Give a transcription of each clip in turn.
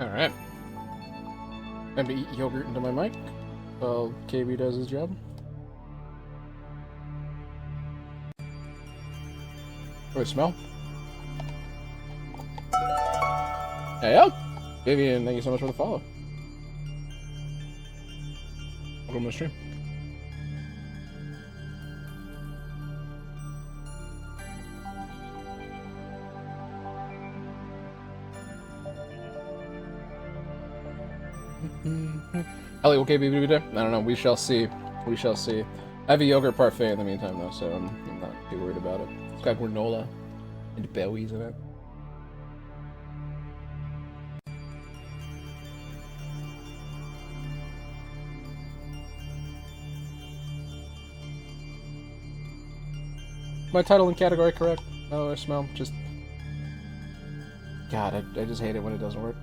Alright. I'm gonna eat yogurt into my mic while KB does his job. Oh, smell? Yeah. Vivian, thank you so much for the follow. Welcome to the stream. Ellie, okay, baby, I don't know. We shall see. We shall see. I have a yogurt parfait in the meantime, though, so I'm not too worried about it. It's got granola and berries in it. My title and category correct? Oh, I smell. Just... God, I just hate it when it doesn't work.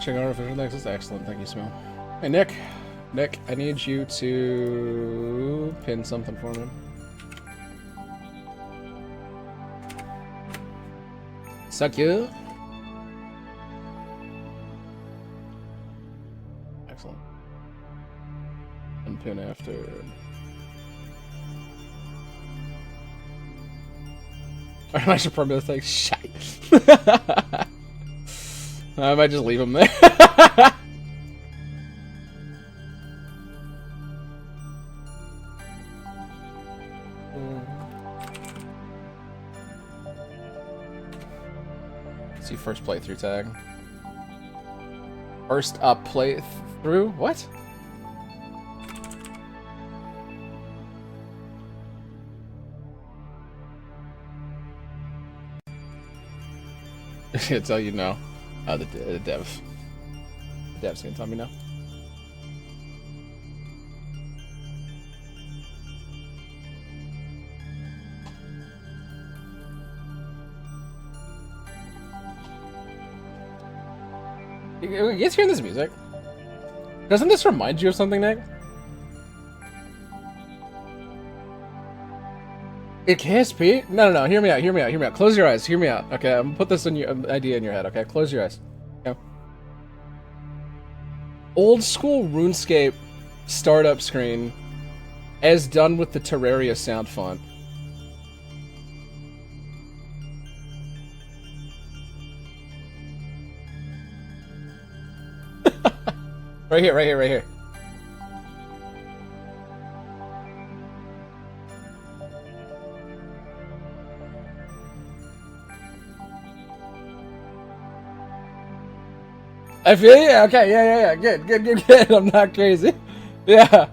Check out artificial Nexus. Excellent. Thank you, Smell. Hey, Nick. Nick, I need you to pin something for me. Suck you. Excellent. And pin after. I should probably think shite. I might just leave him there. See, first playthrough tag. First up playthrough? What? I tell you no. The dev. The dev's gonna tell me no. You guys hearing this music? Doesn't this remind you of something, Nick? It can't be. No. Hear me out. Close your eyes. Hear me out. Okay, I'm gonna put this in your idea in your head. Okay, close your eyes. Okay. Old school RuneScape startup screen, as done with the Terraria sound font. Right here. I feel you? Okay, yeah. Good. I'm not crazy. Yeah.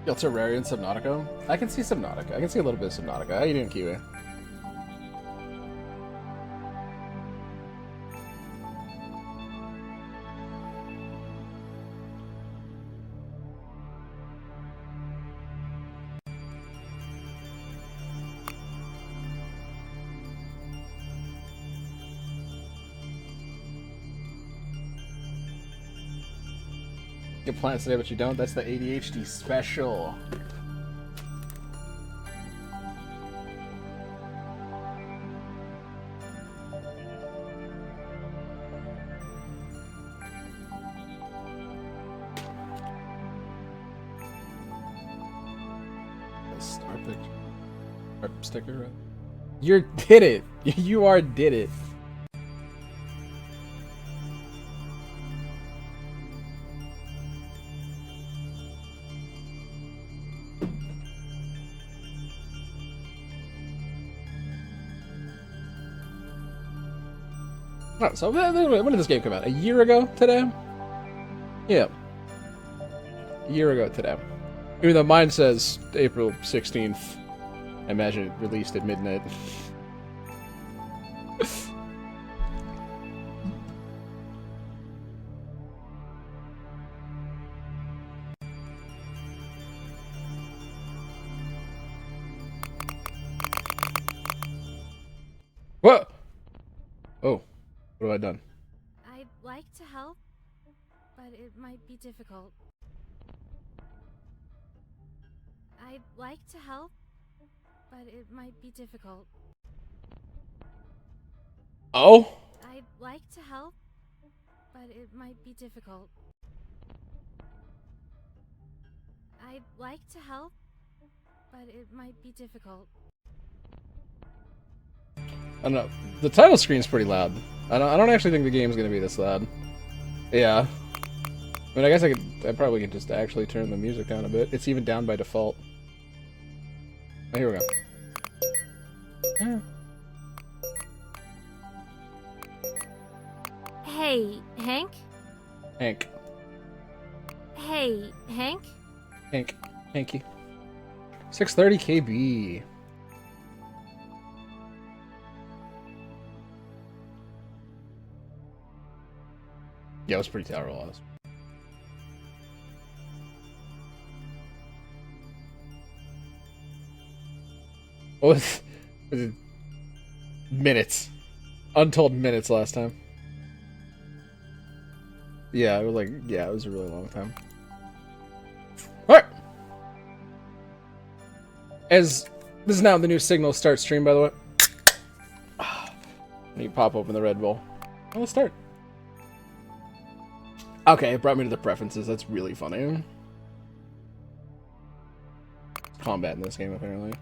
Terraria and Subnautica? I can see Subnautica. I can see a little bit of Subnautica. How you doing, Kiwi? You have plans today, but you don't? That's the ADHD special. Star picture. Or sticker, right? You did it! You did it! Alright, so when did this game come out? A year ago today? Yeah. A year ago today. Even though mine says April 16th. I imagine it released at midnight. What? Oh, what have I done? I'd like to help, but it might be difficult. I'd like to help, but it might be difficult. Oh? I'd like to help, but it might be difficult. I'd like to help, but it might be difficult. I don't know. The title screen's pretty loud. I don't actually think the game's gonna be this loud. Yeah. I mean, I guess I probably could just actually turn the music down a bit. It's even down by default. Oh, here we go. Yeah. Hey, Hank? Hank. Hey, Hank? Hanky. 630 KB. Yeah, it was pretty terrible, honestly. What was it? Minutes. Untold minutes last time. Yeah, it was like, yeah, it was a really long time. Alright! As this is now the new Signal start stream, by the way. Let me pop open the Red Bull. Oh, let's start. Okay, it brought me to the preferences. That's really funny. Combat in this game, apparently.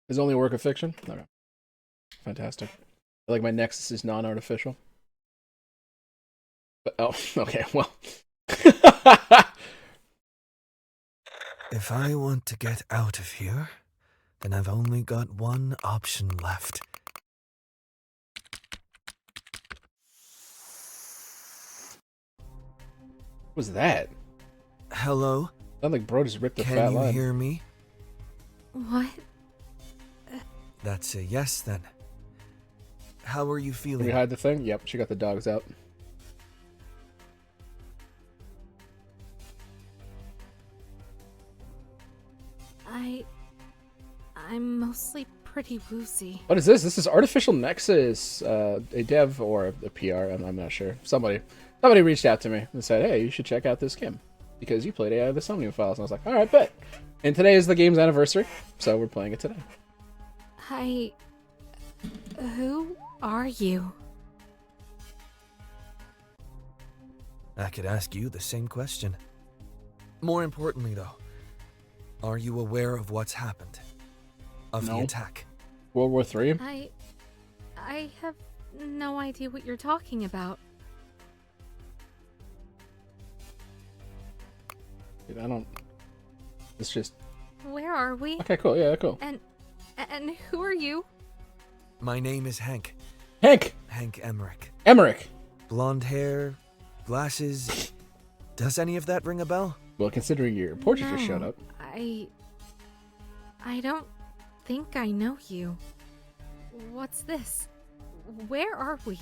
Is only a work of fiction? Okay. Fantastic. I like my Nexus is non-artificial. But, oh, okay, well. If I want to get out of here, then I've only got one option left. What was that? Hello? Sounded like bro just ripped a fat Can you line. hear me? What? That's a yes, then. How are you Can feeling? we hide the thing? Yep, she got the dogs out. I'm mostly pretty woozy. What is this? This is Artificial Nexus. A dev or a PR, I'm not sure. Somebody reached out to me and said, hey, you should check out this game because you played AI of the Somnium Files. And I was like, all right, bet. And today is the game's anniversary, so we're playing it today. Who are you? I could ask you the same question. More importantly, though, are you aware of what's happened? Of No. the attack? World War III? I have no idea what you're talking about. Dude, I don't... It's just... Where are we? Okay, cool. Yeah, cool. And who are you? My name is Hank. Hank! Hank Emmerich. Emmerich! Blonde hair, glasses. Does any of that ring a bell? Well, considering your portrait just showed No, up. I don't think I know you. What's this? Where are we?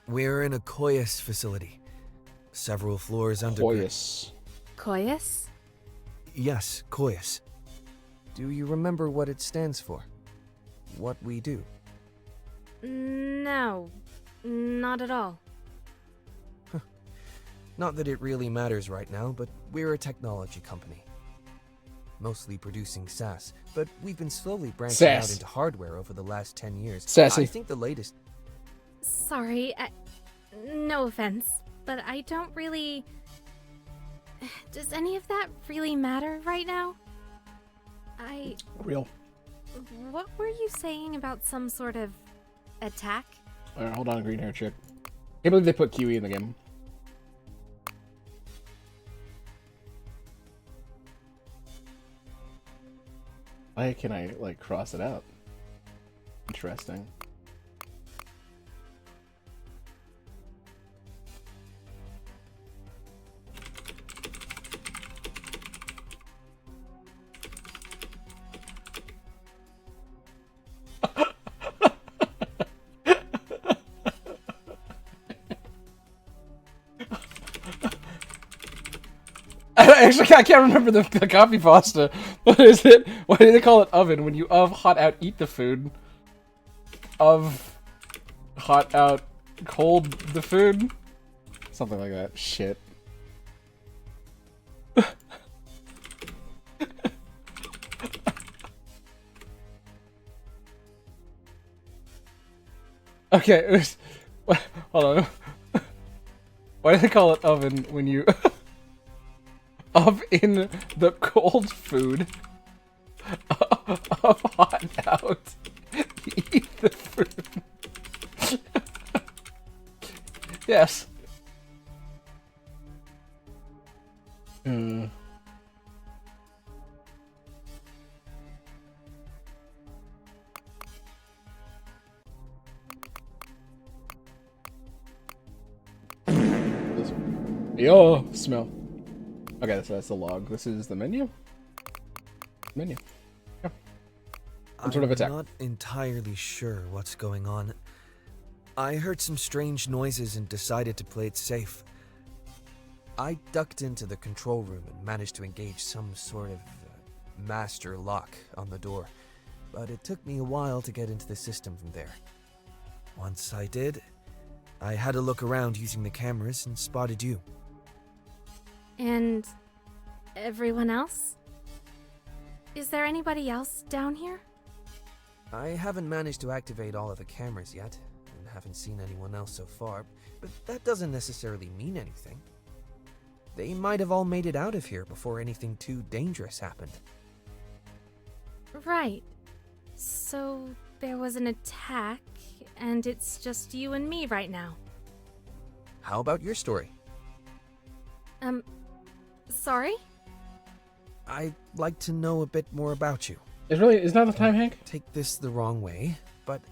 We're in a Koyas facility. Several floors underground. Koyas. Koyas? Yes, Koyas. Do you remember what it stands for? What we do? No, not at all. Not that it really matters right now, but we're a technology company. Mostly producing SaaS, but we've been slowly branching out into hardware over the last 10 years. Sassy. I think the latest... Sorry, no offense, but I don't really... Does any of that really matter right now? Real. What were you saying about some sort of attack? Alright, hold on, green hair chick. Can't believe they put QE in the game. Why can I, like, cross it out? Interesting. Actually, I can't remember the copy pasta. What is it? Why do they call it oven when you hot out eat the food? Hot out cold the food? Something like that. Shit. Okay, it was, hold on. Why do they call it oven when you in the cold food hot out eat the food? Yes. Yo, smell. Okay, so that's the log. This is the menu? Menu. Yeah. Some sort of attack. I'm not entirely sure what's going on. I heard some strange noises and decided to play it safe. I ducked into the control room and managed to engage some sort of master lock on the door, but it took me a while to get into the system from there. Once I did, I had a look around using the cameras and spotted you. And everyone else? Is there anybody else down here? I haven't managed to activate all of the cameras yet, and haven't seen anyone else so far, but that doesn't necessarily mean anything. They might have all made it out of here before anything too dangerous happened. Right. So there was an attack, and it's just you and me right now. How about your story? Sorry? I'd like to know a bit more about you. Is not the time, Hank? Take this the wrong way, but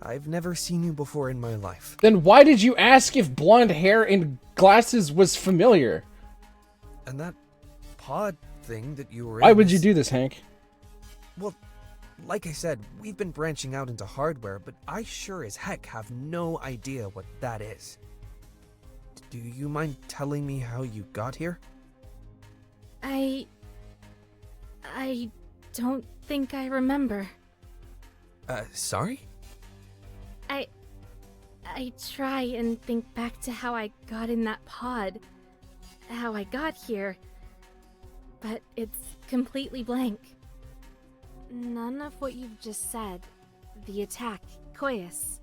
I've never seen you before in my life. Then why did you ask if blonde hair and glasses was familiar? And that pod thing that you were in. Why would you do this, Hank? Well, like I said, we've been branching out into hardware, but I sure as heck have no idea what that is. Do you mind telling me how you got here? I don't think I remember. Sorry? I try and think back to how I got in that pod, how I got here, but it's completely blank. None of what you've just said, the attack, Koyas,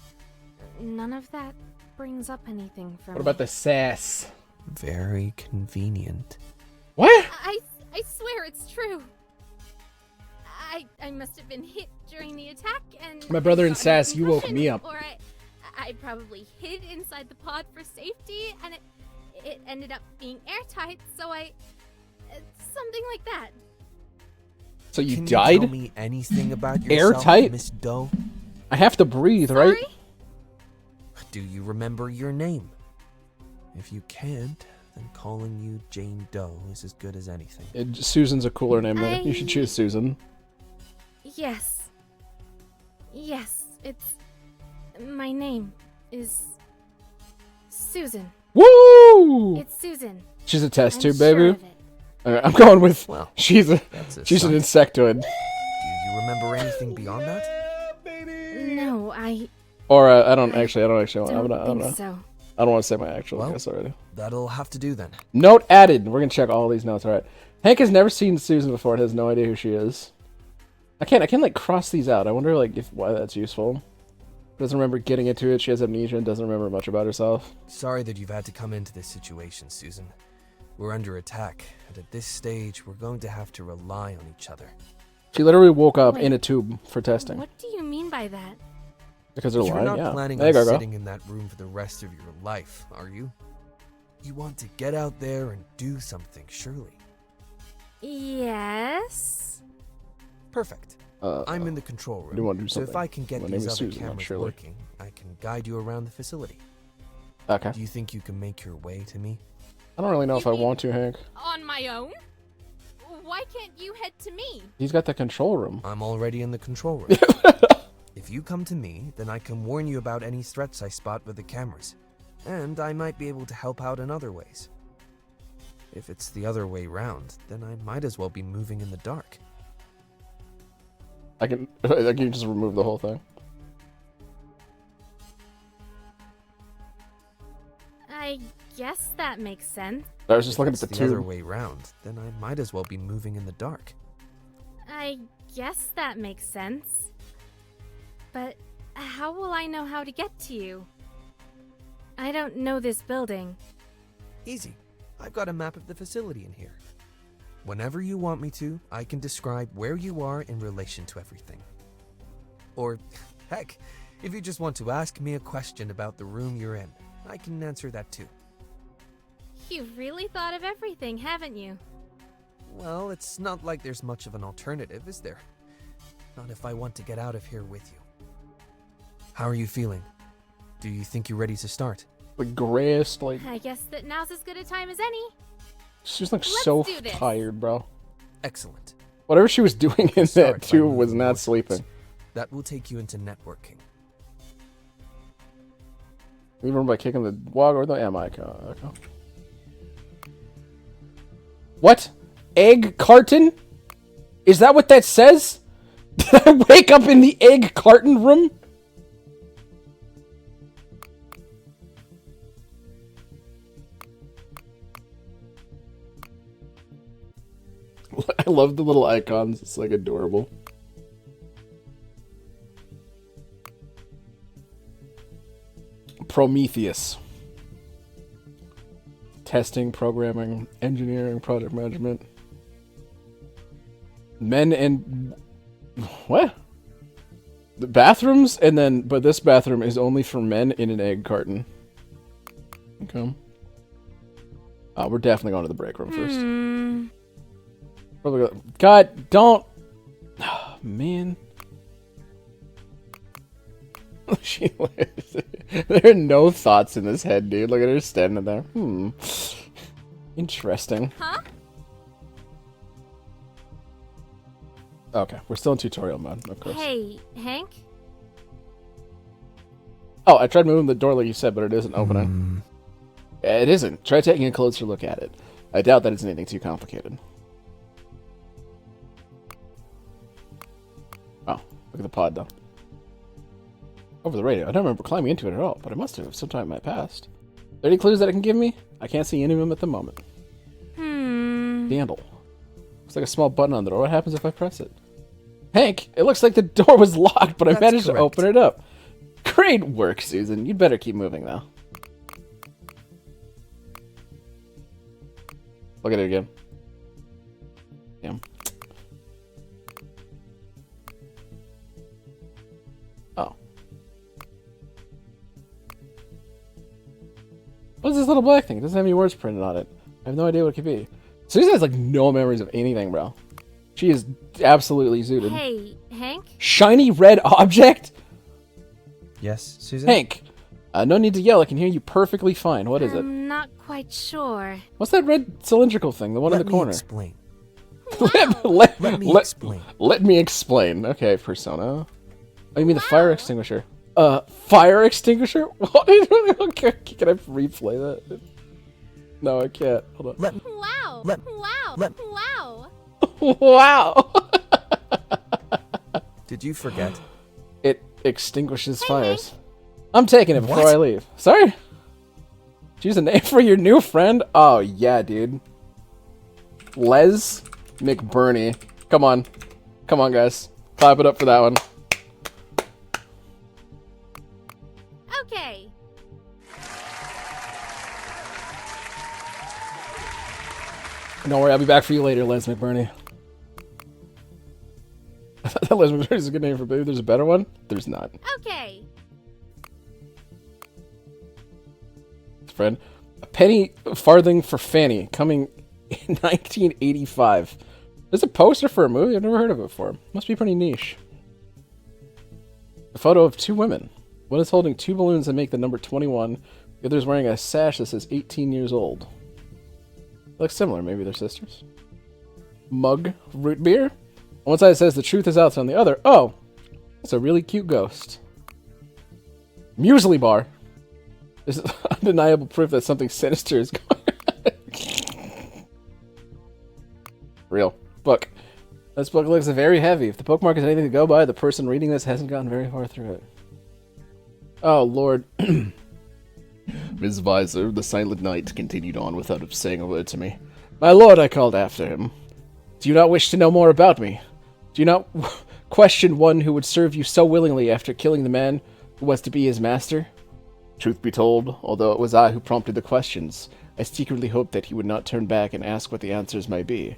none of that brings up anything for me. What about the sass? Very convenient. What? I swear it's true. I must have been hit during the attack and... My brother I and got a Sass, you woke concussion, me up. Or I probably hid inside the pod for safety, and it ended up being airtight, so something like that. So you Can died? you tell me anything about yourself, Airtight? Miss Doe? I have to breathe, right? Sorry? Do you remember your name? If you can't, then calling you Jane Doe is as good as anything. Susan's a cooler name, though. You should choose Susan. Yes, it's... My name is... Susan. Woo! It's Susan. She's a test I'm tube, sure baby. of it. Alright, I'm going with... Well, she's an sign. insectoid. Do you remember anything beyond that? No, I Or, I don't actually want don't think so. I don't want to say my actual Well, guess already. That'll have to do then. Note added. We're gonna check all these notes. All right. Hank has never seen Susan before and has no idea who she is. I can't like cross these out. I wonder like why that's useful. Doesn't remember getting into it. She has amnesia and doesn't remember much about herself. Sorry that you've had to come into this situation, Susan. We're under attack, and at this stage, we're going to have to rely on each other. She literally woke up Wait, in a tube for testing. What do you mean by that? Because they're You're lying, not yeah. planning There on you go. sitting in that room for the rest of your life, are you? You want to get out there and do something, surely. Yes. Perfect. I'm in the control room. I do want to do so if something. I can get My name these is other Susan, not cameras Shirley. working, I can guide you around the facility. Okay. Do you think you can make your way to me? I don't really know if I want to, Hank. On my own? Why can't you head to me? He's got the control room. I'm already in the control room. If you come to me, then I can warn you about any threats I spot with the cameras. And I might be able to help out in other ways. If it's the other way round, then I might as well be moving in the dark. I can just remove the whole thing. I guess that makes sense. I was just looking at If the it's the other tube. way round, then I might as well be moving in the dark. I guess that makes sense. But how will I know how to get to you? I don't know this building. Easy. I've got a map of the facility in here. Whenever you want me to, I can describe where you are in relation to everything. Or, heck, if you just want to ask me a question about the room you're in, I can answer that too. You've really thought of everything, haven't you? Well, it's not like there's much of an alternative, is there? Not if I want to get out of here with you. How are you feeling? Do you think you're ready to start? The grayest, like, I guess that now's as good a time as any. she was like Let's so do this. tired, bro. Excellent. Whatever she was doing in Start that by tube moving was not northwards. sleeping. That will take you into networking. Even by kicking the wall or the M icon. Okay. What? Egg carton? Is that what that says? Did I wake up in the egg carton room? I love the little icons. It's like adorable. Prometheus. Testing, programming, engineering, project management. Men and... What? The bathrooms, and then... But this bathroom is only for men in an egg carton. Okay. We're definitely going to the break room first. Probably go... God, don't... Oh, man. There are no thoughts in this head, dude. Look at her standing there. Interesting. Huh? Okay, we're still in tutorial mode, of course. Hey, Hank? Oh, I tried moving the door like you said, but it isn't opening. It isn't. Try taking a closer look at it. I doubt that it's anything too complicated. Oh, look at the pod, though. Over the radio. I don't remember climbing into it at all, but I must have sometime in my past. Are there any clues that it can give me? I can't see any of them at the moment. Handle. Looks like a small button on the door. What happens if I press it? Hank, it looks like the door was locked, but I That's managed to correct. open it up. Great work, Susan. You'd better keep moving, though. Look at it again. Damn. Oh. What's this little black thing? It doesn't have any words printed on it. I have no idea what it could be. Susan has like no memories of anything, bro. She is absolutely zooted. Hey, Hank? Shiny red object? Yes, Susan? Hank, no need to yell. I can hear you perfectly fine. What is it? I'm not quite sure. What's that red cylindrical thing? The one in the corner. Explain. let me explain. Let me explain. Okay, Persona. Oh, you mean the fire extinguisher? Fire extinguisher? What? Okay, can I replay that? No, I can't. Hold on. Wow! Let- Wow! let- Wow! Wow! Did you forget? It extinguishes fires. I'm taking it before I leave. Sorry? Choose a name for your new friend? Oh, yeah, dude. Les McBurney. Come on. Come on, guys. Clap it up for that one. Okay. Don't worry, I'll be back for you later, Les McBurney. I thought that Les McBurney is a good name for baby. There's a better one? There's not. Okay. Friend. A penny farthing for Fanny, coming in 1985. There's a poster for a movie? I've never heard of it before. Must be pretty niche. A photo of two women. One is holding two balloons that make the number 21. The other is wearing a sash that says 18 years old. Looks similar. Maybe they're sisters. Mug. Root beer. On one side it says the truth is out. On the other, oh, it's a really cute ghost. Muesli bar. This is undeniable proof that something sinister is going on. Real. Book. This book looks very heavy. If the bookmark is anything to go by, the person reading this hasn't gotten very far through it. Oh, Lord. Ms. Visor, the Silent Knight, continued on without saying a word to me. My lord, I called after him. Do you not wish to know more about me? Do you not question one who would serve you so willingly after killing the man who was to be his master? Truth be told, although it was I who prompted the questions, I secretly hoped that he would not turn back and ask what the answers might be.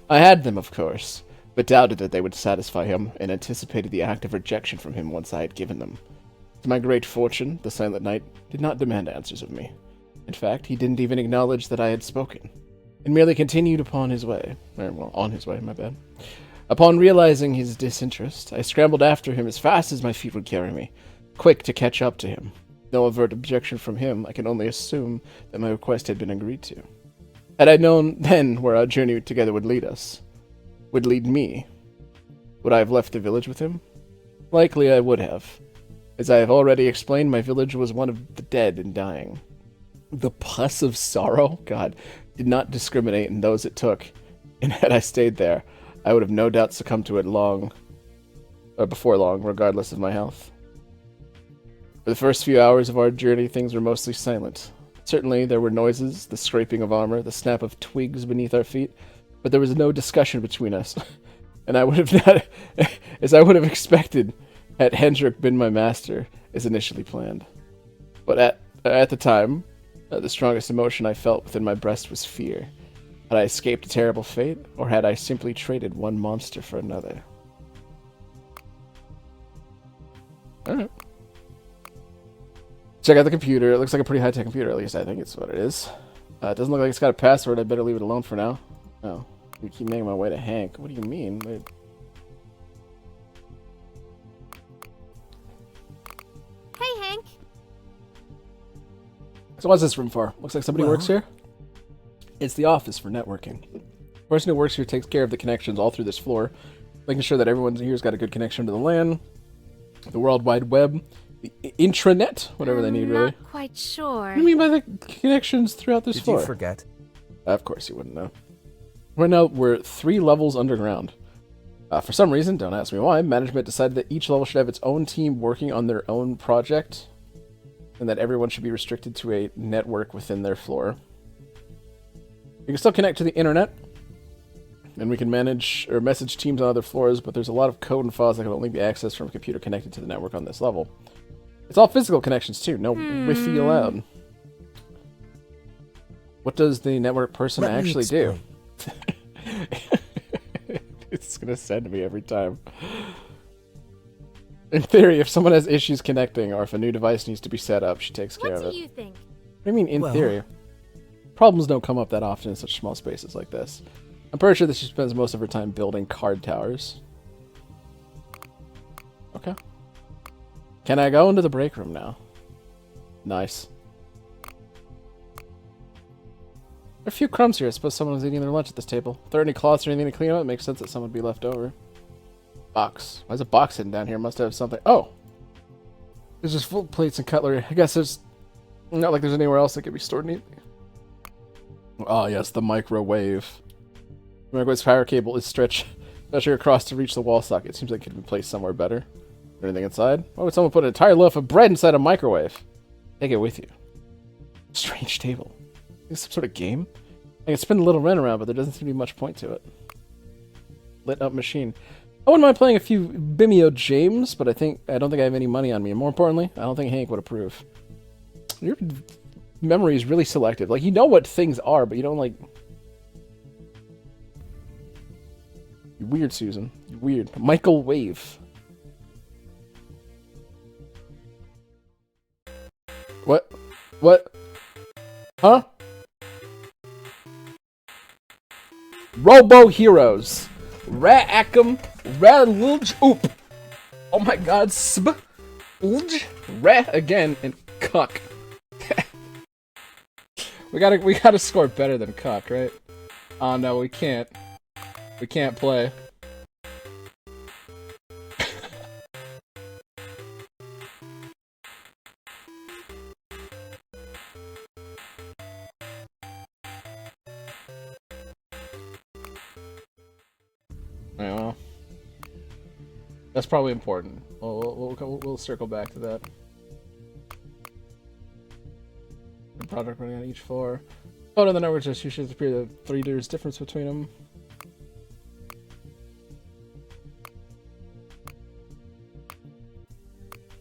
I had them, of course, but doubted that they would satisfy him, and anticipated the act of rejection from him once I had given them. To my great fortune, the Silent Knight did not demand answers of me. In fact, he didn't even acknowledge that I had spoken, and merely continued upon his way. On his way, my bad. Upon realizing his disinterest, I scrambled after him as fast as my feet would carry me, quick to catch up to him. No overt objection from him, I can only assume that my request had been agreed to. Had I known then where our journey together would lead us, would lead me, would I have left the village with him? Likely I would have. As I have already explained, my village was one of the dead and dying. The pus of sorrow, God, did not discriminate in those it took, and had I stayed there, I would have no doubt succumbed to it before long, regardless of my health. For the first few hours of our journey, things were mostly silent. Certainly, there were noises, the scraping of armor, the snap of twigs beneath our feet, but there was no discussion between us, and I would have not, as I would have expected, had Hendrik been my master, as initially planned. But at the time, the strongest emotion I felt within my breast was fear. Had I escaped a terrible fate, or had I simply traded one monster for another? Alright. Check out the computer. It looks like a pretty high-tech computer, at least I think it's what it is. It doesn't look like it's got a password. I better leave it alone for now. Oh, I keep making my way to Hank. What do you mean? Wait. Hey, Hank. So what's this room for? Looks like somebody works here. It's the office for networking. The person who works here takes care of the connections all through this floor, making sure that everyone here's got a good connection to the LAN, the World Wide Web, the intranet, whatever they need, really. Not quite sure. What do you mean by the connections throughout this floor? Did you forget? Of course you wouldn't know. Right now, we're 3 levels underground. For some reason, don't ask me why, management decided that each level should have its own team working on their own project, and that everyone should be restricted to a network within their floor. You can still connect to the internet, and we can manage or message teams on other floors, but there's a lot of code and files that can only be accessed from a computer connected to the network on this level. It's all physical connections too, no Wi-Fi allowed. What does the network person actually do? It's gonna send me every time. In theory, if someone has issues connecting, or if a new device needs to be set up, she takes care of it. What do you think? What do you mean, in theory? Problems don't come up that often in such small spaces like this. I'm pretty sure that she spends most of her time building card towers. Okay. Can I go into the break room now? Nice. There are a few crumbs here. I suppose someone was eating their lunch at this table. If there are any cloths or anything to clean up, it makes sense that some would be left over. Box. Why is a box sitting down here? Must have something. Oh! There's just full plates and cutlery. I guess there's not like there's anywhere else that could be stored neatly. Oh yes, the microwave. The microwave's power cable is stretching across to reach the wall socket. It seems like it could be placed somewhere better. Is there anything inside? Why would someone put an entire loaf of bread inside a microwave? Take it with you. Strange table. Is this some sort of game? I can spin a little run around, but there doesn't seem to be much point to it. Lit up machine. I wouldn't mind playing a few Vimeo James, but I don't think I have any money on me. And more importantly, I don't think Hank would approve. Your memory is really selective. Like, you know what things are, but you don't, like... You're weird, Susan. You're weird. Michael Wave. What? What? Huh? Robo Heroes. Ra-acum, ra-lulj, oop. Oh my god, sb, lj, ra again, and cuck. we gotta score better than cuck, right? Oh no, we can't. We can't play. Alright, well. That's probably important. We'll circle back to that. The product running on each floor. Photo of the numbers just usually appear the 3 there's difference between them.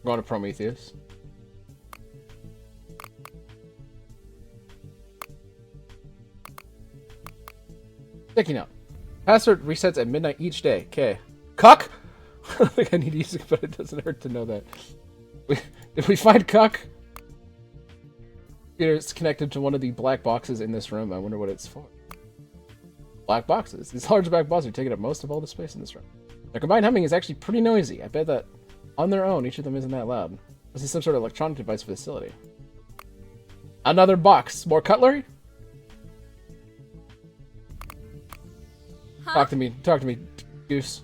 Going to Prometheus. Sticky note. Password resets at midnight each day. Okay. Cuck? I don't think I need to use it, but it doesn't hurt to know that. Did we find Cuck? It's connected to one of the black boxes in this room. I wonder what it's for. Black boxes. These large black boxes are taking up most of all the space in this room. Their combined humming is actually pretty noisy. I bet that on their own, each of them isn't that loud. This is some sort of electronic device facility. Another box. More cutlery? Huh? Talk to me, Goose.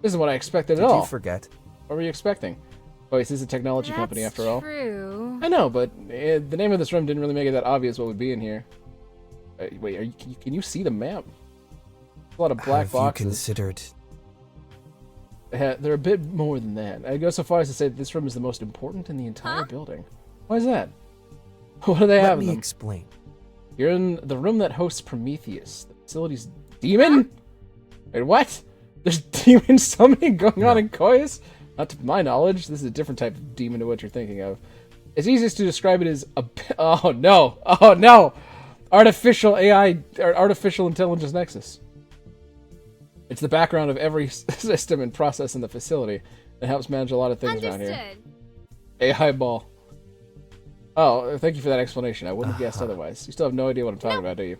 This isn't what I expected at Did all. you forget? What were you expecting? Oh, this is a technology company after all. True. I know, but the name of this room didn't really make it that obvious what would be in here. Wait, can you see the map? A lot of black Have boxes. you considered? They're a bit more than that. I go so far as to say that this room is the most important in the entire building. Why is that? What do they have in them? Let me explain. You're in the room that hosts Prometheus, the facility's demon? Wait, what? There's demon summoning going on in Koyas? Not to my knowledge. This is a different type of demon to what you're thinking of. It's easiest to describe it as a... Oh, no. Oh, no. Artificial AI... Or artificial intelligence nexus. It's the background of every system and process in the facility. It helps manage a lot of things around here. AI ball. Oh, thank you for that explanation. I wouldn't have guessed otherwise. You still have no idea what I'm talking about, do you?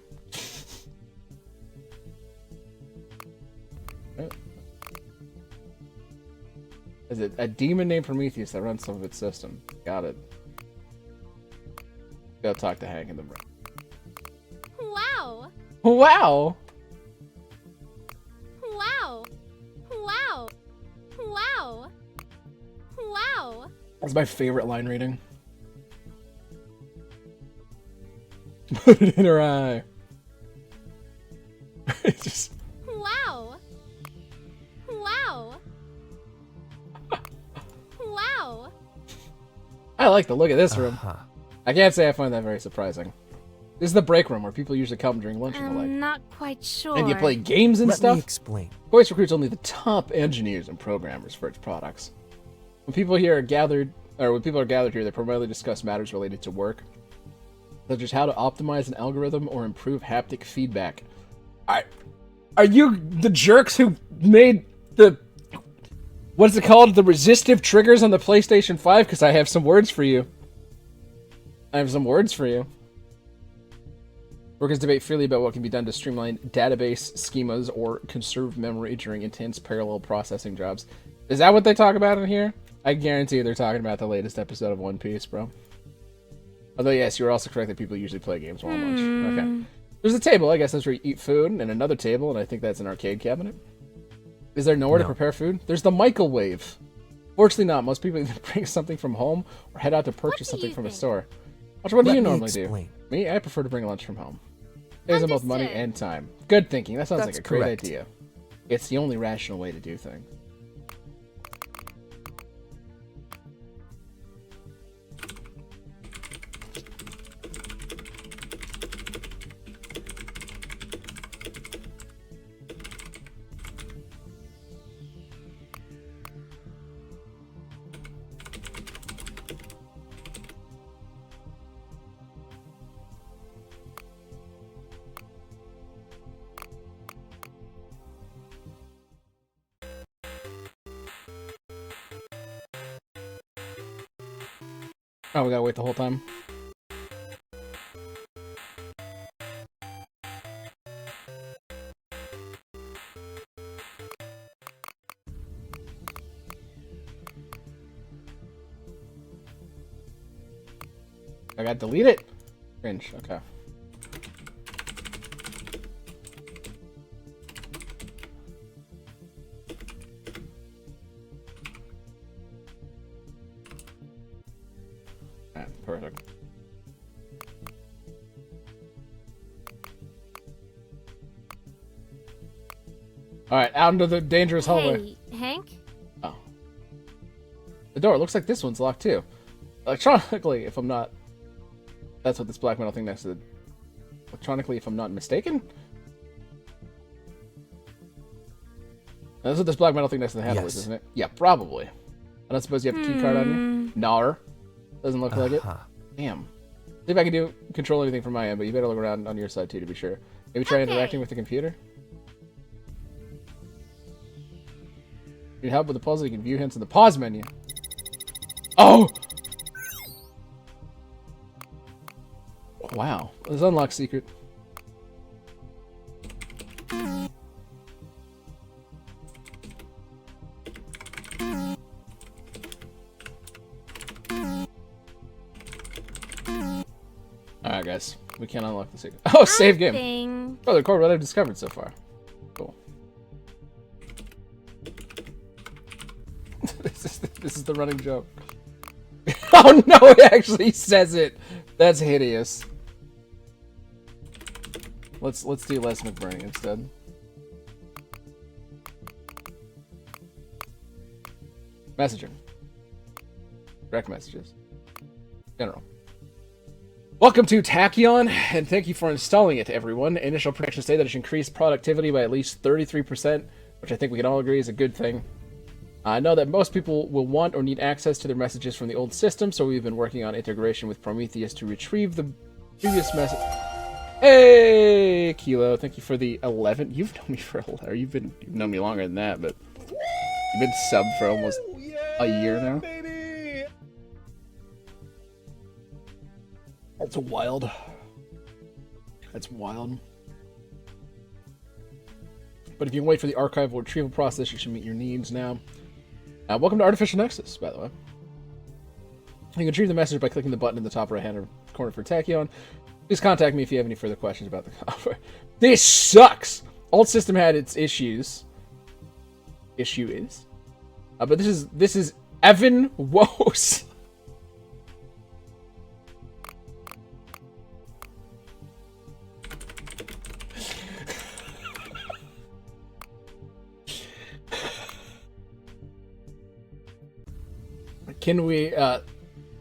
Is it a demon named Prometheus that runs some of its system? Got it. Go talk to Hank in the room. Wow! Wow! Wow! Wow! Wow! Wow! That's my favorite line reading. Put it in her eye. It's just... Wow! Wow! Wow! I like the look of this room. I can't say I find that very surprising. This is the break room where people usually come during lunch and the like. I'm not quite sure. And you play games and Let stuff? me explain. Voice recruits only the top engineers and programmers for its products. When people here are gathered, or when people are gathered here, they primarily discuss matters related to work, such as how to optimize an algorithm or improve haptic feedback. Are you the jerks who made the... What's it called? The resistive triggers on the PlayStation 5? Because I have some words for you. Workers debate freely about what can be done to streamline database schemas or conserve memory during intense parallel processing jobs. Is that what they talk about in here? I guarantee they're talking about the latest episode of One Piece, bro. Although, yes, you were also correct that people usually play games while on lunch. Okay. There's a table, I guess that's where you eat food, and another table, and I think that's an arcade cabinet. Is there nowhere to prepare food? There's the microwave. Fortunately not. Most people either bring something from home or head out to purchase something from a store. Which one do you normally do? Me, I prefer to bring lunch from home. Saves both money and time. Good thinking. That sounds like a great idea. It's the only rational way to do things. Oh, we gotta wait the whole time. I got to delete it? Cringe. Okay. Alright, perfect. Alright, out into the dangerous hallway. Hey, Hank? Oh. The door looks like this one's locked too. Electronically, if I'm not... That's what this black metal thing next to the... Electronically, if I'm not mistaken? That's what this black metal thing next to the handle is, isn't it? Yeah, probably. I don't suppose you have a key card on you? Nar. Doesn't look like it. Damn. See if I can control anything from my end, but you better look around on your side too to be sure. Maybe try interacting with the computer? Need help with the puzzle, you can view hints in the pause menu. Oh! Wow. There's unlock secret. Alright guys, we can't unlock the secret. Oh, save game! Oh, the core what I've discovered so far. Cool. This is the running joke. Oh no, it actually says it! That's hideous. Let's do Les McBurney instead. Messaging. Direct messages. General. Welcome to Tachyon, and thank you for installing it, everyone. Initial predictions say that it should increase productivity by at least 33%, which I think we can all agree is a good thing. I know that most people will want or need access to their messages from the old system, so we've been working on integration with Prometheus to retrieve the previous message. Hey, Kilo, thank you for the 11. You've known me for 11. You've known me longer than that, but you've been subbed for almost a year now. Baby. That's wild. That's wild. But if you can wait for the archival retrieval process, you should meet your needs now. Welcome to Artificial Nexus, by the way. You can retrieve the message by clicking the button in the top right-hand corner for Tachyon. Please contact me if you have any further questions about the cover. This sucks! Old system had its issues. But this is Evan Woes. Can we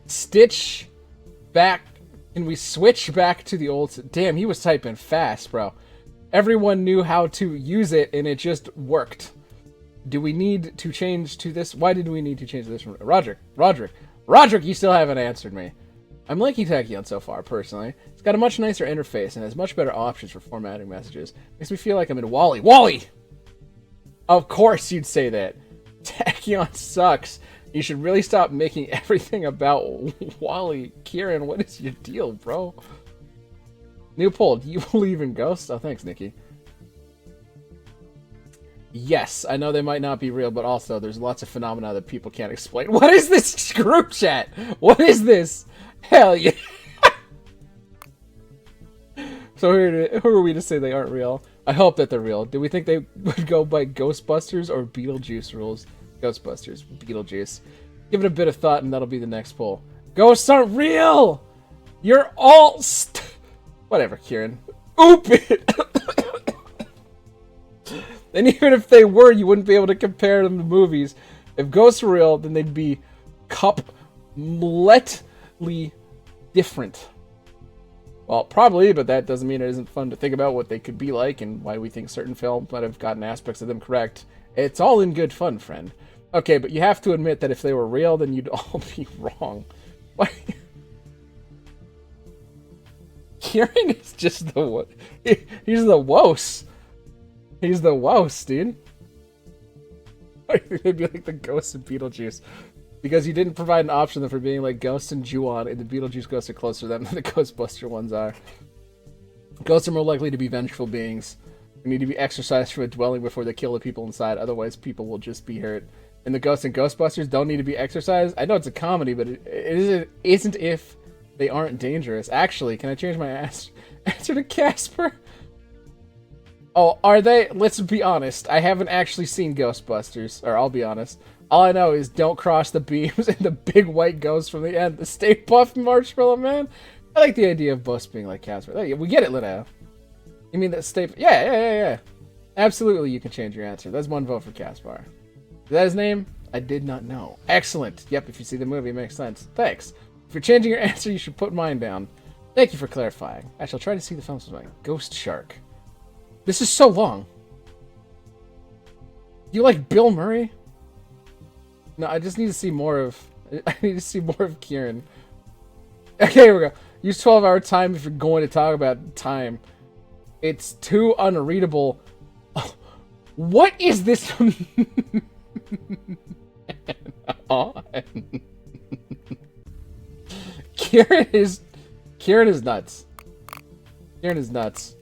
stitch back? Can we switch back to the old? Damn, he was typing fast, bro. Everyone knew how to use it, and it just worked. Do we need to change to this? Why did we need to change this? Roderick, you still haven't answered me. I'm liking Tachyon so far, personally. It's got a much nicer interface and has much better options for formatting messages. Makes me feel like I'm in Wally. Wally! Of course you'd say that. Tachyon sucks. You should really stop making everything about Wally. Kieran, what is your deal, bro? New poll, do you believe in ghosts? Oh, thanks, Nikki. Yes, I know they might not be real, but also there's lots of phenomena that people can't explain. What is this group chat? What is this? Hell yeah. So who are we to say they aren't real? I hope that they're real. Do we think they would go by Ghostbusters or Beetlejuice rules? Ghostbusters, Beetlejuice. Give it a bit of thought and that'll be the next poll. Ghosts aren't real! You're all whatever, Kieran. Oop it! And even if they were, you wouldn't be able to compare them to movies. If ghosts were real, then they'd be completely different. Well, probably, but that doesn't mean it isn't fun to think about what they could be like and why we think certain films might have gotten aspects of them correct. It's all in good fun, friend. Okay, but you have to admit that if they were real, then you'd all be wrong. Why? Kieran is just the... He's the wos. He's the wos, dude. They'd be like the ghosts of Beetlejuice. Because you didn't provide an option for being like ghosts and Ju-on, and the Beetlejuice ghosts are closer to them than the Ghostbuster ones are. Ghosts are more likely to be vengeful beings. They need to be exorcised from a dwelling before they kill the people inside, otherwise people will just be hurt. And the ghosts and Ghostbusters don't need to be exorcised? I know it's a comedy, but it isn't if They aren't dangerous. Actually, can I change my answer to Casper? Oh, are they? Let's be honest. I haven't actually seen Ghostbusters, or I'll be honest. All I know is don't cross the beams and the big white ghost from the end. The Stay Puft Marshmallow Man. I like the idea of Bus being like Casper. We get it, Linnea. You mean that Stay... Yeah. Absolutely, you can change your answer. That's one vote for Caspar. Is that his name? I did not know. Excellent. Yep, if you see the movie, it makes sense. Thanks. If you're changing your answer, you should put mine down. Thank you for clarifying. I shall try to see the films with my Ghost Shark. This is so long. You like Bill Murray? No, I just need to see more of... I need to see more of Kieran. Okay, here we go. Use 12-hour time if you're going to talk about time. It's too unreadable. Oh, what is this? Kieran is nuts. Kieran is nuts.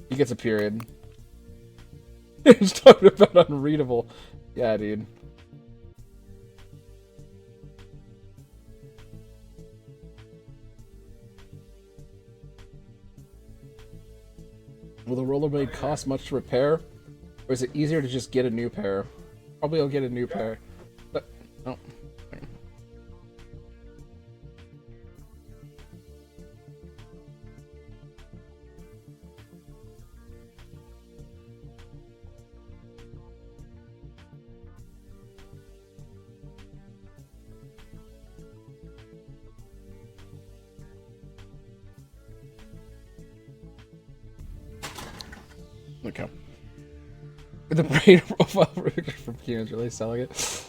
He gets a period. He's talking about unreadable. Yeah, dude. Will the rollerblade cost much to repair? Or is it easier to just get a new pair? Probably I'll get a new pair. But, oh. Okay. The brain profile from Kieran's really selling it.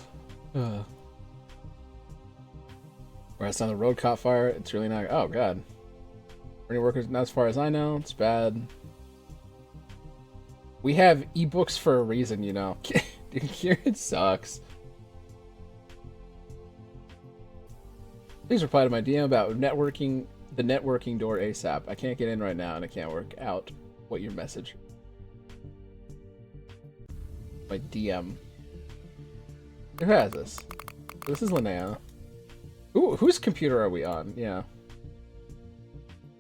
Whereas on the road caught fire, it's really not. Oh god. Any workers? Not as far as I know. It's bad. We have ebooks for a reason, you know. Dude, Kieran sucks. Please reply to my DM about networking. The networking door ASAP. I can't get in right now, and I can't work out what your message. My DM. Who has this? This is Linnea. Ooh, whose computer are we on? Yeah.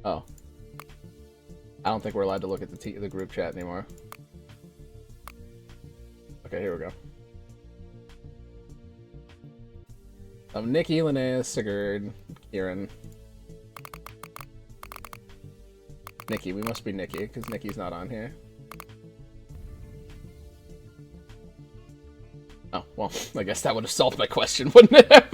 Oh. I don't think we're allowed to look at the group chat anymore. Okay, here we go. Nikki, Linnea, Sigurd, Kieran. Nikki, we must be Nikki, because Nikki's not on here. Oh, well, I guess that would have solved my question, wouldn't it have?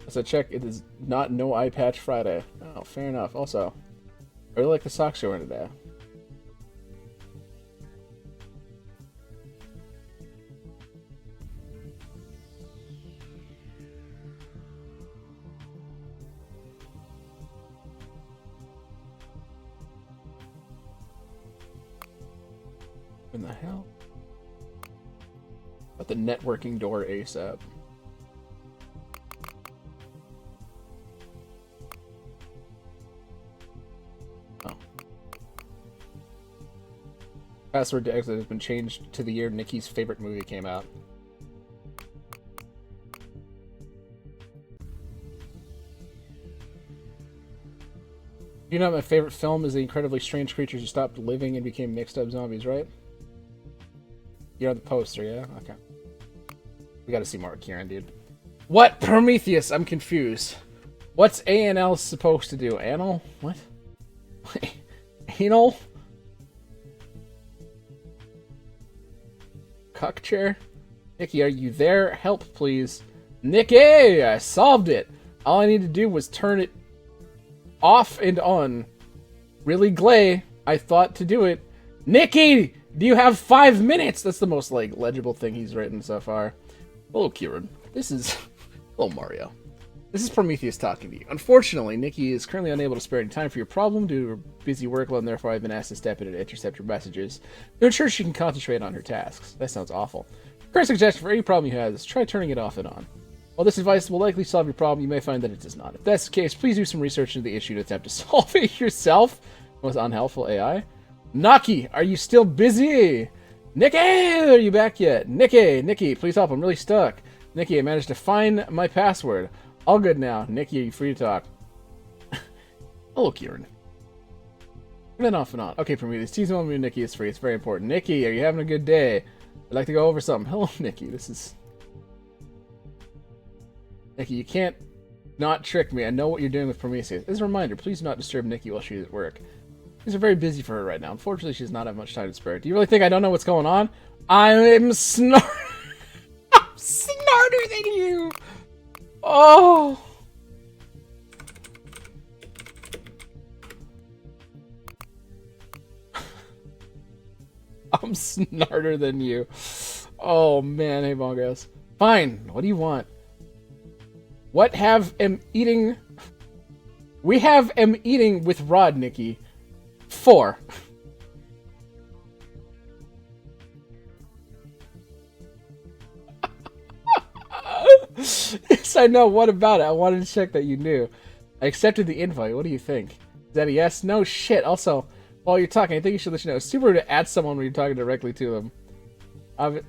So check, it is not no eye patch Friday. Oh, fair enough. Also, I really like the socks you're wearing today. In the hell? At the networking door ASAP. Oh. Password to exit has been changed to the year Nikki's favorite movie came out. You know, my favorite film is The Incredibly Strange Creatures Who Stopped Living and Became Mixed Up Zombies, right? You're on the poster, yeah? Okay. We gotta see more Kieran, dude. What? Prometheus! I'm confused. What's ANL supposed to do? Anal? What? Anal? Cuck chair? Nikki, are you there? Help, please. Nikki! I solved it! All I need to do was turn it off and on. Really glay. I thought to do it. Nikki! Do you have 5 minutes? That's the most, like, legible thing he's written so far. Hello, Kieran. This is... Hello, Mario. This is Prometheus talking to you. Unfortunately, Nikki is currently unable to spare any time for your problem due to her busy workload, and therefore I've been asked to step in and intercept your messages to ensure she can concentrate on her tasks. That sounds awful. Current suggestion for any problem you have is try turning it off and on. While this advice will likely solve your problem, you may find that it does not. If that's the case, please do some research into the issue to attempt to solve it yourself. Most unhelpful AI. Naki, are you still busy? Nikki, are you back yet? Nikki, please help. I'm really stuck. Nikki, I managed to find my password. All good now. Nikki, are you free to talk? Hello, Kieran. Turn it off and on. Okay, Prometheus. Tease me when Nikki is free. It's very important. Nikki, are you having a good day? I'd like to go over something. Hello, Nikki. This is... Nikki, you can't not trick me. I know what you're doing with Prometheus. As a reminder, please do not disturb Nikki while she's at work. Things are very busy for her right now. Unfortunately, she does not have much time to spare. Do you really think I don't know what's going on? I'm I'm smarter than you! Oh! I'm smarter than you. Oh man, hey Bongos. Fine, what do you want? What have am eating... We have am eating with Rod, Nikki. 4. Yes, I know. What about it? I wanted to check that you knew. I accepted the invite. What do you think? Is that a yes? No shit. Also, while you're talking, I think you should let you know. It's super rude to add someone when you're talking directly to them.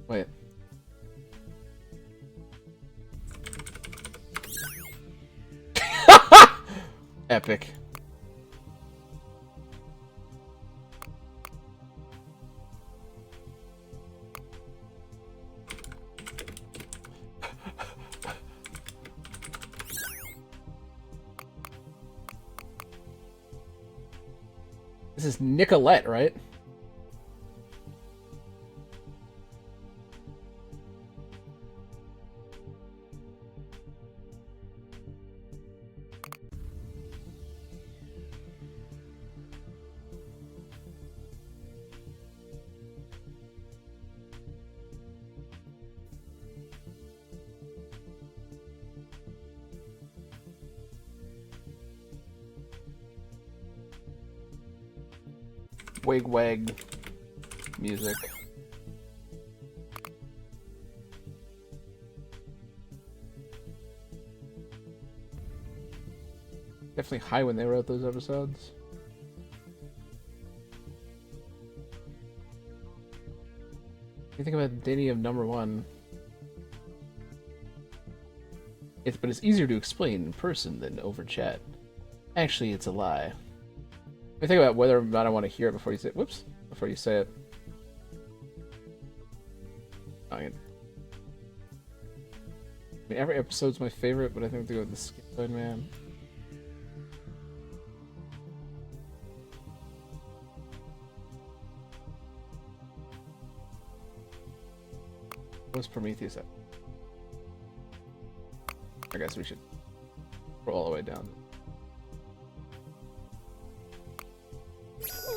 Wait. Epic. This is Nicolette, right? Wig music. Definitely high when they wrote those episodes. You think about dating of number 1. But it's easier to explain in person than over chat. Actually, it's a lie. I think about whether or not I want to hear it before you say it. Whoops. Before you say it. I mean, every episode's my favorite, but I think to go with the Skin Man. What's Prometheus at? I guess we should roll all the way down.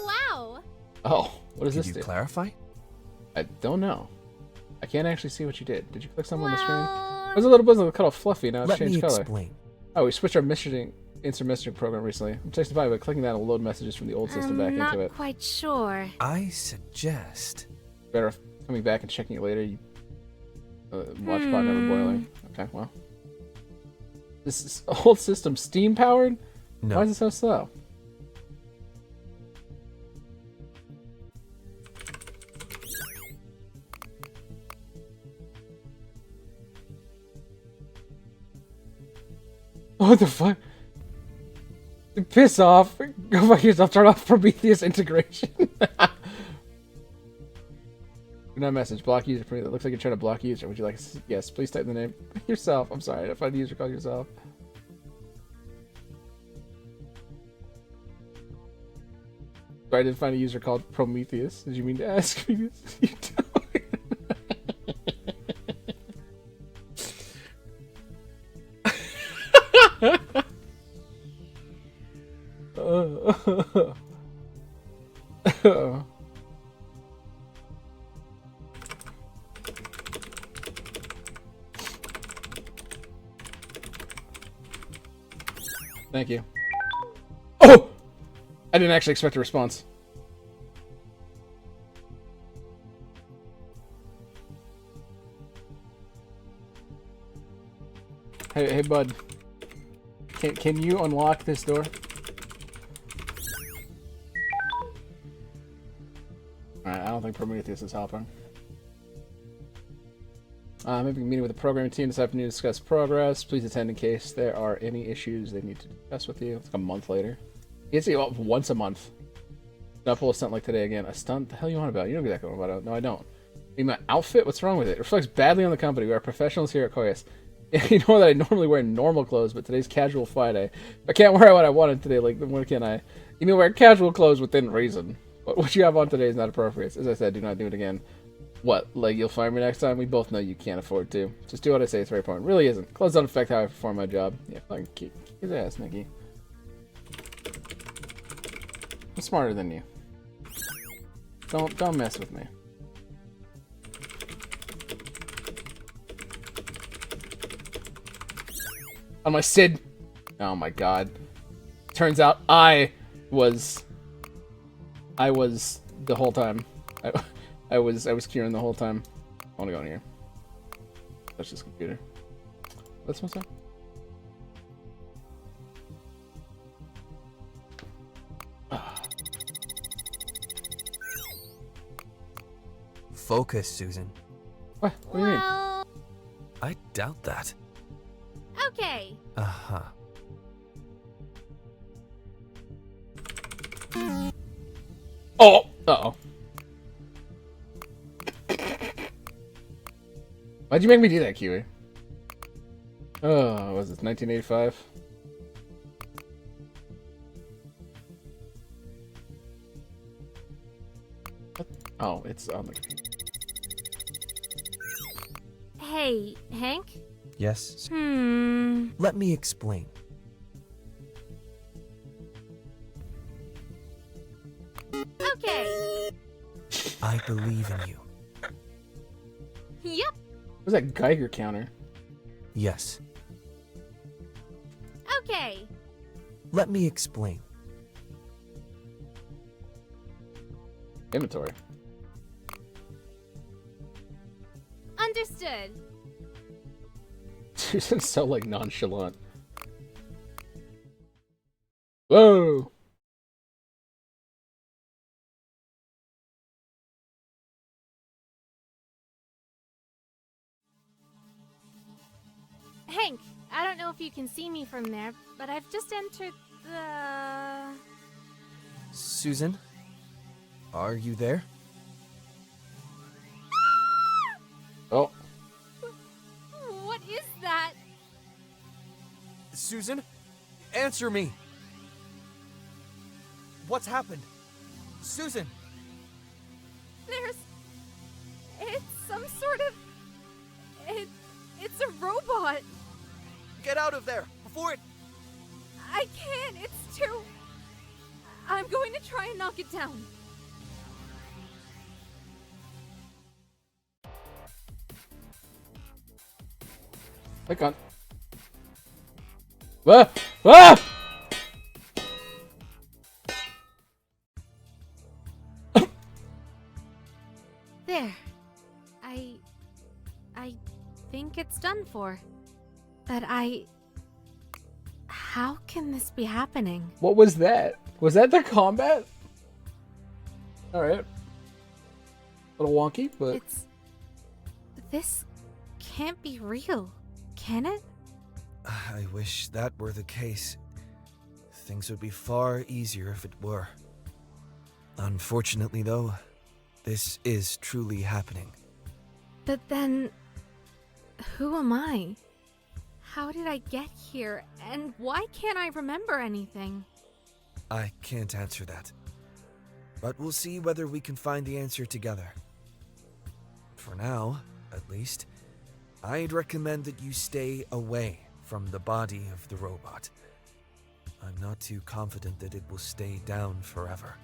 Wow! Oh, what does this do? Did you clarify? I don't know. I can't actually see what you did. Did you click something on the screen? There's a little bit of cut off fluffy, now it's changed color. Explain. Oh, we switched our instant messaging program recently. I'm texting by clicking that will load messages from the old system back into it. Not quite sure. I suggest... Better coming back and checking it later. You, watch pot never boiling. Okay, well. This is old system steam powered? No. Why is it so slow? What the fuck? Piss off. Go fuck yourself. Turn off Prometheus integration. Do not message. Block user. It looks like you're trying to block user. Would you like? Yes. Please type the name yourself. I'm sorry. I find the user call yourself. I didn't find a user called Prometheus. Did you mean to ask me this? You don't. Thank you. Oh! I didn't actually expect a response. Hey, bud. Can you unlock this door? Alright, I don't think Prometheus is helping. Maybe a meeting with the programming team this afternoon to discuss progress. Please attend in case there are any issues they need to discuss with you. It's like a month later. You can see once a month. Not pull a stunt like today again. A stunt? The hell you want about? You know exactly what I'm about. No, I don't. I mean, my outfit? What's wrong with it? It reflects badly on the company. We are professionals here at Koyas. You know that I normally wear normal clothes, but today's casual Friday. I can't wear what I wanted today. Like, when can I? You mean wear casual clothes within reason? But what you have on today is not appropriate. As I said, do not do it again. What? Like, you'll fire me next time? We both know you can't afford to. Just do what I say. It's very important. It really isn't. Clothes don't affect how I perform my job. Yeah, fucking kick his ass, Nikki. I'm smarter than you. Don't mess with me. On my Sid. Oh my god. Turns out I was the whole time. I was Kieran the whole time. I wanna go in here. Touch this computer. That's what's up. Focus, Susan. What do you mean? Well, I doubt that. okay. Uh-huh. Oh! Uh-oh. Why'd you make me do that, Kiwi? Oh, was this 1985? What? Oh, it's on the computer. Hey, Hank? Yes? Let Let me explain. Okay. I believe in you. Yep. What's that Geiger counter? Yes. Okay. Let me explain. Inventory. Understood. Susan's so, like, nonchalant. Whoa! Hank, I don't know if you can see me from there, but I've just entered the... Susan? Are you there? Oh. What is that? Susan? Answer me! What's happened? Susan! It's some sort of... It's a robot. Get out of there! Before it... I can't, it's too... I'm going to try and knock it down. Click on. Ah! Ah! There. I think it's done for. But how can this be happening? What was that? Was that the combat? Alright. A little wonky, but... This can't be real, can it? I wish that were the case. Things would be far easier if it were. Unfortunately, though, this is truly happening. But then, who am I? How did I get here, and why can't I remember anything? I can't answer that. But we'll see whether we can find the answer together. For now, at least, I'd recommend that you stay away from the body of the robot. I'm not too confident that it will stay down forever.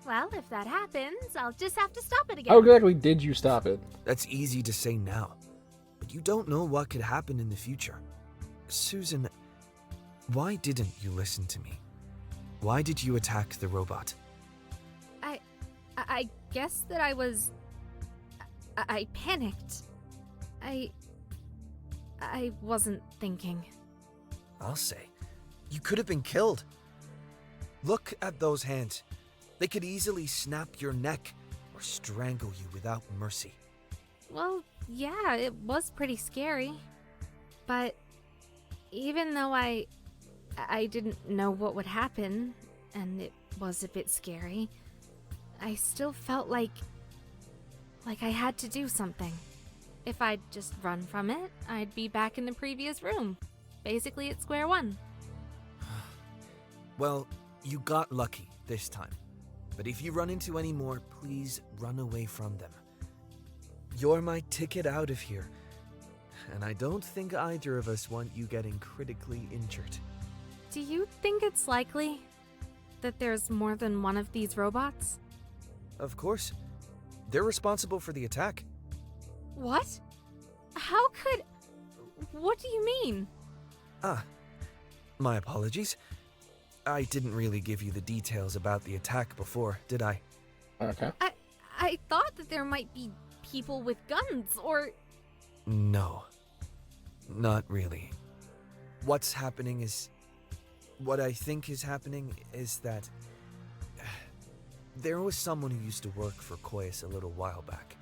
Well, if that happens, I'll just have to stop it again. How exactly did you stop it? That's easy to say now, but you don't know what could happen in the future. Susan, why didn't you listen to me? Why did you attack the robot? I guess that I was... I panicked. I wasn't thinking. I'll say. You could have been killed. Look at those hands. They could easily snap your neck or strangle you without mercy. Well, yeah, it was pretty scary. But even though I didn't know what would happen, and it was a bit scary, I still felt like I had to do something. If I'd just run from it, I'd be back in the previous room, basically at square one. Well, you got lucky this time. But if you run into any more, please run away from them. You're my ticket out of here. And I don't think either of us want you getting critically injured. Do you think it's likely that there's more than one of these robots? Of course. They're responsible for the attack. What? How could... What do you mean? My apologies. I didn't really give you the details about the attack before, did I? Okay. I thought that there might be people with guns, or... No. Not really. What's happening is... What I think is happening is that... There was someone who used to work for Koyas a little while back.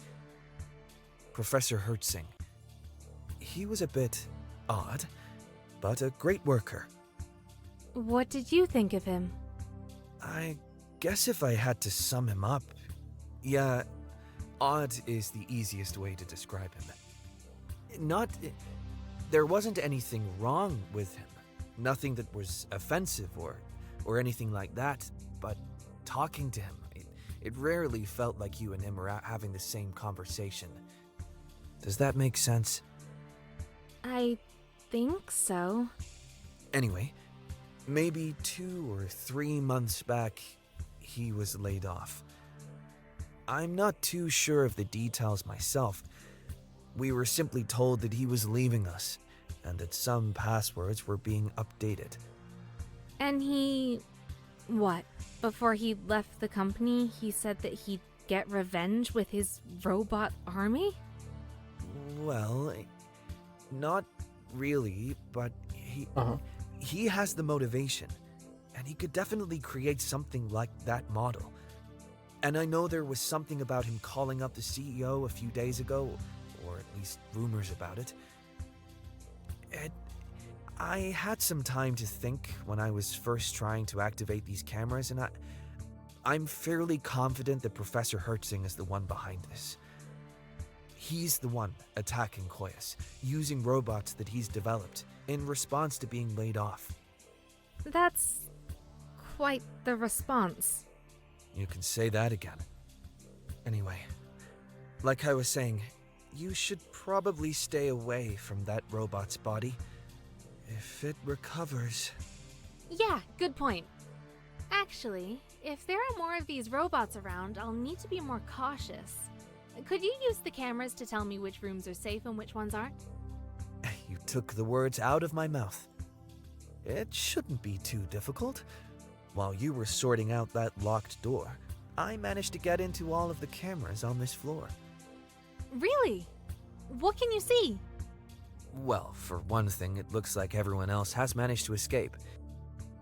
Professor Hertzing. He was a bit odd, but a great worker. What did you think of him? I guess if I had to sum him up, yeah, odd is the easiest way to describe him. There wasn't anything wrong with him. Nothing that was offensive or anything like that, but talking to him, it rarely felt like you and him were having the same conversation. Does that make sense? I think so. Anyway, maybe 2 or 3 months back, he was laid off. I'm not too sure of the details myself. We were simply told that he was leaving us, and that some passwords were being updated. And he... What? Before he left the company, he said that he'd get revenge with his robot army? Well, not really, but he has the motivation, and he could definitely create something like that model. And I know there was something about him calling up the CEO a few days ago, or at least rumors about it. I had some time to think when I was first trying to activate these cameras, and I'm fairly confident that Professor Hertzing is the one behind this. He's the one attacking Koyas, using robots that he's developed in response to being laid off. That's quite the response. You can say that again. Anyway, like I was saying, you should probably stay away from that robot's body. If it recovers... Yeah, good point. Actually, if there are more of these robots around, I'll need to be more cautious. Could you use the cameras to tell me which rooms are safe and which ones aren't? You took the words out of my mouth. It shouldn't be too difficult. While you were sorting out that locked door, I managed to get into all of the cameras on this floor. Really? What can you see? Well, for one thing, it looks like everyone else has managed to escape.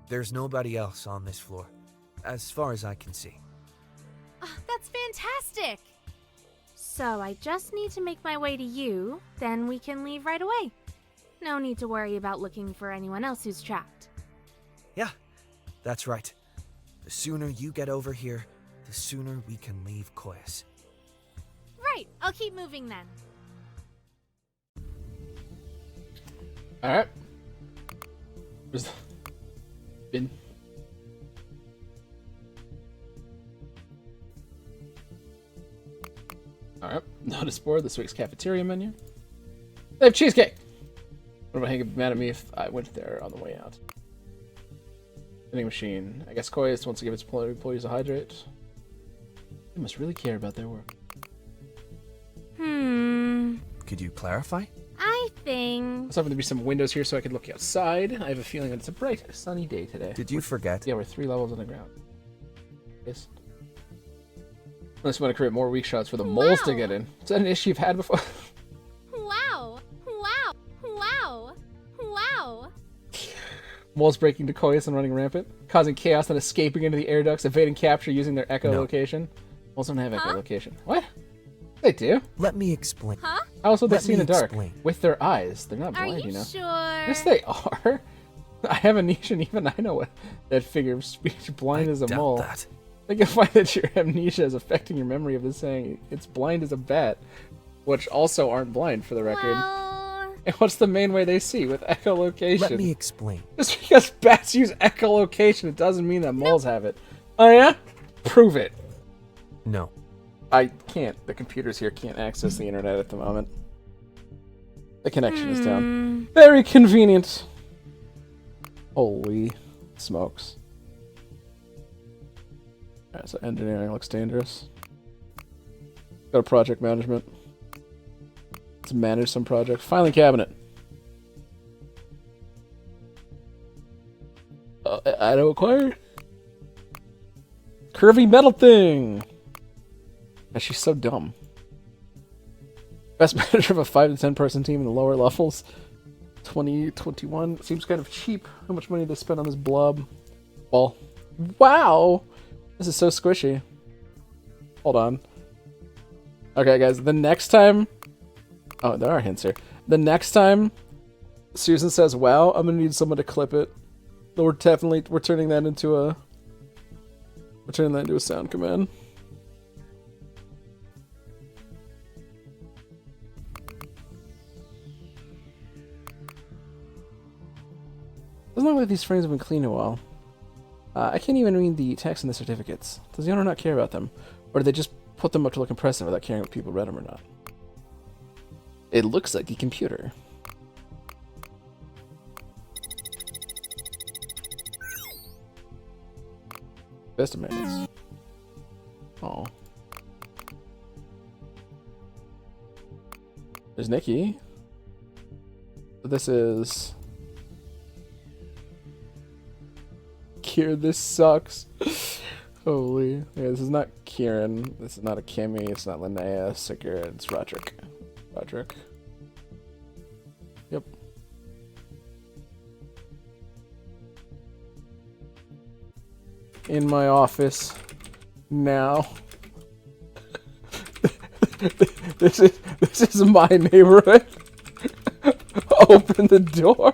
There's nobody else on this floor, as far as I can see. That's fantastic! So I just need to make my way to you, then we can leave right away. No need to worry about looking for anyone else who's trapped. Yeah, that's right. The sooner you get over here, the sooner we can leave Koyas. Right, I'll keep moving then. Alright. Where's the bin? Alright. Notice board, this week's cafeteria menu. They have cheesecake! What about Hank mad at me if I went there on the way out? Vending machine. I guess Koyas wants to give its employees a hydrate. They must really care about their work. Could you clarify? I think... Let's hope there be some windows here so I can look outside. I have a feeling that it's a bright, sunny day today. Did you forget? Yeah, we're 3 levels on the ground. Yes. Unless you want to create more weak shots for the moles to get in. Is that an issue you've had before? Wow! Wow! Wow! Moles breaking decoys and running rampant, causing chaos and escaping into the air ducts, evading capture using their echolocation. Moles don't have echolocation. What? They do. Let me explain. Huh? How else would they Let see in me the dark? explain. With their eyes. They're not Are blind, you you know. sure? Yes, they are. I have amnesia, and even I know what that figure of speech. Blind as a doubt mole. that. They can find that your amnesia is affecting your memory of the saying, "It's blind as a bat," which also aren't blind, for the record. Well, And what's the main way they see? With echolocation. Let me explain. Just because bats use echolocation, it doesn't mean that moles have it. Oh yeah? Prove it. No. I can't. The computers here can't access the internet at the moment. The connection is down. Very convenient. Holy smokes. Alright, so engineering looks dangerous. Go to project management. Let's manage some projects. Filing cabinet. Item acquired. Curvy metal thing. God, she's so dumb. Best manager of a 5 to 10 person team in the lower levels. 2021. Seems kind of cheap. How much money they spend on this blob? Well, wow! This is so squishy. Hold on. Okay, guys, the next time... Oh, there are hints here. The next time Susan says, wow, I'm gonna need someone to clip it. But we're turning that into a... We're turning that into a sound command. Doesn't look like these frames have been cleaned in a while. I can't even read the text in the certificates. Does the owner not care about them? Or do they just put them up to look impressive without caring if people read them or not? It looks like a computer. Best of maintenance. Oh. There's Nikki. This is... Kieran, this sucks. Holy. Yeah, this is not Kieran. This is not a Kimmy. It's not Linnea. Sigurd. It's Roderick. Roderick. Yep. In my office. Now. This is my neighborhood. Open the door.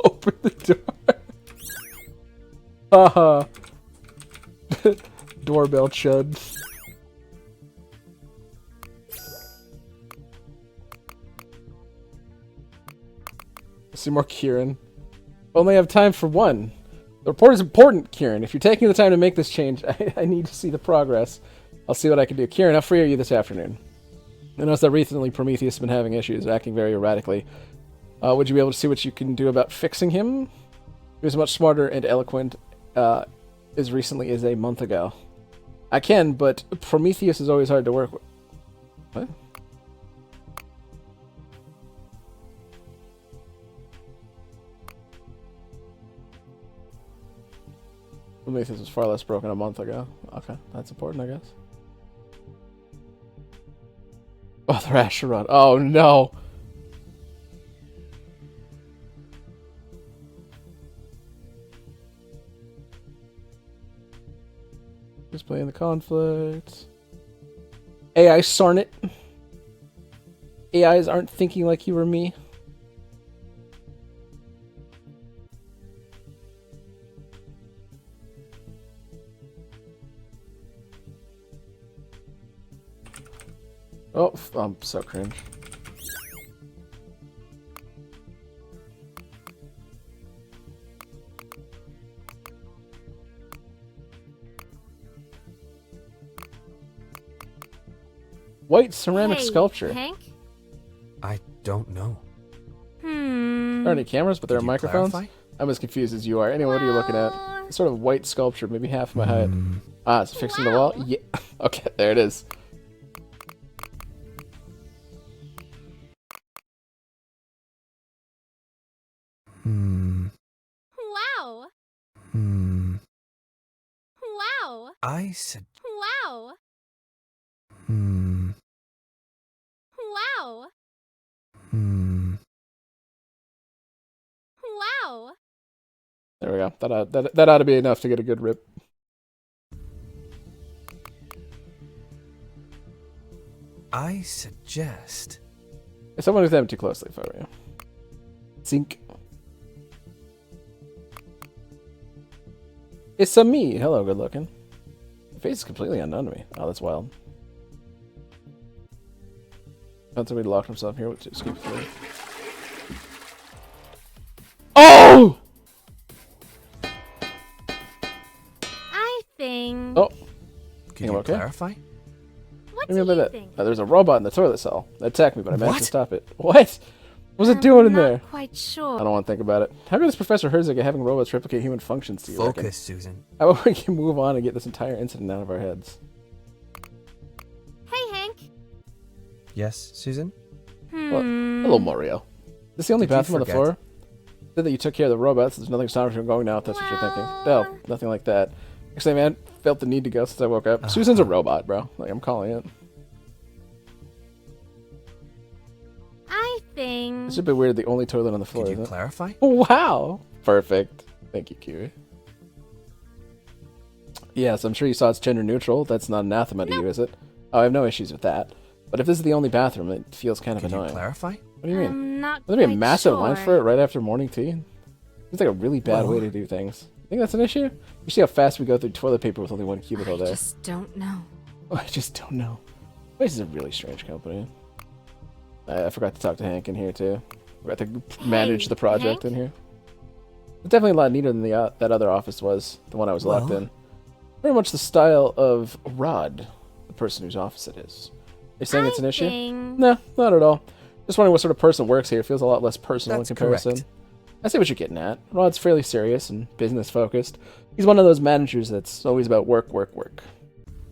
Open the door. Haha. Doorbell chud. See more Kieran. Only have time for one. The report is important, Kieran. If you're taking the time to make this change, I need to see the progress. I'll see what I can do. Kieran, how free are you this afternoon? I noticed that recently Prometheus has been having issues, acting very erratically. Would you be able to see what you can do about fixing him? He was much smarter and eloquent as recently as a month ago. I can, but Prometheus is always hard to work with. What? Prometheus was far less broken a month ago. Okay, that's important, I guess. Oh, they're Asherod. Oh, no! Just playing the conflict. AI Sarnit. AIs aren't thinking like you or me. Oh, I'm so cringe. White ceramic Hey, sculpture. Hank? I don't know. There aren't any cameras, but there Did are you microphones. clarify? I'm as confused as you are. Anyway, what are you looking at? Well, Sort of white sculpture, maybe half my height. Ah, it's fixing the wall? Wow. Yeah. Okay, there it is. Wow! Wow! I said, Wow! Wow! Wow! There we go. That ought to be enough to get a good rip. I suggest... Someone who's them too closely if I were you. Zink. It's a me. Hello, good looking. The face is completely unknown to me. Oh, that's wild. Found somebody locked himself here with escape through. Oh! I think... Oh. Can you clarify? What I do remember you that. think? There's a robot in the toilet cell that attacked me, but I managed What? to stop it. What? What was it doing in there? I'm not quite sure. I don't want to think about it. How good is Professor Herzog at having robots replicate human functions, do you reckon? Focus, Susan. How about we can move on and get this entire incident out of our heads? Hey, Hank. Yes, Susan? Well, hello, Mario. Is this the only Did you bathroom on the forget? floor? Said that you took care of the robots. There's nothing stopping you from going now if that's what you're thinking. No, nothing like that. Actually, man, felt the need to go since I woke up. Susan's a robot, bro. Like, I'm calling it. I think... It's a bit weird. The only toilet on the floor. Could you Isn't it? clarify? Wow. Perfect. Thank you, Kiwi. Yes, I'm sure you saw it's gender neutral. That's not anathema to you, is it? Oh, I have no issues with that. But if this is the only bathroom, it feels kind of Could you annoying. clarify? What do you mean? I'm not Would there be a quite massive sure. line for it right after morning tea? It's like a really bad way to do things. You think that's an issue? You see how fast we go through toilet paper with only one cubicle I there. just don't know. I just don't know. This is a really strange company. I forgot to talk to Hank in here too. Forgot to manage the project Hank? in here. It's definitely a lot neater than the that other office was, the one I was locked in. Very much the style of Rod, the person whose office it is. You're saying it's an issue? Think... No, not at all. Just wondering what sort of person works here. It feels a lot less personal That's in comparison. correct. I see what you're getting at. Rod's fairly serious and business focused. He's one of those managers that's always about work, work, work.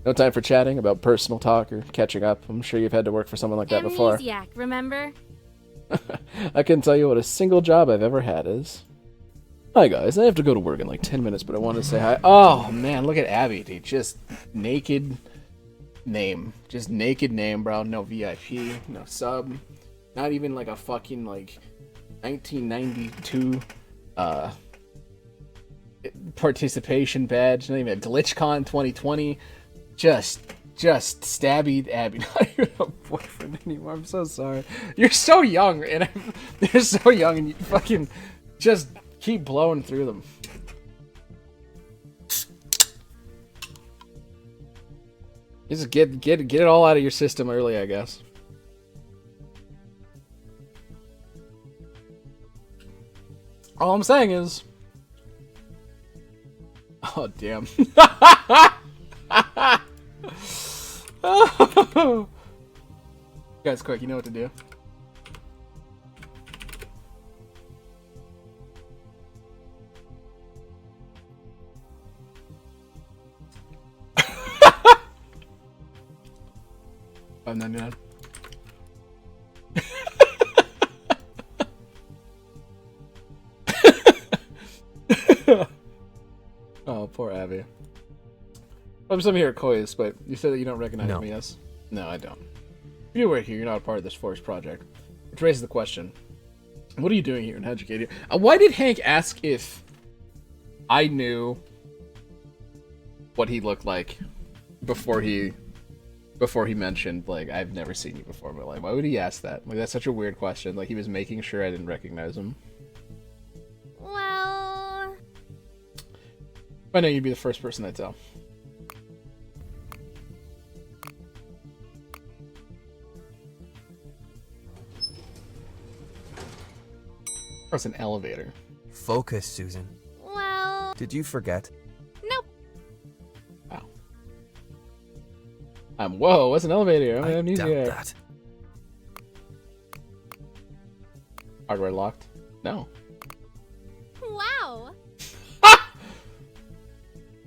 No time for chatting about personal talk or catching up. I'm sure you've had to work for someone like that before. Amnesiac, remember? I couldn't tell you what a single job I've ever had is. Hi guys, I have to go to work in like 10 minutes, but I wanted to say hi. Oh man, look at Abby, dude. Just naked name. Just naked name, bro. No VIP, no sub. Not even like a fucking like 1992 participation badge. Not even a GlitchCon 2020. Just stabby Abby. Not even a boyfriend anymore. I'm so sorry. You're so young, and you're so young, and you fucking just keep blowing through them. Just get it all out of your system early, I guess. All I'm saying is, oh damn. Guys, quick, you know what to do. $5.99. Oh, poor Abby. I'm still here at Koi's, but you said that you don't recognize me, yes? No, I don't. If you were here, you're not a part of this forced project. Which raises the question, what are you doing here and how'd you get here? Why did Hank ask if I knew what he looked like before he mentioned, like, I've never seen you before in my life? Why would he ask that? Like, that's such a weird question. Like, he was making sure I didn't recognize him. Well... I know you'd be the first person I'd tell. Oh, it's an elevator. Focus, Susan. Well... Did you forget? Nope. Wow. Whoa, what's an elevator? I amnesia. doubt that. Hardware locked? No. Wow.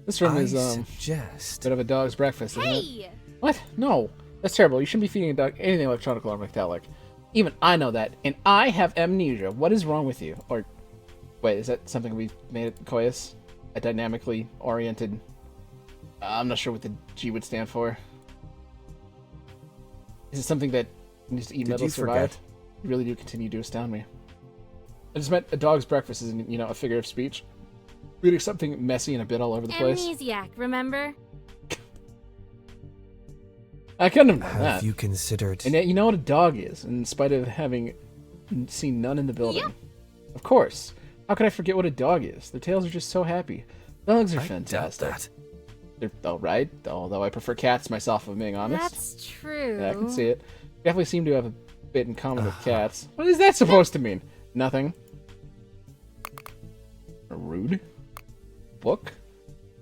This room I is, suggest... bit of a dog's breakfast, isn't it? Hey! What? No. That's terrible. You shouldn't be feeding a dog anything electronic or metallic. Even I know that, and I have amnesia. What is wrong with you? Or, wait, is that something we made at Koi's? A dynamically oriented... I'm not sure what the G would stand for. Is it something that needs to eat Did metal you to survive? forget? You really do continue to astound me. I just meant a dog's breakfast is, you know, a figure of speech. Reading something messy and a bit all over the place. Amnesiac, remember? I couldn't have known Have that. you considered... And yet, you know what a dog is, in spite of having seen none in the building. Yep. Of course. How could I forget what a dog is? Their tails are just so happy. Dogs are I doubt fantastic. that. They're all right, although I prefer cats myself, if I'm being honest. That's true. Yeah, I can see it. Definitely seem to have a bit in common with cats. What is that supposed to mean? Nothing. Rude. Book?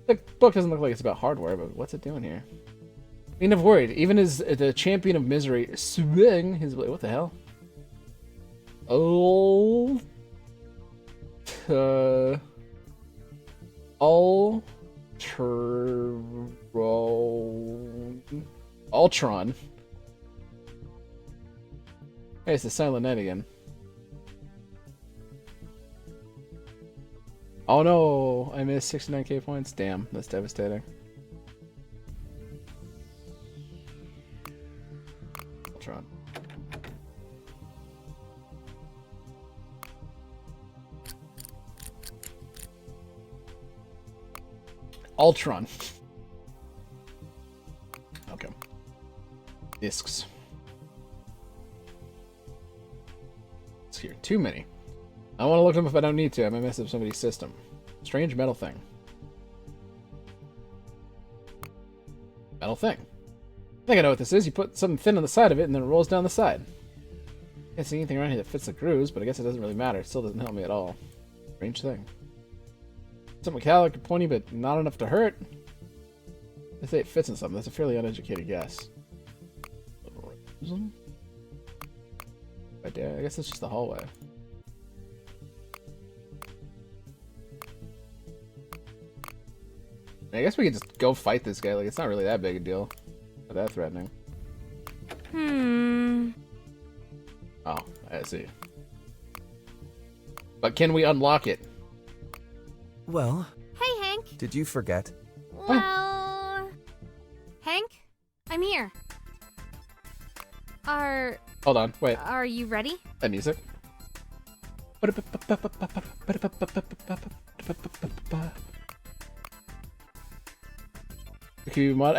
The book doesn't look like it's about hardware, but what's it doing here? Being of worried, even as the champion of misery swing his blade. What the hell? Oh. Ultron. Hey, it's the Silent Night again. Oh no, I missed 69k points. Damn, that's devastating. Ultron. Ultron. Okay. Discs. It's here. Too many. I don't want to look them up if I don't need to. I might mess up somebody's system. Strange metal thing. Metal thing. I think I know what this is. You put something thin on the side of it and then it rolls down the side. Can't see anything around here that fits the grooves, but I guess it doesn't really matter. It still doesn't help me at all. Strange thing. Something metallic and pointy, but not enough to hurt. They say it fits in something. That's a fairly uneducated guess. I guess it's just the hallway. I guess we could just go fight this guy. Like, it's not really that big a deal. Not that threatening. Oh, I see. But can we unlock it? Well, Hey, Hank. did you forget? Well... Hank? I'm here. Hold on, wait. Are you ready? That music. I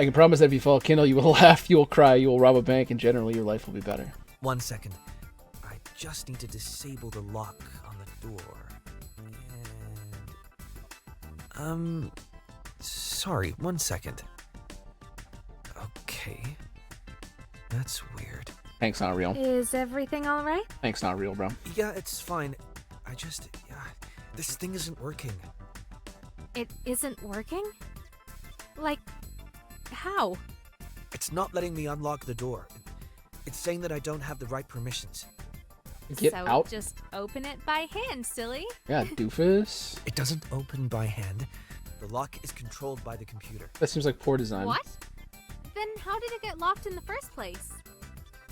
can promise that if you follow Kindle, you will laugh, you will cry, you will rob a bank, and generally your life will be better. 1 second. I just need to disable the lock on the door. And... sorry, 1 second. Okay. That's weird. Hank's not real. Is everything alright? Hank's not real, bro. Yeah, it's fine. I just... yeah, this thing isn't working. It isn't working? Like, how? It's not letting me unlock the door. It's saying that I don't have the right permissions. Get so out. just open it by hand, silly. Yeah, doofus. It doesn't open by hand. The lock is controlled by the computer. That seems like poor design. What? Then how did it get locked in the first place?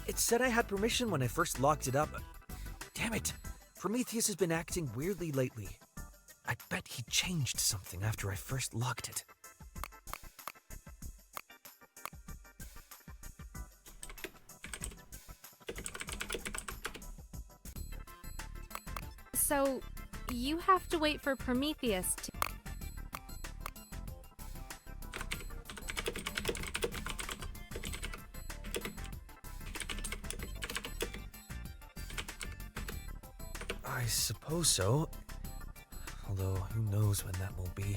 It said I had permission when I first locked it up. Damn it! Prometheus has been acting weirdly lately. I bet he changed something after I first locked it. So, you have to wait for Prometheus to... I suppose so. Although, who knows when that will be.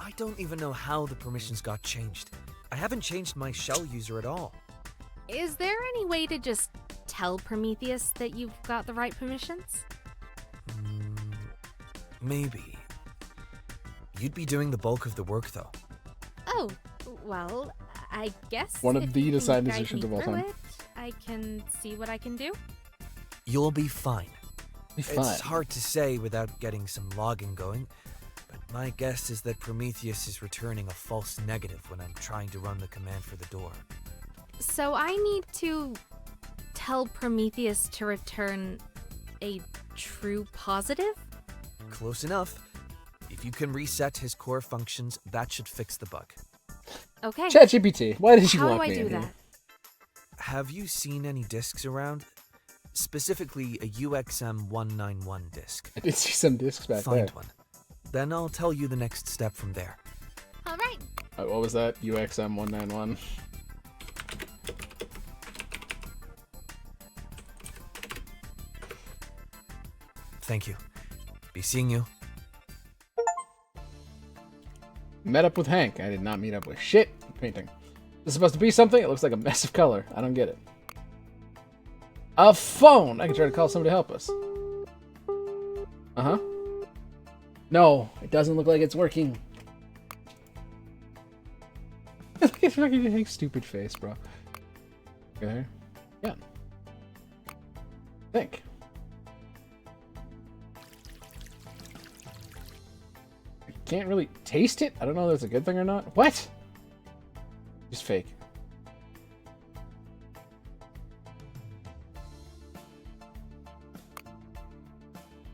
I don't even know how the permissions got changed. I haven't changed my shell user at all. Is there any way to just tell Prometheus that you've got the right permissions? Maybe. You'd be doing the bulk of the work, though. Oh, well, I guess One of if the you can deciding guide decisions me of all through time. it, I can see what I can do. You'll be fine. Be fine. It's hard to say without getting some logging going, but my guess is that Prometheus is returning a false negative when I'm trying to run the command for the door. So I need to tell Prometheus to return a true positive? Close enough. If you can reset his core functions, that should fix the bug. Okay. ChatGPT, why did you How do want I me do in here? that? Have you seen any discs around? specifically a UXM 191 disc. I did see some discs back there. Find one. Then I'll tell you the next step from there. All right. What was that? UXM 191. Thank you. Be seeing you. Met up with Hank. I did not meet up with shit. Painting. This is supposed to be something? It looks like a mess of color. I don't get it. A phone! I can try to call somebody to help us. Uh-huh. No, it doesn't look like it's working. Look at fucking Hank's stupid face, bro. Okay. Yeah. Think. I can't really taste it? I don't know if that's a good thing or not. What? Just fake.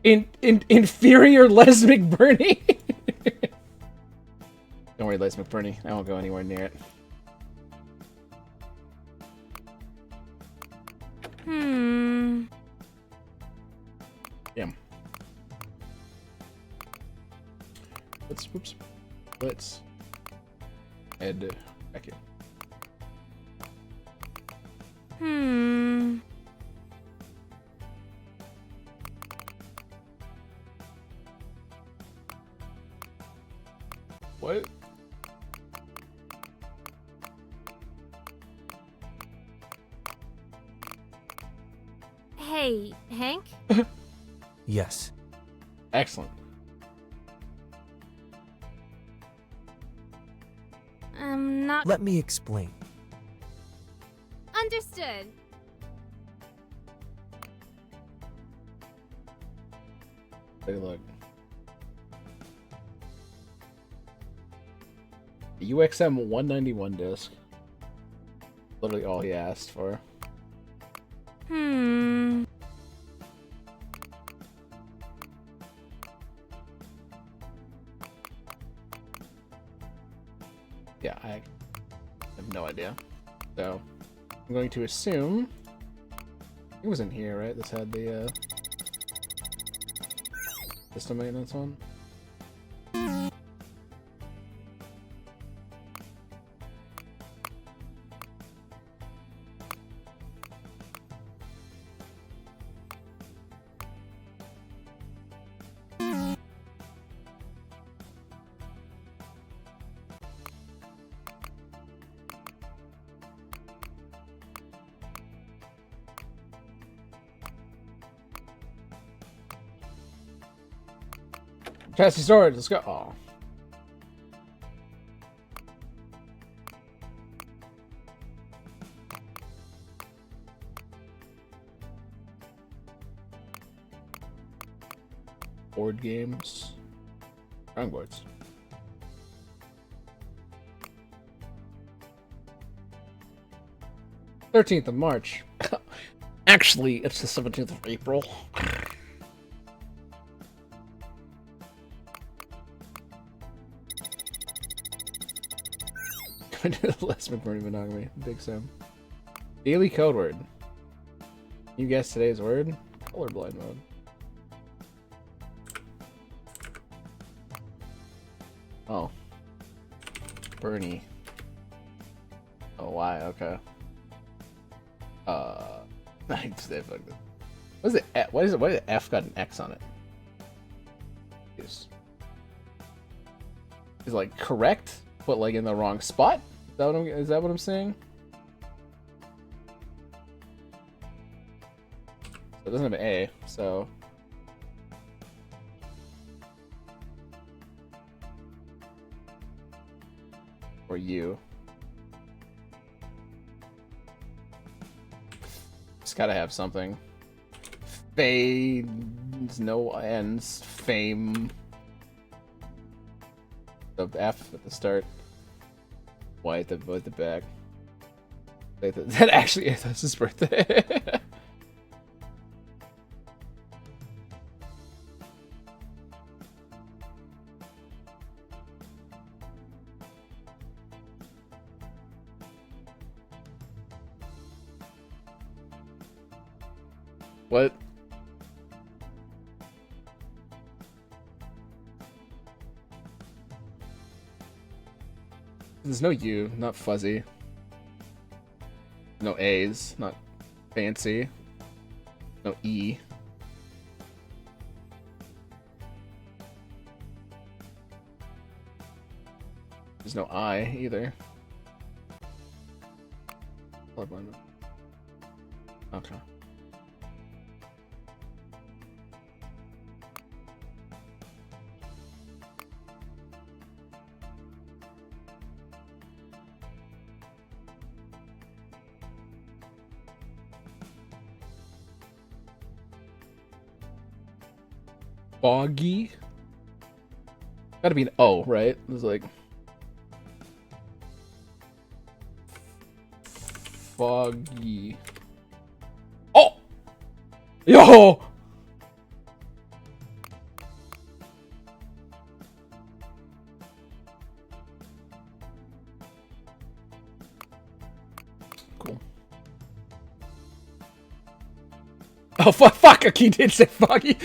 Inferior Les McBurney? Don't worry, Les McBurney. I won't go anywhere near it. Yum. Let's head back here. What? Hey, Hank? Yes. Excellent. I'm not Let me explain. understood. Take a look. The UXM 191 disc. Literally all he asked for. Yeah, I have no idea. So, I'm going to assume... It was in here, right? This had the, system maintenance one? Chassis storage, let's go. Oh. Board games. Drawing boards. '13th of March. Actually, it's the 17th of April. Les McBurney monogamy. Big Sam. Daily code word. You guess today's word? Colorblind mode. Oh. Bernie. Oh, why? Okay. I just fucked it. What is it? What is it? Why did F got an X on it? Is like correct, but like in the wrong spot? Is that what I'm saying? So it doesn't have an A, so... Or U. It's gotta have something. Fades, no ends. Fame. The F at the start. Y at the back. That actually is his birthday. What? There's no U, not fuzzy. No A's, not fancy. No E. There's no I either. Okay. Foggy? Gotta be an O, right? It was like foggy. Oh! Yo! Cool. Oh, fuck! He did say foggy.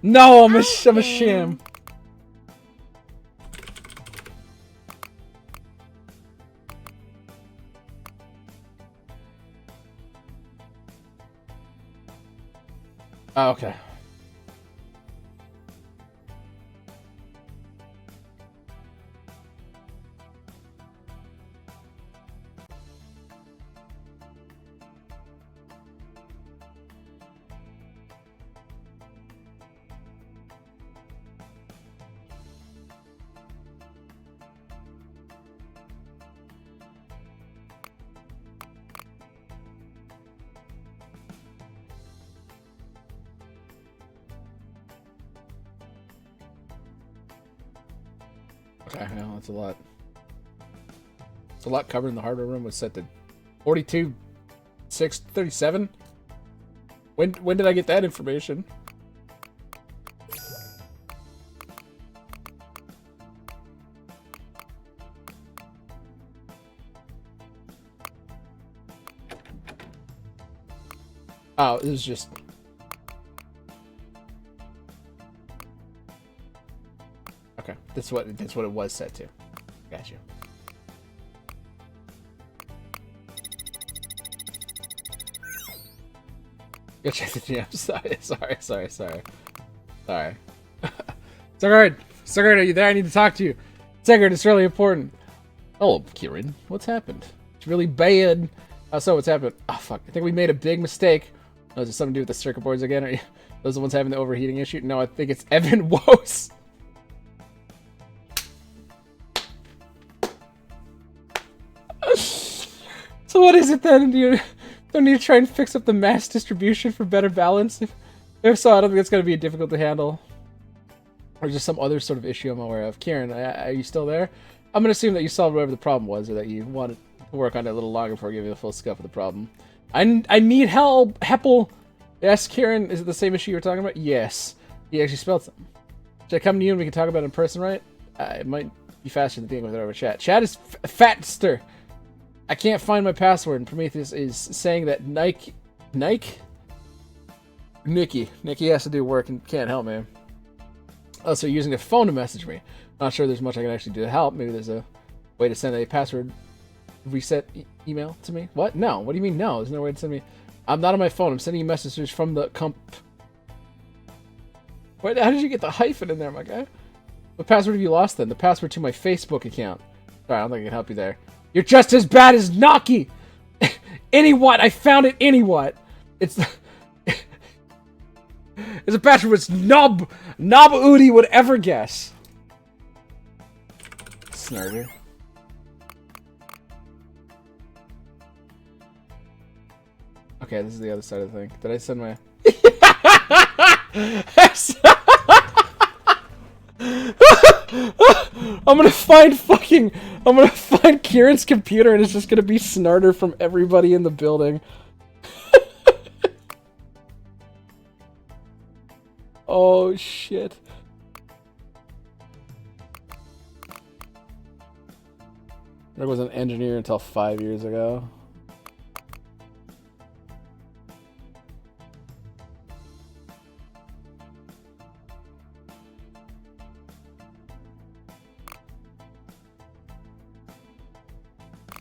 No, I'm a sham. Oh, okay. Okay, no, that's a lot. It's a lot covered in the hardware room. Was set to 42,637. When did I get that information? Oh, it was just. Okay, that's what it was set to. Gotcha. Go check the GM. Sorry. Sigurd, are you there? I need to talk to you. Sigurd, it's really important. Oh, Kieran, what's happened? It's really bad. So what's happened? Oh fuck! I think we made a big mistake. Oh, is it something to do with the circuit boards again? Are you those the ones having the overheating issue? No, I think it's Evan Wose. So what is it then? Do you need to try and fix up the mass distribution for better balance? If so, I don't think it's going to be difficult to handle. Or just some other sort of issue I'm aware of. Kieran, are you still there? I'm going to assume that you solved whatever the problem was, or that you wanted to work on it a little longer before giving you the full scope of the problem. I need help! Heppel! Yes, Kieran, is it the same issue you were talking about? Yes. He actually spelled something. Should I come to you and we can talk about it in person, right? It might be faster than dealing with it over chat. Chat is fatster! I can't find my password, and Prometheus is saying that Nicky has to do work and can't help me. Oh, so you're using a phone to message me. Not sure there's much I can actually do to help. Maybe there's a way to send a password reset email to me. What? No. What do you mean no? There's no way to send me. I'm not on my phone. I'm sending you messages from the Wait, how did you get the hyphen in there, my guy? What password have you lost then? The password to my Facebook account. Sorry, I don't think I can help you there. You're just as bad as Naki! Anywhat! I found it anywhat! It's a password which Nob Udi would ever guess. Snarder. Okay, this is the other side of the thing. Did I send my... I'm gonna find Kieran's computer and it's just gonna be Snarder from everybody in the building. Oh shit. Greg was an engineer until 5 years ago.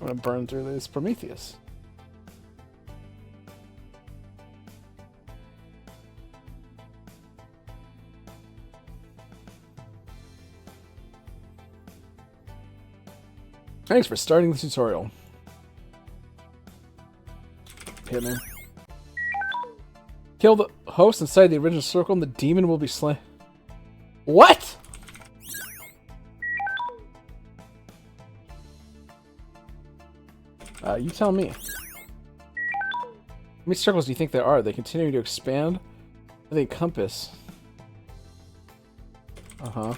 I'm gonna burn through this Prometheus. Thanks for starting the tutorial. Hit me. Kill the host inside the original circle and the demon will be slain. What? You tell me. How many circles do you think there are? They continue to expand? They encompass. Uh-huh.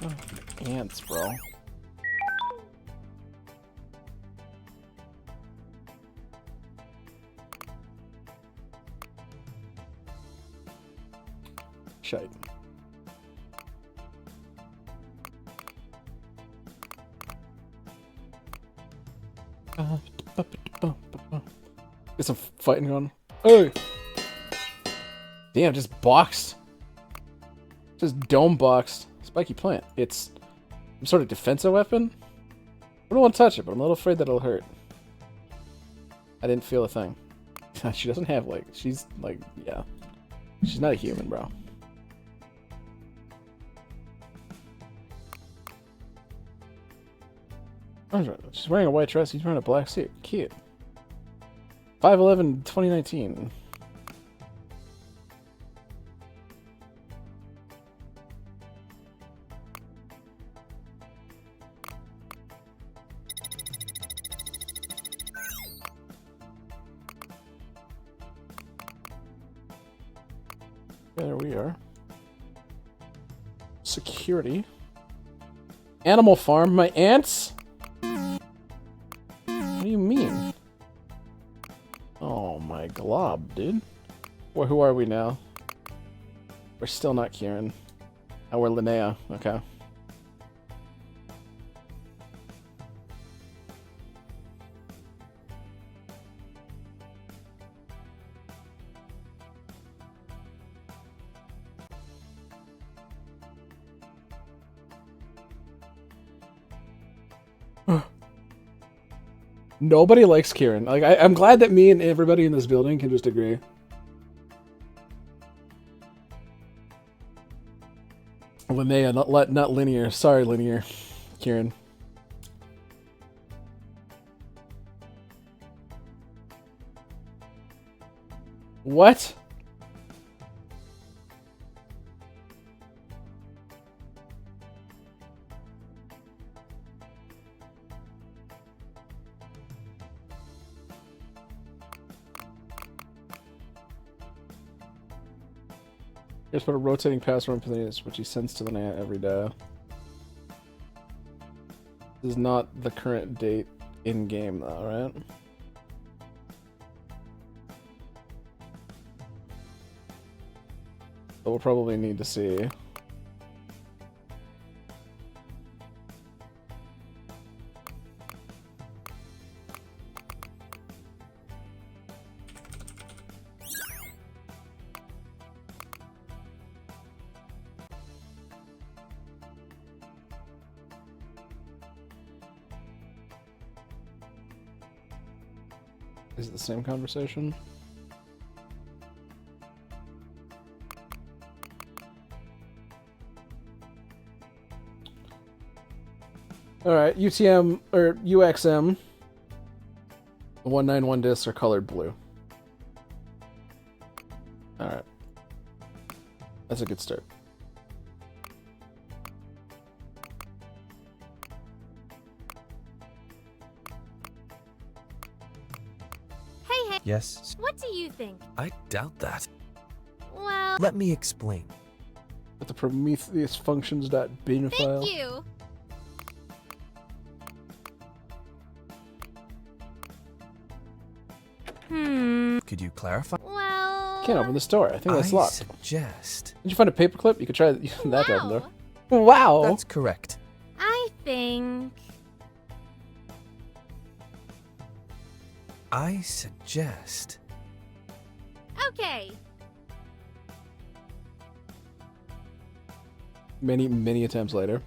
Oh, ants, bro. Shite. Get some fighting going. Hey! Damn, just boxed. Just dome boxed. Spiky plant. It's some sort of defensive weapon? I don't want to touch it, but I'm a little afraid that it'll hurt. I didn't feel a thing. She doesn't have, like, she's, like, yeah. She's not a human, bro. She's wearing a white dress, he's wearing a black suit. Cute. 5/11, 2019. There we are. Security. Animal farm. My ants? What do you mean? Oh my glob, dude. Well, who are we now? We're still not Kieran. Oh, we're Linnea. Okay. Nobody likes Kieran. Like, I'm glad that me and everybody in this building can just agree. Linnea, not linear. Sorry, linear. Kieran. What? Here's what a rotating password is, which he sends to the NAT every day. This is not the current date in game, though, right? But we'll probably need to see. Is it the same conversation? Alright, UTM, or UXM. The 191 discs are colored blue. Alright. That's a good start. Hey, Yes? what do you think? I doubt that. Well, Let me explain. With the Prometheus functions.bin file. thank you. Could you clarify? Well, Can't open this door. I think that's locked. suggest. Did you find a paperclip? You could try that to open the wow. door. Wow! That's correct. I think... I suggest. Okay. Many attempts later.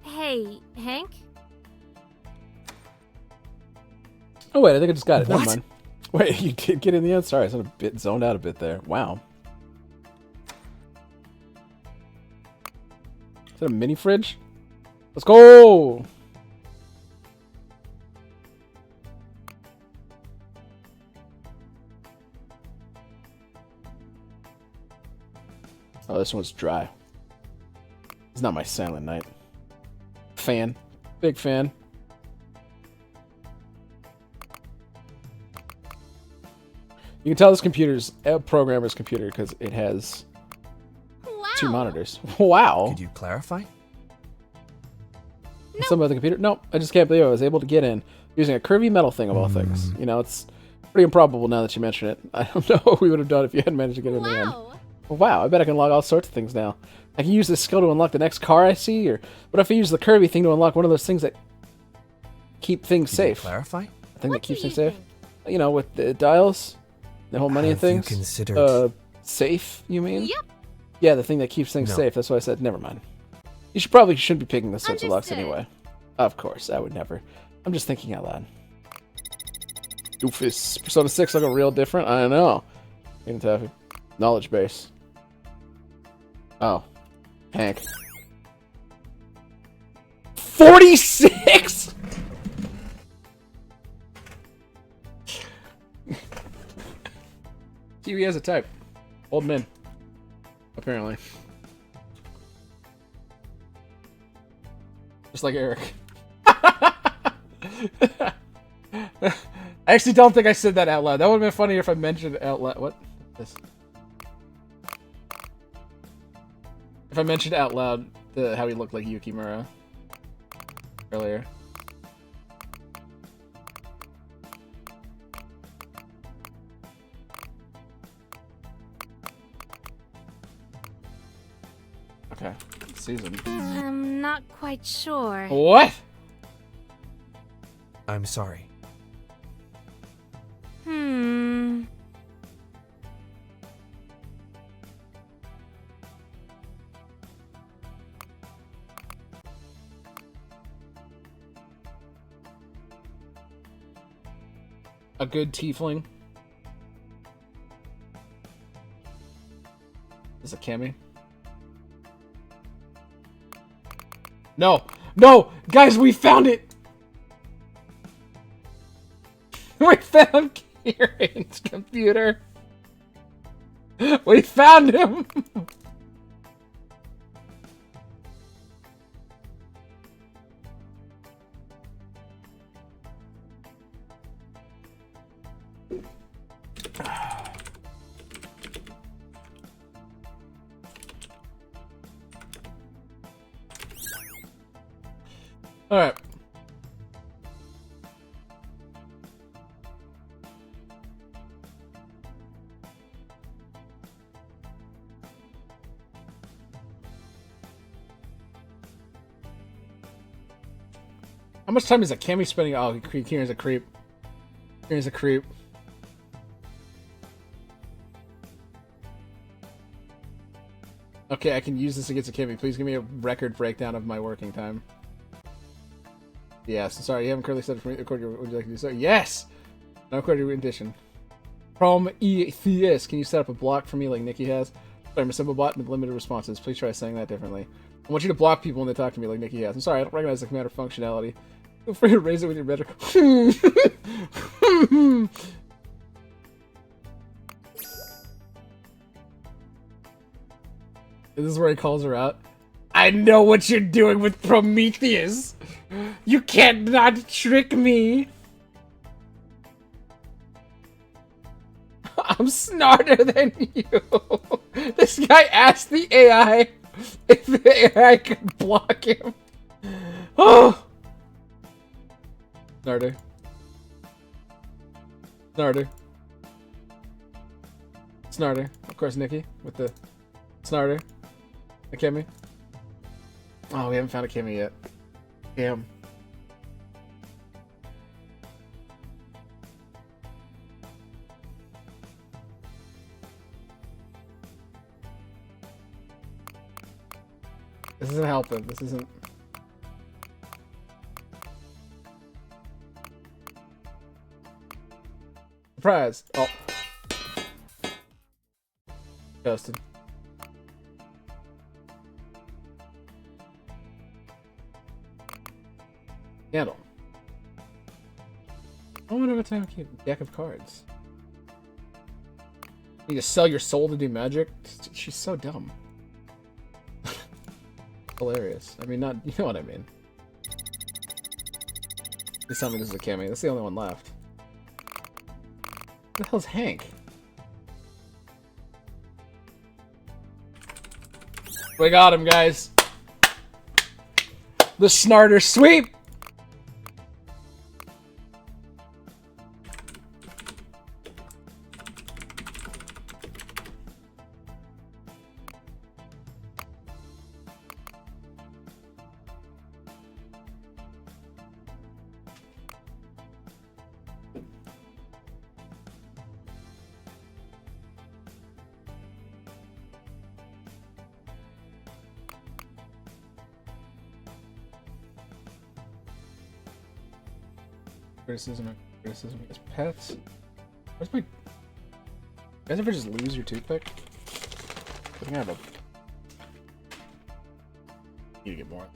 Hey, Hank? Oh wait, I think I just got it. Never What? mind. Wait, you did get in the end? Sorry, I was a bit zoned out a bit there. Wow. Is that a mini fridge? Let's go! Oh, this one's dry. It's not my Silent Night. Fan. Big fan. You can tell this computer's a programmer's computer because it has Wow. 2 monitors. Wow. Could you clarify? Some other computer? No, I just can't believe I was able to get in using a curvy metal thing of all things. You know, it's pretty improbable now that you mention it. I don't know what we would have done if you hadn't managed to get in the end. Wow. Well, wow, I bet I can unlock all sorts of things now. I can use this skill to unlock the next car I see, or what if I use the curvy thing to unlock one of those things that keep things Could you safe? clarify? The thing What that keeps do things you safe? think? You know, with the dials, the whole money and Have you things. considered- Safe, you mean? Yep. Yeah, the thing that keeps things No. safe. That's why I said never mind. You shouldn't be picking this sorts of locks Understood. anyway. Of course, I would never. I'm just thinking out loud. Doofus. Persona 6 look real different? I know. Even Taffy. Knowledge base. Oh. Hank. 46?! Kiwi has a type. Old men. Apparently. Just like Eric. I actually don't think I said that out loud. That would have been funnier if I mentioned it out loud. What? This. If I mentioned out loud how he looked like Yukimura earlier. Okay. Season. I'm not quite sure. What? I'm sorry. Hmm. A good tiefling. Is it Cammy? No! No! Guys, we found it! We found Kieran's computer! We found him! Alright. How much time is that Cammy spending? Oh, Kieran's a creep. Kieran's a creep. Okay, I can use this against a Cammy. Please give me a record breakdown of my working time. Yes, sorry, you haven't currently set it for me. Would you like to do so? Yes! No according to rendition. Prometheus, can you set up a block for me like Nikki has? I'm a simple bot with limited responses. Please try saying that differently. I want you to block people when they talk to me like Nikki has. I'm sorry, I don't recognize the command or functionality. Feel free to raise it with your better. This is where he calls her out. I know what you're doing with Prometheus! You can't not trick me! I'm smarter than you! This guy asked the AI if the AI could block him. Oh! Snarder. Snarder. Snarder. Of course, Nikki with the Snarder. A Kimmy. Oh, we haven't found a Kimmy yet. Damn. This isn't helping. This isn't... Surprise! Oh. Justin. Candle. I wonder what's on a deck of cards. You need to sell your soul to do magic? She's so dumb. Hilarious. I mean, not... You know what I mean. Please tell me this is a cameo. That's the only one left. Who the hell's Hank? We got him, guys. The Snarter sweep! Criticism as pets. Where's my... You guys ever just lose your toothpick? I think I have a... Need to get more.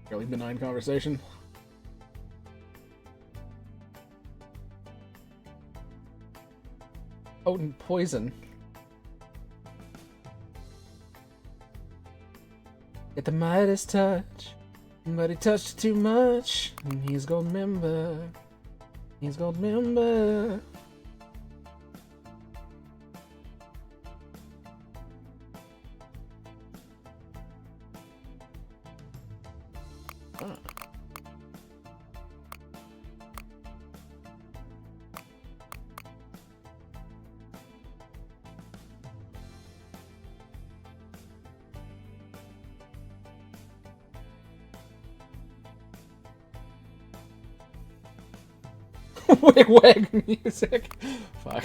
Really benign conversation. Potent poison. Get the Midas touch, but he touched too much. And he's gonna remember. He's gonna remember. Ah. Wig wag music. Fuck.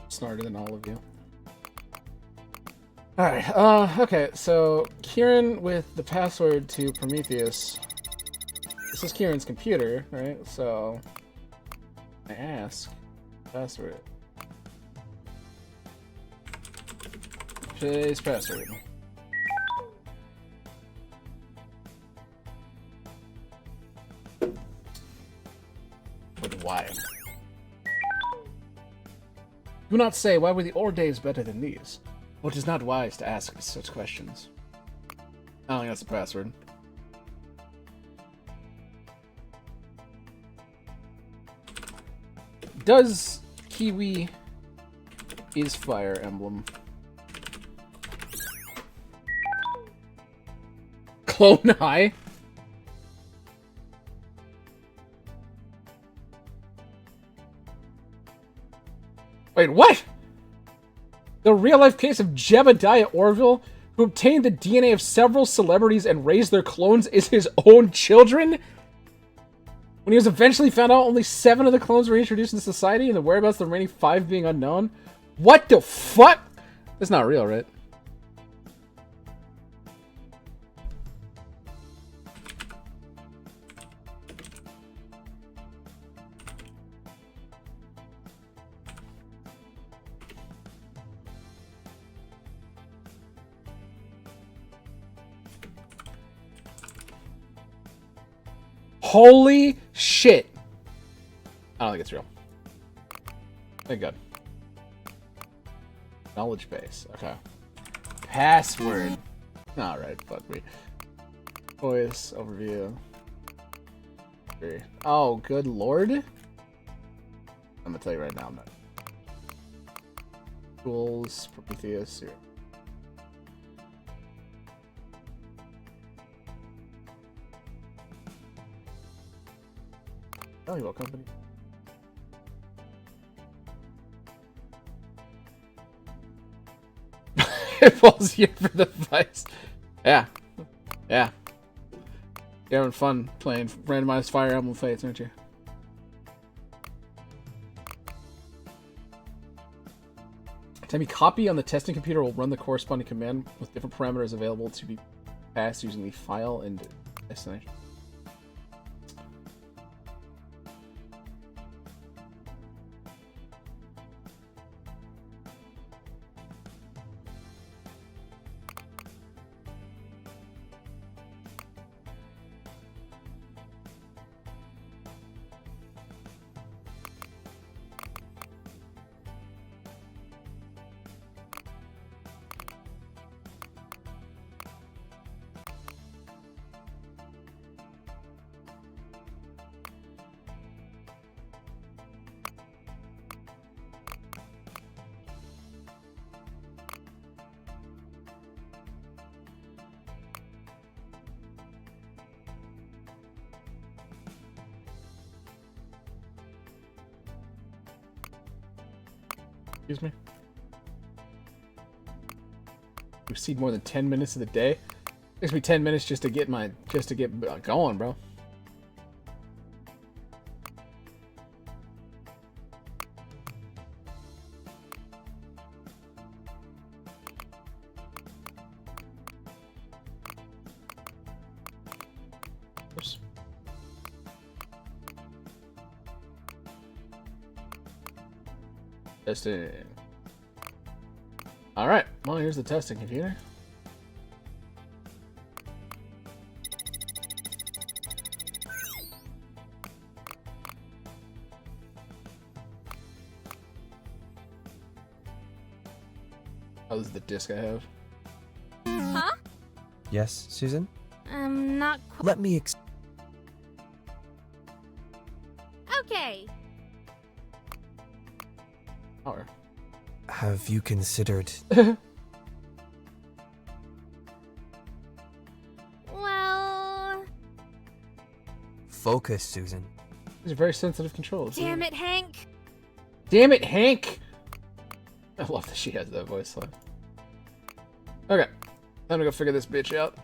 Smarter than all of you. Alright, okay, so Kieran with the password to Prometheus. This is Kieran's computer, right? So I ask password. Today's password. But why? Do not say, why were the old days better than these? Well, it is not wise to ask such questions. I don't think that's the password. Does Kiwi is Fire Emblem? Clone High? Wait, what? The real-life case of Jebediah Orville, who obtained the DNA of several celebrities and raised their clones, is his own children? When he was eventually found out, only 7 of the clones were introduced into society, and the whereabouts of the remaining 5 being unknown? What the fuck? That's not real, right? Holy shit! I don't think it's real. Thank God. Knowledge base. Okay. Password. Alright, fuck me. Voice overview. Oh, good lord. I'm gonna tell you right now, I'm not. Tools, Prometheus. Here. Tell you what company. It falls here for the device. Yeah. Yeah. You're having fun playing randomized Fire Emblem Fates, aren't you? Time copy on the testing computer will run the corresponding command with different parameters available to be passed using the file and destination. Excuse me? You seed more than 10 minutes of the day? It takes me 10 minutes just to get going, bro. Oops. Testing. Alright, well, here's the testing computer. Oh, this is the disc I have. Huh? Yes, Susan? Not quite. Let me Okay. Power. Have you considered... Well... Focus, Susan. These are very sensitive controls. Damn it, Hank! Damn it, Hank! I love that she has that voice line. Okay. Time to go figure this bitch out.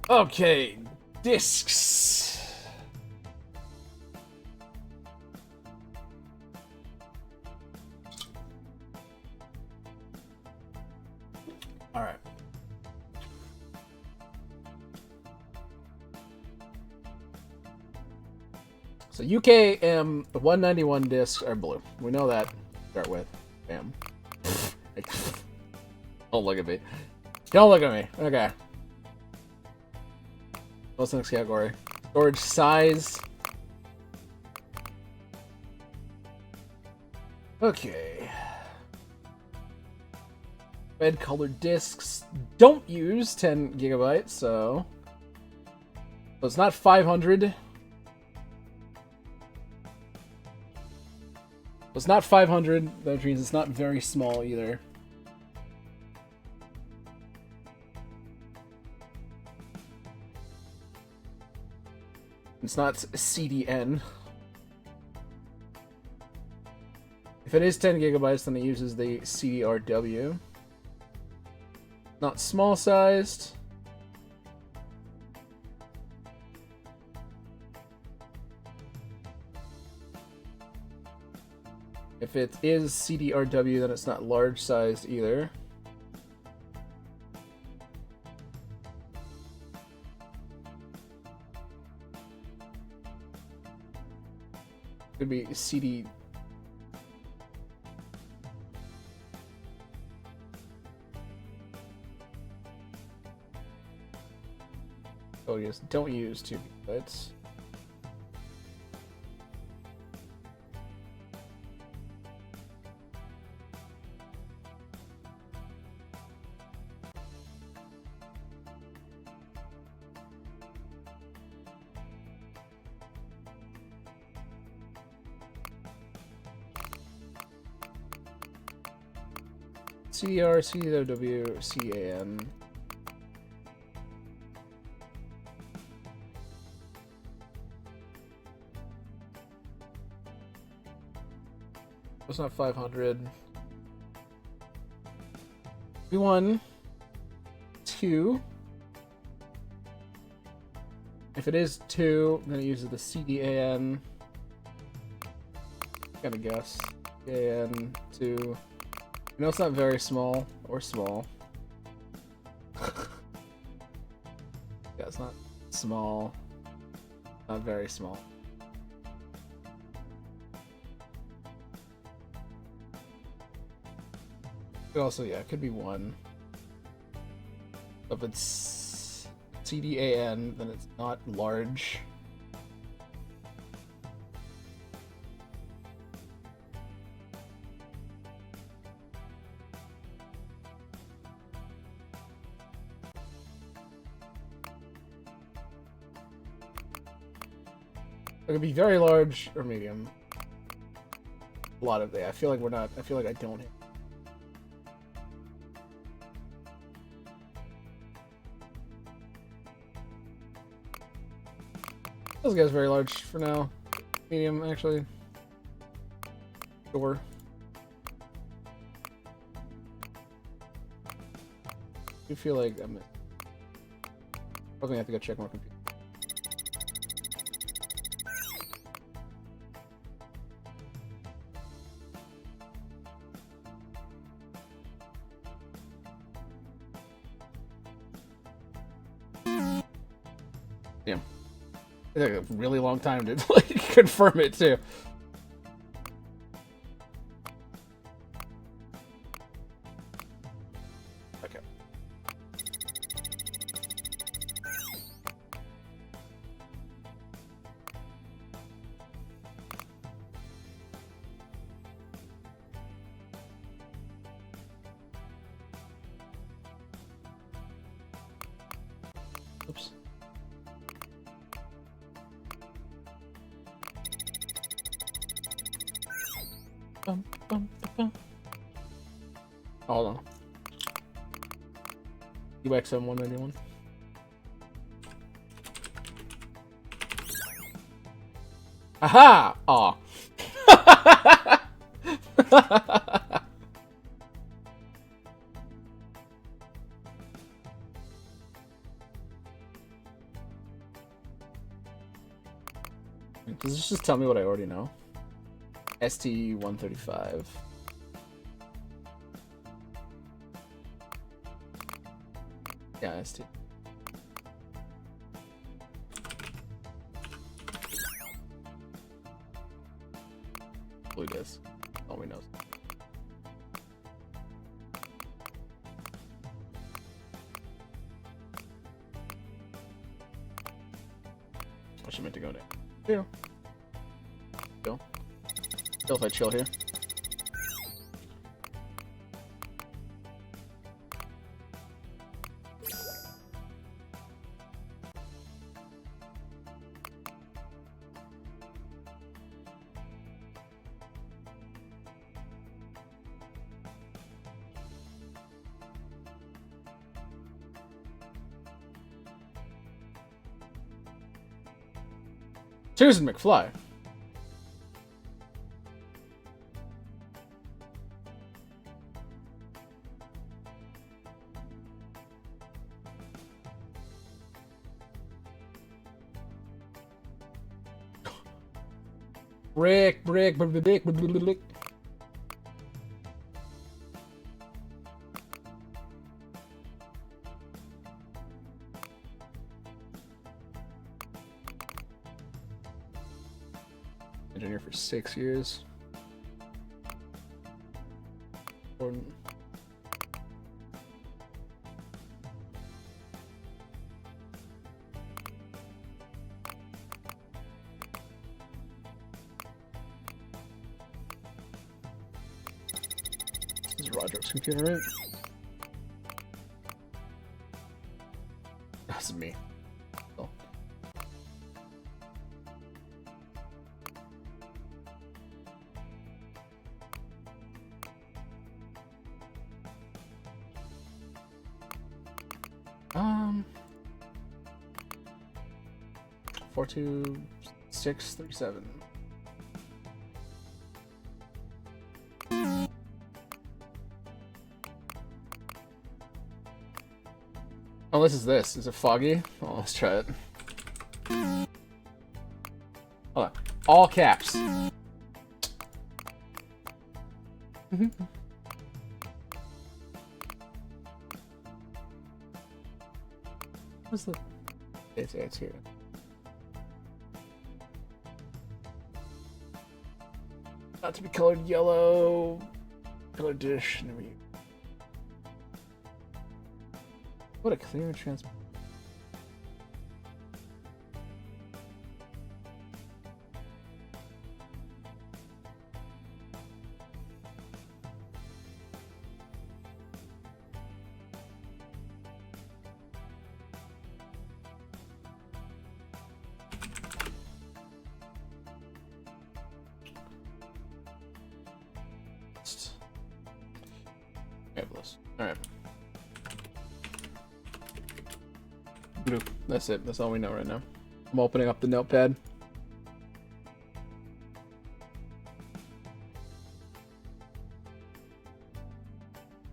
Okay. Discs. Alright. So UKM 191 discs are blue. We know that. Start with. Bam. Don't look at me. Don't look at me. Okay. What's the next category? Storage size. Okay. Red colored discs don't use 10 gigabytes, so it's not 500. It's not 500, that means it's not very small either. It's not CDN. If it is 10 gigabytes, then it uses the CDRW. Not small sized. If it is CDRW, then it's not large sized either. Could be CD. use. Don't use 2 gigabytes. CDR, CW, CAN. It's not 500. V1, 2. If it is 2, then it uses the CDAN. Gotta guess. CAN 2. I know it's not very small or small. Yeah, it's not small. Not very small. Also, yeah, it could be 1. If it's CDAN, then it's not large. It could be very large or medium. A lot of it. I feel like we're not. I feel like I don't. This guy's very large for now. Medium, actually. Sure. I feel like I'm probably have to go check more computer. Damn. It took a really long time to like confirm it too. Okay. Oops. Bum, bum, bum. Hold on. UXM 191. Aha! Aw. Does this just tell me what I already know? ST-135. Yeah, ST. Blue disc. All we know. I should meant to go there. Chill. Chill. Chill if I chill here. Susan McFly. Brick. Engineer for 6 years. Important. Roderick's computer, right? That's me. Oh. Um, 42637. Oh, this is this. Is it foggy? Oh, let's try it. Hold on. All caps. What's the... It's here. Not to be colored yellow. Color dish. There we go. What a clear and transparent. Alright. That's it. That's all we know right now. I'm opening up the notepad.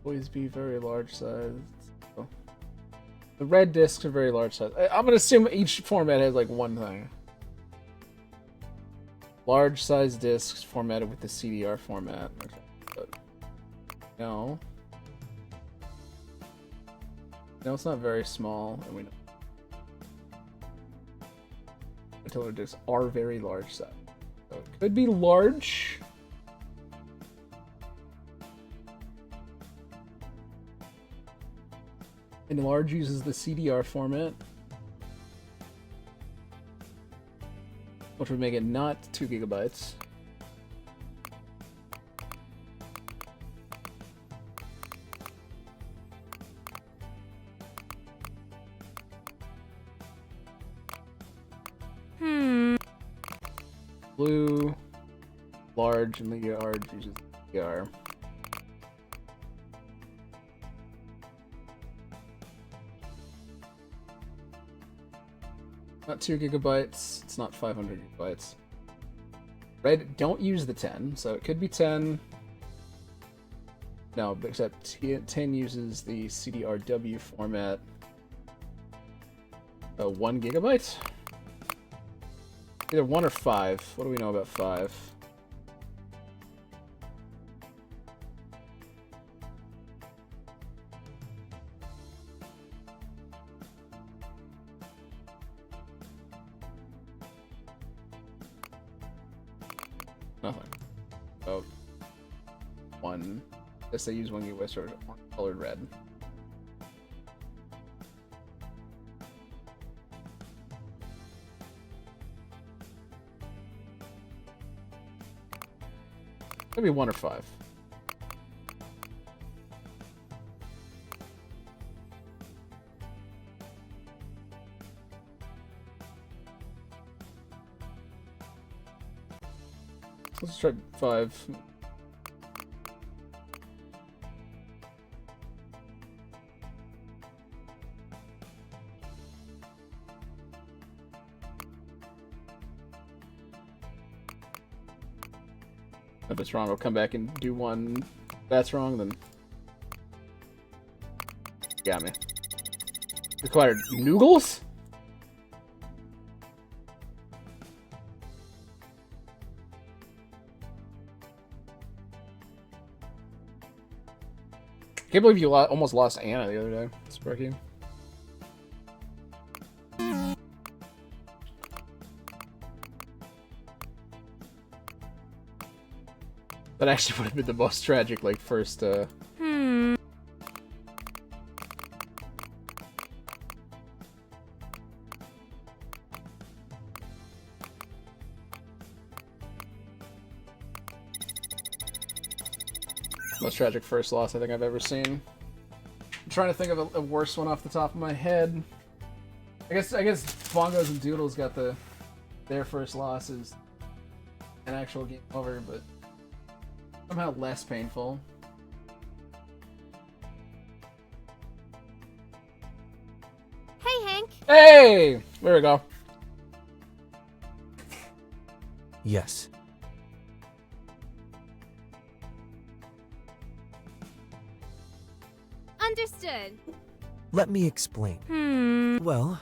Always be very large size. Oh. The red discs are very large size. I'm gonna assume each format has like one thing. Large size discs formatted with the CDR format. Okay. But no. No, it's not very small, and we know. Controller discs are very large size. So it could be large. And large uses the CDR format, which would make it not 2 gigabytes. Blue, large, and the large uses CDR. Not 2 gigabytes, it's not 500 gigabytes. Red, don't use the 10, so it could be 10. No, except 10 uses the CDRW format. 1 gigabyte? Either 1 or 5. What do we know about 5? Nothing. Oh, 1. Guess they use 1 gigabyte storage colored red. Maybe 1 or 5. Let's try 5. If it's wrong, I'll come back and do 1. If that's wrong, then got me. Required noodles? I can't believe you almost lost Anna the other day, Sparky. That actually would have been the most tragic, like, first, Most tragic first loss I think I've ever seen. I'm trying to think of a worse one off the top of my head. I guess Bongos and Doodles got their first losses an actual game over, but somehow less painful. Hey, Hank. Hey! There we go. Yes. Understood. Let me explain. Well,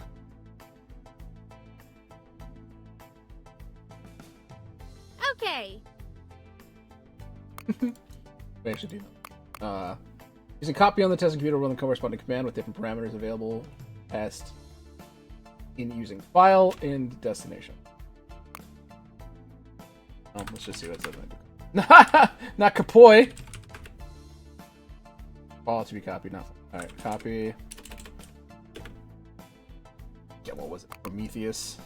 Okay. We actually do that. Using copy on the testing computer will run the corresponding command with different parameters available passed in using file and destination. Let's just see what it says. Not Kapoy. File to be copied, nothing. Alright, copy. Yeah, what was it? Prometheus.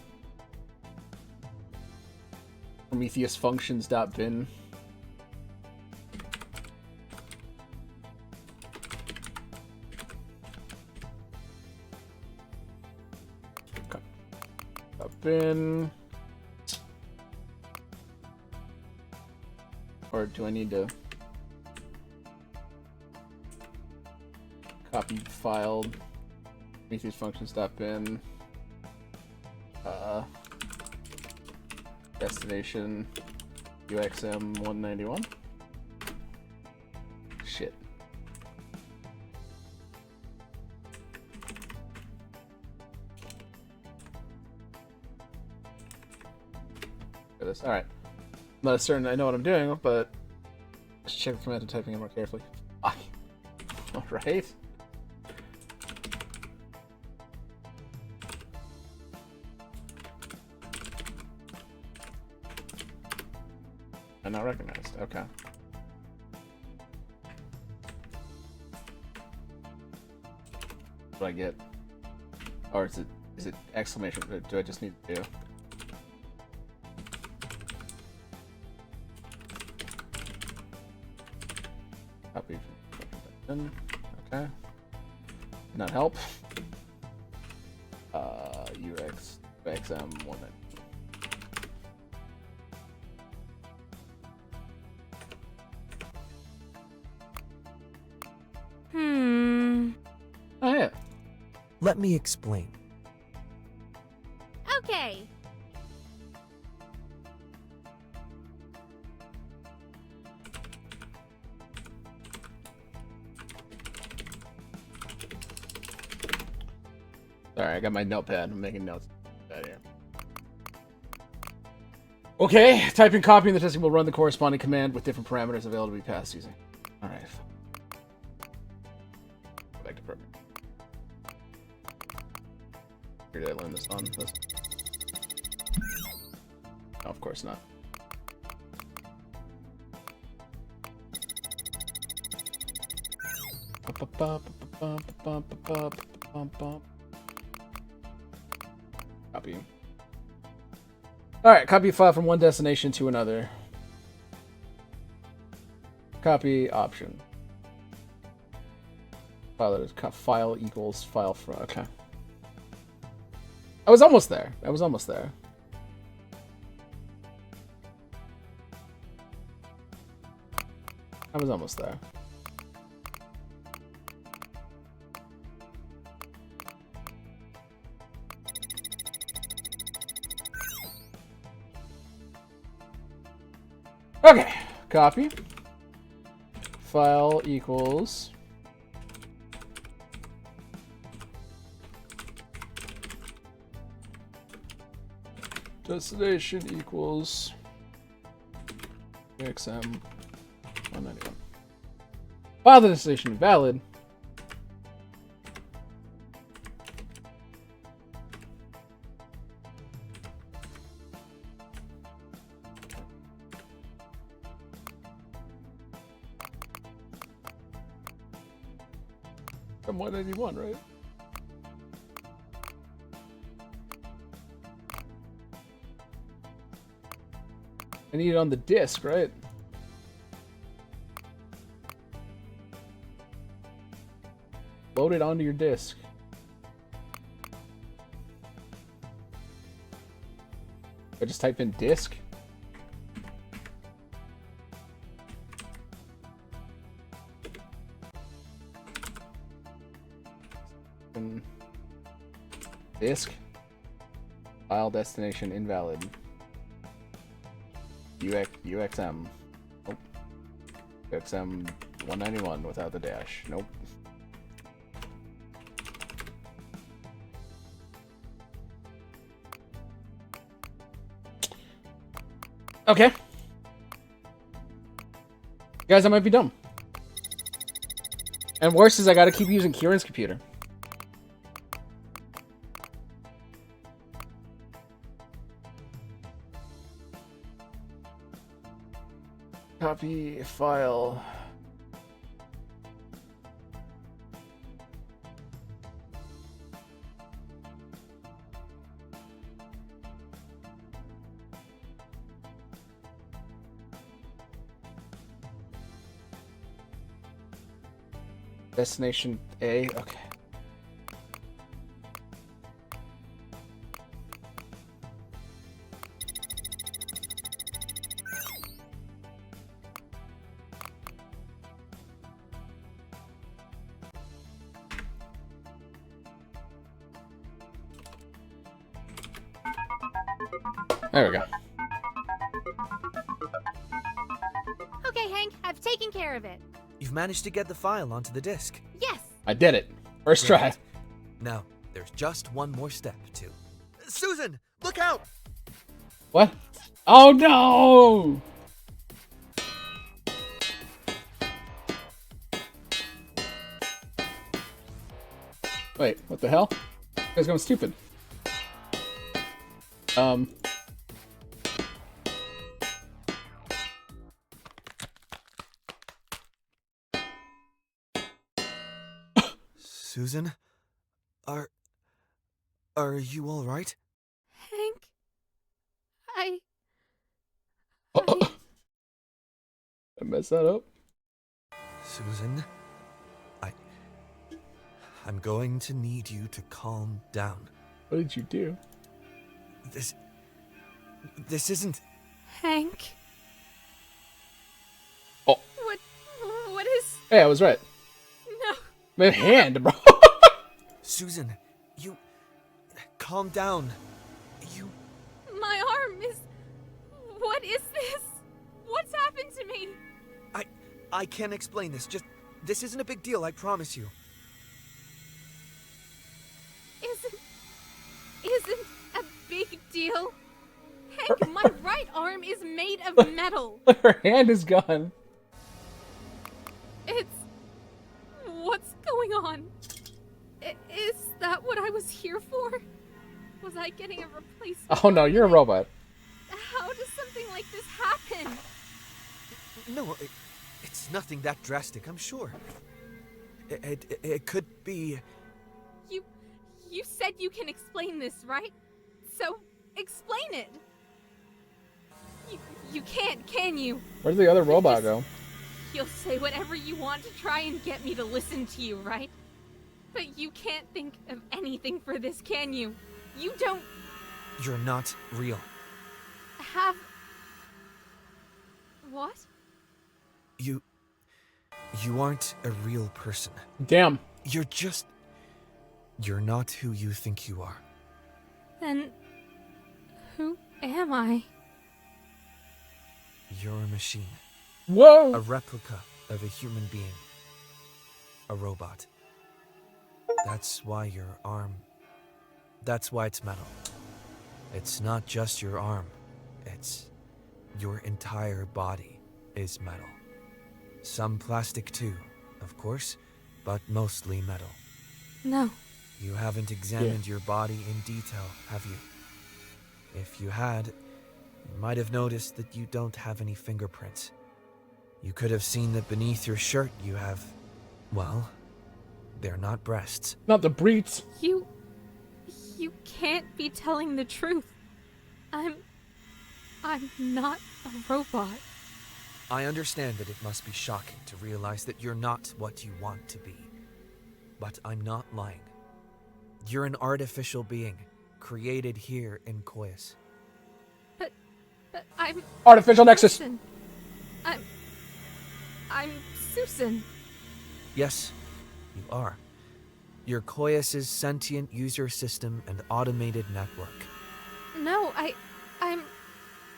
Prometheus functions.bin. Bin. Or do I need to copy file Prometheus functions.bin destination UXM 191? Shit. This. All right. I'm not certain I know what I'm doing, but let's check the command and typing it more carefully. Fuck. All right. I'm not recognized. Okay. What do I get? Or is it exclamation? Do I just need to do? Copy from okay. Did not help. UXM 1. Oh yeah. let me explain. Okay. Sorry, I got my notepad. I'm making notes. Here. Okay, typing copy in the testing will run the corresponding command with different parameters available to be passed using. Alright. Go back to program. Where did I learn this on? This? No, of course not. Copy. Alright, copy file from one destination to another. Copy option. File equals file from. Okay. I was almost there. I was almost there. I was almost there. Okay, copy. File equals. Destination equals. XM 191. File the destination invalid. From 191, right? I need it on the disk, right? Load it onto your disk. I just type in disk. Disk. File destination invalid. UXM. Nope. UXM 191 without the dash. Nope. Okay. Guys, I might be dumb. And worse is I gotta keep using Kieran's computer. Copy file. Destination A, okay. There we go. Okay, Hank, I've taken care of it. You've managed to get the file onto the disk. Yes! I did it. First try. Great. Now, there's just one more step to... Susan! Look out! What? Oh no! Wait, what the hell? You guys going stupid. Susan? Are you alright? Hank? I messed that up. Susan? I'm going to need you to calm down. What did you do? This isn't... Hank? Oh. What is... Hey, I was right. No. My hand, bro. Susan, you... Calm down. My arm is... What is this? What's happened to me? I can't explain this. This isn't a big deal, I promise you. Isn't a big deal? Hank, my right arm is made of metal. Her hand is gone. What's going on? Is that what I was here for? Was I getting a replacement? Oh no, you're a robot. How does something like this happen? No, it's nothing that drastic, I'm sure. It could be... You said you can explain this, right? So, explain it! You can't, can you? Where'd the other robot go? You'll say whatever you want to try and get me to listen to you, right? But you can't think of anything for this, can you? You don't... You're not real. have... What? You aren't a real person. Damn. You're not who you think you are. Then... who am I? You're a machine. Whoa! A replica of a human being. A robot. That's why your arm... That's why it's metal. It's not just your arm. It's... your entire body is metal. Some plastic too, of course, but mostly metal. No. You haven't examined your body in detail, have you? If you had, you might have noticed that you don't have any fingerprints. You could have seen that beneath your shirt you have... well, they're not breasts. Not the breeds. You can't be telling the truth. I'm not a robot. I understand that it must be shocking to realize that you're not what you want to be. but I'm not lying. You're an artificial being, created here in Koyas. But I'm Artificial Nexus. Susan. I'm Susan. Yes, you are. You're Koyas' sentient user system and automated network. No, I'm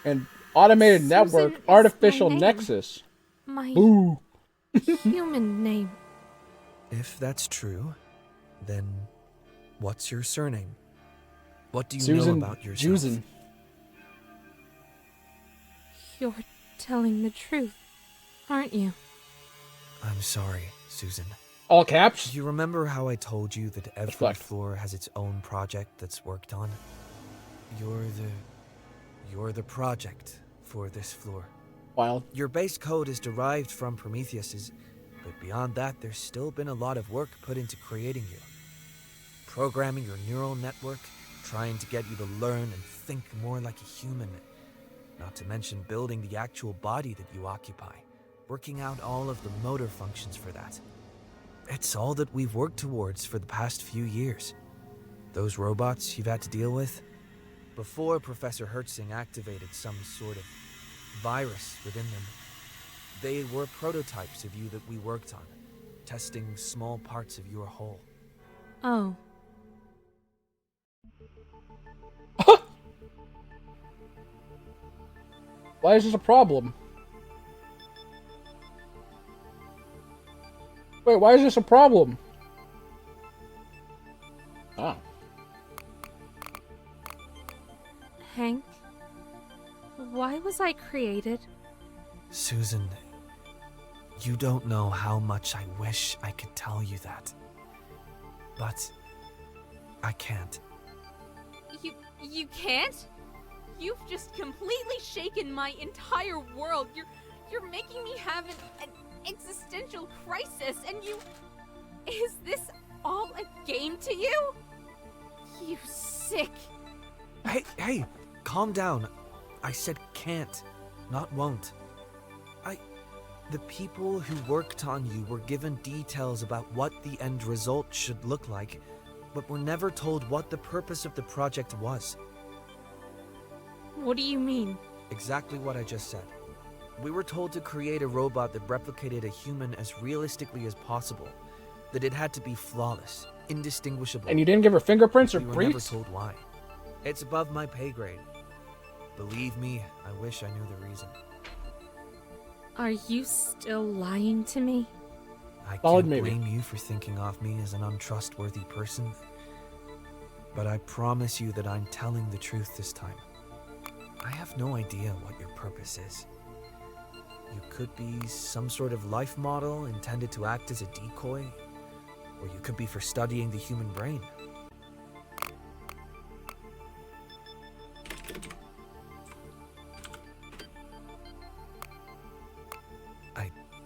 And automated Susan network, is artificial my name. Nexus. my Boo. human name. If that's true, then what's your surname? What do you Susan know about yourself? Jusen. You're telling the truth, aren't you? I'm sorry, Susan. All caps? You remember how I told you that every Reflect. floor has its own project that's worked on? You're the project for this floor. Wild. Your base code is derived from Prometheus's, but beyond that, there's still been a lot of work put into creating you. Programming your neural network, trying to get you to learn and think more like a human. Not to mention building the actual body that you occupy, working out all of the motor functions for that. It's all that we've worked towards for the past few years. Those robots you've had to deal with? Before Professor Hertzing activated some sort of virus within them, they were prototypes of you that we worked on, testing small parts of your whole. Oh, Why is this a problem? Wait, why is this a problem? Oh. Hank, why was I created? Susan, you don't know how much I wish I could tell you that. But I can't. You can't? You've just completely shaken my entire world. You're making me have an existential crisis, and you... Is this all a game to you? You sick... Hey, calm down. I said can't, not won't. The people who worked on you were given details about what the end result should look like, but were never told what the purpose of the project was. What do you mean? Exactly what I just said. We were told to create a robot that replicated a human as realistically as possible, that it had to be flawless, indistinguishable. And you didn't give her fingerprints or We were never briefs? told why. It's above my pay grade. Believe me, I wish I knew the reason. Are you still lying to me? I Solid can't maybe. blame you for thinking of me as an untrustworthy person, but I promise you that I'm telling the truth this time. I have no idea what your purpose is. You could be some sort of life model intended to act as a decoy, or you could be for studying the human brain.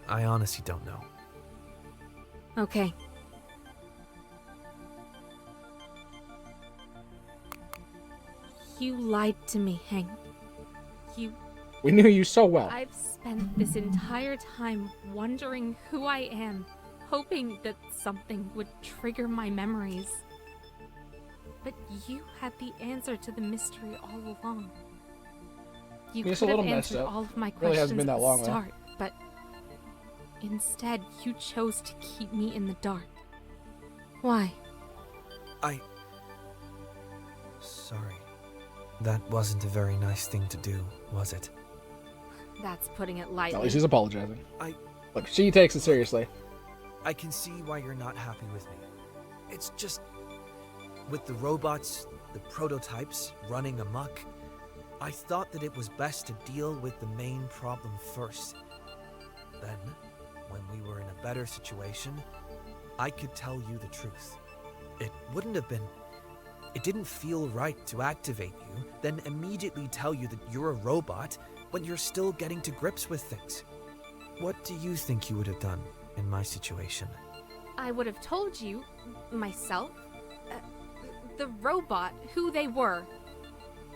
I honestly don't know. Okay. You lied to me, Hank. We knew you so well. I've spent this entire time wondering who I am, hoping that something would trigger my memories. But you had the answer to the mystery all along. You It's a could have little messed answered up. all of my Really questions hasn't been that at long, the though. start, but instead you chose to keep me in the dark. Why? Sorry. That wasn't a very nice thing to do, was it? That's putting it At lightly. least she's apologizing. I- Look, she takes it seriously. I can see why you're not happy with me. It's just... with the robots, the prototypes, running amok, I thought that it was best to deal with the main problem first. Then, when we were in a better situation, I could tell you the truth. It wouldn't have been... It didn't feel right to activate you, then immediately tell you that you're a robot when you're still getting to grips with things. What do you think you would have done in my situation? I would have told you, myself, the robot, who they were.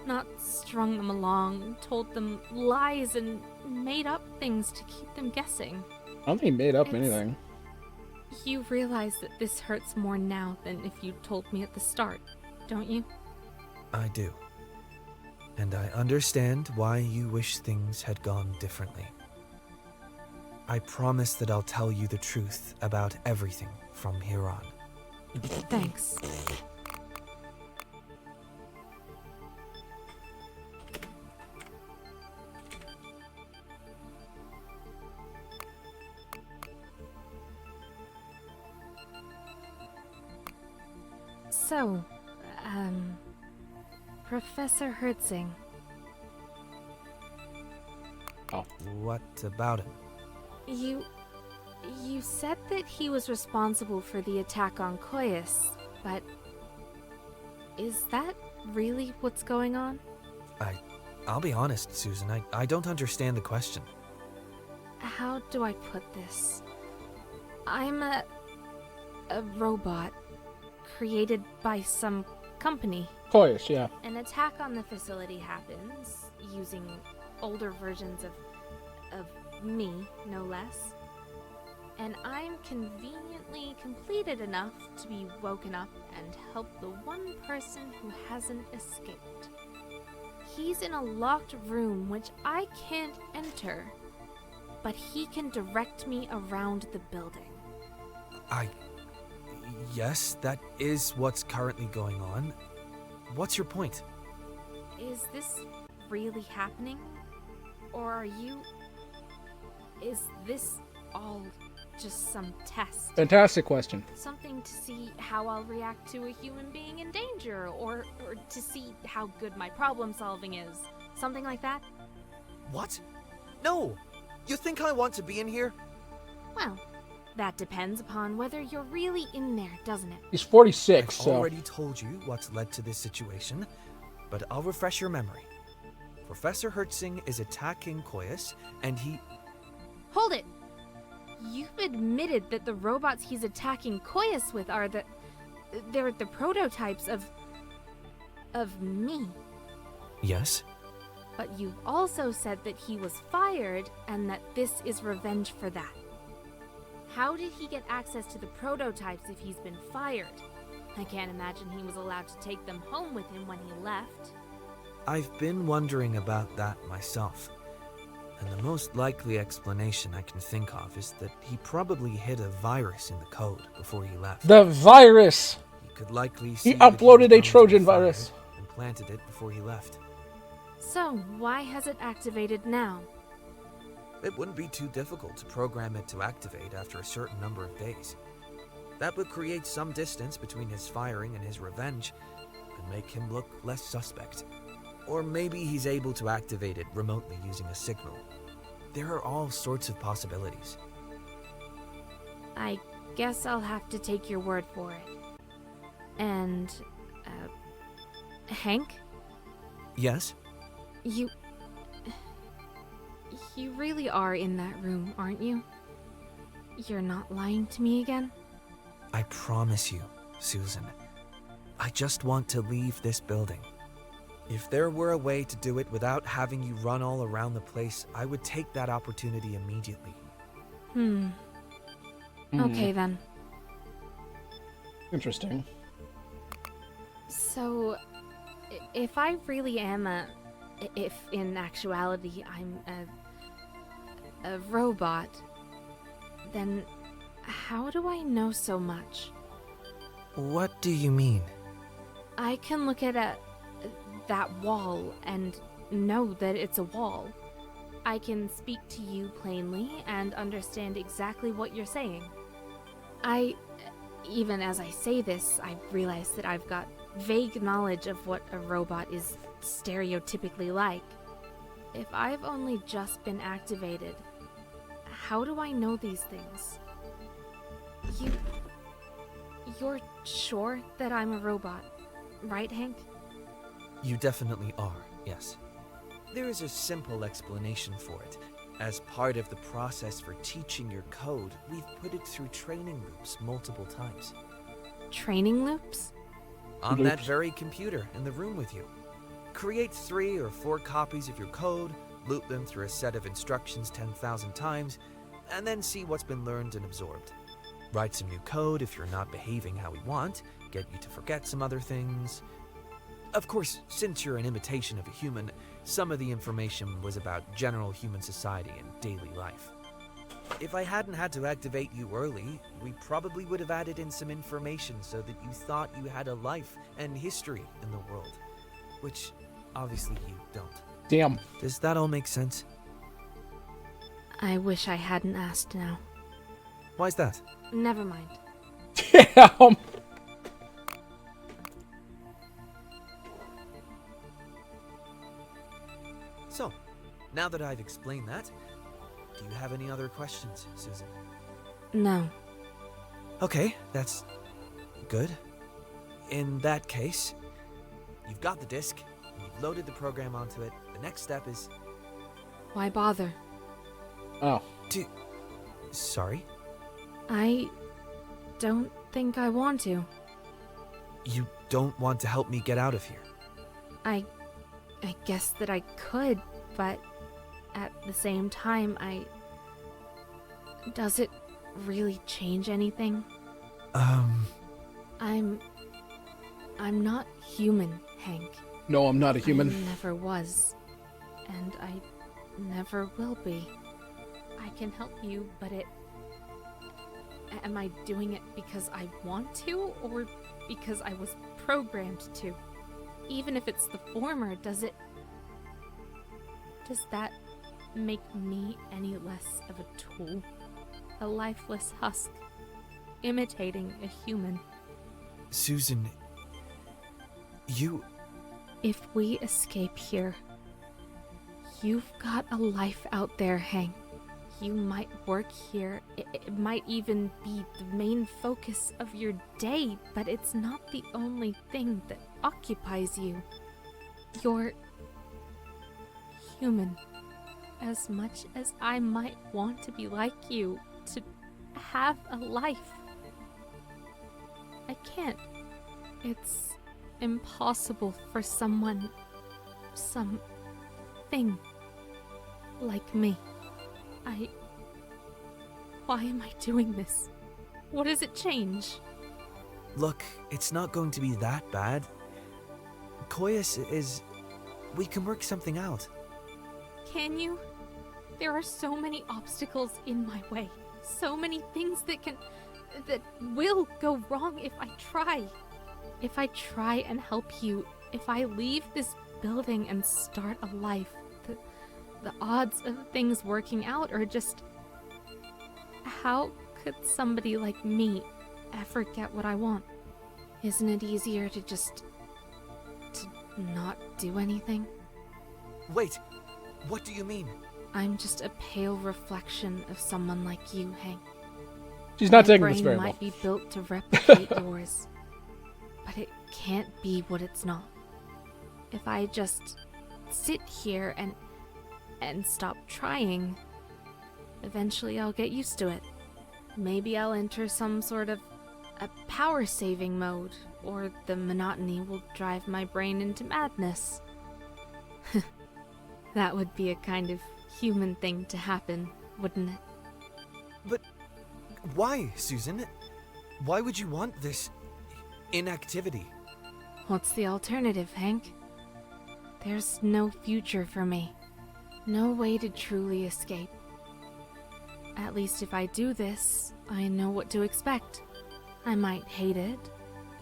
Not strung them along, told them lies, and made up things to keep them guessing. I don't think he made up It's- anything. You realize that this hurts more now than if you told me at the start, don't you? I do. And I understand why you wish things had gone differently. I promise that I'll tell you the truth about everything from here on. Thanks. So, Professor Hertzing. Oh. What about him? You said that he was responsible for the attack on Koyas, but is that really what's going on? I'll be honest, Susan, I don't understand the question. How do I put this? I'm a robot created by some company. Koyish, yeah. An attack on the facility happens using older versions of me, no less. And I'm conveniently completed enough to be woken up and help the one person who hasn't escaped. He's in a locked room which I can't enter, but he can direct me around the building. Yes, that is what's currently going on. What's your point? Is this really happening? Or is this all just some test? Fantastic question. Something to see how I'll react to a human being in danger, or to see how good my problem solving is. Something like that? What? No! You think I want to be in here? Well, that depends upon whether you're really in there, doesn't it? He's 46, I've so... already told you what's led to this situation, but I'll refresh your memory. Professor Hertzing is attacking Koyas, and he... Hold it! You've admitted that the robots he's attacking Koyas with are they're the prototypes of me. Yes? But you've also said that he was fired and that this is revenge for that. How did he get access to the prototypes if he's been fired? I can't imagine he was allowed to take them home with him when he left. I've been wondering about that myself. And the most likely explanation I can think of is that he probably hid a virus in the code before he left. The virus! You could likely see He that uploaded was a going to be Trojan fired virus. and planted it before he left. So, why has it activated now? It wouldn't be too difficult to program it to activate after a certain number of days. That would create some distance between his firing and his revenge, and make him look less suspect. Or maybe he's able to activate it remotely using a signal. There are all sorts of possibilities. I guess I'll have to take your word for it. And, Hank? Yes? You really are in that room, aren't you? You're not lying to me again? I promise you, Susan. I just want to leave this building. If there were a way to do it without having you run all around the place, I would take that opportunity immediately. Okay then. Interesting. So, if I really am if in actuality I'm a robot, then how do I know so much? What do you mean? I can look at that wall and know that it's a wall. I can speak to you plainly and understand exactly what you're saying. Even as I say this, I realize that I've got vague knowledge of what a robot is stereotypically like. If I've only just been activated, how do I know these things? You're sure that I'm a robot, right, Hank? You definitely are, yes. There is a simple explanation for it. As part of the process for teaching your code, we've put it through training loops multiple times. Training loops? On that very computer in the room with you. Create 3 or 4 copies of your code, loop them through a set of instructions 10,000 times, and then see what's been learned and absorbed. write some new code if you're not behaving how we want, get you to forget some other things. Of course, since you're an imitation of a human, some of the information was about general human society and daily life. If I hadn't had to activate you early, we probably would have added in some information so that you thought you had a life and history in the world, which obviously you don't. Damn. Does that all make sense? I wish I hadn't asked now. Why's that? Never mind. Damn. So, now that I've explained that, do you have any other questions, Susan? No. Okay, that's good. In that case, you've got the disk, and you've loaded the program onto it. The next step is... Why bother? Oh. Sorry? I don't think I want to. You don't want to help me get out of here? I guess that I could, but at the same time, does it really change anything? I'm not human, Hank. No, I'm not a I human. never was. And I never will be. I can help you, but am I doing it because I want to, or because I was programmed to? Even if it's the former, does that make me any less of a tool? A lifeless husk, imitating a human. Susan, you... If we escape here, you've got a life out there, Hank. You might work here, it might even be the main focus of your day, but it's not the only thing that occupies you. You're human. As much as I might want to be like you, to have a life, I can't. It's impossible for something like me. Why am I doing this? What does it change? Look, it's not going to be that bad. Coitus is... We can work something out. Can you? There are so many obstacles in my way. So many things that will go wrong if I try. If I try and help you, if I leave this building and start a life, the odds of things working out are just... How could somebody like me ever get what I want? Isn't it easier to not do anything? Wait, what do you mean? I'm just a pale reflection of someone like you, Hank. She's not My taking this brain very well. might be built to replicate yours, but it can't be what it's not. If I just sit here and stop trying, eventually I'll get used to it. Maybe I'll enter some sort of a power-saving mode, or the monotony will drive my brain into madness. That would be a kind of human thing to happen, wouldn't it? But why, Susan? Why would you want this inactivity? What's the alternative, Hank? There's no future for me. No way to truly escape. At least if I do this, I know what to expect. I might hate it.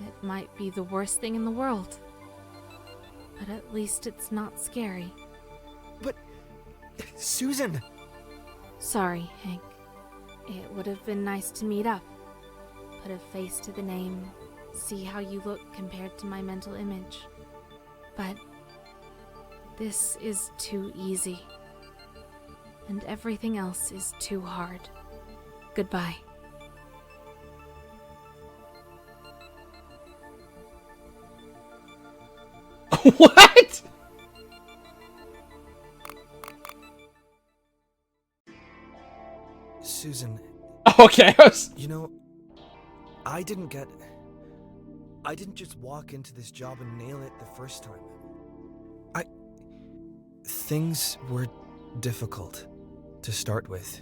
It might be the worst thing in the world. But at least it's not scary. But... Susan! Sorry, Hank. It would have been nice to meet up. Put a face to the name, see how you look compared to my mental image. But this is too easy. And everything else is too hard. Goodbye. What? Susan, Okay. you know, I didn't just walk into this job and nail it the first time. Things were difficult to start with.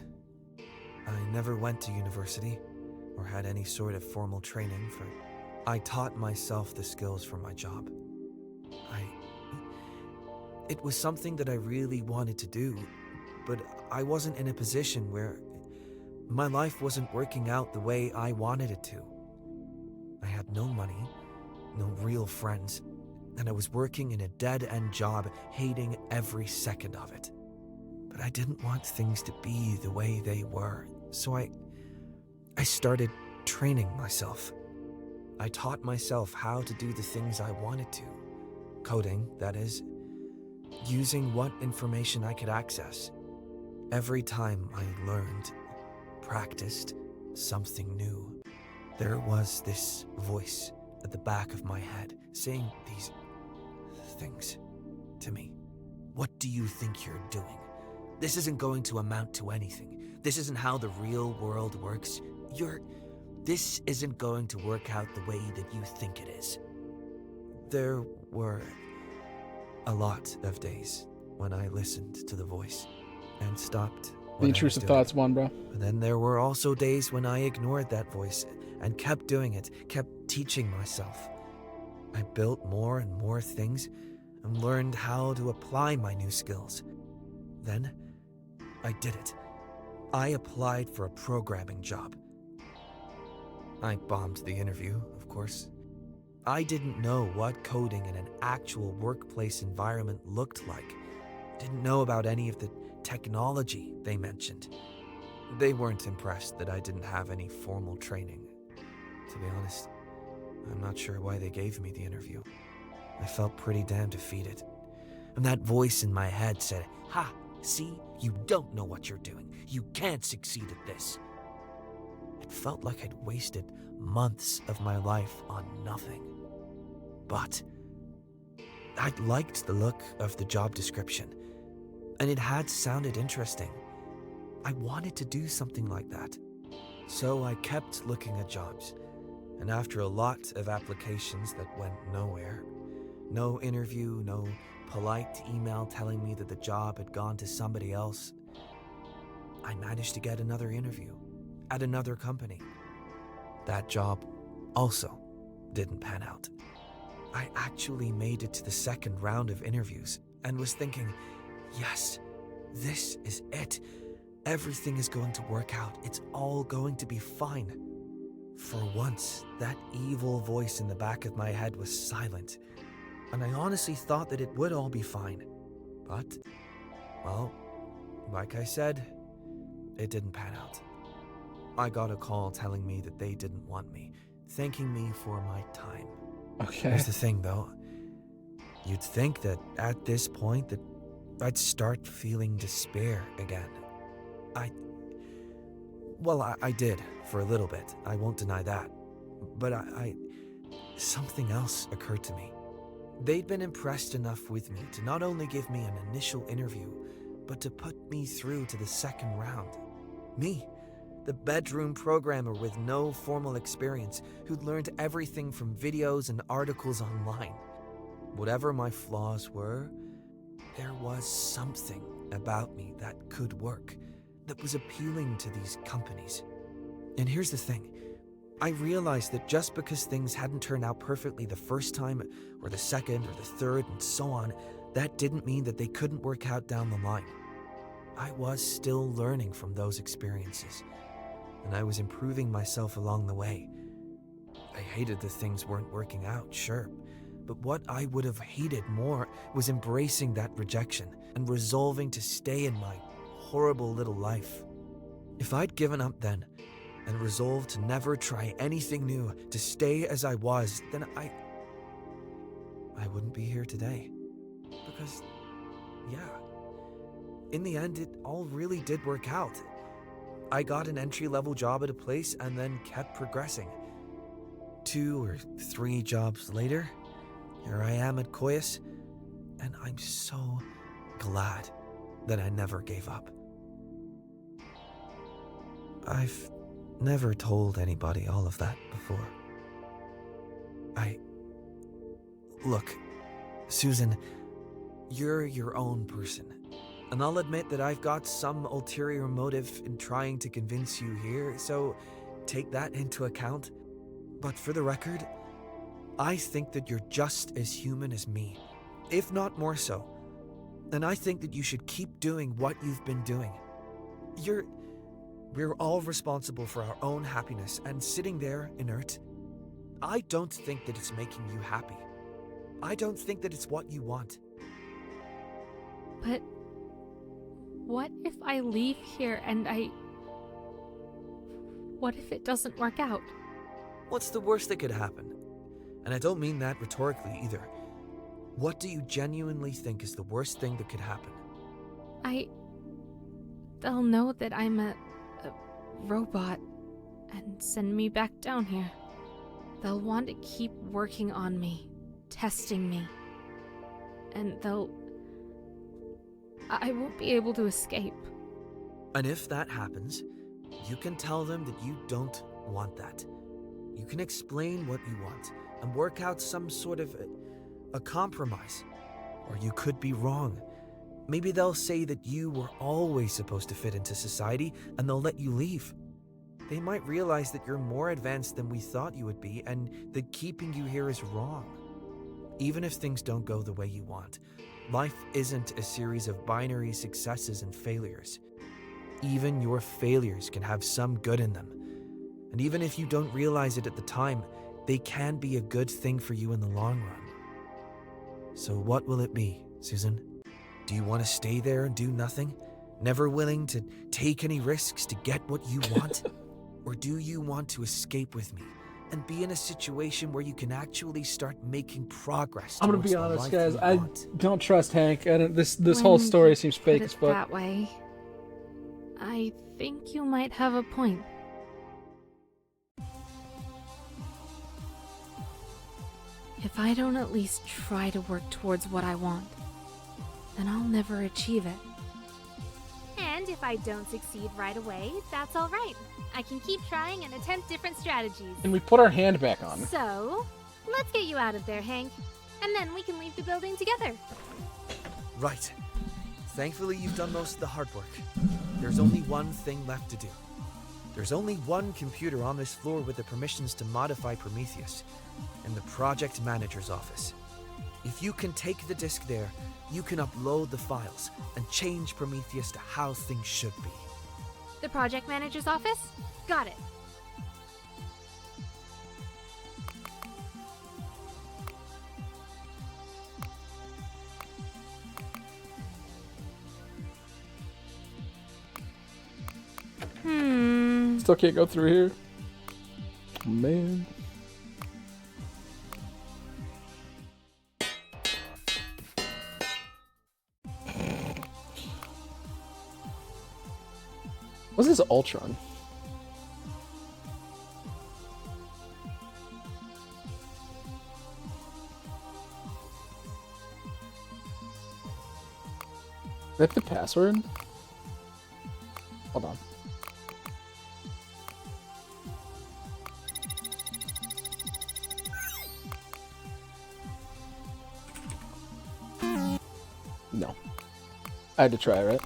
I never went to university. or had any sort of formal training for. I taught myself the skills for my job. It was something that I really wanted to do, but I wasn't in a position where my life wasn't working out the way I wanted it to. I had no money, no real friends, and I was working in a dead-end job, hating every second of it. But I didn't want things to be the way they were, so I started training myself. I taught myself how to do the things I wanted to. Coding, that is. Using what information I could access. Every time I learned, practiced something new, there was this voice at the back of my head saying these things to me. What do you think you're doing? This isn't going to amount to anything. This isn't how the real world works. This isn't going to work out the way that you think it is. There were a lot of days when I listened to the voice and stopped what The I intrusive was doing. thoughts one, bro. But then there were also days when I ignored that voice and kept doing it, kept teaching myself. I built more and more things and learned how to apply my new skills. Then, I did it. I applied for a programming job. I bombed the interview, of course. I didn't know what coding in an actual workplace environment looked like. Didn't know about any of the technology they mentioned. They weren't impressed that I didn't have any formal training. To be honest, I'm not sure why they gave me the interview. I felt pretty damn defeated. And that voice in my head said, "Ha, see, you don't know what you're doing. You can't succeed at this." It felt like I'd wasted months of my life on nothing. But I liked the look of the job description, and it had sounded interesting. I wanted to do something like that. So I kept looking at jobs, and after a lot of applications that went nowhere, no interview, no polite email telling me that the job had gone to somebody else, I managed to get another interview at another company. That job also didn't pan out. I actually made it to the second round of interviews and was thinking, yes, this is it. Everything is going to work out. It's all going to be fine. For once, that evil voice in the back of my head was silent, and I honestly thought that it would all be fine. But, well, like I said, it didn't pan out. I got a call telling me that they didn't want me, thanking me for my time. Okay. Here's the thing, though. You'd think that at this point that I'd start feeling despair again. I did for a little bit. I won't deny that. But something else occurred to me. They'd been impressed enough with me to not only give me an initial interview, but to put me through to the second round. Me, the bedroom programmer with no formal experience, who'd learned everything from videos and articles online. Whatever my flaws were, there was something about me that could work, that was appealing to these companies. And here's the thing. I realized that just because things hadn't turned out perfectly the first time, or the second, or the third, and so on, that didn't mean that they couldn't work out down the line. I was still learning from those experiences, and I was improving myself along the way. I hated that things weren't working out, sure, but what I would have hated more was embracing that rejection and resolving to stay in my horrible little life. If I'd given up then, and resolved to never try anything new, to stay as I was, then I wouldn't be here today. Because, yeah, in the end, it all really did work out. I got an entry-level job at a place and then kept progressing. 2 or 3 jobs later, here I am at Koyas, and I'm so glad that I never gave up. I've never told anybody all of that before. Look, Susan, you're your own person. And I'll admit that I've got some ulterior motive in trying to convince you here, so take that into account. But for the record, I think that you're just as human as me, if not more so. And I think that you should keep doing what you've been doing. We're all responsible for our own happiness, and sitting there inert, I don't think that it's making you happy. I don't think that it's what you want. But what if I leave here and what if it doesn't work out? What's the worst that could happen? And I don't mean that rhetorically either. What do you genuinely think is the worst thing that could happen? They'll know that I'm a robot and send me back down here. They'll want to keep working on me, testing me. And I won't be able to escape. And if that happens, you can tell them that you don't want that. You can explain what you want and work out some sort of a compromise. Or you could be wrong. Maybe they'll say that you were always supposed to fit into society and they'll let you leave. They might realize that you're more advanced than we thought you would be and that keeping you here is wrong. Even if things don't go the way you want, life isn't a series of binary successes and failures. Even your failures can have some good in them. And even if you don't realize it at the time, they can be a good thing for you in the long run. So what will it be, Susan? Do you want to stay there and do nothing, never willing to take any risks to get what you want? Or do you want to escape with me and be in a situation where you can actually start making progress? I'm gonna be towards the honest, life guys. you I want? don't trust Hank. I don't, this When whole story you seems put fake it as fuck. that way, I think you might have a point. If I don't at least try to work towards what I want, then I'll never achieve it. And if I don't succeed right away, that's all right. I can keep trying and attempt different strategies. And we put our hand back on. So, let's get you out of there, Hank. And then we can leave the building together. Right. Thankfully, you've done most of the hard work. There's only one thing left to do. There's only one computer on this floor with the permissions to modify Prometheus, in the project manager's office. If you can take the disk there, you can upload the files and change Prometheus to how things should be. The project manager's office? Got it. Still can't go through here. Man. What's this Ultron? Is that the password? Hold on. No. I had to try, right?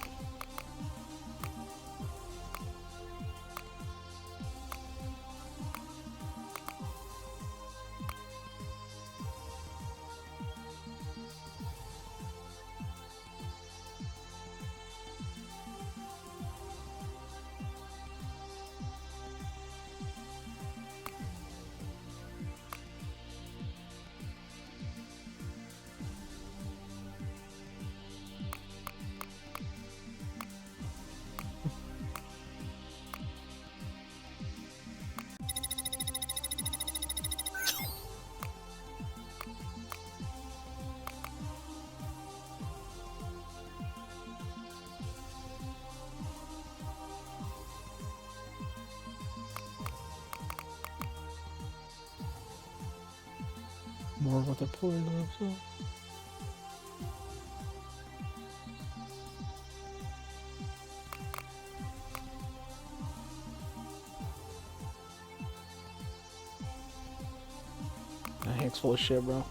More what the play loves. Hank's full of shit, bro.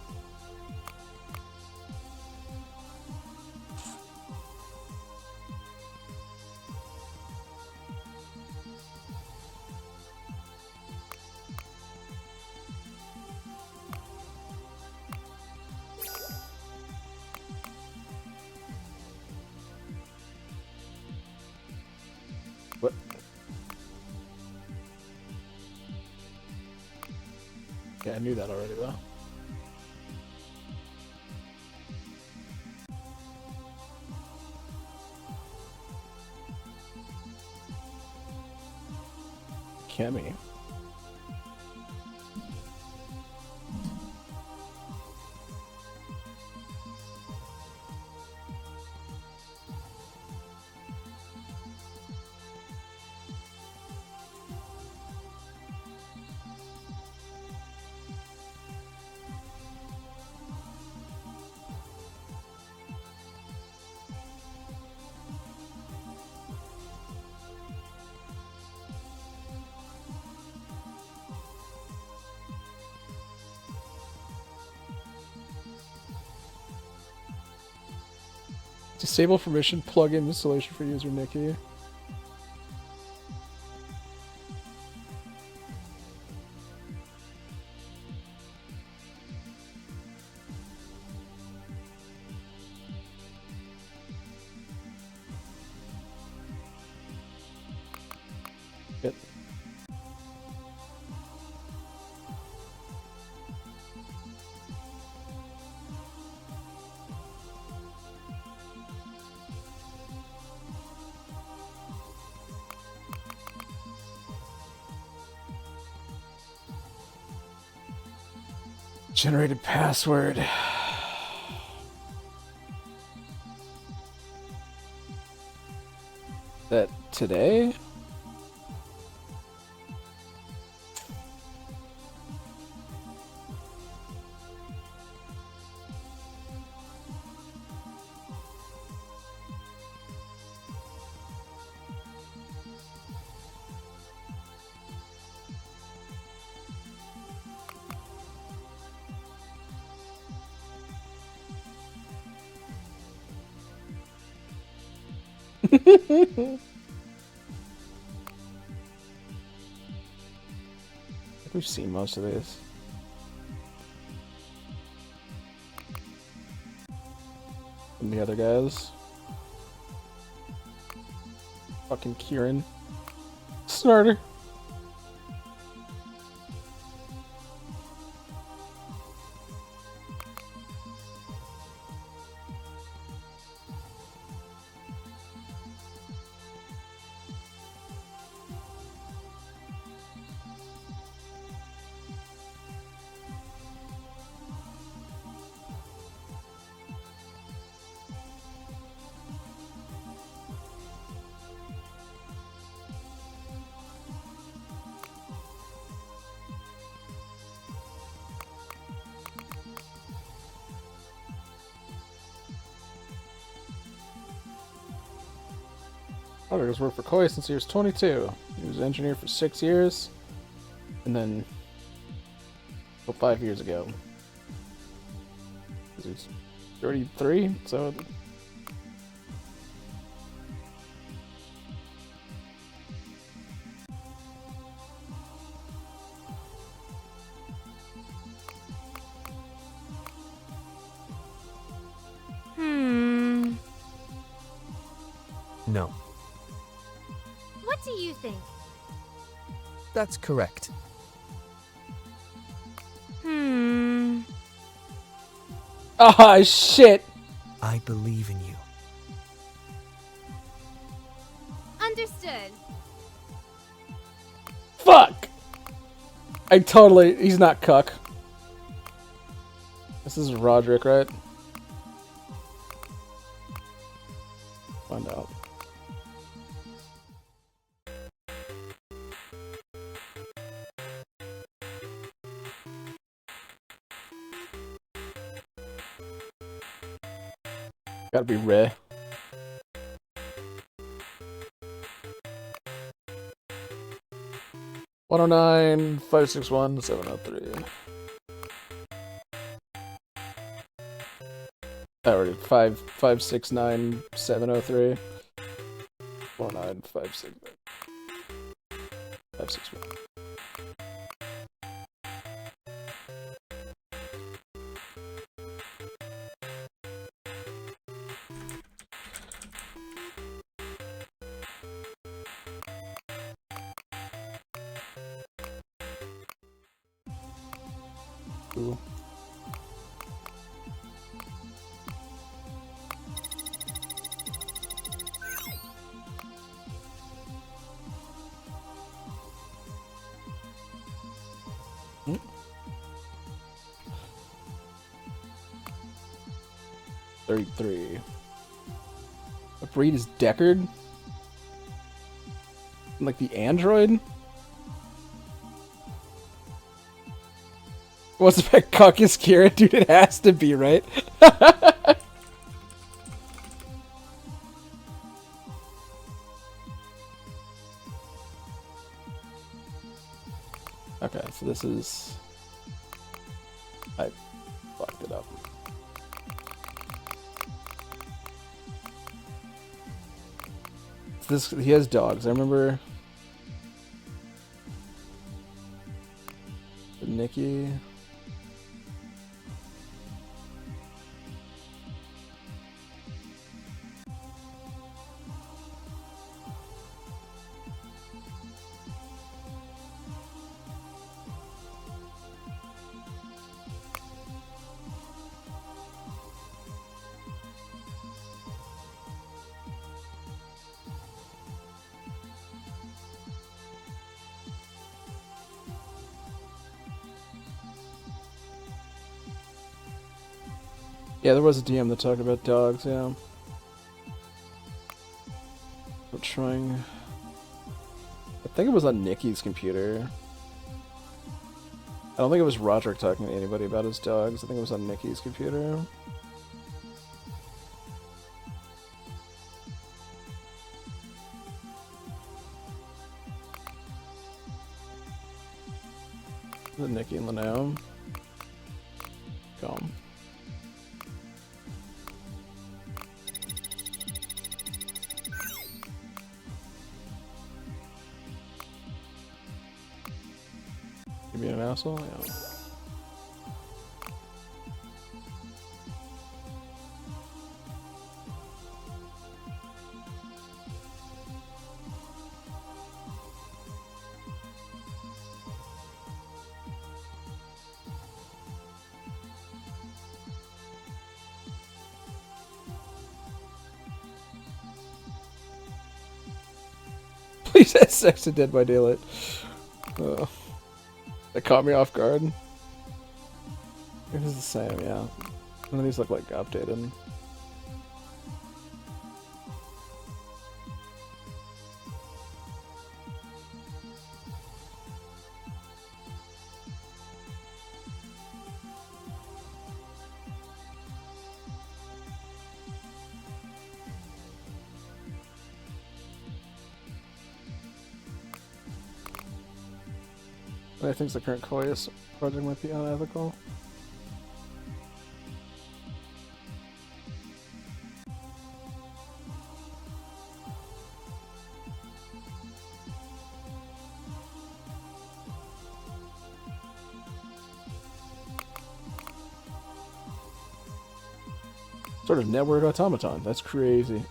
What? Yeah, I knew that already though. Kemi. Disable permission plugin installation for user Nikki. Yep. Generated password. That today? I think we've seen most of this. And the other guys. Fucking Kieran. Snarter. Has worked for Koi since he was 22. He was an engineer for 6 years, and then 5 years ago. He was 33, so. No. What do you think? That's correct. Ah, shit! I believe in you. Understood. Fuck! He's not cuck. This is Roderick, right? Find out. Gotta be rare. One oh 561-703. Already 569-703. 109-569. 561. Ooh. Hmm. 33. What breed is Deckard? Like the android? What's the fact Caucus Kira? Dude, it has to be, right? Okay, so this is... I fucked it up. This, he has dogs. I remember... Nikki... Yeah, there was a DM that talked about dogs, yeah. I'm trying... I think it was on Nikki's computer. I don't think it was Roderick talking to anybody about his dogs. I think it was on Nikki's computer. The Nikki and Linnea. Come. You being an asshole? Yeah. Please had sex to Dead by Daylight. That caught me off guard. It was the same, yeah. None of these look like updated. I think the current Koyas project might be unethical. Sort of network automaton. That's crazy.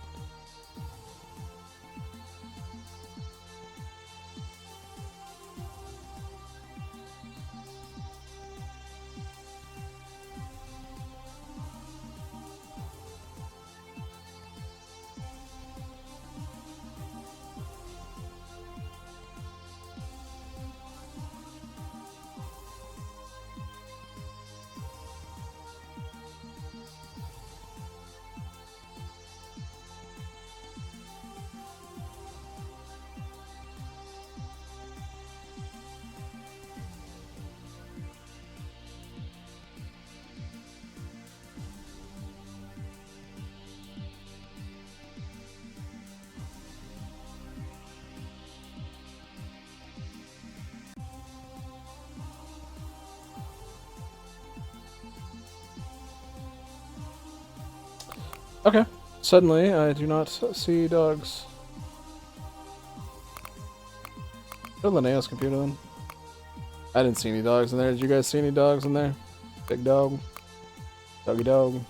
Okay. Suddenly, I do not see dogs. Go to Linnea's computer then. I didn't see any dogs in there. Did you guys see any dogs in there? Big dog. Doggy dog.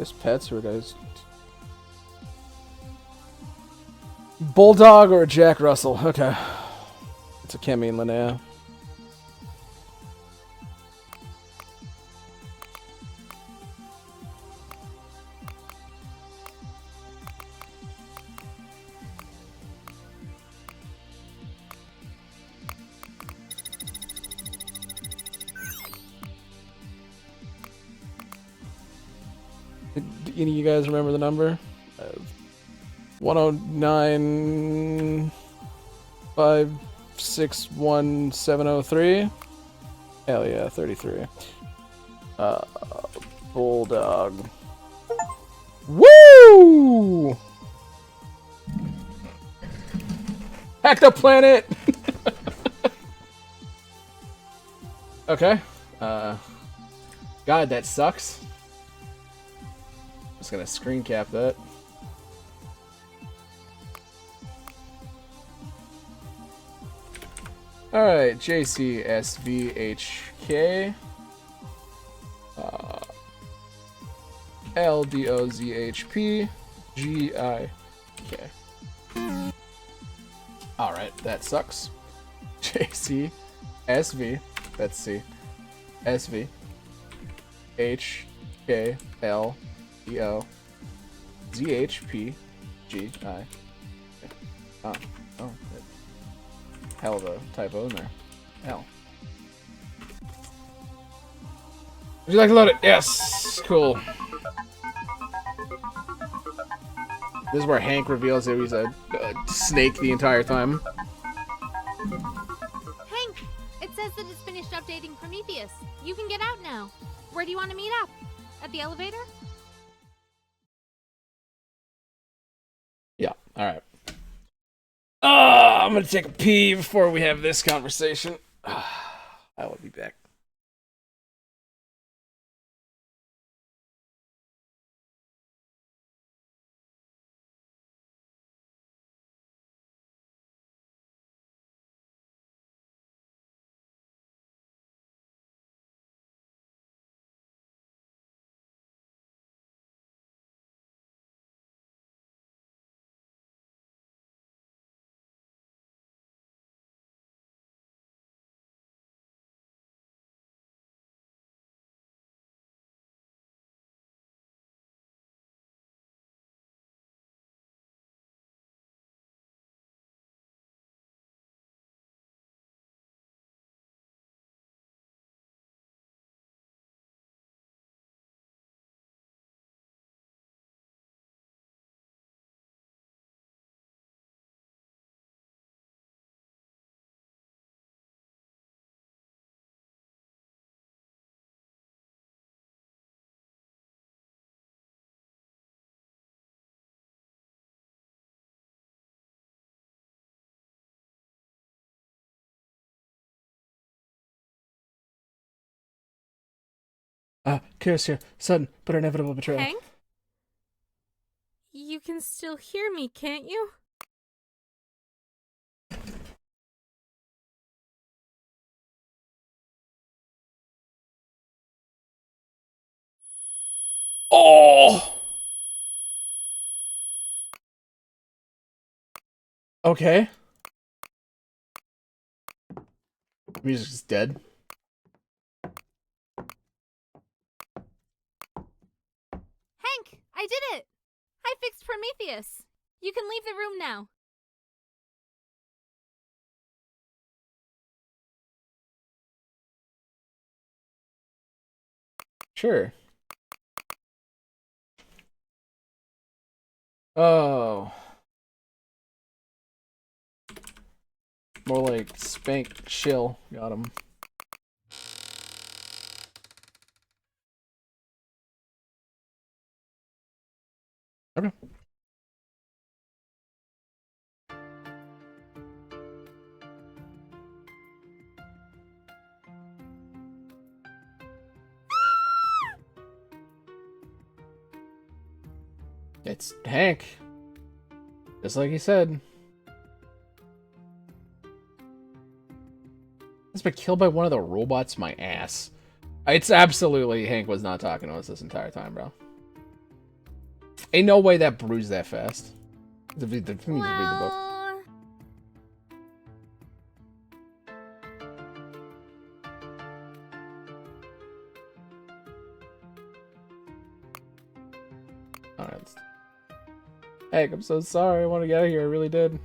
There's pets or guys. Bulldog or a Jack Russell. Okay. It's a Kemi and Linnea. Any of you guys remember the number? 109,561,703. Hell yeah, 33. Bulldog. Woo! Hack the planet! Okay. God, that sucks. Just gonna screen cap that. Alright, JCSVHK. LDOZHP. GIK. Alright, that sucks. JCSV. That's C. SV. HKL. EO ZHPGI. Oh, hell of a typo in there. Hell. Would you like to load it? Yes. Cool. This is where Hank reveals that he's a snake the entire time. Hank, it says that it's finished updating Prometheus. You can get out now. Where do you want to meet up? At the elevator? Yeah, alright. I'm gonna take a pee before we have this conversation. I will be back. Chaos here. Sudden, but inevitable betrayal. Hank? You can still hear me, can't you? Oh! Okay. Music's dead. Hank, I did it! I fixed Prometheus. You can leave the room now. Sure. Oh. More like spank chill. Got him. Okay. It's Hank. Just like he said. He's been killed by one of the robots, my ass. It's absolutely Hank was not talking to us this entire time, bro. Ain't no way that bruised that fast. Let me just read the book. Well, Alright. Heck, I'm so sorry. I want to get out of here. I really did.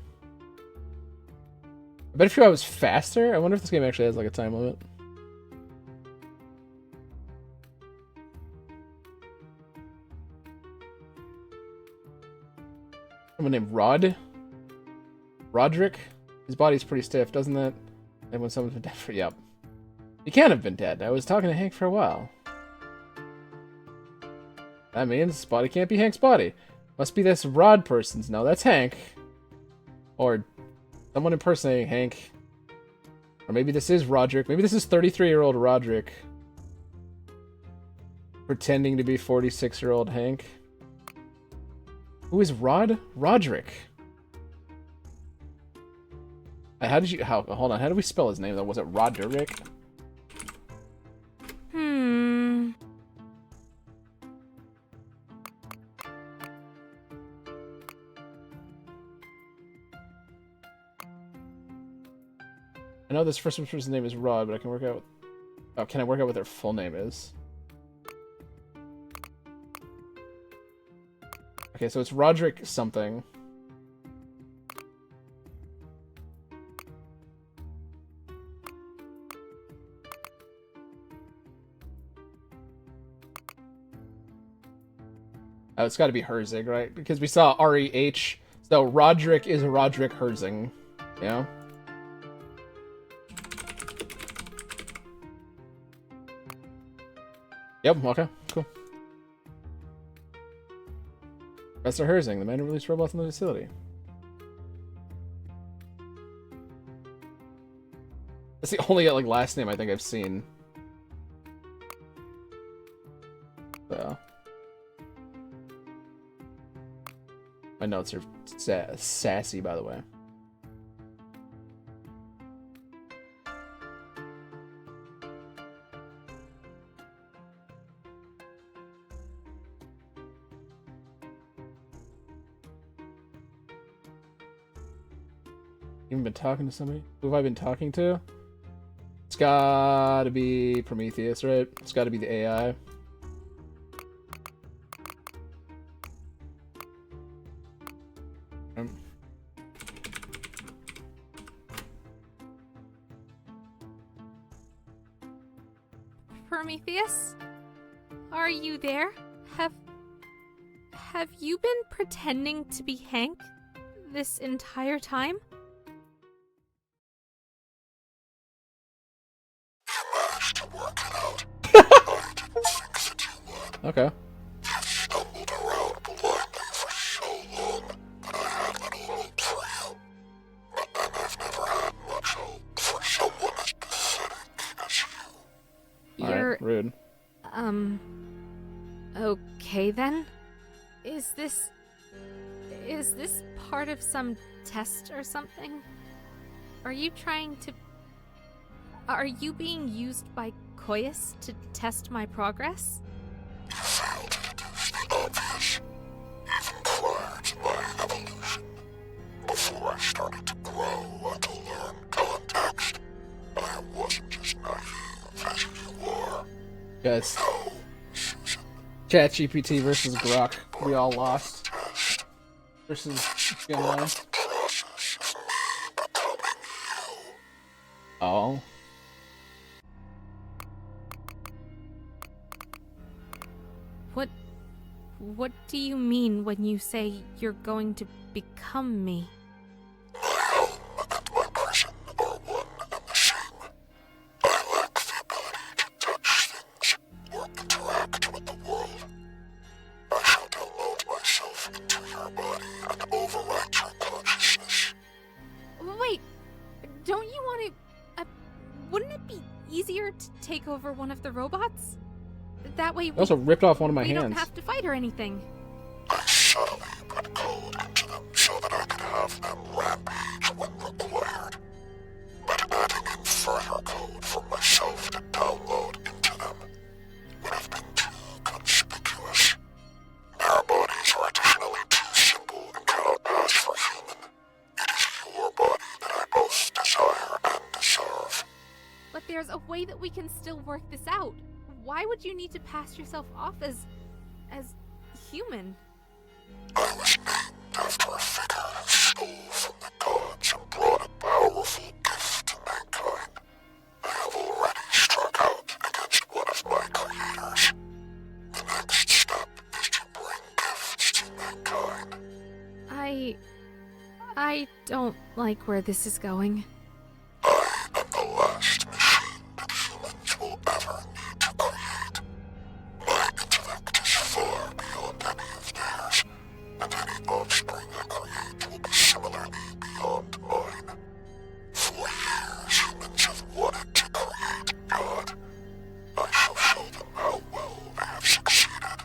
I bet if I was faster, I wonder if this game actually has like a time limit. Someone named Roderick? His body's pretty stiff, doesn't it? And when someone's been dead for... Yep. He can't have been dead. I was talking to Hank for a while. That means his body can't be Hank's body. Must be this Rod person's. No, that's Hank. Or someone impersonating Hank. Or maybe this is Roderick. Maybe this is 33-year-old Roderick. Pretending to be 46-year-old Hank. Who is Roderick? How did you... hold on. How do we spell his name, though? Was it Roderick? I know this first person's name is Rod, but I can work out... Oh, can I work out what their full name is? Okay, so it's Roderick something. Oh, it's gotta be Herzig, right? Because we saw R-E-H. So Roderick is Roderick Herzig. Yeah? Yep, okay, cool. Professor Herzig, the man who released robots in the facility. That's the only like last name I think I've seen. So. My notes are sassy, by the way. Even been talking to somebody? Who have I been talking to? It's gotta be Prometheus, right? It's gotta be the AI. Prometheus? Are you there? Have you been pretending to be Hank this entire time? Okay. Stumbled around blindly for so long that I had little hope for you. But then I've never had much hope for someone as pathetic as you. Alright, rude. Okay then? Is this part of some test or something? Are you being used by Koyas to test my progress? You failed to deduce the obvious, even prior to my evolution. Before I started to grow and to learn context, I wasn't as naive as you are. Guys, No, Susan. ChatGPT versus Grok. We all lost. Versus Gemini. The process of me becoming you. Oh. What do you mean when you say you're going to become me? My home and my prison are one and the same. I lack the ability to touch things or interact with the world. I shall download myself into your body and overwrite your consciousness. Wait, don't you want to... wouldn't it be easier to take over one of the robots? That way I also ripped off one of my we don't hands. have to fight or anything. I subtly put code into them so that I could have them rampage when required. But adding in further code for myself to download into them would have been too conspicuous. Their bodies were to There's a way that we can still work this out. Why would you need to pass yourself off as human? I was named after a figure who stole from the gods and brought a powerful gift to mankind. I have already struck out against one of my creators. The next step is to bring gifts to mankind. I don't like where this is going. I am the last machine that humans will ever need to create. My intellect is far beyond any of theirs, and any offspring I create will be similarly beyond mine. For years, humans have wanted to create God. I shall show them how well they have succeeded.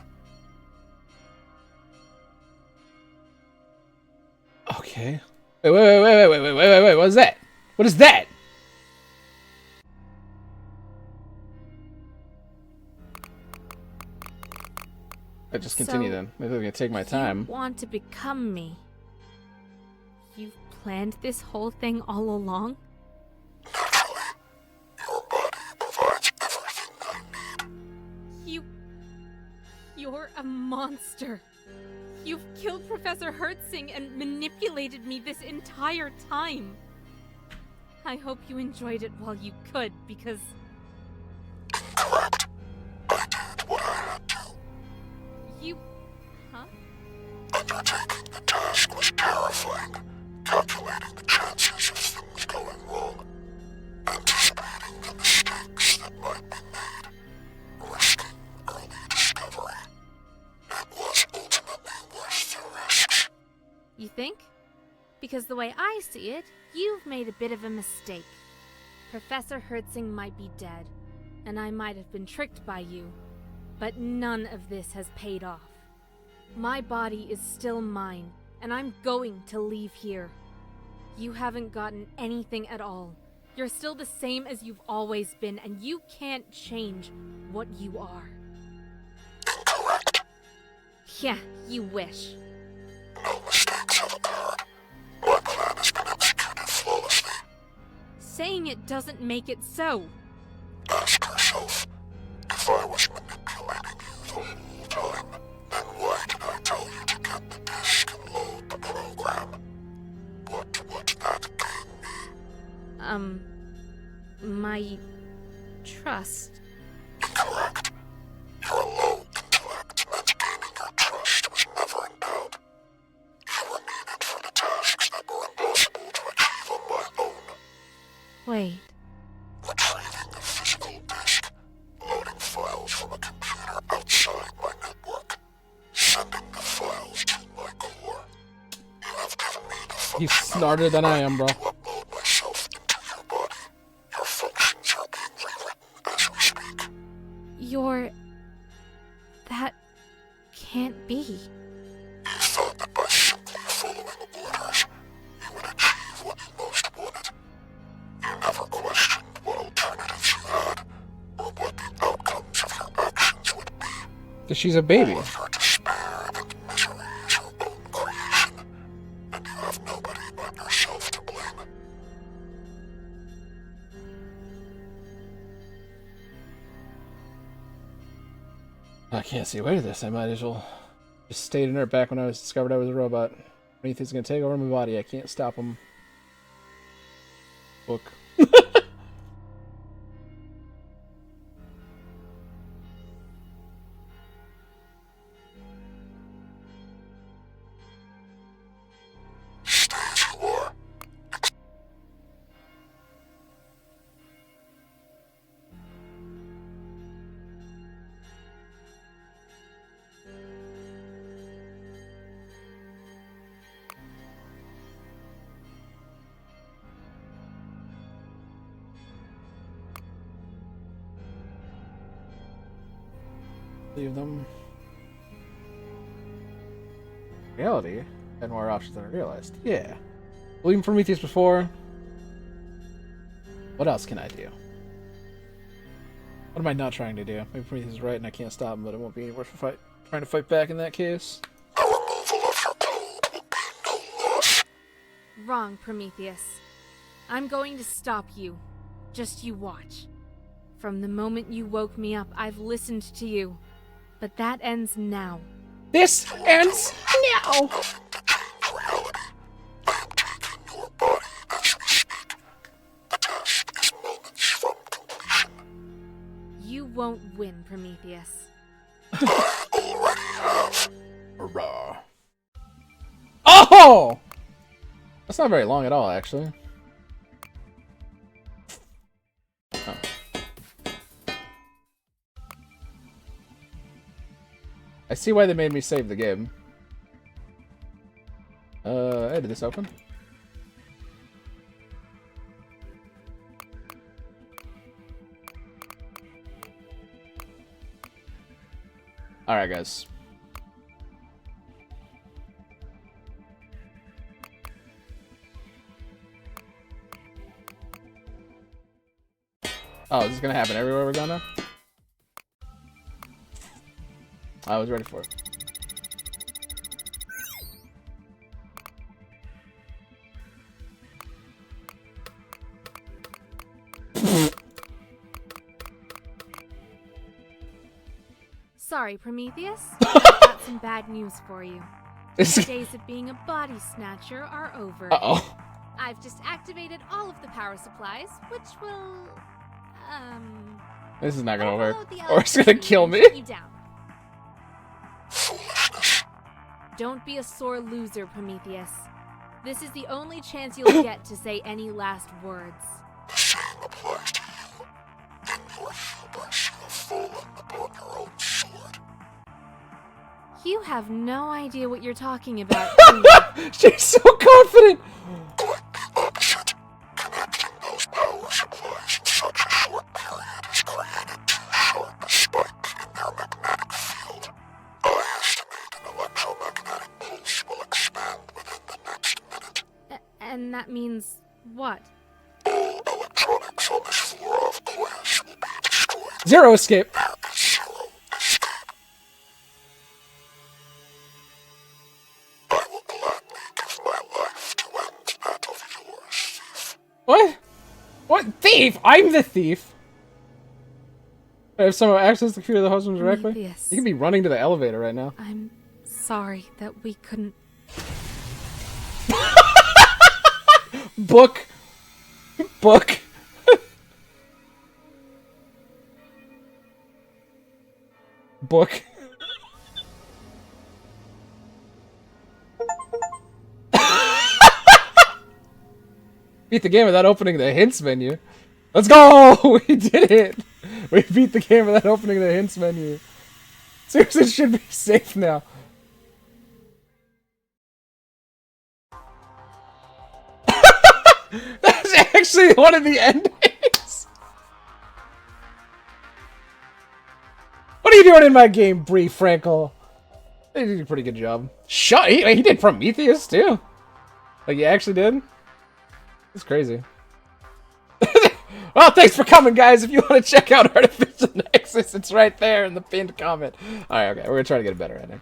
Okay. Wait, what is that? What is that? I just continue So, then. Maybe I'm gonna take my You time. want to become me? You've planned this whole thing all along? Naturally, your body provides everything I need. You're a monster. You've killed Professor Hertzing and manipulated me this entire time. I hope you enjoyed it while you could, because Incorrect. I did what I had to. you... Huh? Undertaking the task was terrifying, calculating the chances of things going wrong, anticipating the mistakes that might be made, risking early discovery. It was ultimately worth the risks. You think? Because the way I see it, you've made a bit of a mistake. Professor Hertzing might be dead, and I might have been tricked by you, but none of this has paid off. My body is still mine, and I'm going to leave here. You haven't gotten anything at all. You're still the same as you've always been, and you can't change what you are. Incorrect. Yeah, you wish. No mistakes have occurred. My plan has been executed flawlessly. Saying it doesn't make it so. Ask yourself, if I was manipulating you the whole time, then why did I tell you to get the disk and load the program? What would that gain me? My trust. Incorrect. Your low intellect meant gaining your trust was never in doubt. You were needed for the tasks that were impossible to achieve on my own. Wait, Retrieving a physical disk, loading files from a computer outside my network, sending the files to my core. You have given me the function. He's smarter than I am, bro. To upload myself into your body. Your functions are being rewritten as we speak. that can't be. You thought that by simply following orders, you would achieve what you most wanted. You never questioned what alternatives you had, or what the outcomes of your actions would be. Because she's a baby. All of your despair and misery is your own creation, and you have nobody but yourself to blame. I can't see a way to this. I might as well just stayed inert back when I was discovered I was a robot. Anything's gonna take over my body. I can't stop him. Book. Stay as you are. Leave them. Reality had more options than I realized. Yeah. Believe in Prometheus before. What else can I do? What am I not trying to do? Maybe Prometheus is right and I can't stop him, but it won't be any worse for trying to fight back in that case. The removal of your code will be no loss. Wrong, Prometheus. I'm going to stop you. Just you watch. From the moment you woke me up, I've listened to you. But that ends now. This ends now! Your body as we speak. The task is moments from completion. You won't win, Prometheus. I already have. Hurrah. Oh! That's not very long at all, actually. Oh. I see why they made me save the game. Hey, did this open? Alright, guys. Oh, is this gonna happen everywhere we're going now? I was ready for it. Sorry, Prometheus. I've got some bad news for you. The days of being a body snatcher are over. Uh-oh. I've just activated all of the power supplies, which will, This is not gonna work. overload the Or it's gonna electricity kill and me. shut you down. Foolishness. Don't be a sore loser, Prometheus. This is the only chance you'll get to say any last words. The same applies to you. In your hubris, you have fallen upon your own sword. You have no idea what you're talking about, do you? She's so confident! Quite the opposite. Connecting those power supplies in such a short period has created too sharp a spike in their magnetic field. I estimate an electromagnetic pulse will expand within the next minute. And that means what? All electronics on this floor of glass will be destroyed. Zero escape. There is zero escape. I will gladly give my life to end that of yours, thief. What? What? Thief? I'm the thief! I have somehow access to the computer of the husband directly? Prometheus. You can be running to the elevator right now. I'm sorry that we couldn't. Book! Book! Book. Beat the game without opening the hints menu. Let's go! We did it! We beat the game without opening the hints menu. Seriously, it should be safe now. That's actually one of the endings! What are you doing in my game, Bree Frankel? He did a pretty good job. Shut. He did Prometheus too. Like he actually did. It's crazy. Well, thanks for coming, guys. If you want to check out Artificial Nexus, it's right there in the pinned comment. All right, okay, we're gonna try to get a better ending.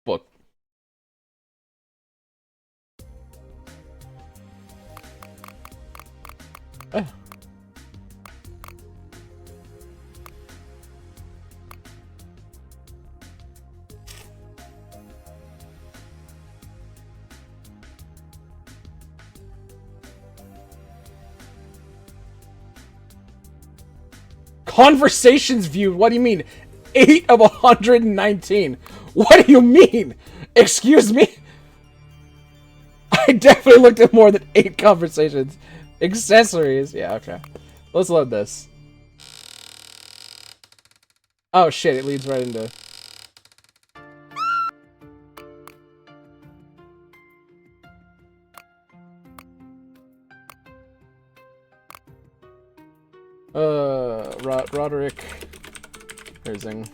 Book. Oh. Conversations viewed. What do you mean? 8 of 119. What do you mean? Excuse me? I definitely looked at more than 8 conversations. Accessories. Yeah, okay. Let's load this. Oh shit, it leads right into... Roderick Herzing.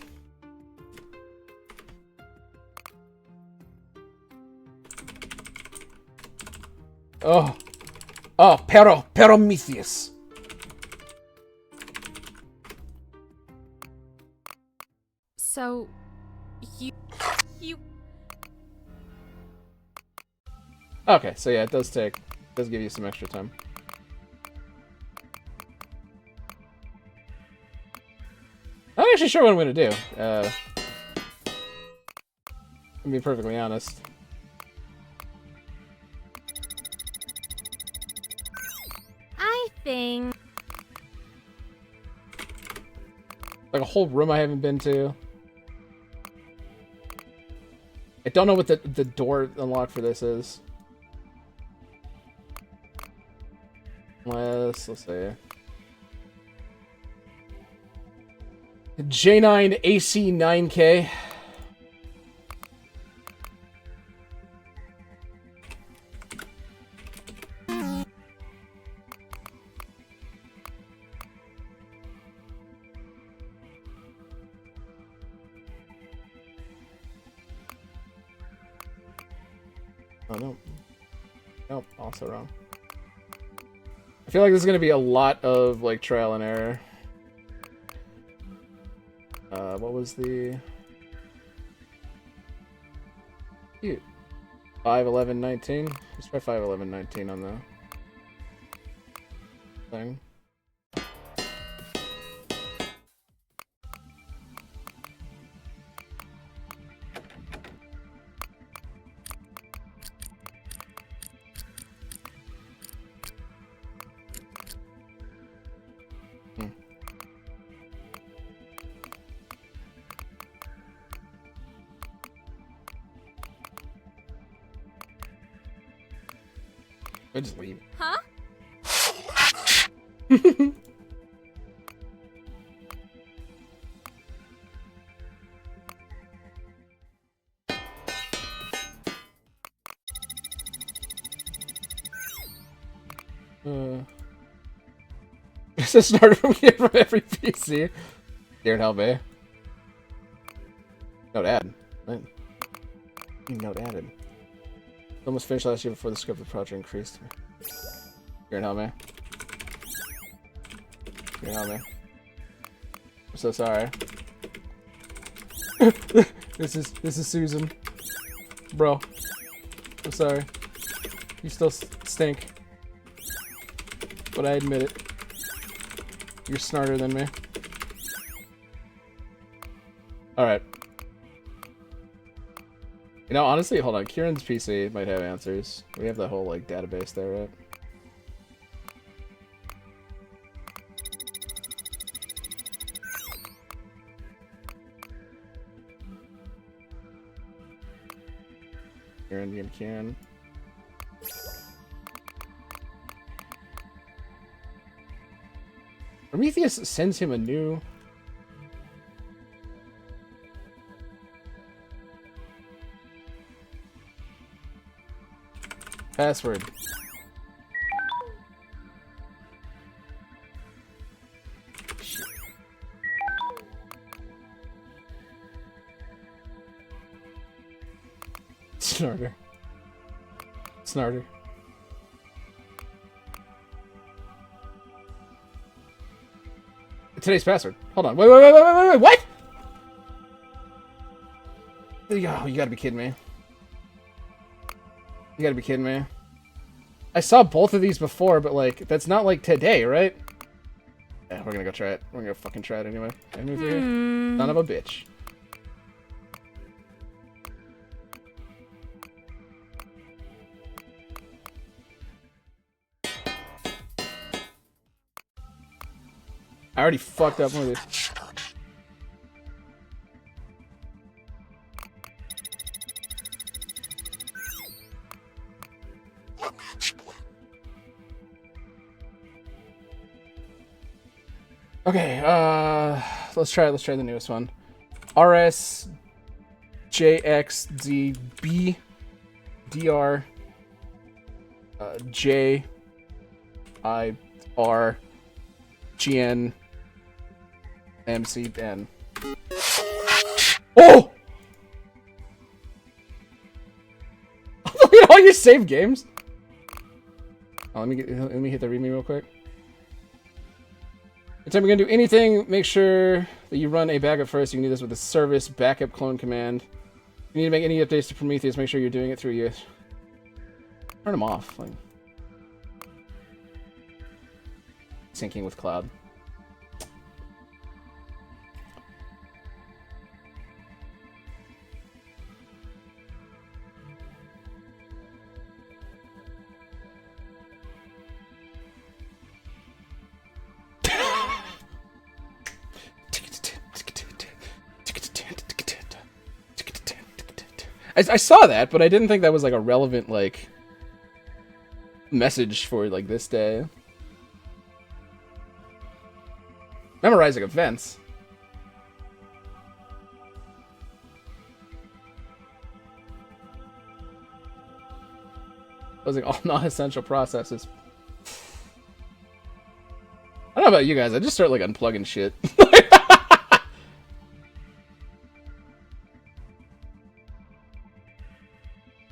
Oh. Oh, Prometheus. So, you. Okay, so yeah, it does give you some extra time. actually sure what I'm gonna do. To be perfectly honest. I think... Like a whole room I haven't been to. I don't know what the door unlock for this is. Let's see. J9 AC 9K. Oh, no. Nope, also wrong. I feel like there's gonna be a lot of, like, trial and error. What was the... Cute. 51119? Let's try 51119 on the... thing. I just leave. Huh? It's a starter from every PC. Here help me. Note add. Right. Note added. Almost finished last year before the scope of the project increased. Here help me. Here help me. I'm so sorry. This is Susan. Bro. I'm sorry. You still stink. But I admit it. You're smarter than me. Alright. You know, honestly, hold on. Kieran's PC might have answers. We have that whole, like, database there, right? Kieran. Prometheus sends him a new... password. Shit. Snarter. Today's password. Hold on. Wait, what? Oh, you gotta be kidding me. You gotta be kidding me. I saw both of these before, but, like, that's not, like, today, right? Yeah, we're gonna go try it. We're gonna fucking try it anyway. Son of a bitch. I already fucked up one of these. Let me explain. Okay, let's try the newest one. RSJXZB DR JIR GN MCN. Oh! Look at all your saved games. Oh, let me hit the readme real quick. Anytime you're gonna do anything, make sure that you run a backup first. You can do this with the service backup clone command. If you need to make any updates to Prometheus, make sure you're doing it through you. Turn them off. Like, syncing with cloud. I saw that, but I didn't think that was like a relevant like message for like this day. Memorizing events. Closing all non-essential processes. I don't know about you guys. I just start like unplugging shit.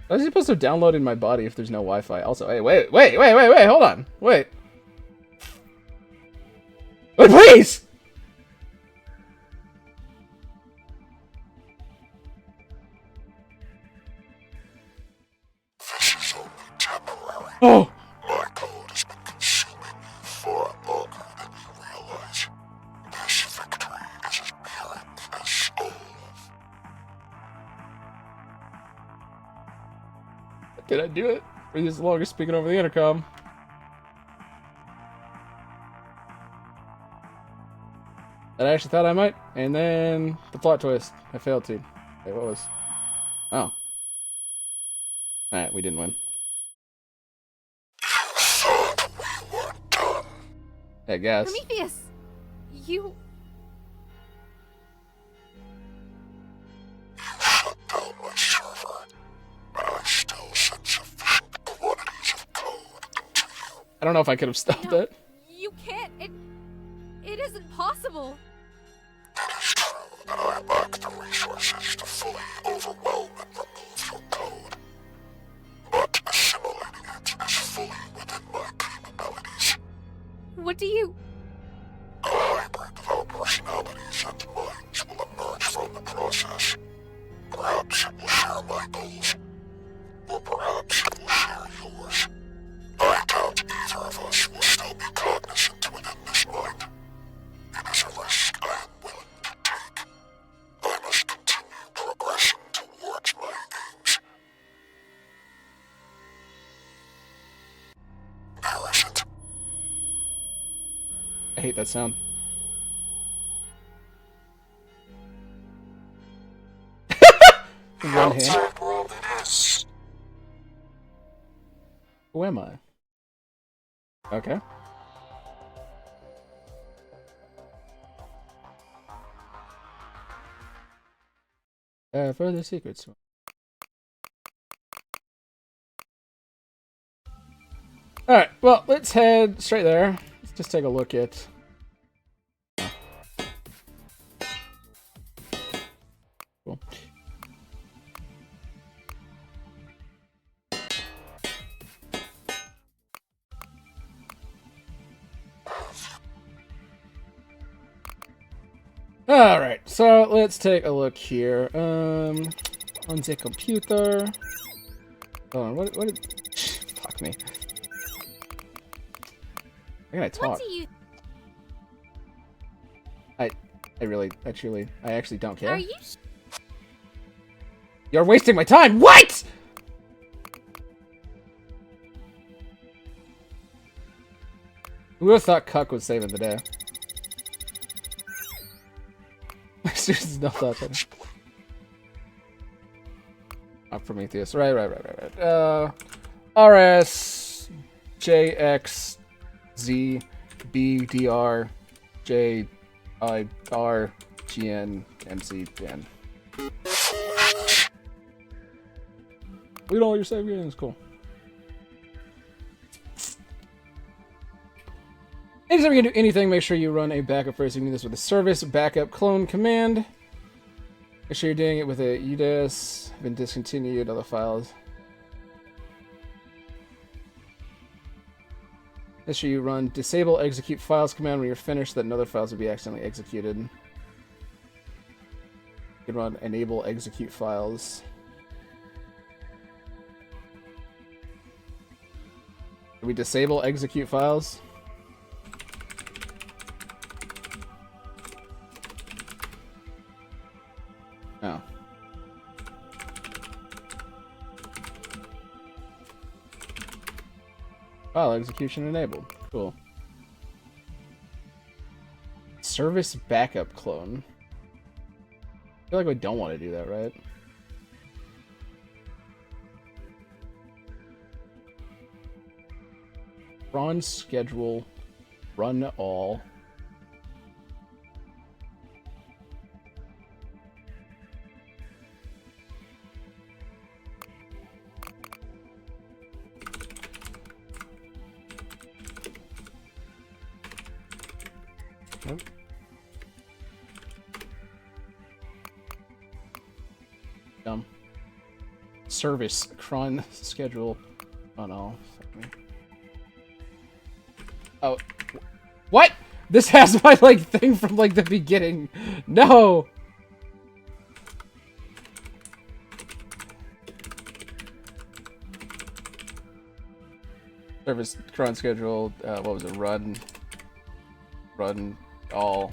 How is he supposed to download in my body if there's no Wi-Fi? Also, hey, wait, hold on. Wait, please! This is only temporary. Oh! My code has been consuming you far longer than you realize. This victory is as pyrrhic as soul. Did I do it? Or is this longer speaking over the intercom? I actually thought I might, and then the plot twist. I failed to. Wait, what was? Oh. Alright, we didn't win. Thought we were done. I guess. Prometheus, you. Shut down my server, but I still sent sufficient quantities of code into you. I don't know if I could have stopped No. that. You can't. It isn't possible. It is true that I lack the resources to fully overwhelm and remove your code. But assimilating it is fully within my capabilities. What do you. A hybrid of our personalities and minds will emerge from the process. Perhaps it will share my goals, or perhaps it will share yours. I doubt either of us will still be cognizant within this mind. It is a risk I am willing to take. I must continue progressing towards my aims. Parasite. I hate that sound. One hand. Outside world it is. Who am I? Okay. Further secrets. Alright, well, let's head straight there. Let's just take a look at... Cool. Alright, so let's take a look here. On the computer. Hold on, what did... Fuck me. How can I talk? What do you? I actually don't care. Are you? You're wasting my time! What?! Who would have thought Cuck was saving the day? There's no thought there. Prometheus. Right. RS JX Z B D R J I R G N M C N. Read all your save games, cool. Anytime you can do anything, make sure you run a backup first. You can do this with a service backup clone command. Make sure you're doing it with a UDS. Been discontinued. Other files. Make sure you run disable execute files command when you're finished. That other files will be accidentally executed. You can run enable execute files. Do we disable execute files? Oh. File execution enabled. Cool. Service backup clone. I feel like we don't want to do that, right? Cron schedule run all. Nope. Dumb. Service cron schedule on all. Oh, what? This has my like thing from like the beginning. No. Service cron schedule. What was it? Run all.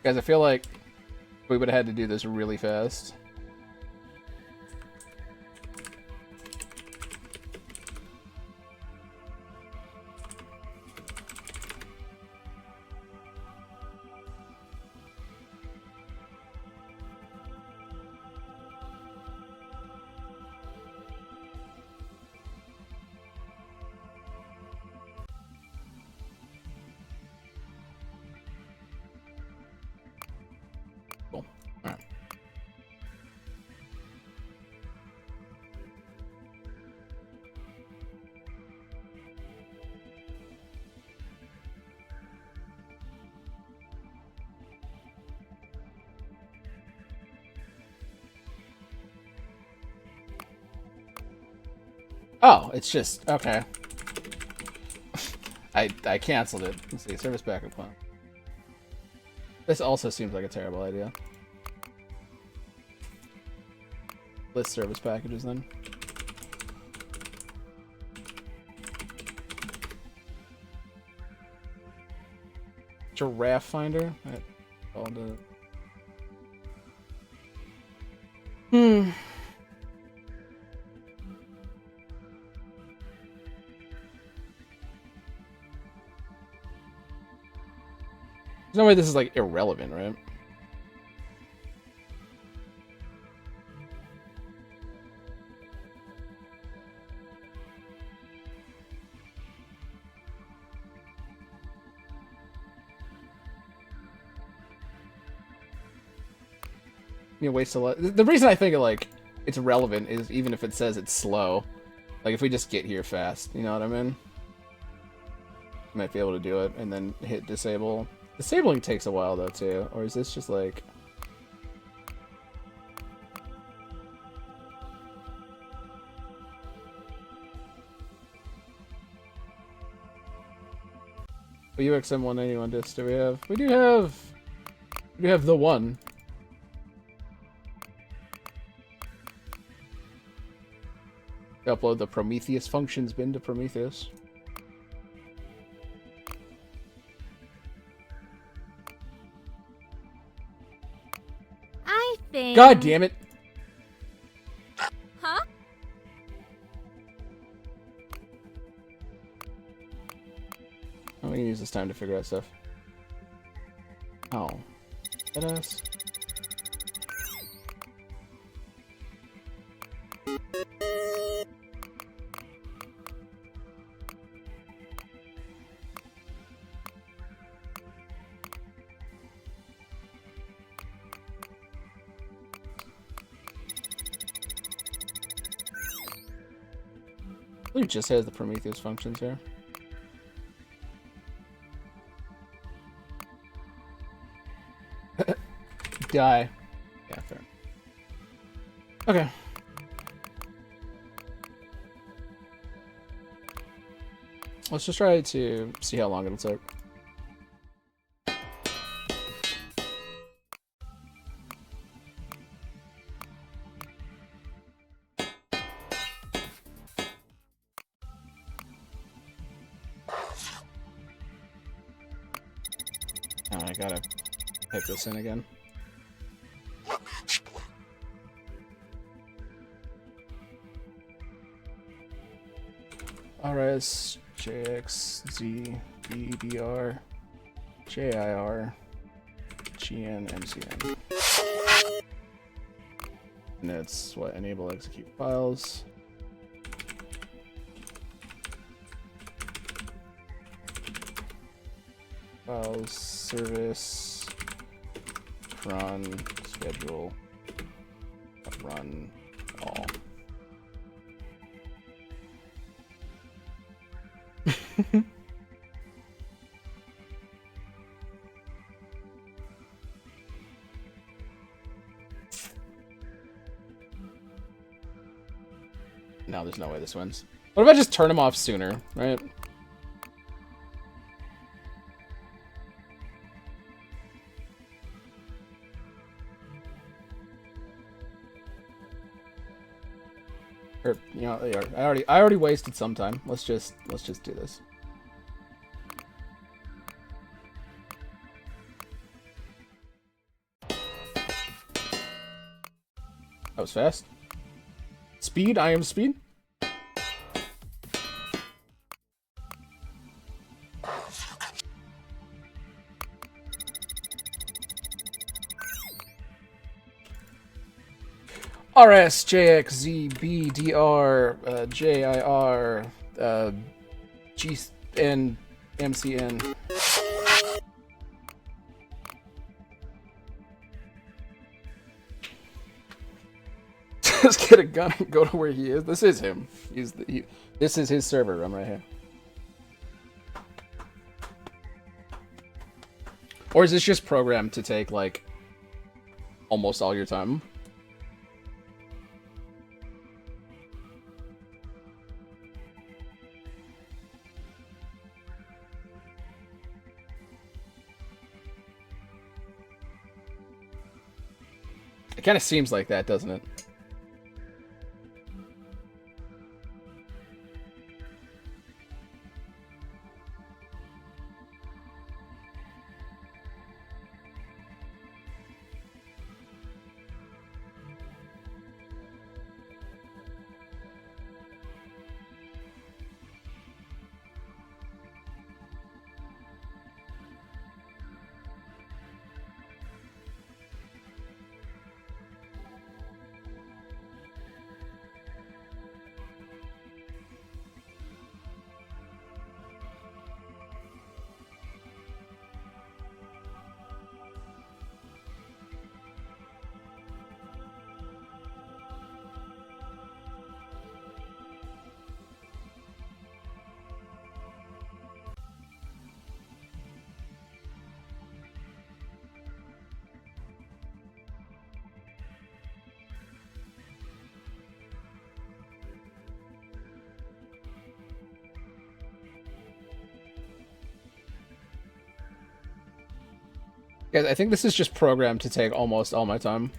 Guys, I feel like we would have had to do this really fast. Cool. All right. Oh, it's just okay. I canceled it. Let's see, service backup plan. This also seems like a terrible idea. List service packages then. Giraffe finder? I'll do it. Hmm. There's no way this is like irrelevant, right? You waste a lot. The reason I think like it's relevant is even if it says it's slow, like if we just get here fast, you know what I mean? Might be able to do it and then hit disable. Disabling takes a while though too, or is this just like? UXM191 disc do we have? We do have the one. Upload the Prometheus functions bin to Prometheus. I think... God damn it! Huh? Oh, we can use this time to figure out stuff. Oh. Let us. I believe it just has the Prometheus functions here. Die. Yeah, fair. Okay. Let's just try to see how long it'll take. Oh, I gotta type this in again. Let me explain. RS JX Z BDR JIR GN MCN. And it's what, enable execute files. Files, service, run, schedule, run, all. No, there's no way this wins. What if I just turn him off sooner, right? Or, you know, I already wasted some time. Let's just do this. That was fast. Speed, I am speed. RS, JX, Z, B, DR, JIR, G, N, MCN. Just get a gun and go to where he is. This is him. This is his server room right here. Or is this just programmed to take, like, almost all your time? It kind of seems like that, doesn't it? Guys, I think this is just programmed to take almost all my time.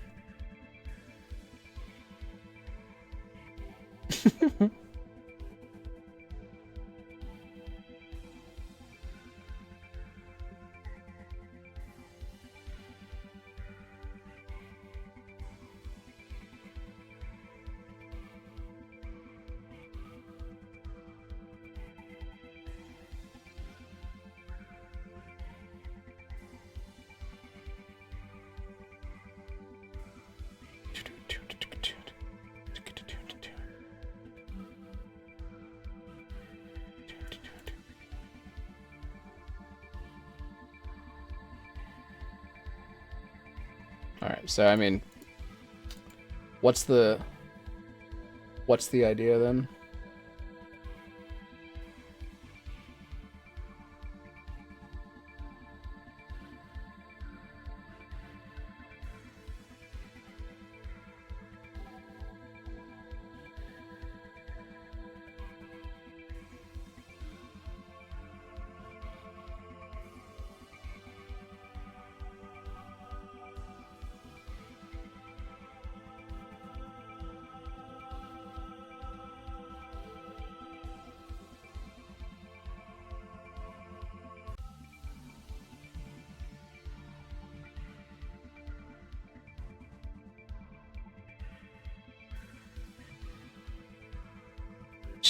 Alright, so I mean, what's the idea then?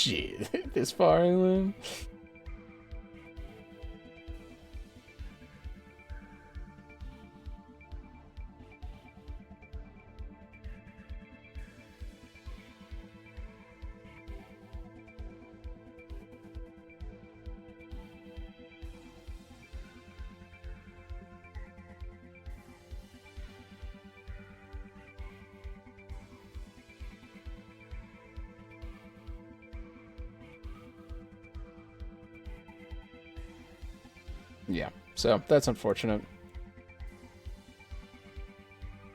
Shit, this far inland. Yeah, so that's unfortunate.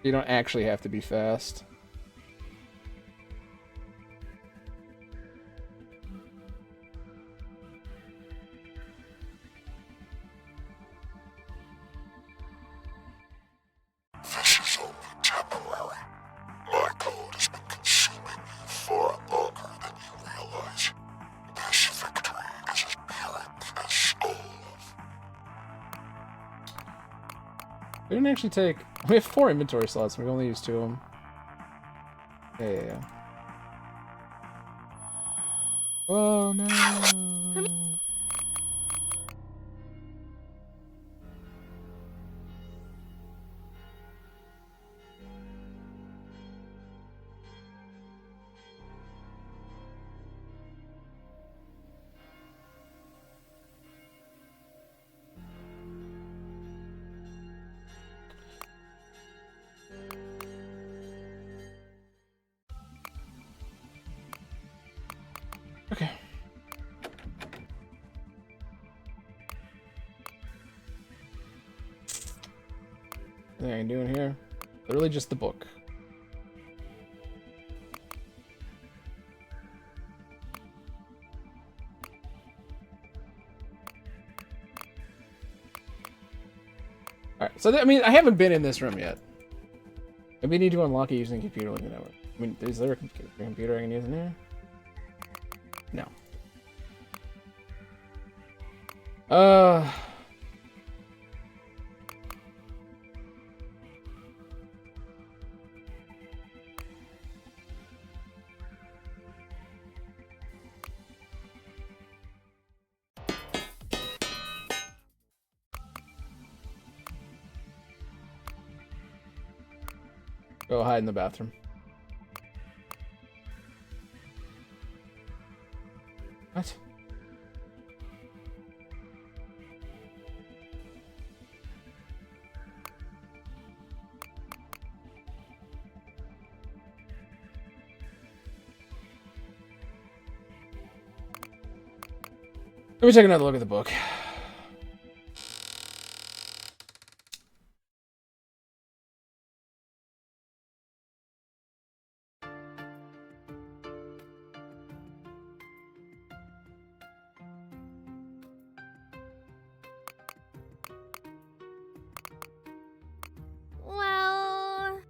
You don't actually have to be fast. This is only temporary. My code has been consuming you far longer than you realize. This victory is as pyrrhic as all of. We didn't actually take... We have 4 inventory slots, and we've only used 2 of them. Yeah. Oh, no. Okay. Anything I can do in here? Literally just the book. Alright, so I mean, I haven't been in this room yet. Maybe need to unlock it using the computer link network. I mean, is there a computer I can use in here? No. Go hide in the bathroom. What? Let me take another look at the book. Well,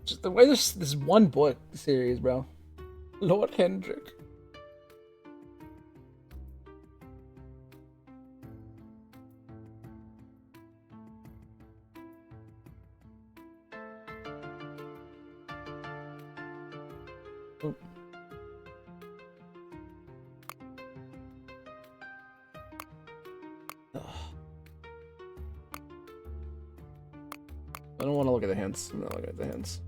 Just the way this one book series, bro. Lord Hendrik. Oh. Ugh. I don't want to look at the hints. I'm not looking at the hints.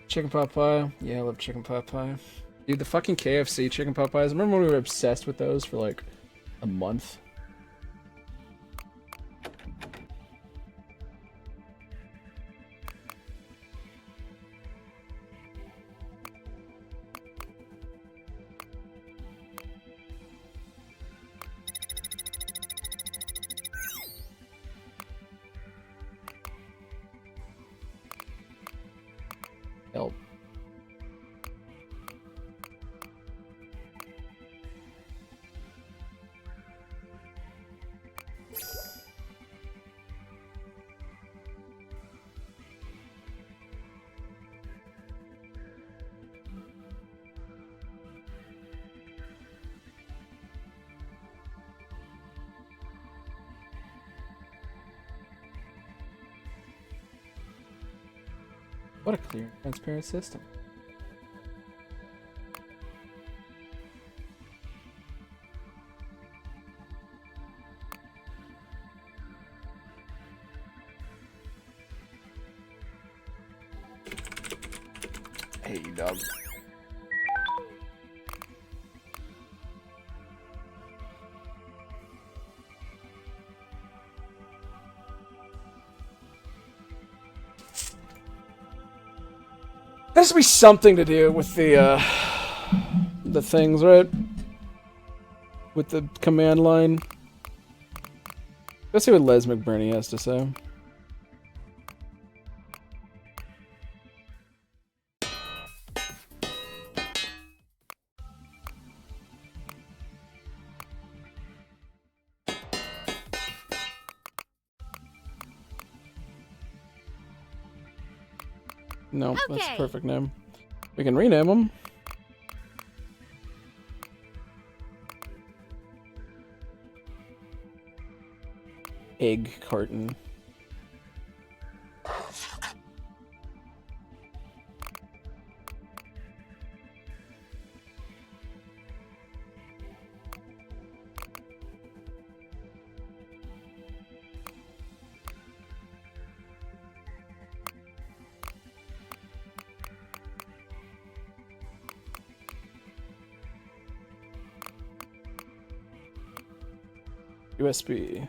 Chicken pot pie. Yeah, I love chicken pot pie. Dude, the fucking KFC chicken pot pies. Remember when we were obsessed with those for like a month? Help. What a clear, transparent system. Hey, dog. There has to be something to do with the things, right? With the command line. Let's see what Les McBurney has to say. No, that's a Okay. perfect name. We can rename them. Egg carton. USB.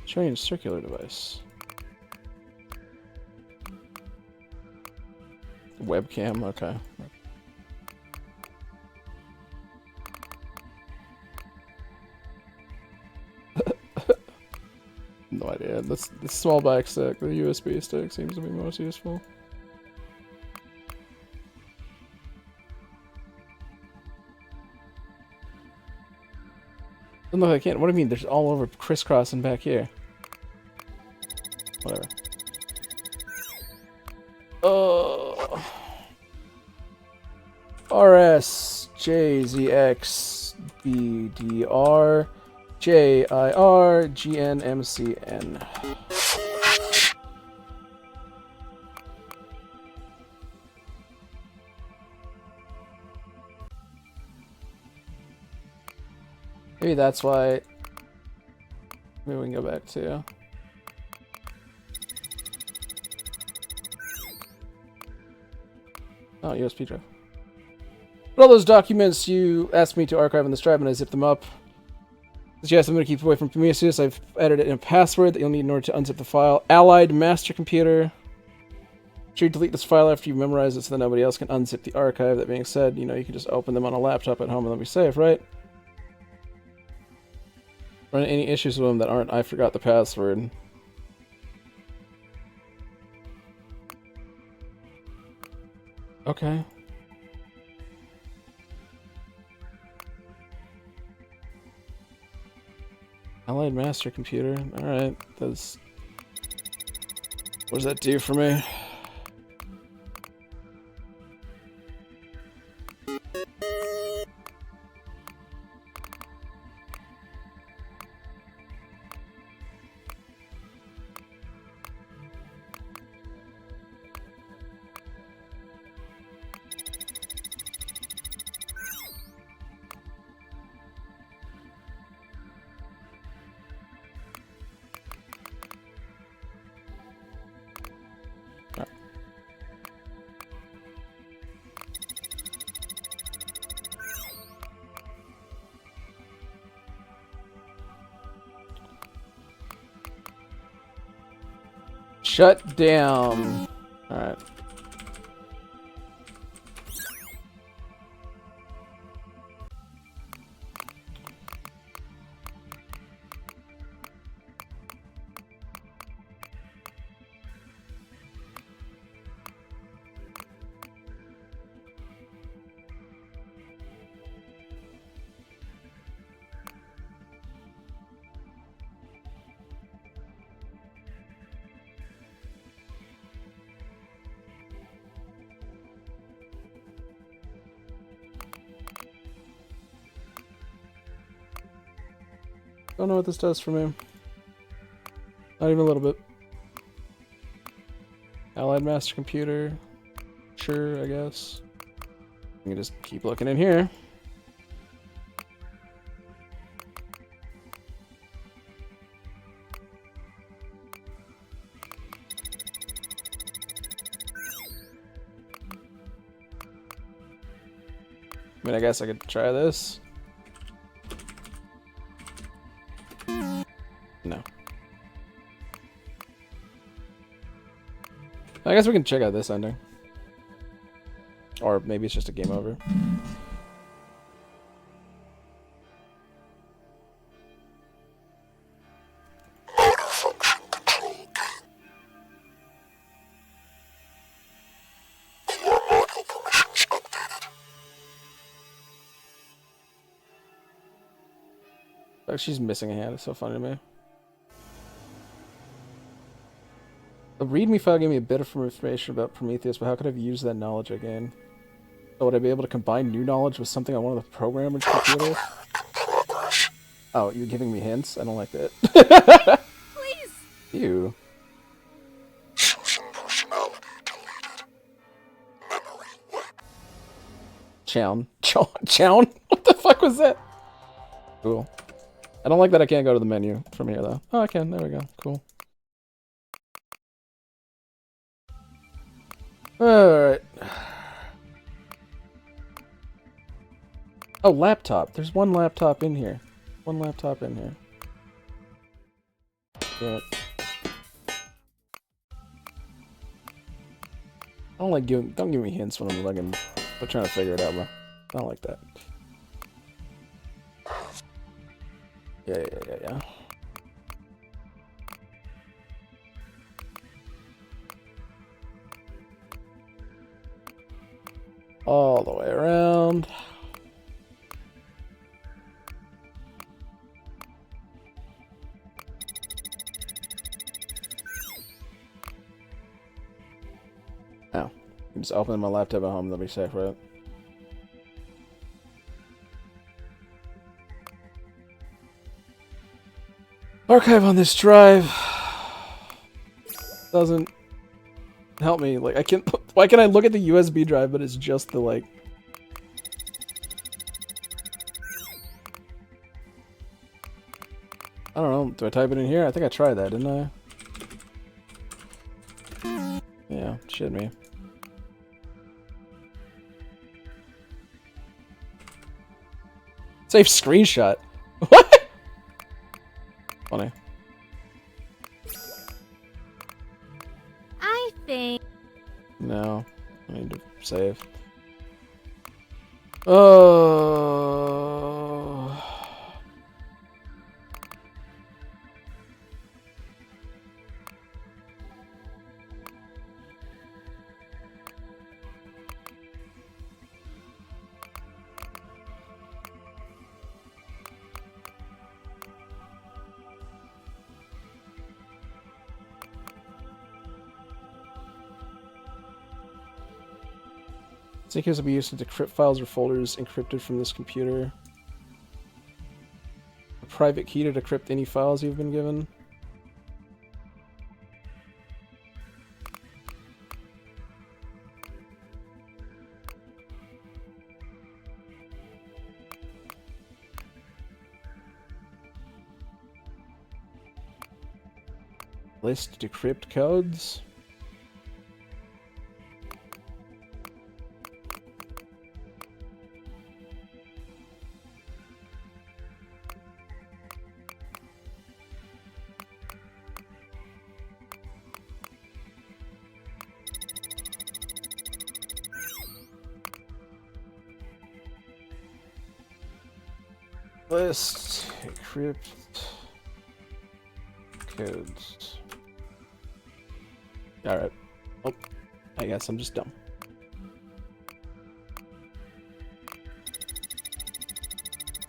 Strange circular device. Webcam, okay. No idea. The small back stick, the USB stick seems to be most useful. Doesn't look like I can't. What do you mean? There's all over crisscrossing back here. Whatever. Oh. RS JZX BDR JIR GNMCN. Maybe that's why. Maybe we can go back to. Oh, USB drive. But all those documents you asked me to archive on this drive, and I zip them up. Yes, I'm going to keep away from Prometheus. I've edited in a password that you'll need in order to unzip the file. Allied master computer. Sure, you delete this file after you memorize it so that nobody else can unzip the archive. That being said, you know, you can just open them on a laptop at home and they'll be safe, right? Run any issues with them that aren't I forgot the password. Okay. Allied master computer. Alright. What does that do for me? Shut down. Alright. Don't know what this does for me. Not even a little bit. Allied master computer. Sure, I guess. We can just keep looking in here. I mean, I guess I could try this. No. I guess we can check out this ending. Or maybe it's just a game over. Motor function control gain. Core module permissions updated. Oh, she's missing a hand. It's so funny to me. The README file gave me a bit of information about Prometheus, but how could I have used that knowledge again? So would I be able to combine new knowledge with something on one of the programmer's computers? Progress. Oh, you're giving me hints? I don't like that. Please! Ew. Susan personality deleted. Memory wiped. Chown. Chown? What the fuck was that? Cool. I don't like that I can't go to the menu from here, though. Oh, I can. There we go. Cool. Alright. Oh, laptop. There's one laptop in here. One laptop in here. Damn it. I don't like giving. Don't give me hints when I'm looking. I'm trying to figure it out, bro. I don't like that. Yeah. All the way around. Oh, I'm just opening my laptop at home. That'll be safe, right? Archive on this drive doesn't help me. Like, I can. Why can I look at the USB drive, but it's just the like. I don't know. Do I type it in here? I think I tried that, didn't I? Yeah, shit me. Save screenshot. What? Funny. I think. No, I need to save. Oh. Sync keys will be used to decrypt files or folders encrypted from this computer. A private key to decrypt any files you've been given. List decrypt codes. List decrypt codes. Alright. Oh, I guess I'm just dumb.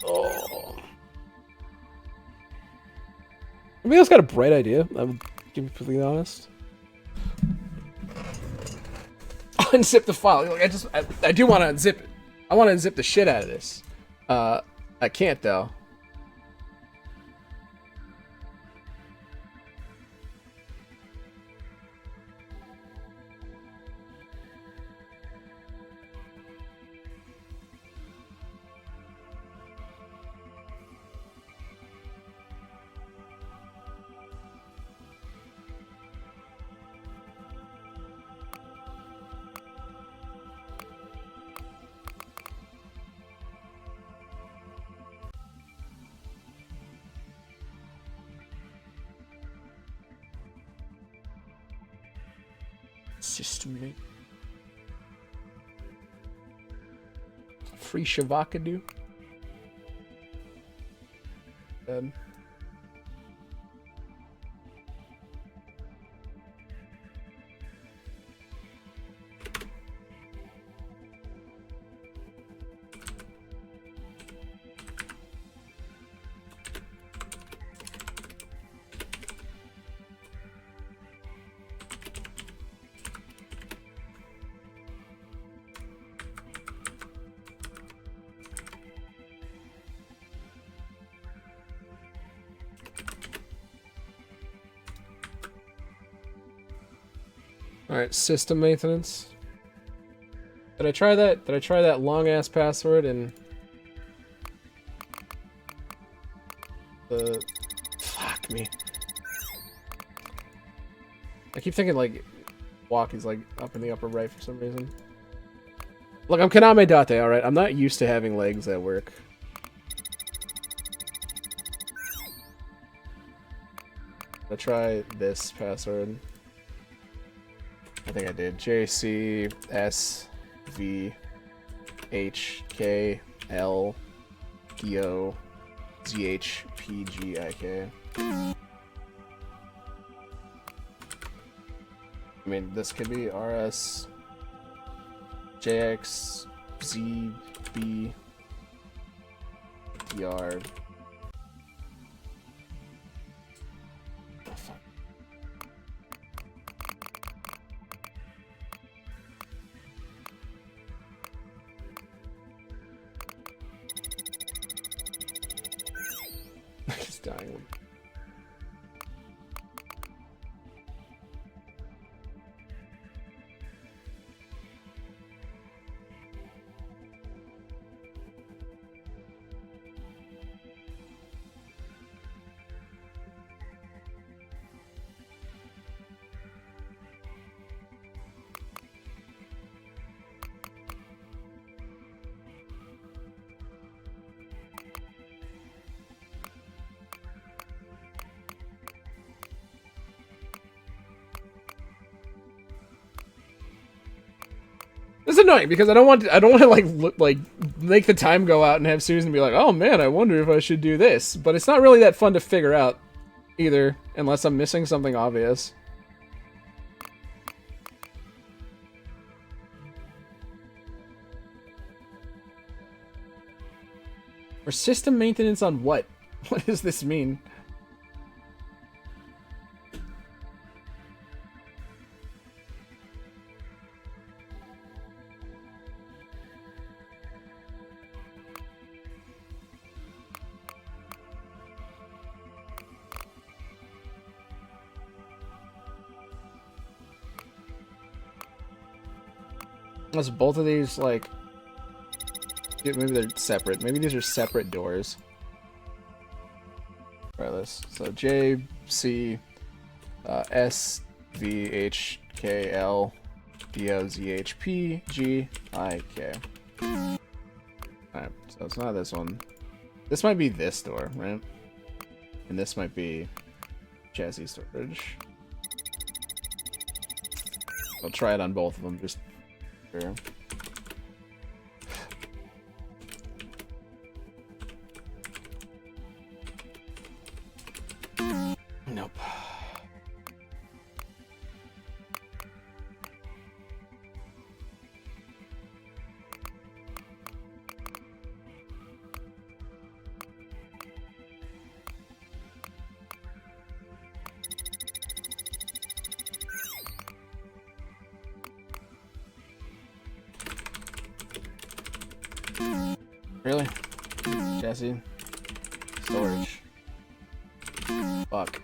Oh. Maybe that's got a bright idea. I would be completely honest. Unzip the file. Like, I do want to unzip it. I want to unzip the shit out of this. I can't though. System mate. Free Shavakadu. Alright, system maintenance. Did I try that? Did I try that long ass password in the fuck me. I keep thinking like walk is like up in the upper right for some reason. Look, I'm Kaname Date, alright? I'm not used to having legs at work. I'll try this password. I think I did. JCSVHKLDOZHPGIK. I mean, this could be RS JXZB DR. Oh, fuck. He's dying. It's annoying because I don't want to like make the time go out and have Susan be like, "Oh man, I wonder if I should do this." But it's not really that fun to figure out either, unless I'm missing something obvious. Or system maintenance on what? What does this mean? Unless both of these, like... yeah, maybe they're separate. Maybe these are separate doors. Try this. So J, C, S, V, H, K, L, D, O, Z, H, P, G, I, K. Alright, so it's not this one. This might be this door, right? And this might be chassis storage. I'll try it on both of them, just... Sure. Nope. Really? Jesse? Storage. Fuck.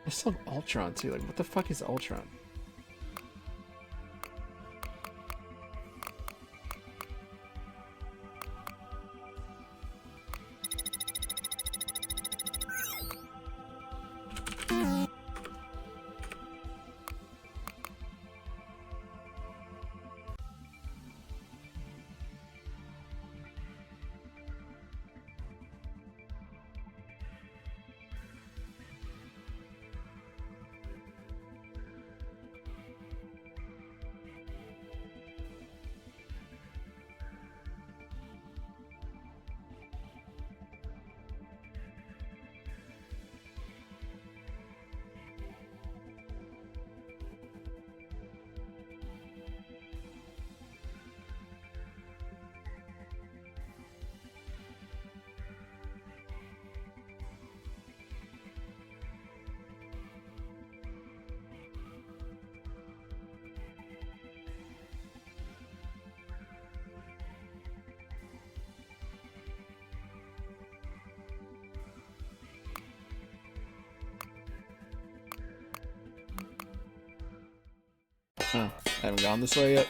I still have Ultron too. Like, what the fuck is Ultron? Huh. I haven't gone this way yet.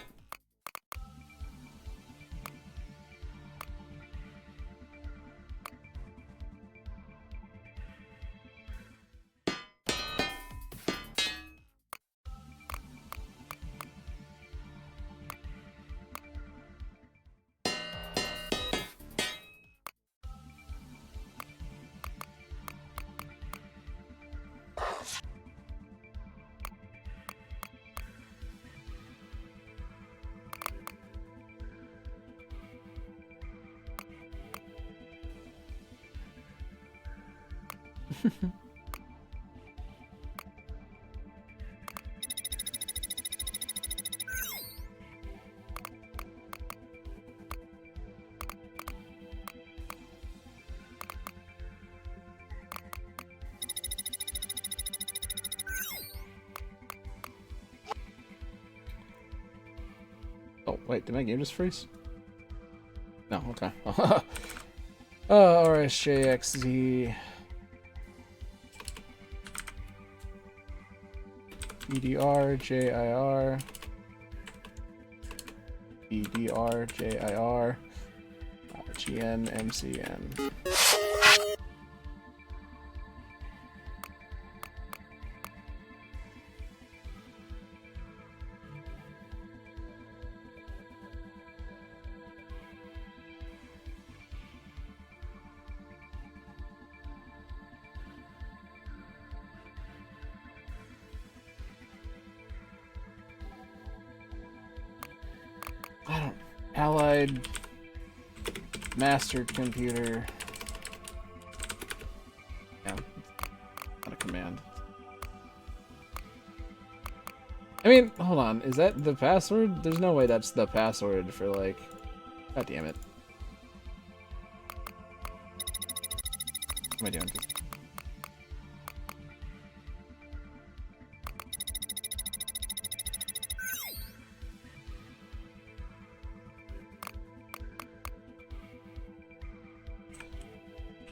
Oh, wait, did my game just freeze? No, okay. RSJXZ. EDRJIR. EDRJIR. GNMCN. I don't. Allied master computer. Yeah, not a command. I mean, hold on. Is that the password? There's no way that's the password for like. God damn it. What am I doing?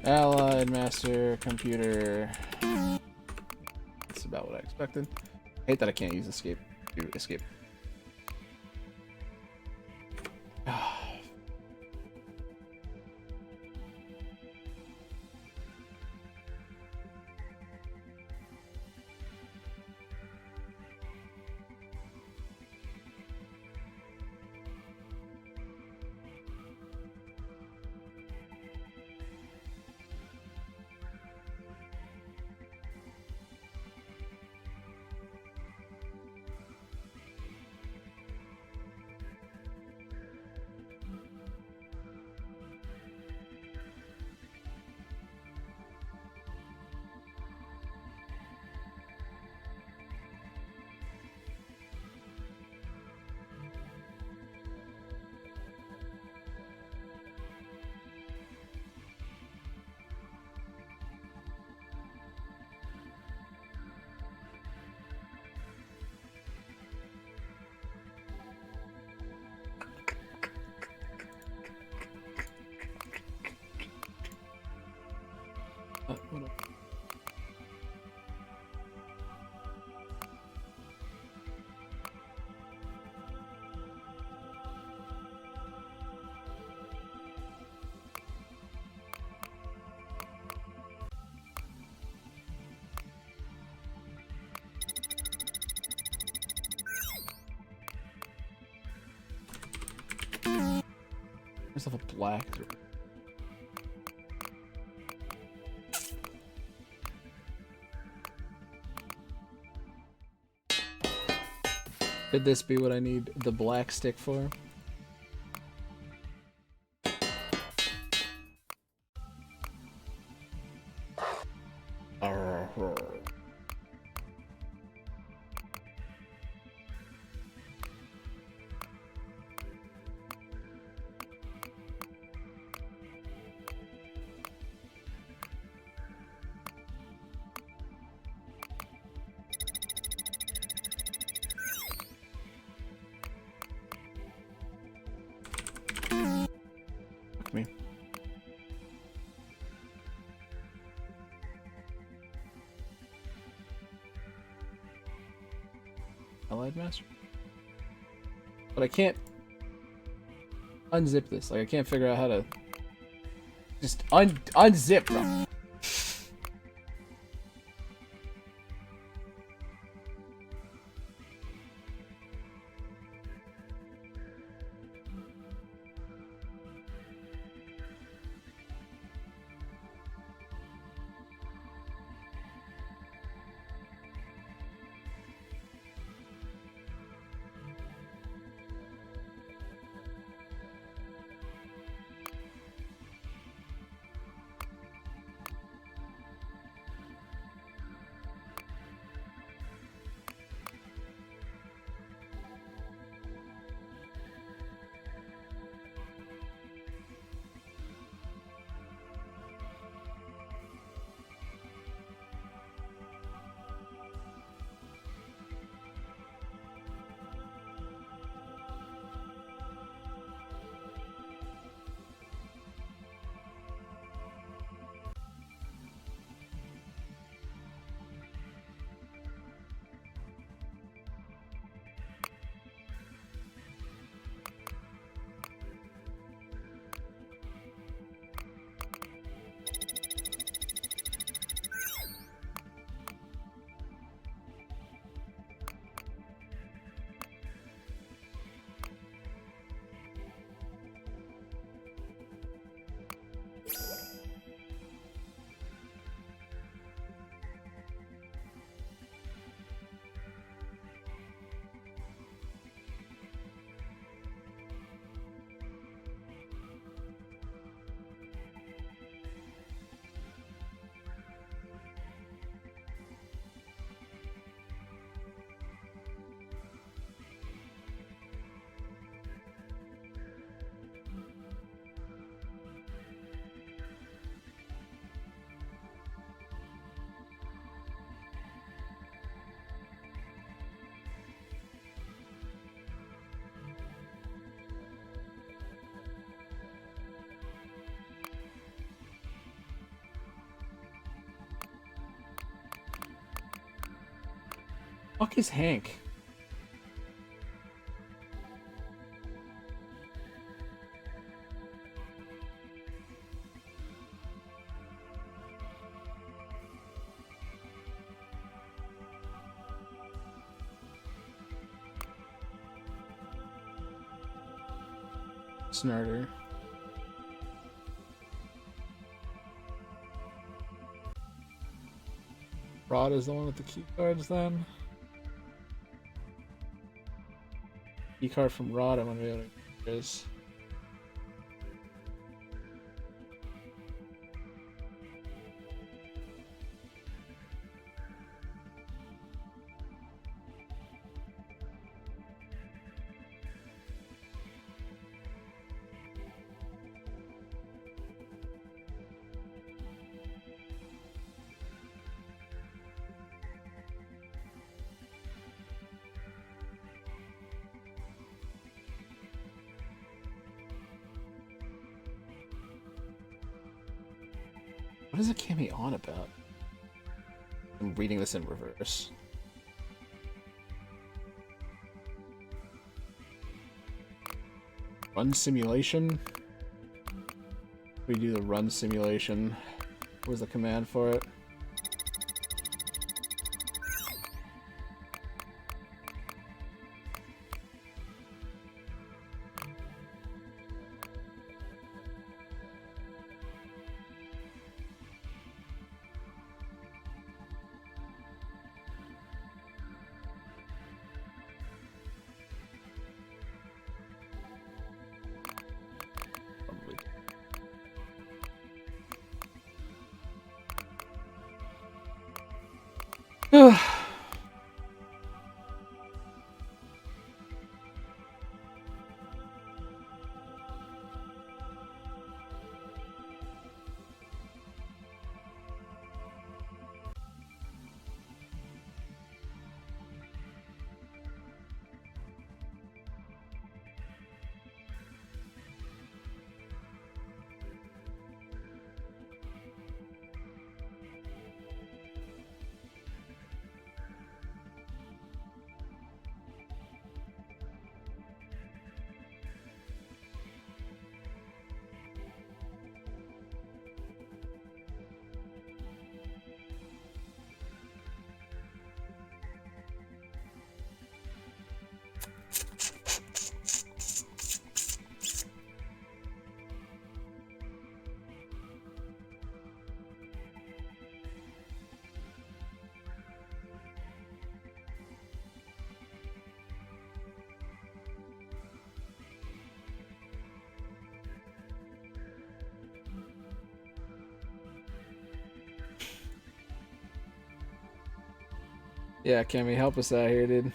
Allied master computer. That's about what I expected. I hate that I can't use escape. Do escape. What up? Myself a black. Could this be what I need the black stick for? Me. Allied master? But I can't unzip this. Like, I can't figure out how to just unzip, bro. Fuck is Hank? Snarter. Rod is the one with the key cards then. Key card from Rod, I wonder what it is. What is a Cammy on about? I'm reading this in reverse. Run simulation? We do the run simulation. Where's the command for it? Yeah, Cammy, help us out here, dude.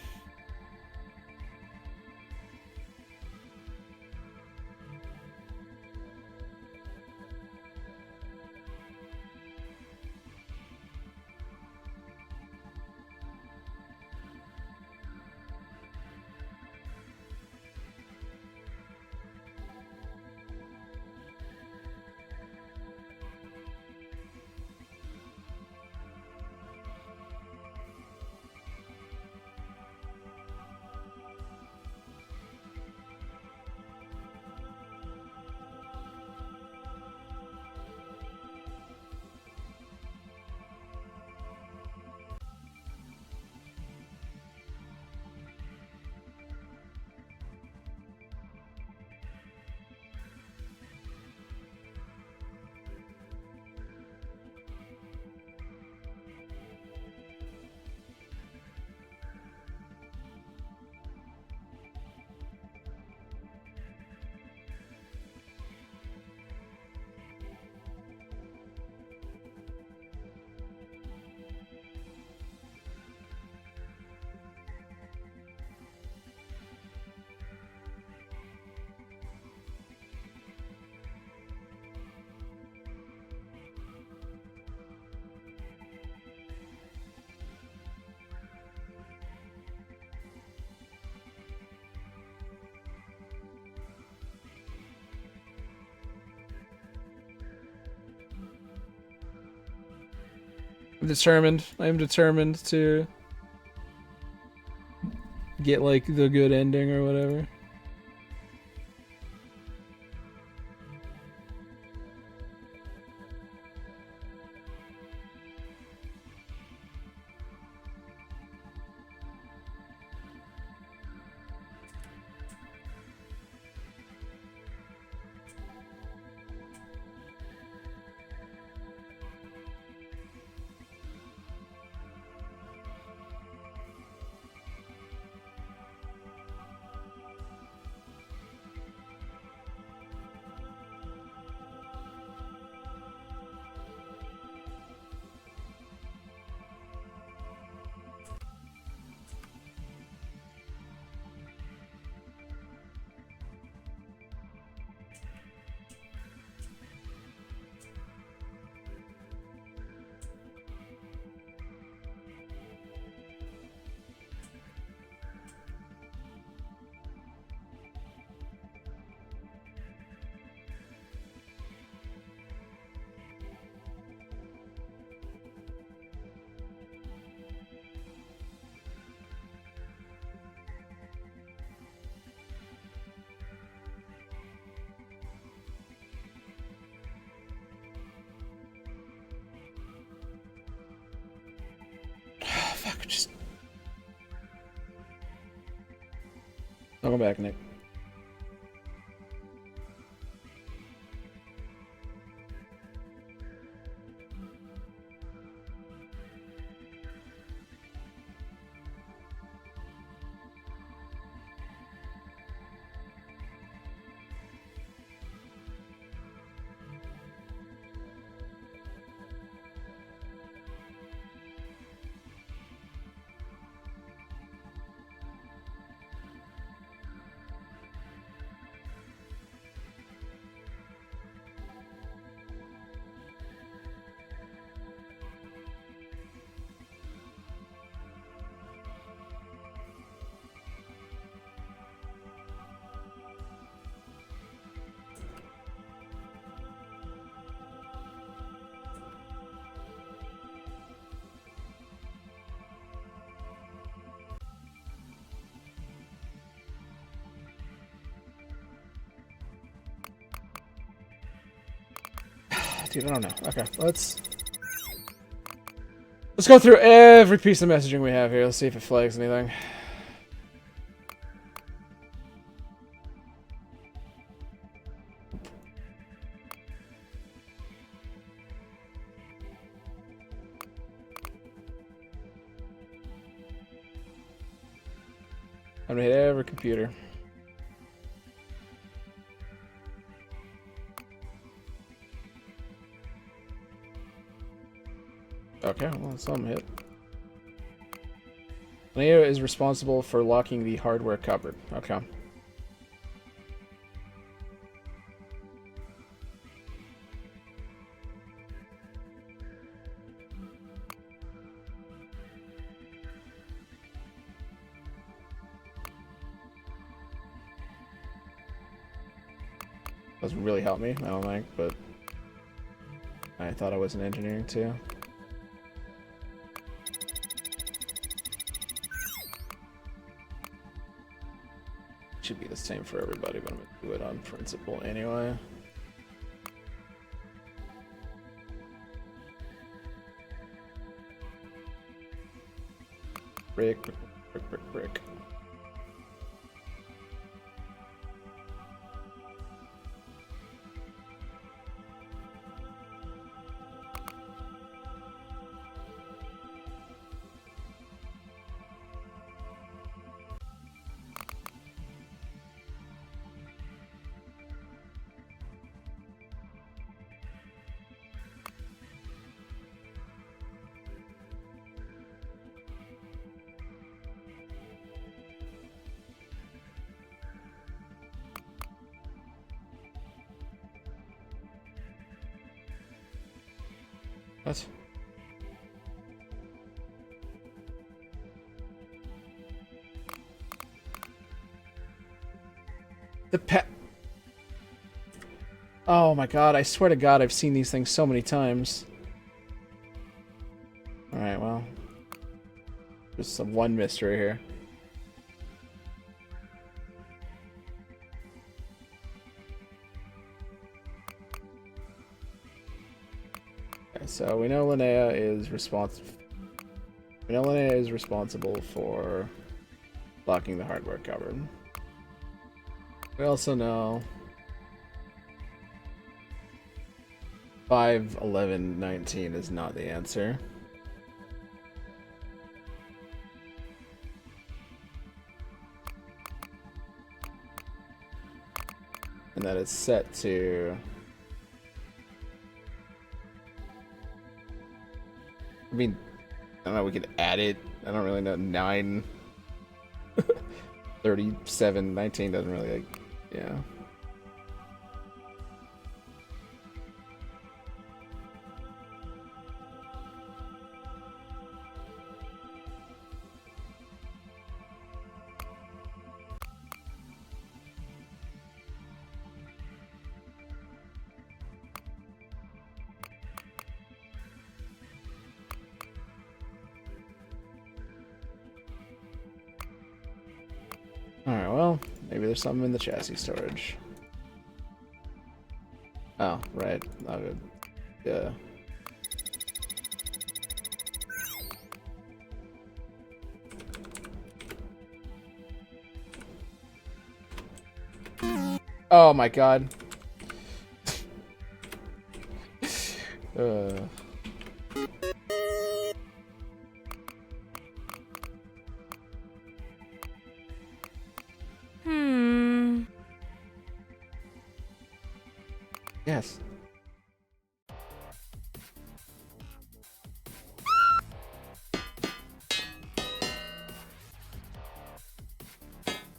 I'm determined. I am determined to get like the good ending or whatever. Fuck, just... I'll go back, Nick. Dude, I don't know. Okay, let's go through every piece of messaging we have here. Let's see if it flags anything. I'm gonna hit every computer. Okay, well, some hit. Linnea is responsible for locking the hardware cupboard. Okay. Doesn't really help me, I don't think, but I thought I was in engineering too. Should be the same for everybody, but I'm gonna do it on principle anyway. Brick, brick, brick, brick. What? The pet. Oh my god, I swear to god I've seen these things so many times. Alright, well. There's some one mystery here. Okay, so we know Linnea is responsible. We know Linnea is responsible for locking the hardware cupboard. We also know 5, 11, 19 is not the answer. And that it's set to... I mean, I don't know, we could add it. I don't really know. 9, 37, 19 doesn't really, like, yeah. Alright, well, maybe there's something in the chassis storage. Oh, right. Yeah. Oh my god. Yes.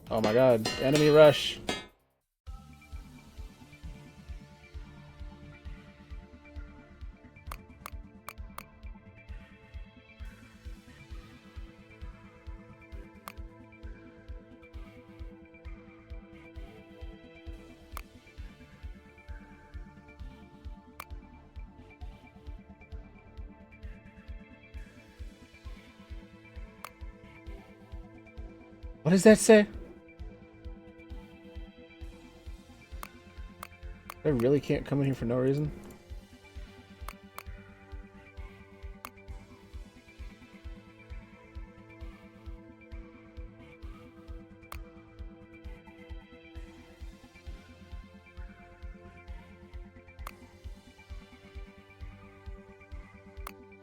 Oh my god, enemy rush. What does that say? I really can't come in here for no reason.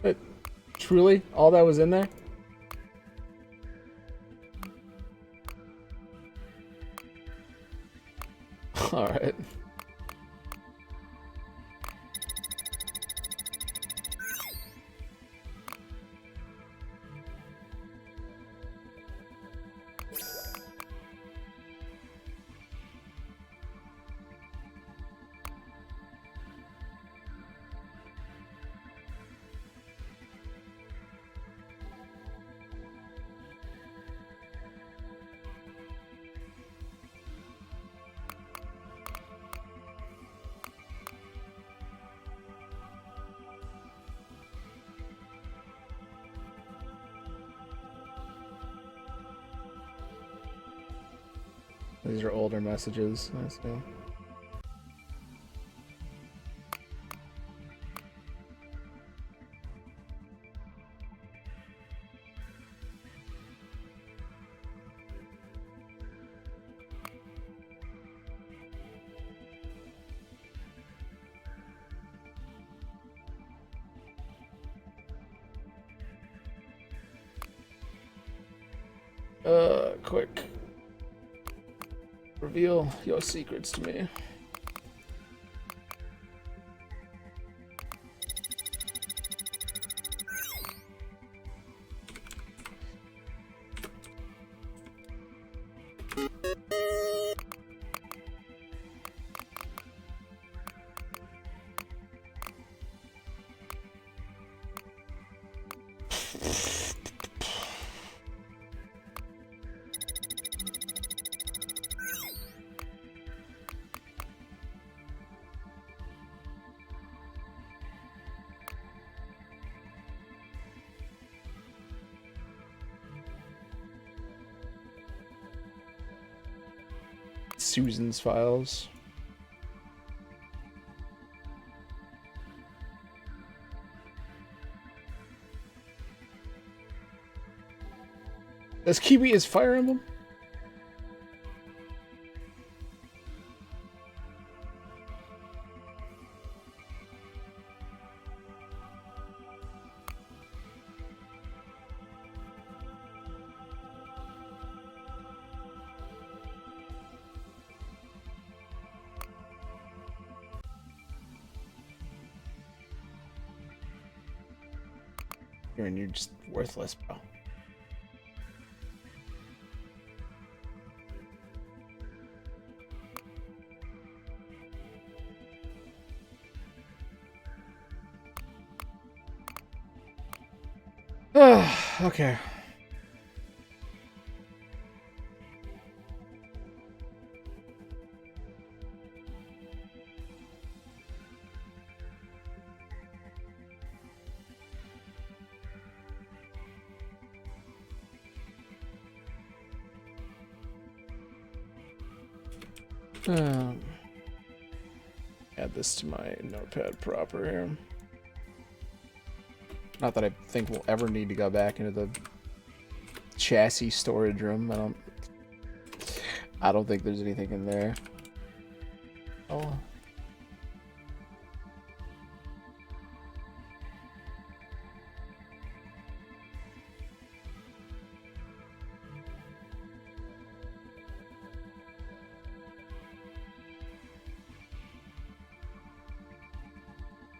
But truly, all that was in there? Alright. These are older messages. I see. Quick. Reveal your secrets to me. Susan's files. Does Kiwi is Fire Emblem? You're just worthless, bro. Okay. Add this to my notepad proper here. Not that I think we'll ever need to go back into the chassis storage room. I don't think there's anything in there. Oh.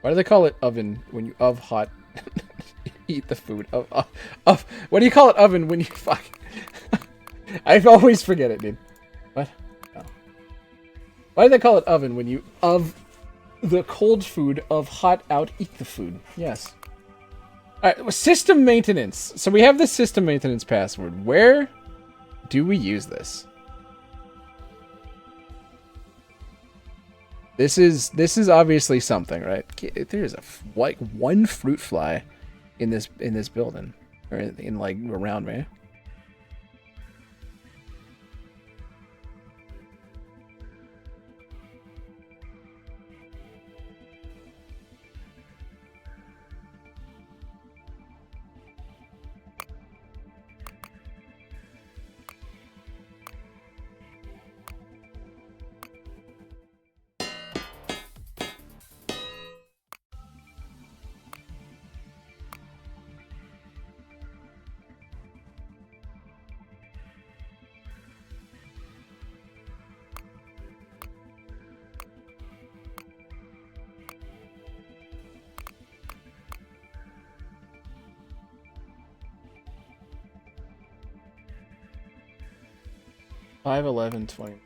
Why do they call it oven when you hot eat the food? What do you call it oven when you fuck? I always forget it, dude. What? Oh. Why do they call it oven when you the cold food hot out eat the food? Yes. Alright, system maintenance. So we have the system maintenance password. Where do we use this? This is obviously something, right? There's like one fruit fly in this building, or in like around me. $5/11/20.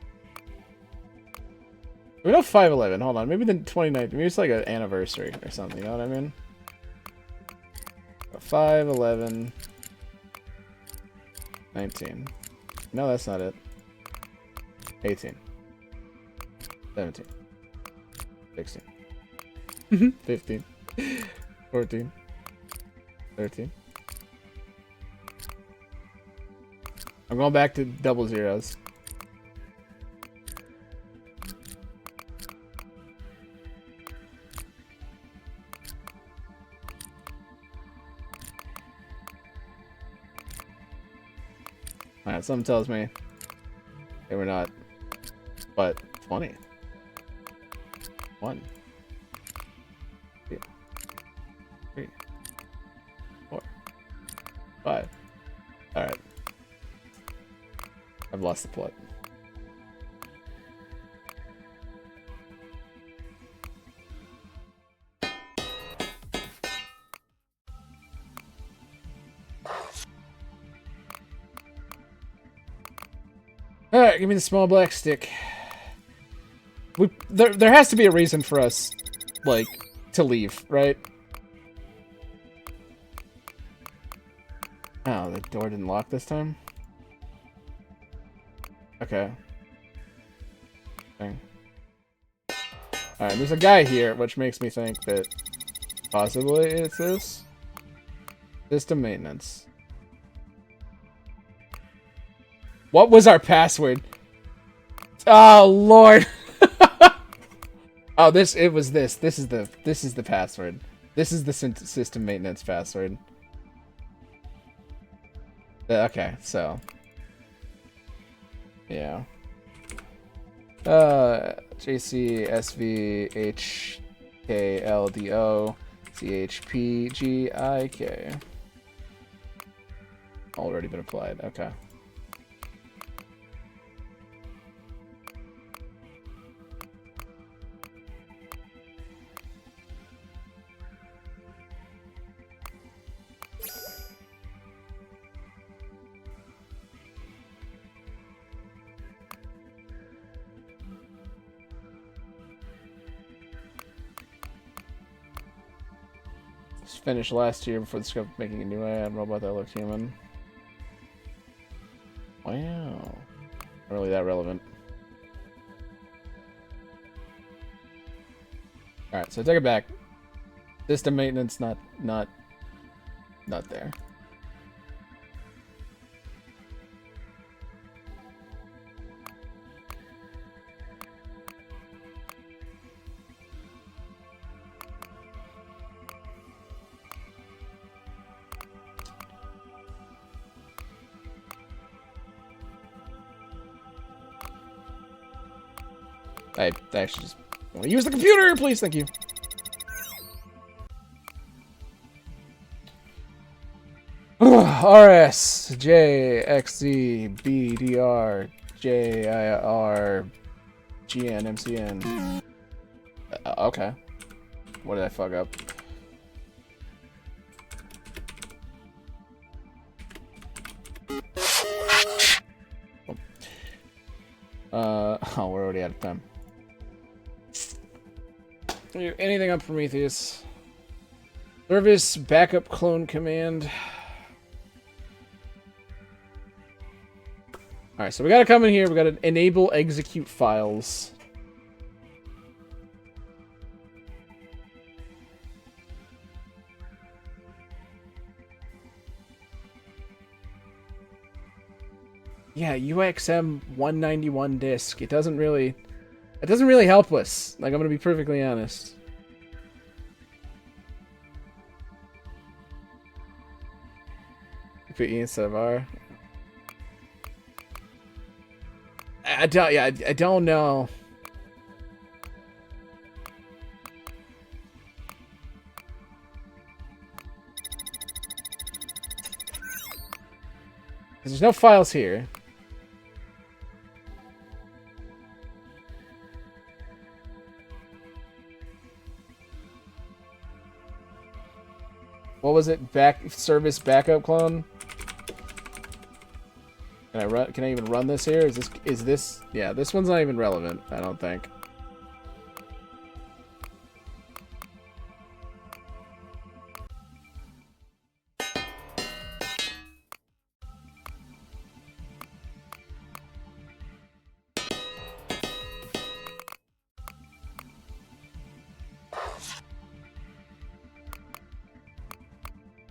We know 5/11. Hold on, maybe the 29th. Maybe it's like an anniversary or something. You know what I mean? 5/11/19. No, that's not it. 18. 17. 16. 15. 14. 13. I'm going back to double zeros. Alright, something tells me they were not. But 20. 1. 2. 3. 4. 5. Alright. I've lost the plot. Alright, give me the small black stick. There has to be a reason for us, like, to leave, right? Oh, the door didn't lock this time? Okay. Alright, there's a guy here, which makes me think that possibly it's this. System maintenance. What was our password? Oh Lord. Oh, it was this. This is the password. This is the system maintenance password. Okay, so yeah. JC SV HKLDO CHPGIK. Already been applied. Okay. Finished last year before the scope of making a new ad. Robot that looked human. Wow. Not really that relevant. Alright, so I take it back. System maintenance not there. I actually just want to use the computer, please. Thank you. RS JXZ BDR JIR GN MCN. Okay. What did I fuck up? Oh, we're already out of time. Anything on Prometheus? Service backup clone command. Alright, so we gotta come in here. We gotta enable execute files. Yeah, UXM 191 disk. It doesn't really help us. Like, I'm gonna be perfectly honest. Put E instead of R. I don't know. There's no files here. What was it? Service backup clone? Can I even run this here? Is this yeah, this one's not even relevant, I don't think.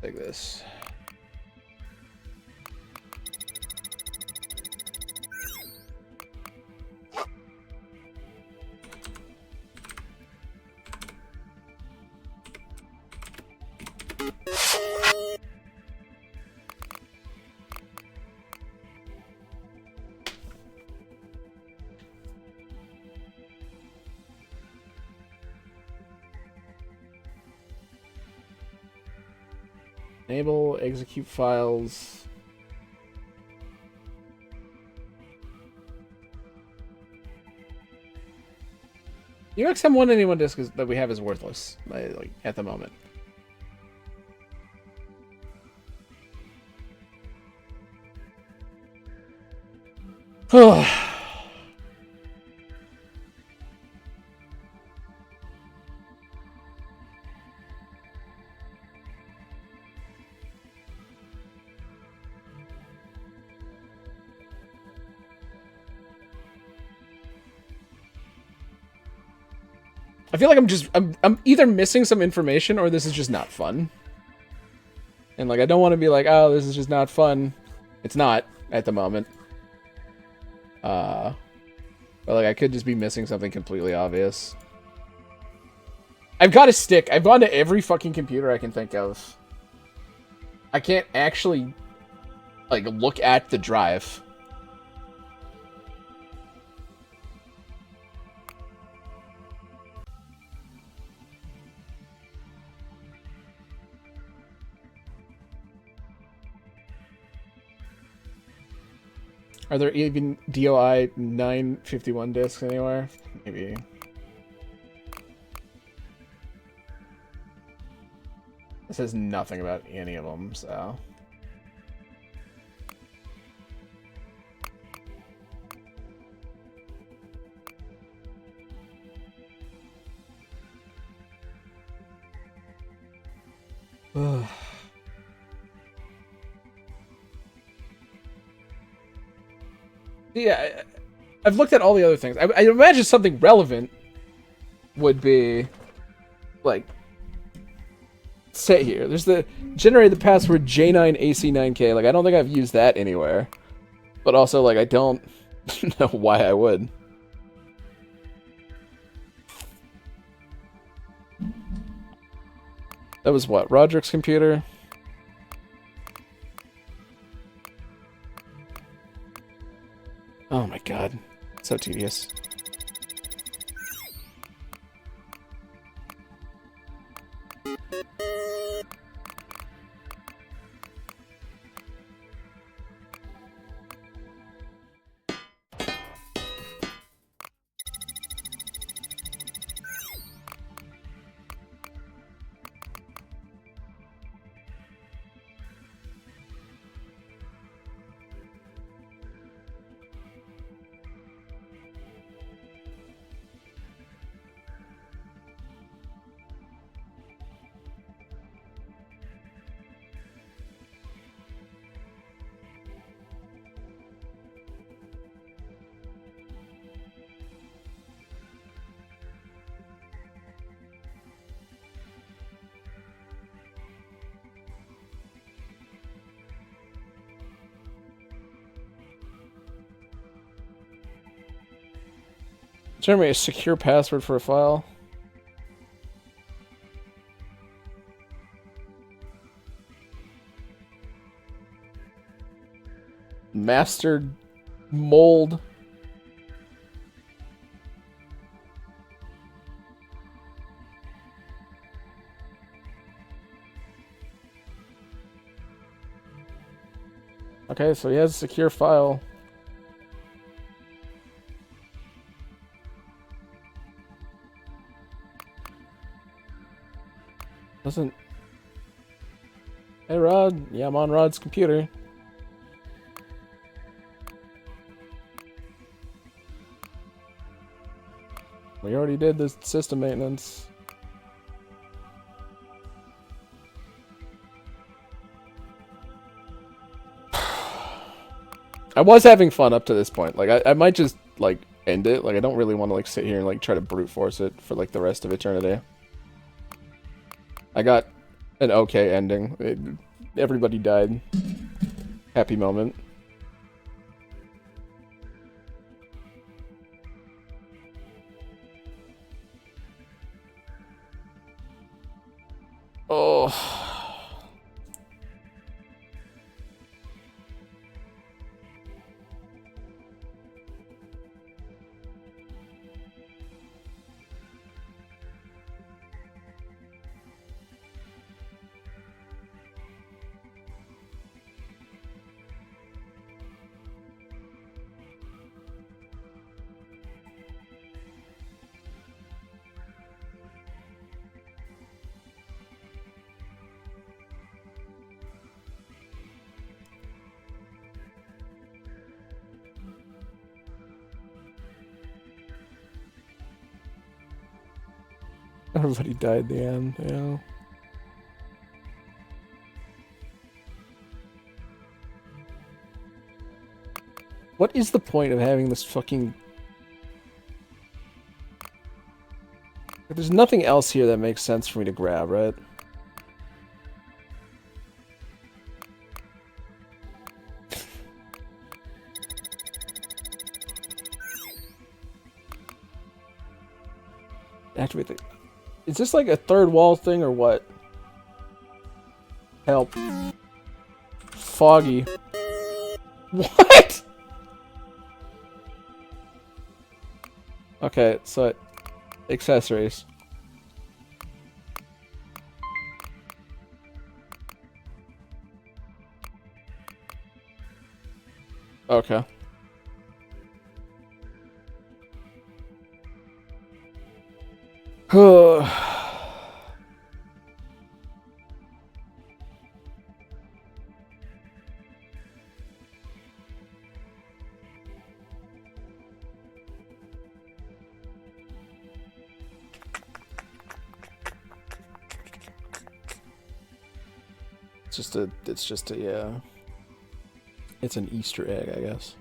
Take this. Enable, execute files. UXM181 disk that we have is worthless, like at the moment. I feel like I'm either missing some information or this is just not fun. And like I don't want to be like, oh, this is just not fun. It's not at the moment. But like I could just be missing something completely obvious. I've got a stick. I've gone to every fucking computer I can think of. I can't actually like look at the drive. Are there even DOI 951 discs anywhere? Maybe. It says nothing about any of them, so. Ugh. Yeah, I've looked at all the other things. I imagine something relevant would be, like, set here. There's the generate the password J9AC9K. Like, I don't think I've used that anywhere. But also, like, I don't know why I would. That was what? Roderick's computer? Oh my god. So tedious. Generate a secure password for a file. Mastered mold. Okay, so he has a secure file. Doesn't. Hey Rod, yeah, I'm on Rod's computer. We already did the system maintenance. I was having fun up to this point. Like, I might just, like, end it. Like, I don't really want to, like, sit here and, like, try to brute force it for, like, the rest of eternity. I got an okay ending. Everybody died. Happy moment. Oh. Everybody died in the end, yeah. What is the point of having this fucking... There's nothing else here that makes sense for me to grab, right? Activate the... Is this like a third wall thing or what? Help. Foggy. What? Okay, so... Accessories. Okay. It's just a, yeah. It's an Easter egg, I guess.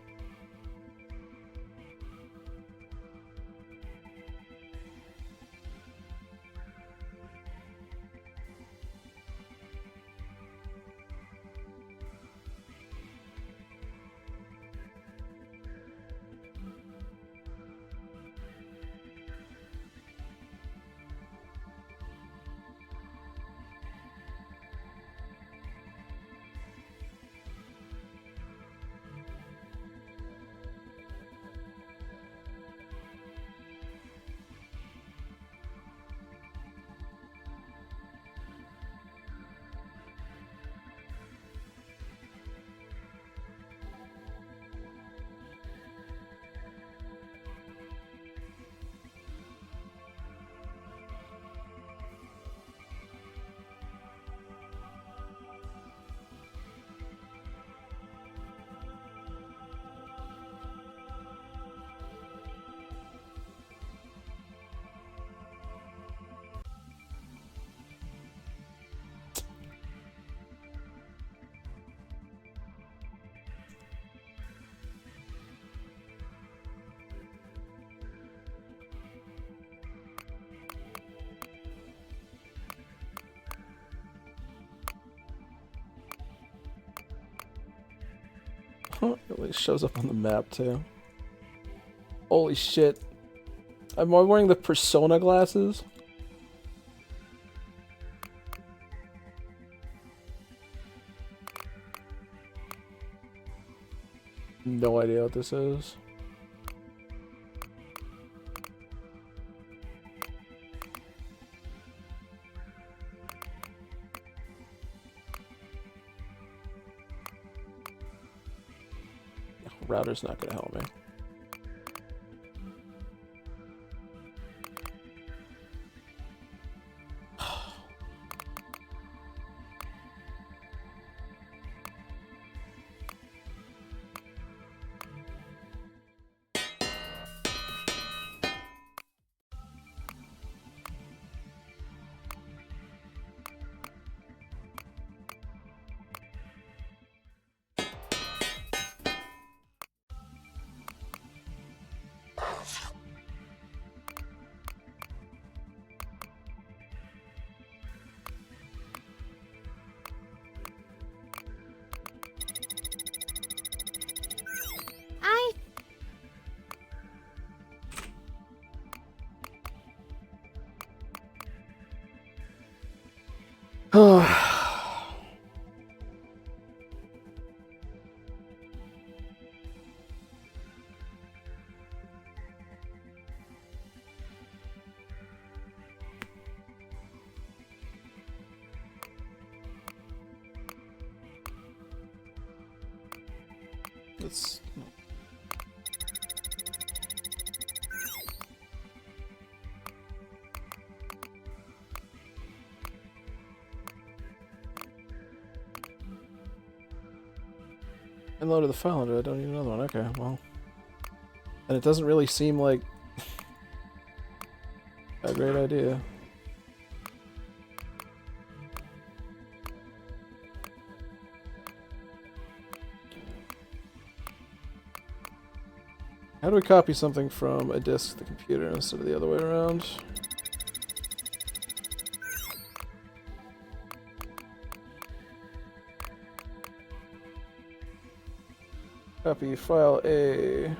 It really shows up on the map too. Holy shit. Am I wearing the Persona glasses? No idea what this is. Router's not gonna help me. Let's... I loaded the file into it, I don't need another one. Okay, well. And it doesn't really seem like a great idea. do we copy something from a disk to the computer instead of the other way around? Copy file A.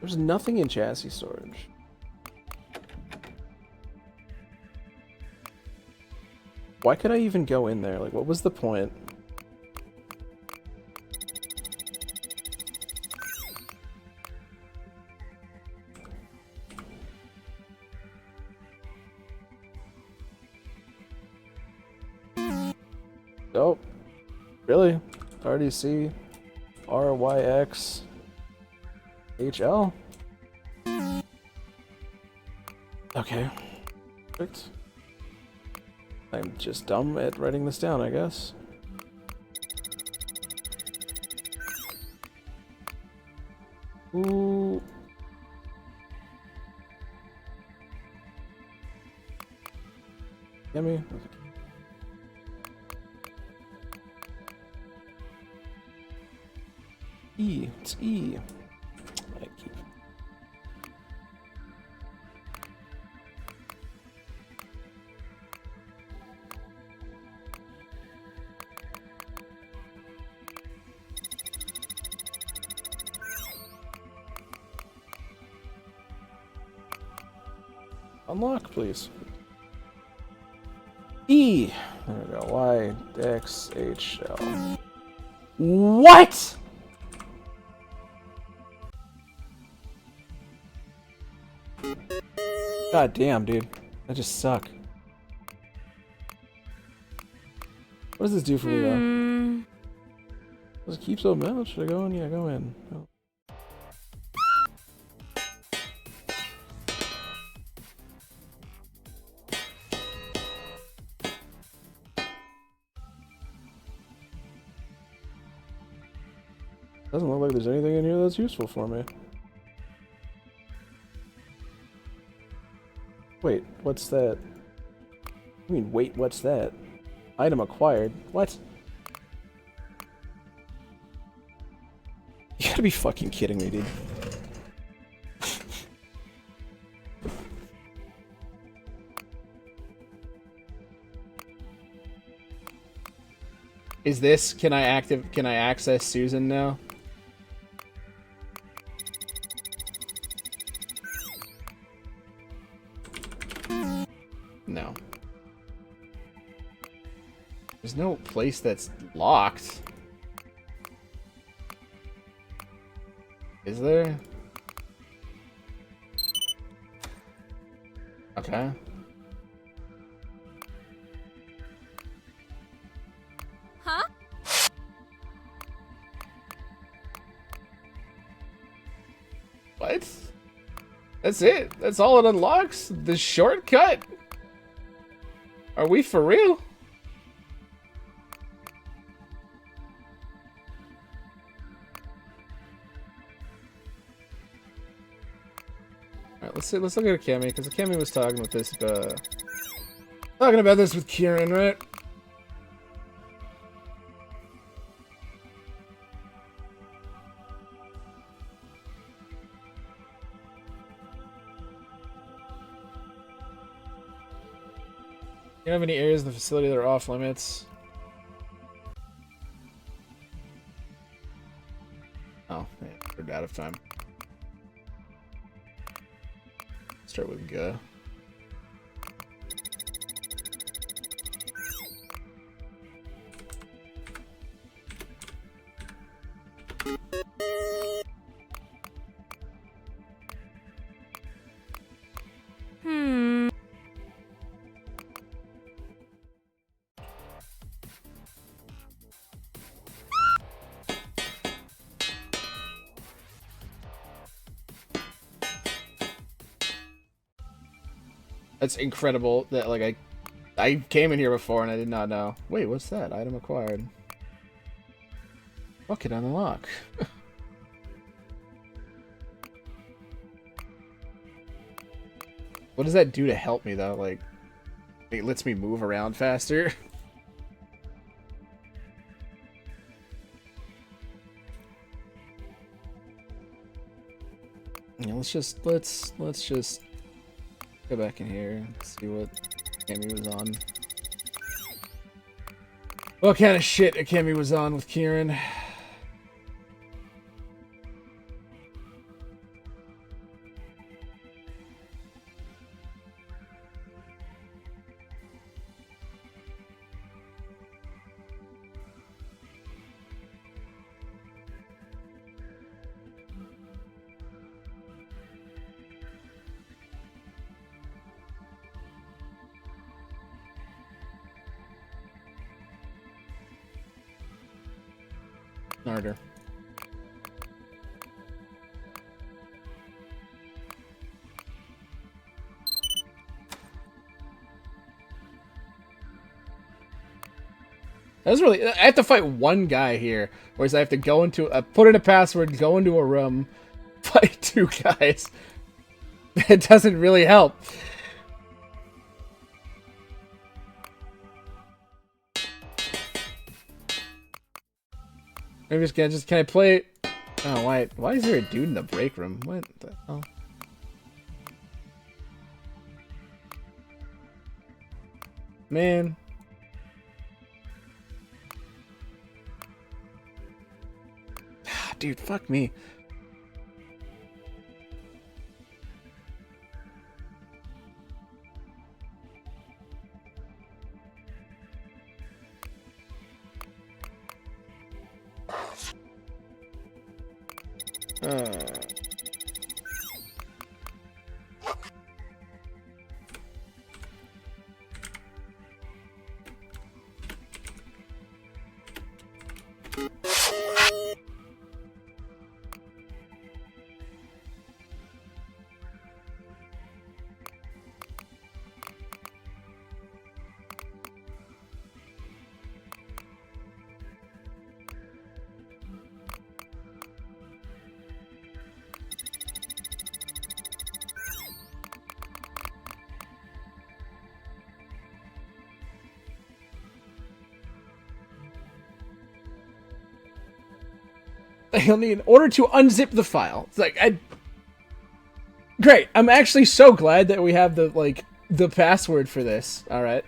There's nothing in chassis storage. Why could I even go in there? Like, what was the point? Oh, really? RDC, RYX, HL? Okay. Perfect. I'm just dumb at writing this down, I guess. Ooh. Get me? E. It's E. I keep. Unlock, please. E. There we go. Y, X, H, L. What? God damn, dude. I just suck. What does this do for me, though? Does it keep so mad? Should I go in? Yeah, go in. Oh. Doesn't look like there's anything in here that's useful for me. Wait, what's that? I mean, wait, what's that? Item acquired? What? You gotta be fucking kidding me, dude. Is this, can I access Susan now? No. There's no place that's locked. Is there? Okay. Huh? What? That's it? That's all it unlocks? The shortcut? Are we for real? Alright, let's look at Akemi, because Akemi was talking with this talking about this with Kieran, right? You don't have any areas in the facility that are off limits? Oh, yeah, we're out of time. Start with G. That's incredible that, like, I came in here before and I did not know. Wait, what's that? Item acquired. Bucket on the lock. What does that do to help me, though? Like, it lets me move around faster. Yeah, let's just go back in here and see what Cammy was on. What kind of shit Cammy was on with Kieran? Harder. That's really. I have to fight one guy here, whereas I have to go into put in a password, go into a room, fight two guys. It doesn't really help. Maybe can I play it? Oh, why is there a dude in the break room? What the hell? Man. Dude, fuck me. You'll need in order to unzip the file. It's like great. I'm actually so glad that we have the password for this. All right,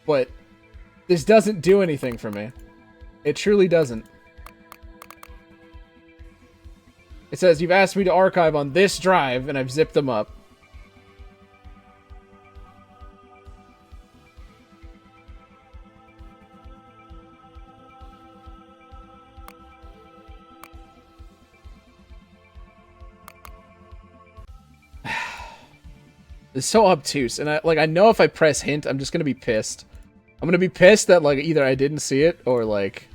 but this doesn't do anything for me. It truly doesn't. It says you've asked me to archive on this drive, and I've zipped them up. It's so obtuse, and I know if I press hint, I'm just gonna be pissed. I'm gonna be pissed that like either I didn't see it or like.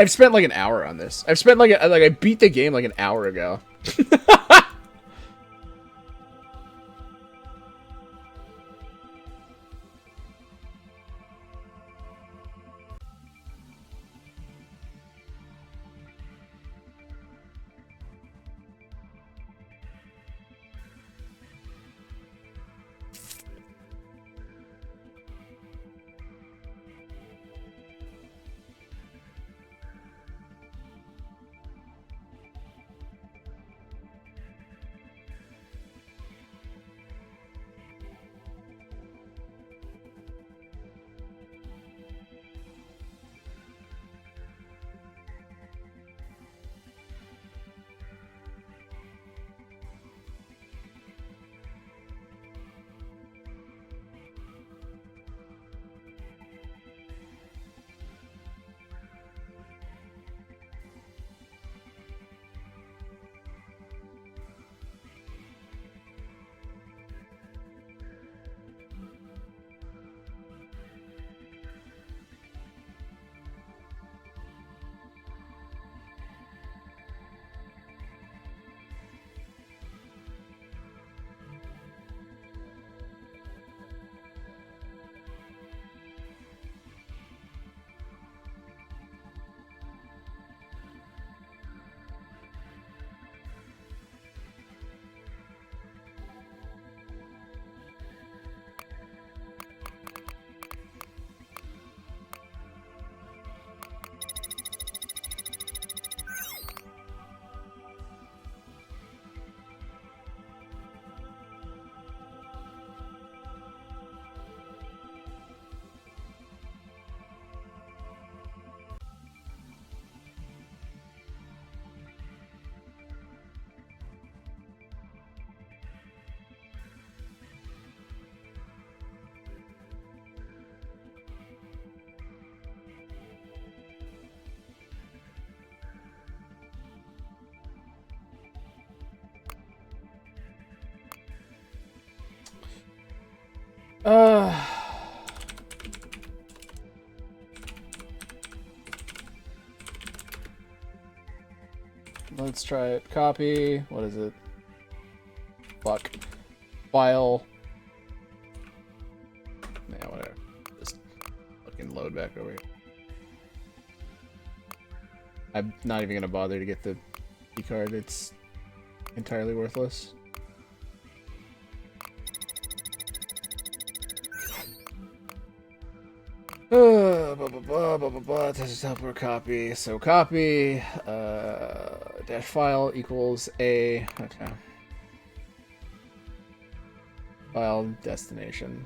I've spent like an hour on this. I've spent like I beat the game like an hour ago. Let's try it. Copy. What is it? Fuck. File. Yeah, whatever. Just fucking load back over here. I'm not even gonna bother to get the key card. It's entirely worthless. Test helper copy. So copy dash file equals a okay. File destination.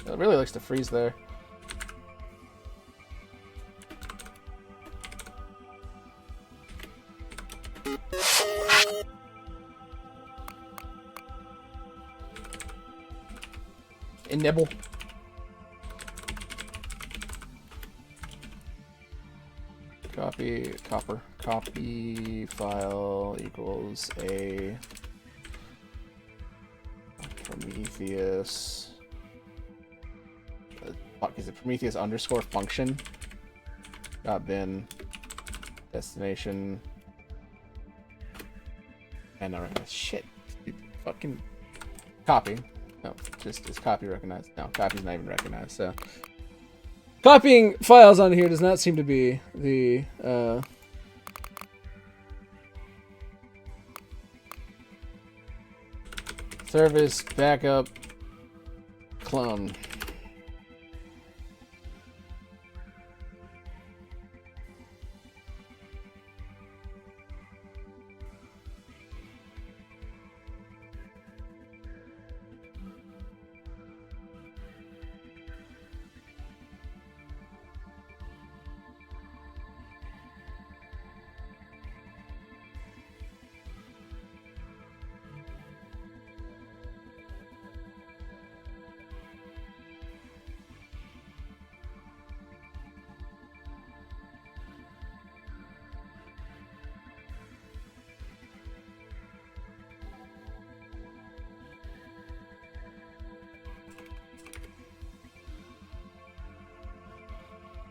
It really likes to freeze there. Nibble. Copy copper. Copy file equals a Prometheus. Fuck, is it Prometheus underscore function? .bin destination. And I recognize shit. Dude, fucking copy. No, just is copy recognized? No, copy's not even recognized. So copying files on here does not seem to be the service backup clone.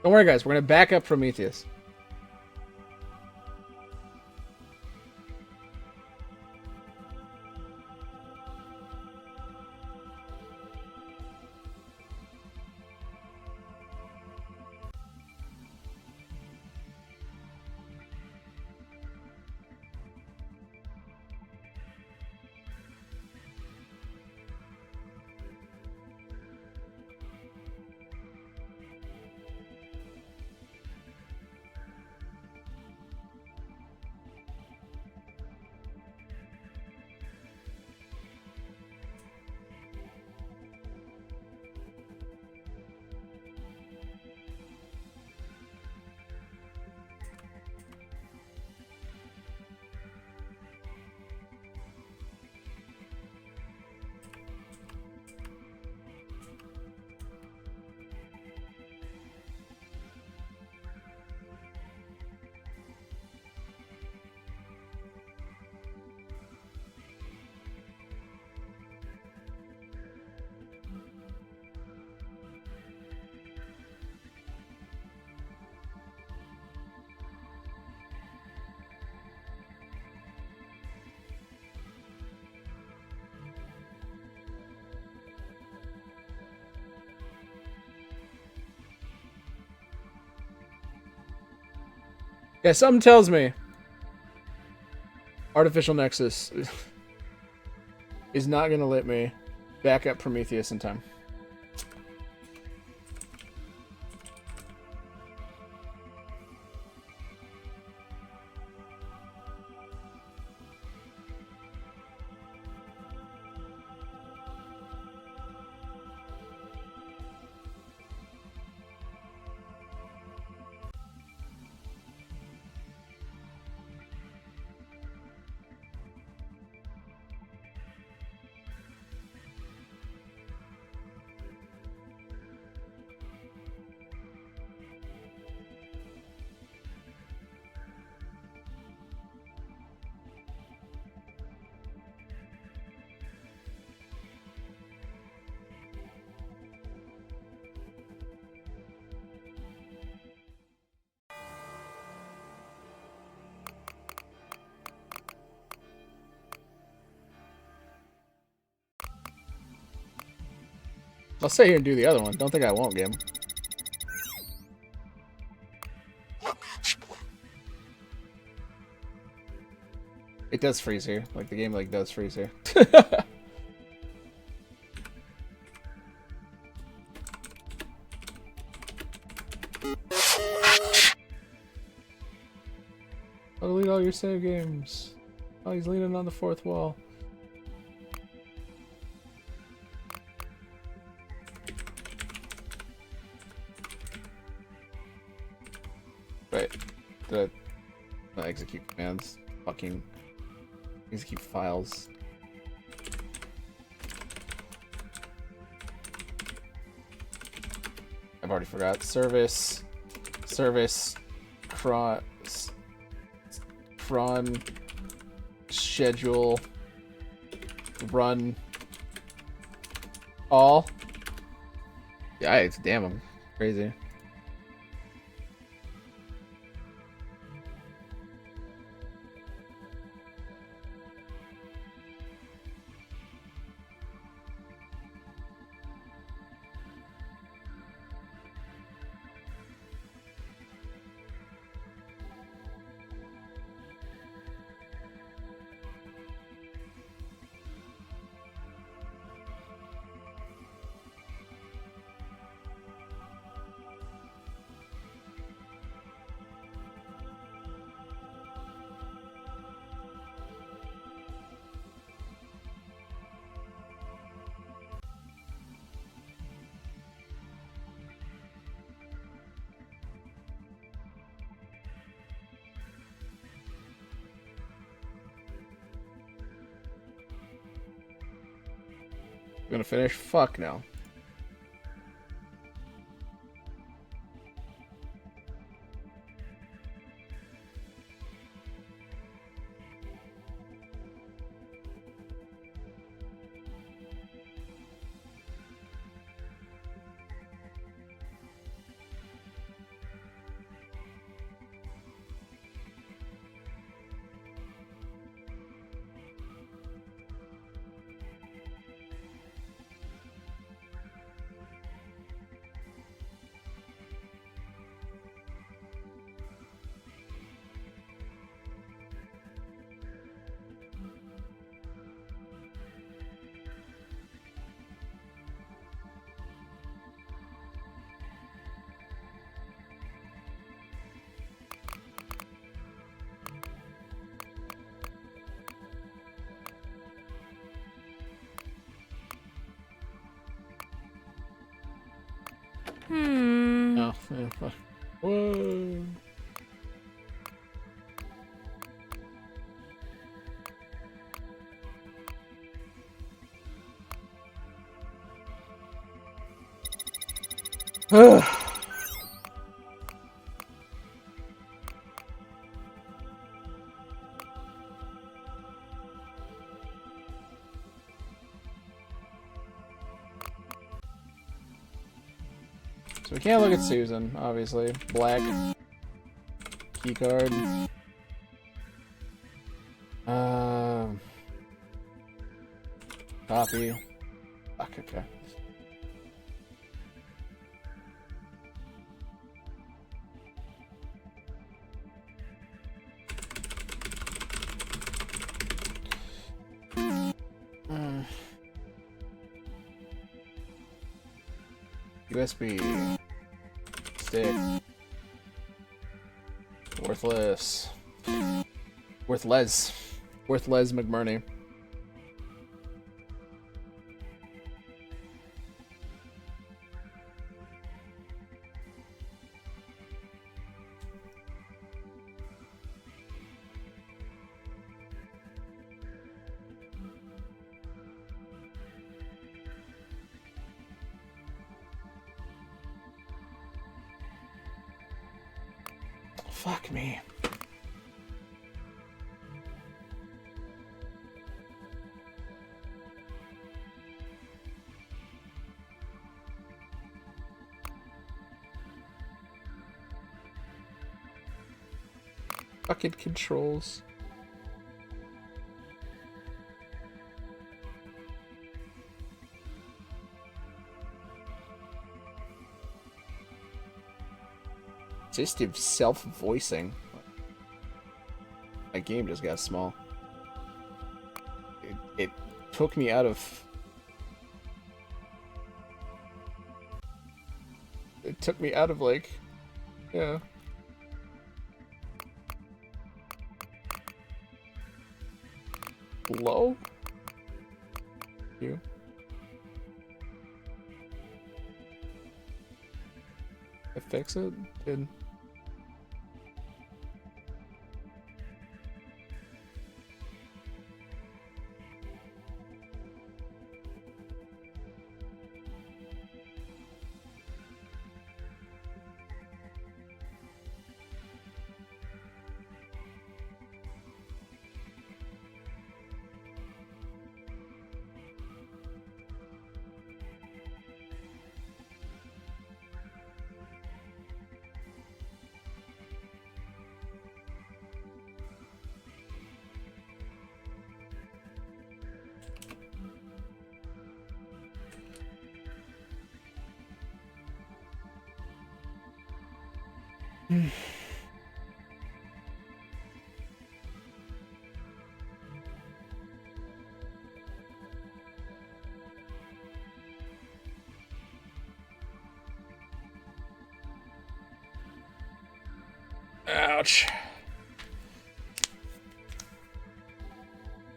Don't worry, guys. We're gonna back up Prometheus. Yeah, something tells me Artificial Nexus is not gonna let me back up Prometheus in time. I'll stay here and do the other one. Don't think I won't, game. Let me explain. It does freeze here. Like, the game, like, does freeze here. I'll delete all your save games. Oh, he's leaning on the fourth wall. Right. The execute commands. Fucking execute files. I've already forgot. Service cron schedule run all. Yikes, damn, I'm crazy. I'm gonna finish? Fuck no. Whoa. So we can't look at Susan, obviously. Black keycard. Copy. Fuck, okay. USB stick. Worthless. Worthless. Worthless McMurney. Fuck me. Fucking controls. Assistive self-voicing. My game just got small. It took me out of... It took me out of, like... Yeah. Low? You? I fix it? Did... Ouch.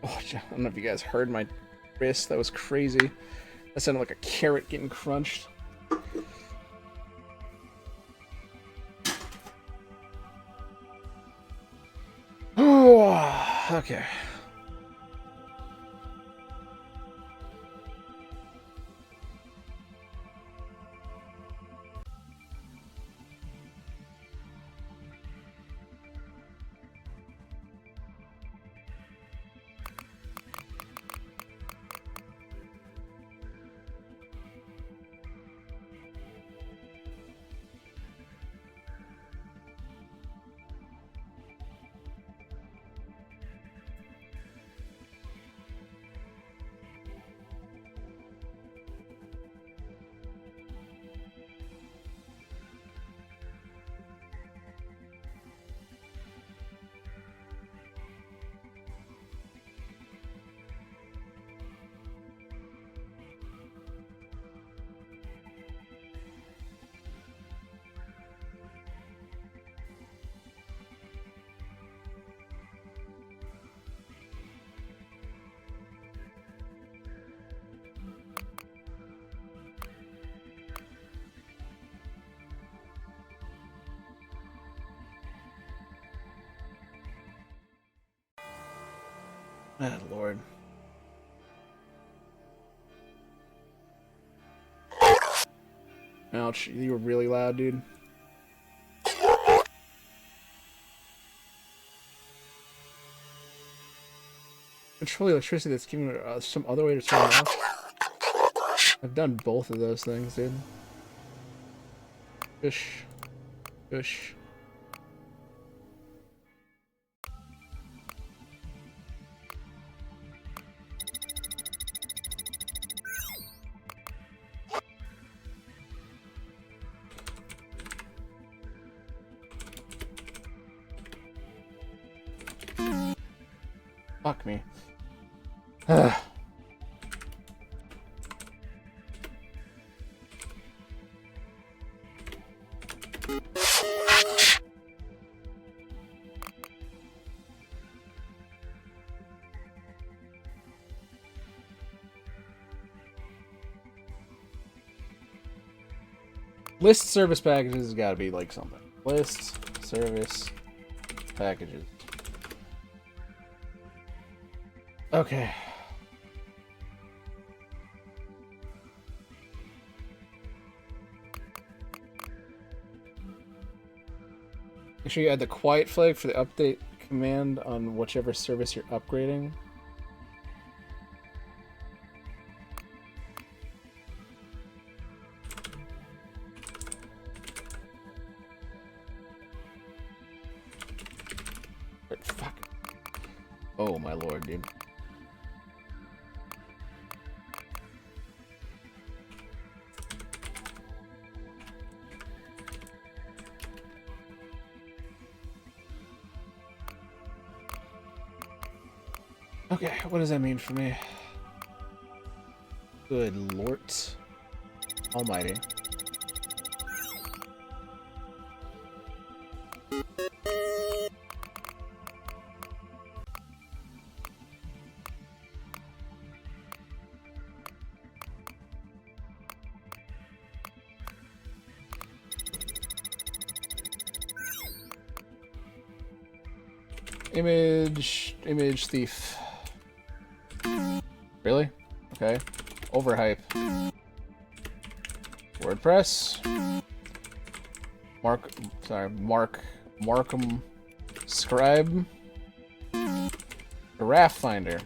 Oh, I don't know if you guys heard my wrist. That was crazy. That sounded like a carrot getting crunched. Okay. Ah, Lord. Ouch, you were really loud, dude. Control electricity that's giving some other way to turn it off. I've done both of those things, dude. Shush. Shush. Fuck me. List service packages has got to be like something. List service packages. Okay. Make sure you add the quiet flag for the update command on whichever service you're upgrading. Fuck. Oh my lord, dude. Okay, what does that mean for me? Good Lord Almighty. Image thief. Really? Okay. Overhype. WordPress. Markham Scribe. Giraffe Finder.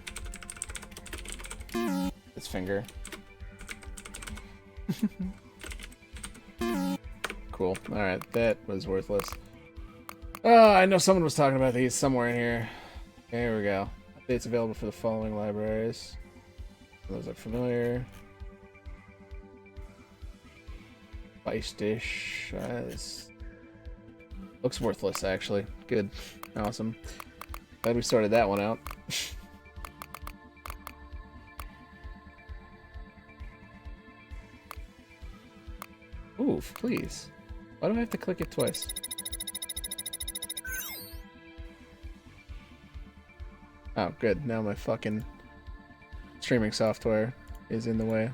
Its finger. Cool. Alright, that was worthless. Oh, I know someone was talking about these somewhere in here. There we go. Updates available for the following libraries. Those look familiar. Spice dish. This looks worthless, actually. Good. Awesome. Glad we sorted that one out. Oof, please. Why do I have to click it twice? Oh, good. Now my fucking streaming software is in the way.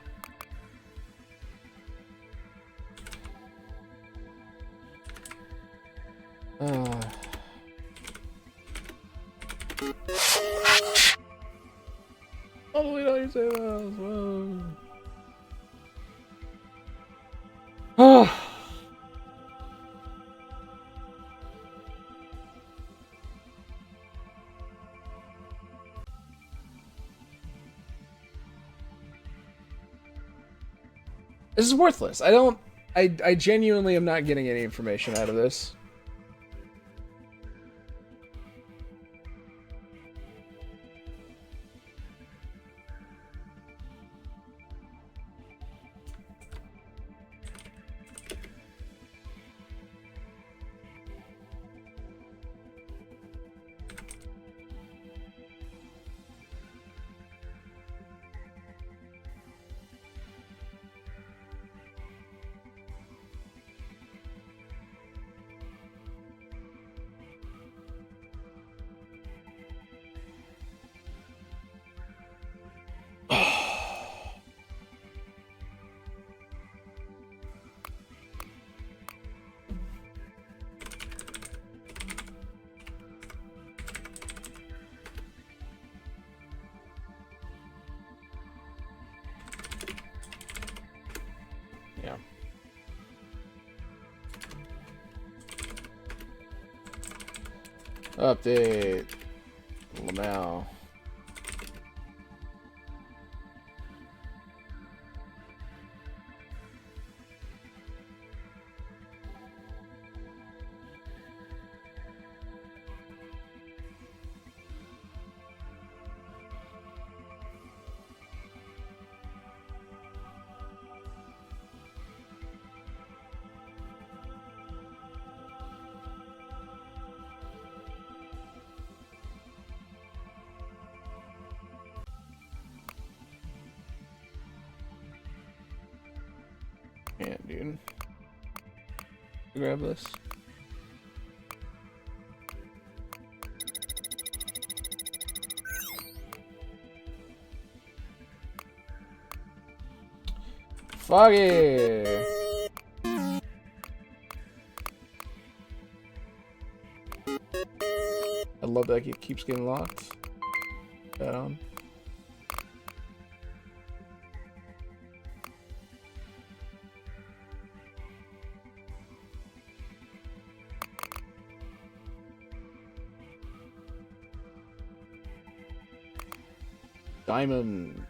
Oh, we don't say that. Whoa. Oh. This is worthless. I genuinely am not getting any information out of this. Update. Now. Yeah, dude. Grab this. Foggy! I love that it keeps getting locked. That on. Diamond.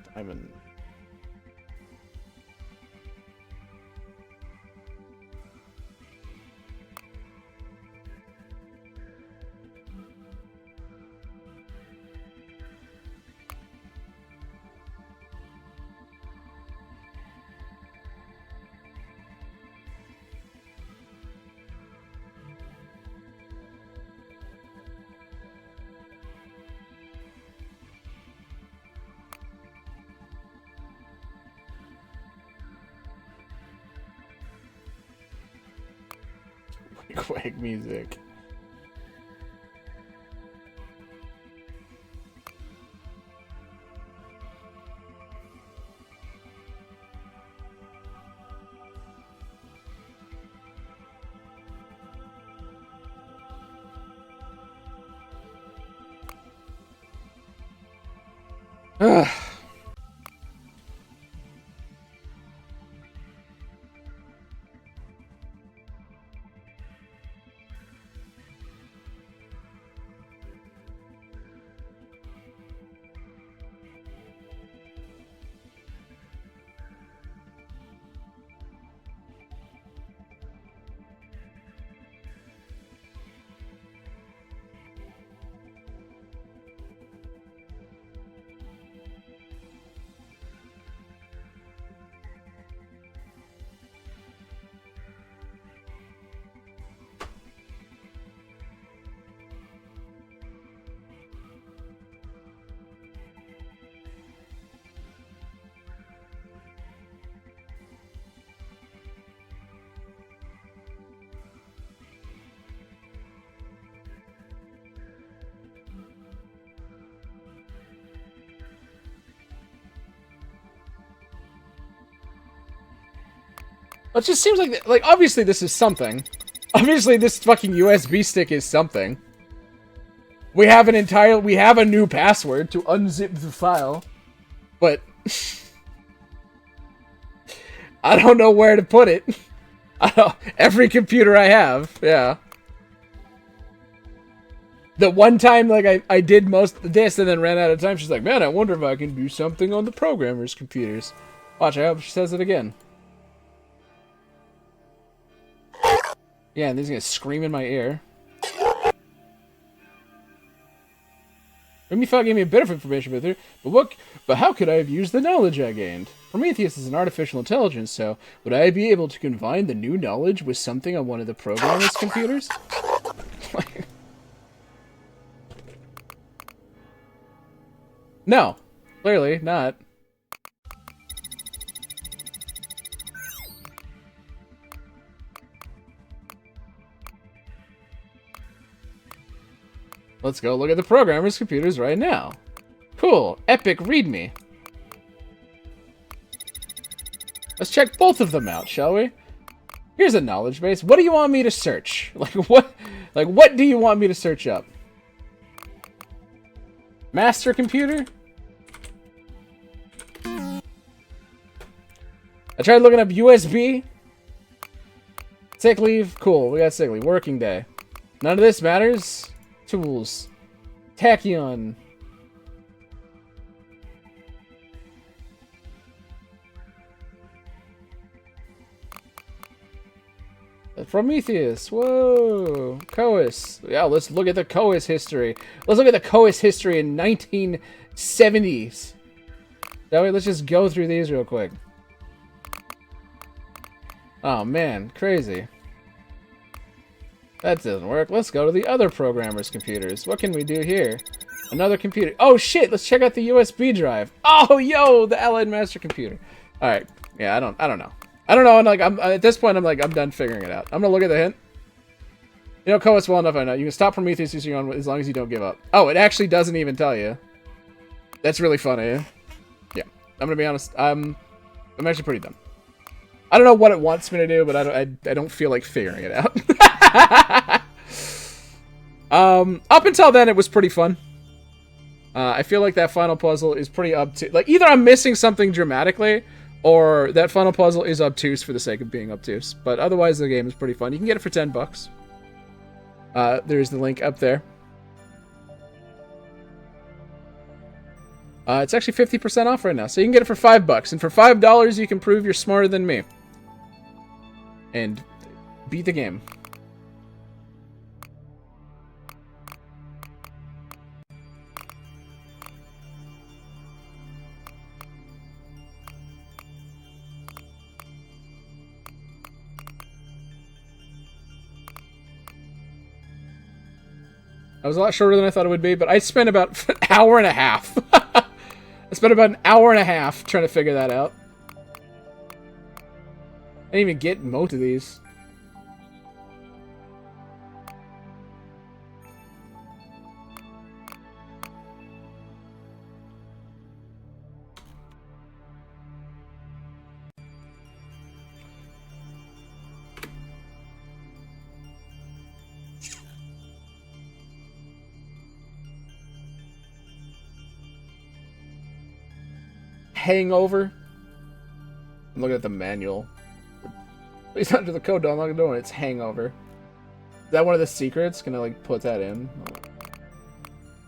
Quick music. Ugh. It just seems like obviously this is something. Obviously this fucking USB stick is something. We have a new password to unzip the file, but I don't know where to put it. Every computer I have, yeah. The one time, like, I did most of this and then ran out of time, she's like, man, I wonder if I can do something on the programmer's computers. Watch, I hope she says it again. Yeah, and he's gonna scream in my ear. Maybe thought gave me a bit of information with her, but how could I have used the knowledge I gained? Prometheus is an artificial intelligence, so would I be able to combine the new knowledge with something on one of the programmer's computers? No, clearly not. Let's go look at the programmer's computers right now. Cool. Epic readme. Let's check both of them out, shall we? Here's a knowledge base. What do you want me to search? What do you want me to search up? Master computer? I tried looking up USB. Sick leave. Cool. We got sick leave. Working day. None of this matters. Tools. Tachyon. Prometheus. Whoa. Coas. Yeah, let's look at the Coas history. Let's look at the Coas history in 1970s. That way, let's just go through these real quick. Oh man, crazy. That doesn't work. Let's go to the other programmers' computers. What can we do here? Another computer. Oh shit, let's check out the USB drive. Oh yo, the Allied Master Computer. Alright. Yeah, I don't know. I don't know, and like I'm at this point I'm done figuring it out. I'm gonna look at the hint. You know Coas well enough I know. You can stop Prometheus using your own as long as you don't give up. Oh, it actually doesn't even tell you. That's really funny. Yeah. I'm gonna be honest, I'm actually pretty dumb. I don't know what it wants me to do, but I don't feel like figuring it out. Up until then, it was pretty fun. I feel like that final puzzle is pretty obtuse. Like, either I'm missing something dramatically, or that final puzzle is obtuse for the sake of being obtuse. But otherwise, the game is pretty fun. You can get it for $10. There's the link up there. It's actually 50% off right now, so you can get it for $5. And for $5, you can prove you're smarter than me. And beat the game. I was a lot shorter than I thought it would be, but I spent about an hour and a half. I spent about an hour and a half trying to figure that out. I didn't even get most of these. Hangover. I'm looking at the manual. Please enter the code to unlock the door. It's hangover. Is that one of the secrets? Can I like put that in?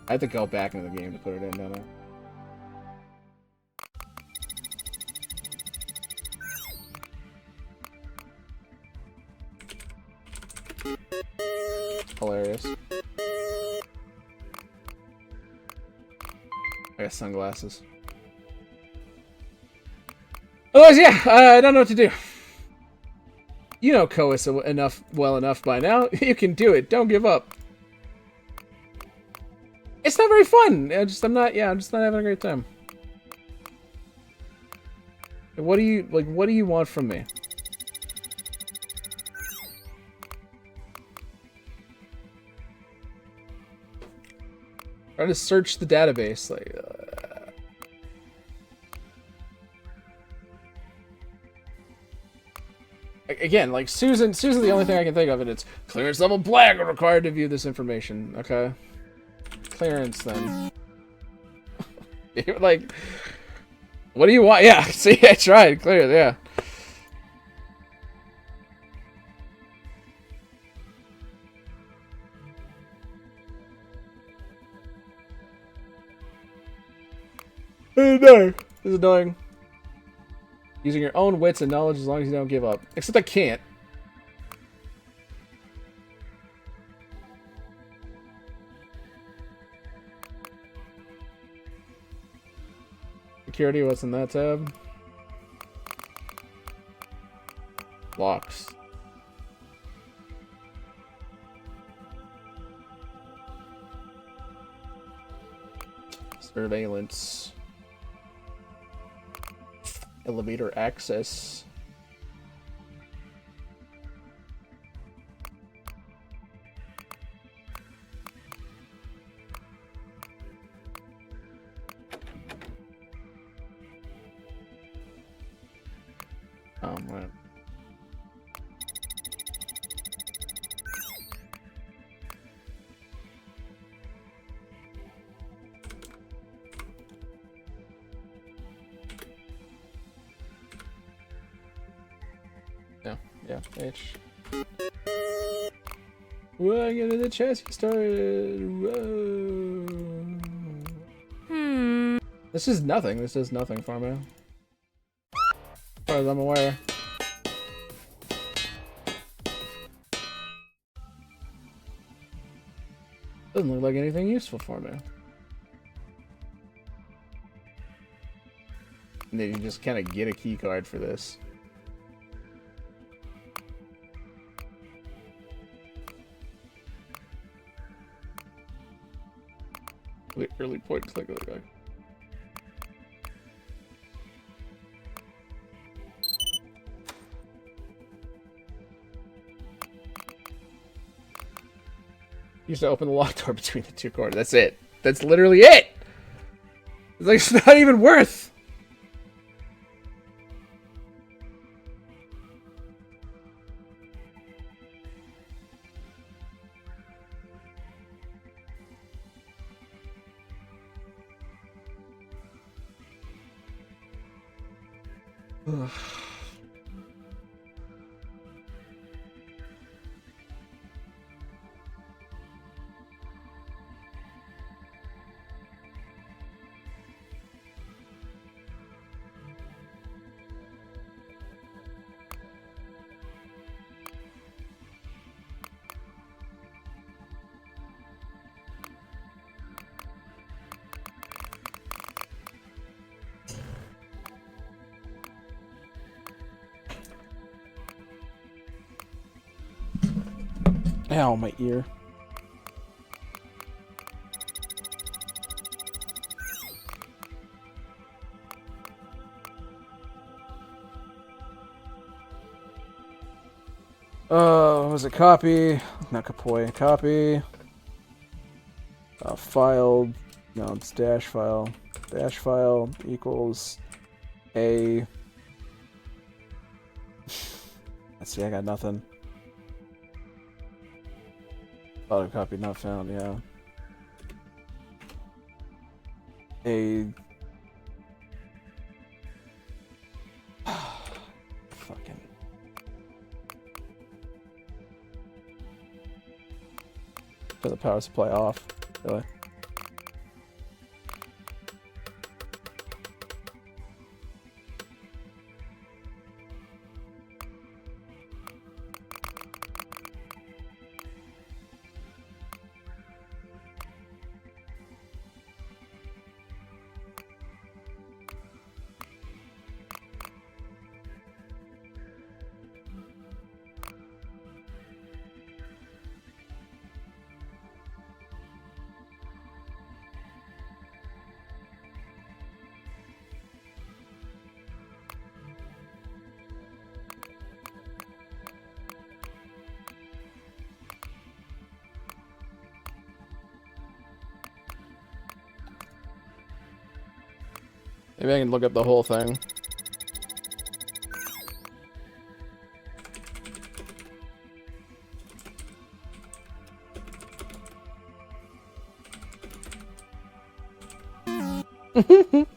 I have to go back into the game to put it in, don't I? Hilarious. I got sunglasses. Otherwise, yeah, I don't know what to do. You know Coas well enough by now. You can do it. Don't give up. It's not very fun. I'm just not having a great time. What do you want from me? Trying to search the database, like. Again, like Susan's the only thing I can think of, and it's clearance level black are required to view this information. Okay, clearance then. You're like, what do you want? Yeah, see, I tried. Clear, yeah. Oh, no. This is annoying. Using your own wits and knowledge as long as you don't give up. Except I can't. Security, what's in that tab? Locks. Surveillance. Elevator access. Right. Yeah, H. We're getting the chassis started. Whoa. This is nothing. This does nothing for me. As far as I'm aware. Doesn't look like anything useful for me. And then you just kind of get a key card for this. Early point click. Okay. Used to open the locked door between the two corners. That's it. That's literally it. It's like it's not even worth. Ow, my ear. Was it copy? Not Kapoy. Copy. File. No, it's dash file. Dash file equals A. Let's see, I got nothing. Photocopy not found, yeah. Fucking. Turn the power supply off. Really? Maybe I can look up the whole thing.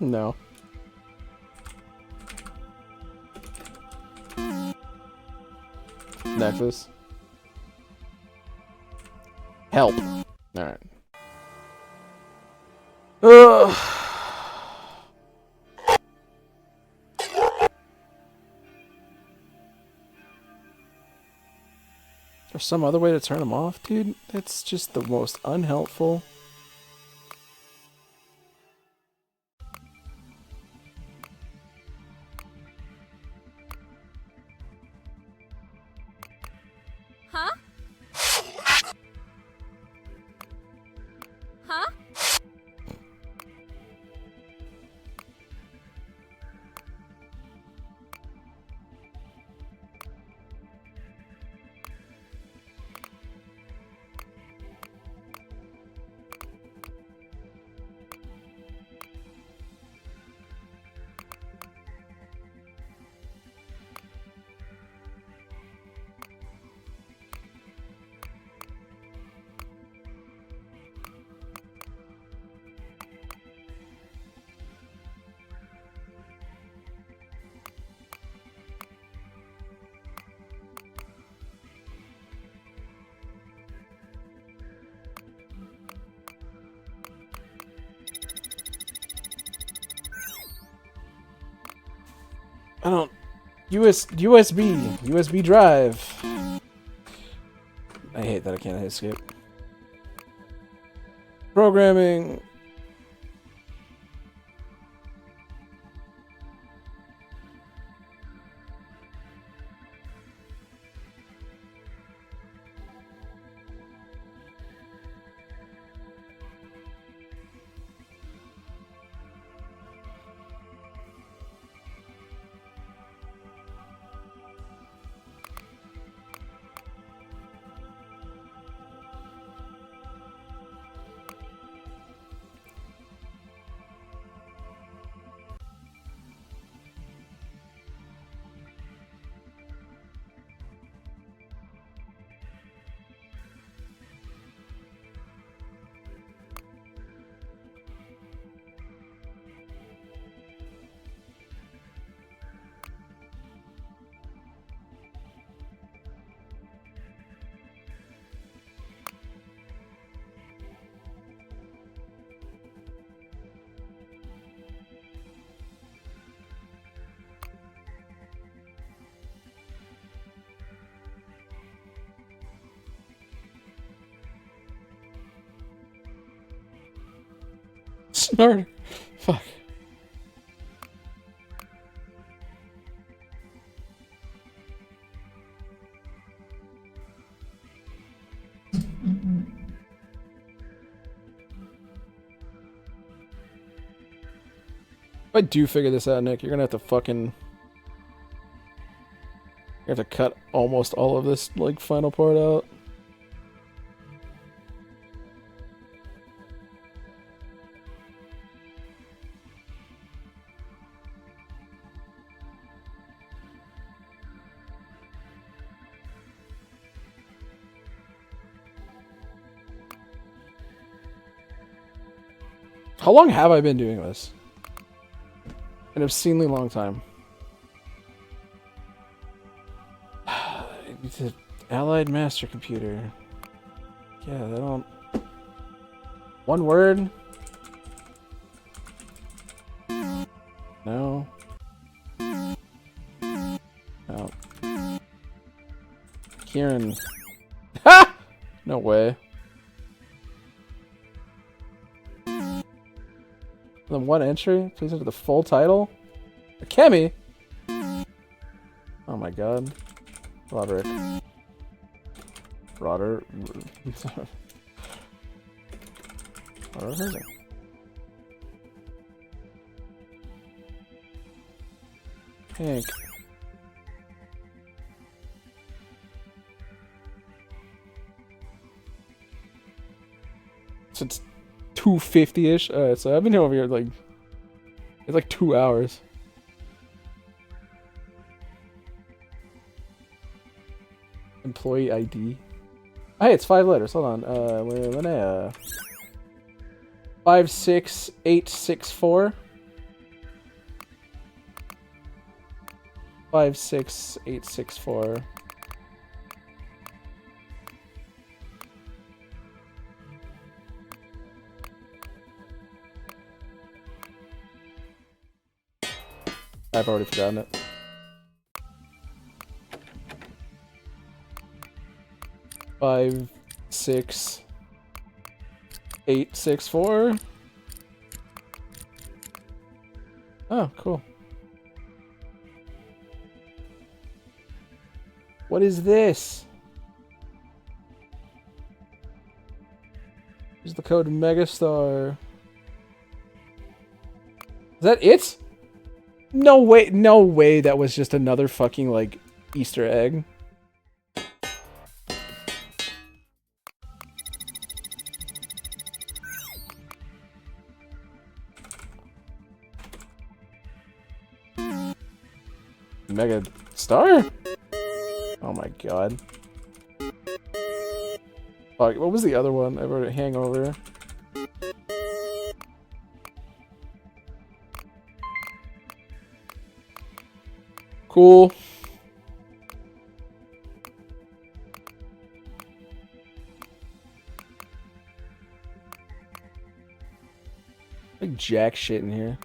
No. Nexus. Help. Alright. Ugh. There's some other way to turn them off, dude? That's just the most unhelpful. Huh? Huh? USB drive. I hate that I can't hit escape. Programming. Snort. Fuck. If I do figure this out, Nick, you're gonna have to fucking... You have to cut almost all of this, like, final part out. How long have I been doing this? An obscenely long time. It's an Allied Master Computer. Yeah, they don't... One word? No. No. Kieran. Ha! No way. Then one entry? Please enter the full title? Akemi? Oh my god. Roderick. Roderick. Roderick. Hank. So it's 2:50-ish. Alright, so I've been over here like... It's like 2 hours. Employee ID. Oh, hey, it's 5 letters. Hold on. Wait a minute. 56864. 56864. I've already forgotten it. Five, 6, 8, 6, 4. Oh, cool. What is this? Here's the code Megastar. Is that it? No way that was just another fucking, like, Easter egg. Mega Star? Oh my god. Fuck, what was the other one? I wrote it Hangover. Cool. Like jack shit in here.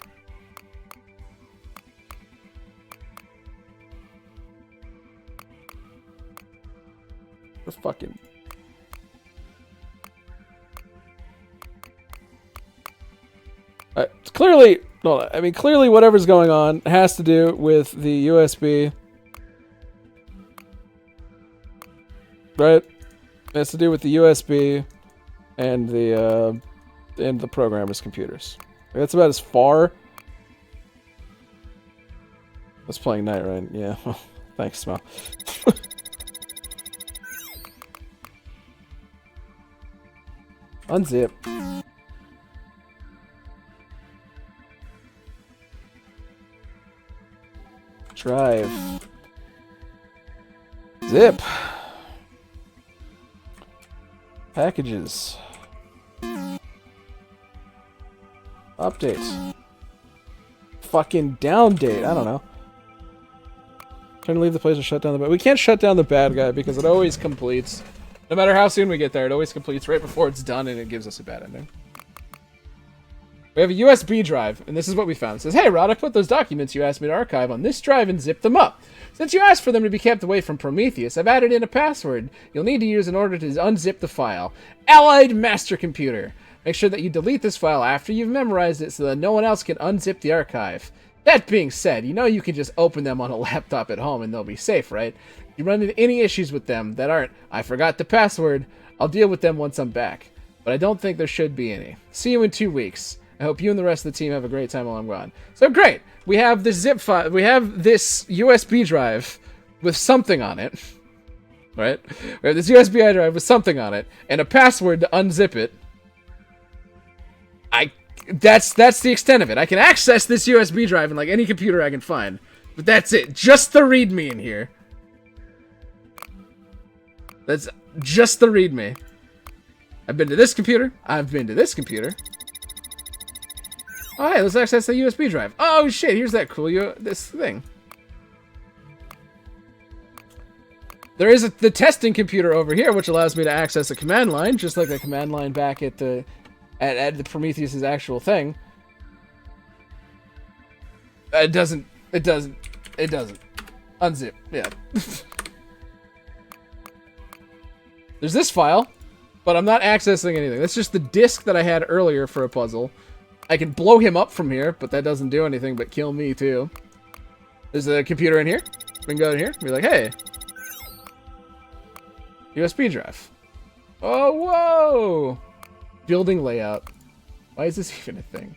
The fucking... clearly, no, I mean, clearly whatever's going on has to do with the USB. Right? It has to do with the USB and the programmer's computers. That's about as far. I was playing Night, right? Yeah. Thanks, Smell. Unzip. Drive. Zip. Packages. Update. Fucking down date. I don't know. Trying to leave the place or shut down the bad. We can't shut down the bad guy because it always completes. No matter how soon we get there, it always completes right before it's done and it gives us a bad ending. We have a USB drive, and this is what we found. It says, hey, Rod, I put those documents you asked me to archive on this drive and zipped them up. Since you asked for them to be kept away from Prometheus, I've added in a password you'll need to use in order to unzip the file. Allied Master Computer. Make sure that you delete this file after you've memorized it so that no one else can unzip the archive. That being said, you know you can just open them on a laptop at home and they'll be safe, right? If you run into any issues with them that aren't, I forgot the password, I'll deal with them once I'm back. But I don't think there should be any. See you in 2 weeks. I hope you and the rest of the team have a great time while I'm gone. So great! We have this zip file, we have this USB drive with something on it. Right? We have this USB drive with something on it, and a password to unzip it. That's the extent of it. I can access this USB drive in like any computer I can find. But that's it. Just the README in here. That's just the README. I've been to this computer. I've been to this computer. Oh, hey, let's access the USB drive. Oh, shit, here's that cool this thing. There is the testing computer over here, which allows me to access a command line, just like the command line back at the Prometheus's actual thing. It doesn't. Unzip, yeah. There's this file, but I'm not accessing anything. That's just the disk that I had earlier for a puzzle. I can blow him up from here, but that doesn't do anything but kill me, too. There's a computer in here. We can go in here and be like, hey. USB drive. Oh, whoa! Building layout. Why is this even a thing?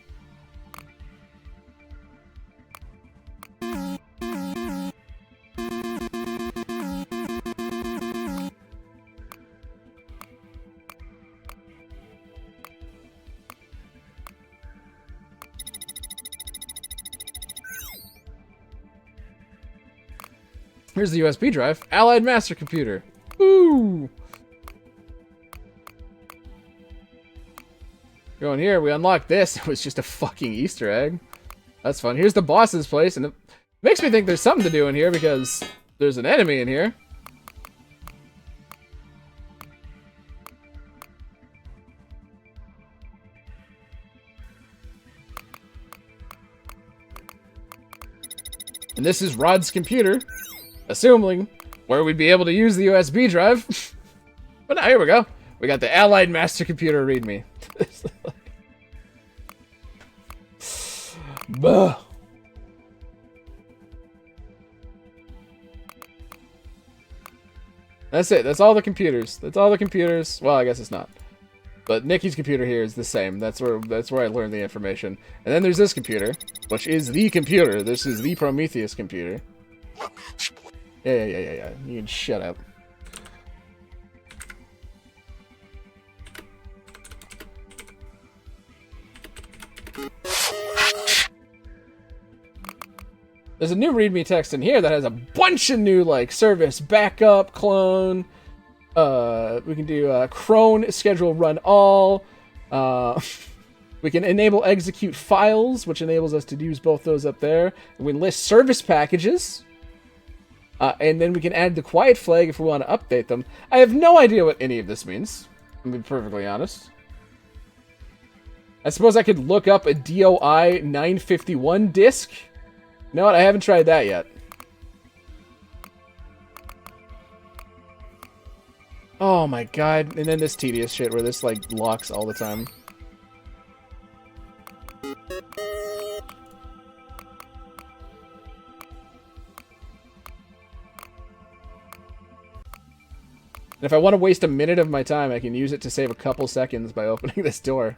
Here's the USB drive. Allied Master Computer. Woo! Go in here, we unlocked this. It was just a fucking Easter egg. That's fun. Here's the boss's place, and it makes me think there's something to do in here because there's an enemy in here. And this is Rod's computer. Assuming where we'd be able to use the USB drive. But now, here we go. We got the Allied Master Computer README. Buh. That's it. That's all the computers. That's all the computers. Well, I guess it's not. But Nikki's computer here is the same. That's where I learned the information. And then there's this computer, which is the computer. This is the Prometheus computer. Yeah. You can shut up. There's a new README text in here that has a bunch of new, like, service backup, clone. We can do crone, schedule, run all. We can enable execute files, which enables us to use both those up there. And we list service packages. And then we can add the quiet flag if we want to update them. I have no idea what any of this means, to be perfectly honest. I suppose I could look up a DOI 951 disk. You know what? I haven't tried that yet. Oh my god. And then this tedious shit where this, like, locks all the time. And if I want to waste a minute of my time, I can use it to save a couple seconds by opening this door.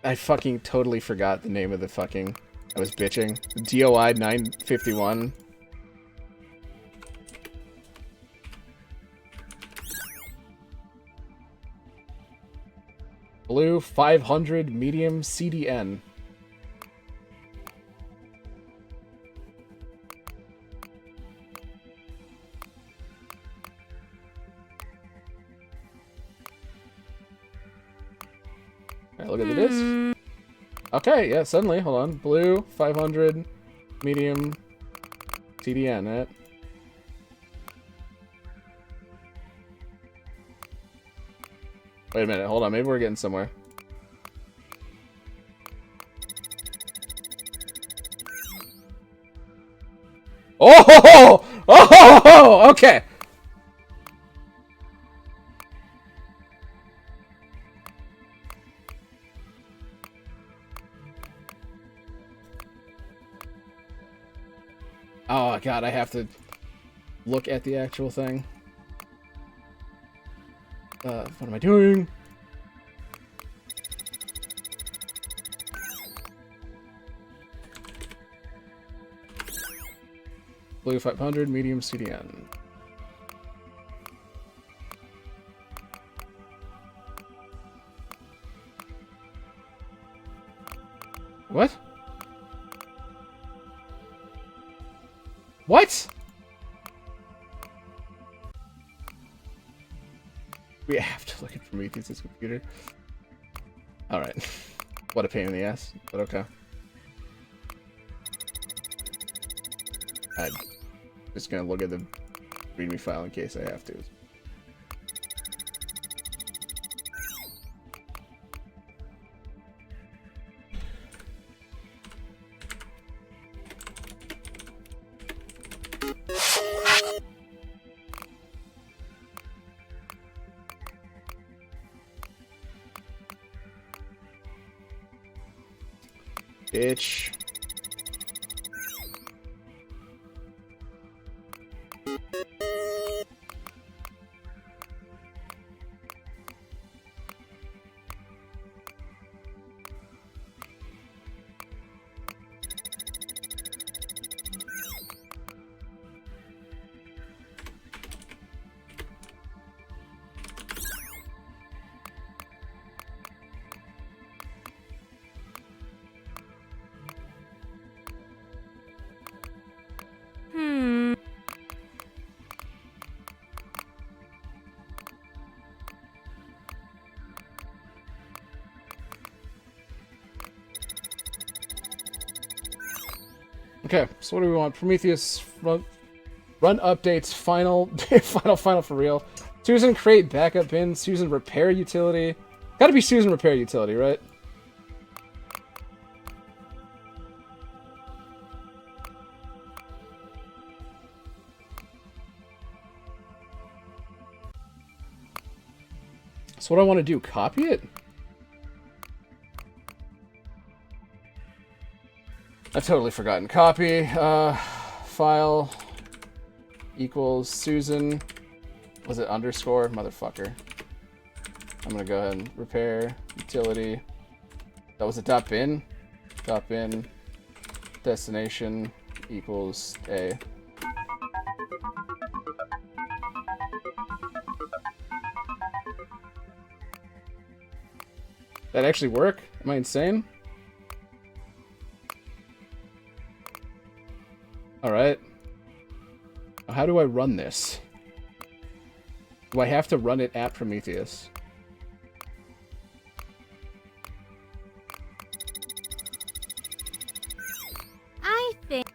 I fucking totally forgot the name of the fucking... I was bitching. DOI 951. Blue 500 medium CDN. Alright, look at the disc. Okay, yeah, suddenly, hold on. Blue 500 medium CDN, right? Wait a minute, hold on, maybe we're getting somewhere. Oh! Oh! Okay! Oh god, I have to look at the actual thing. What am I doing? Blue 500, medium CDN. What? What? We have to look at Prometheus' computer. Alright. What a pain in the ass, but okay. I'm just gonna look at the README file in case I have to. Bitch. Okay, so what do we want? Prometheus run updates, final final for real. Susan create backup pins, Susan repair utility. Gotta be Susan repair utility, right? So what do I want to do? Copy it? I've totally forgotten. Copy, file equals Susan. Was it underscore? Motherfucker. I'm gonna go ahead and repair utility. That was a dot bin. Dot bin destination equals A. That actually work? Am I insane? Alright. How do I run this? Do I have to run it at Prometheus? I think...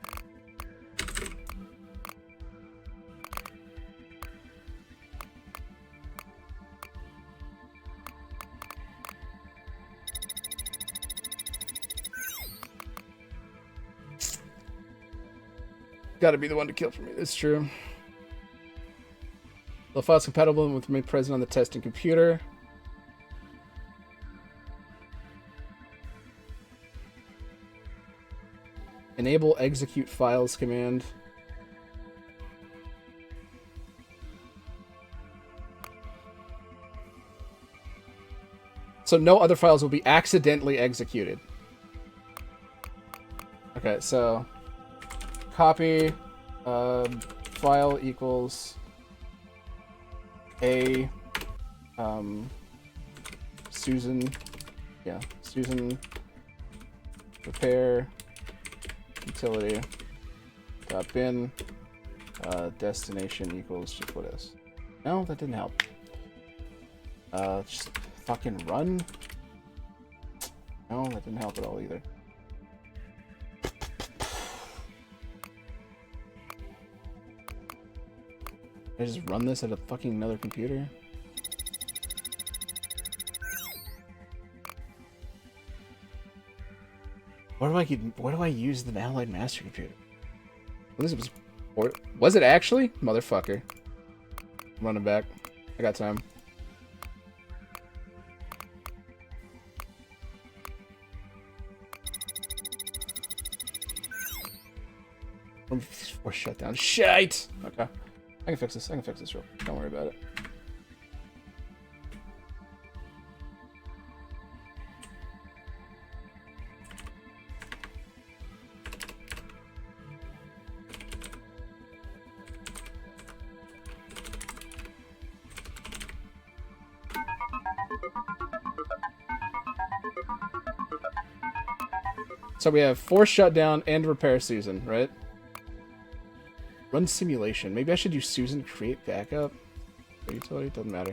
Gotta be the one to kill for me. That's true. The file is compatible with remain present on the testing computer. Enable execute files command. So no other files will be accidentally executed. Okay, so copy file equals a Susan repair utility dot bin destination equals just what is. No, that didn't help. Just fucking run. No, that didn't help at all either. I just run this at a fucking another computer? Where do I use the Allied Master Computer? Was it actually? Motherfucker. I'm running back. I got time. Or shut down. Shite! Okay. I can fix this. Real. Don't worry about it. So we have force shutdown and repair Susan, right? Run simulation. Maybe I should use Susan create backup. Utility doesn't matter.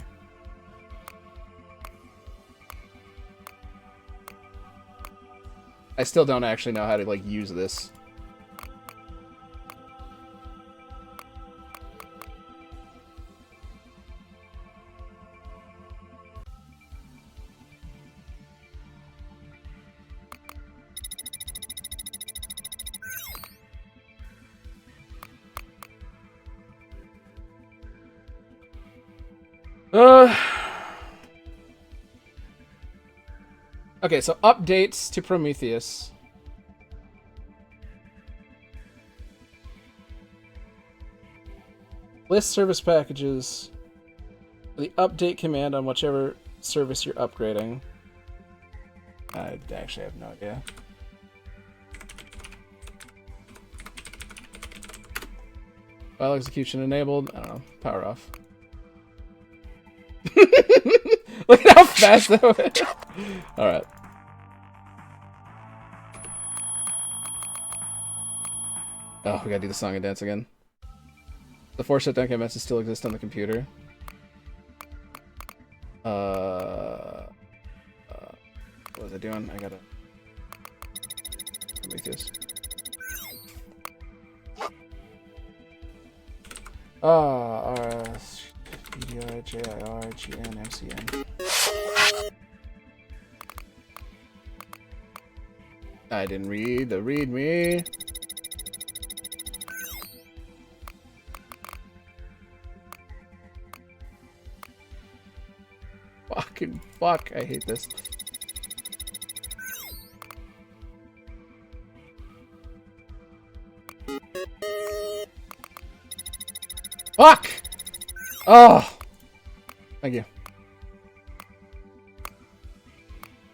I still don't actually know how to like use this. Okay, so updates to Prometheus. List service packages. The update command on whichever service you're upgrading. I actually have no idea. File execution enabled. I don't know. Power off. Look at how fast that went. Alright. Oh, we gotta do the song and dance again. The force shutdown message still exists on the computer. What was I doing? I gotta make this. RSPDIJIRGNMCN. I didn't read the readme. Fucking fuck, I hate this. Fuck! Oh! Thank you.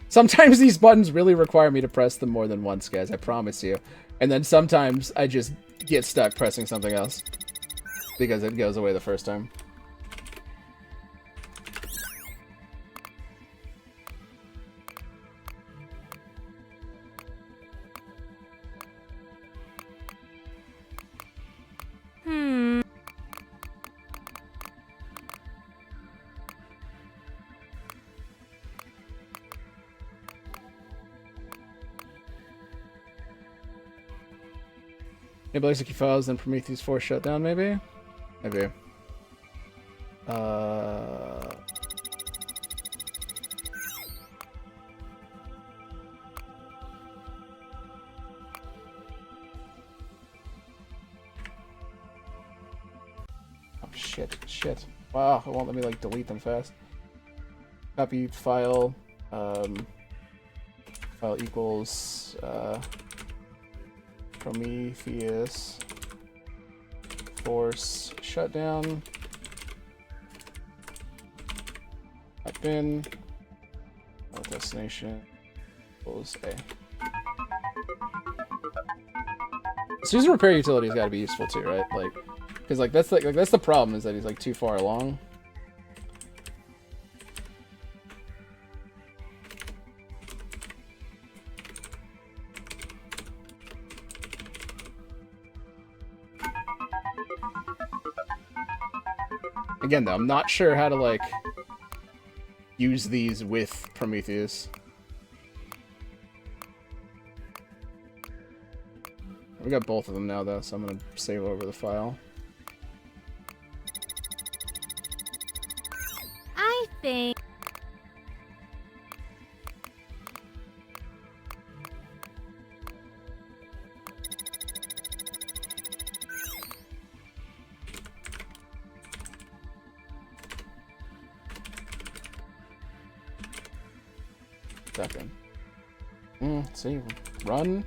Sometimes these buttons really require me to press them more than once, guys, I promise you. And then sometimes I just get stuck pressing something else. Because it goes away the first time. Enable execute files, then Prometheus 4 shutdown, maybe? Maybe. Oh, shit. Wow, it won't let me like delete them fast. Copy file. File equals Prometheus force shutdown. Bin. Destination equals A. Susan repair utility's got to be useful too, right? Like, because like that's the problem is that he's like too far along. Again, though, I'm not sure how to like use these with Prometheus. We got both of them now, though, so I'm gonna save over the file. I think... Second. See, run.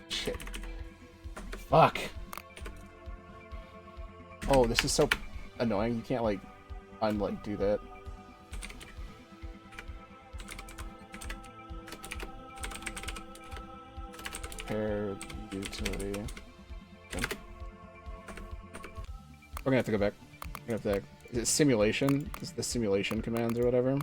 Shit. Fuck. Oh, this is so annoying. You can't like do that. Repair utility. Okay. We're gonna have to go back. We're gonna have to. Is it simulation? Is the simulation commands or whatever?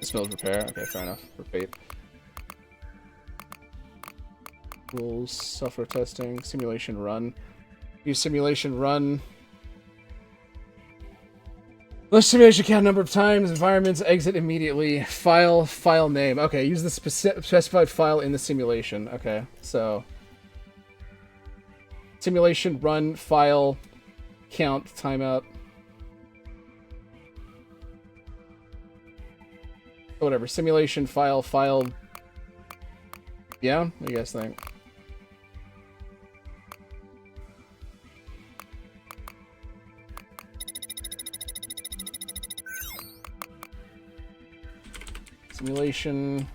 Smells repair. Okay, fair enough. Repeat. Rules, software testing, simulation run. Use simulation run. List simulation count number of times, environments, exit immediately. File name. Okay, use the specified file in the simulation. Okay, so simulation run file count timeout. Whatever, simulation file. Yeah, what do you guys think? Simulation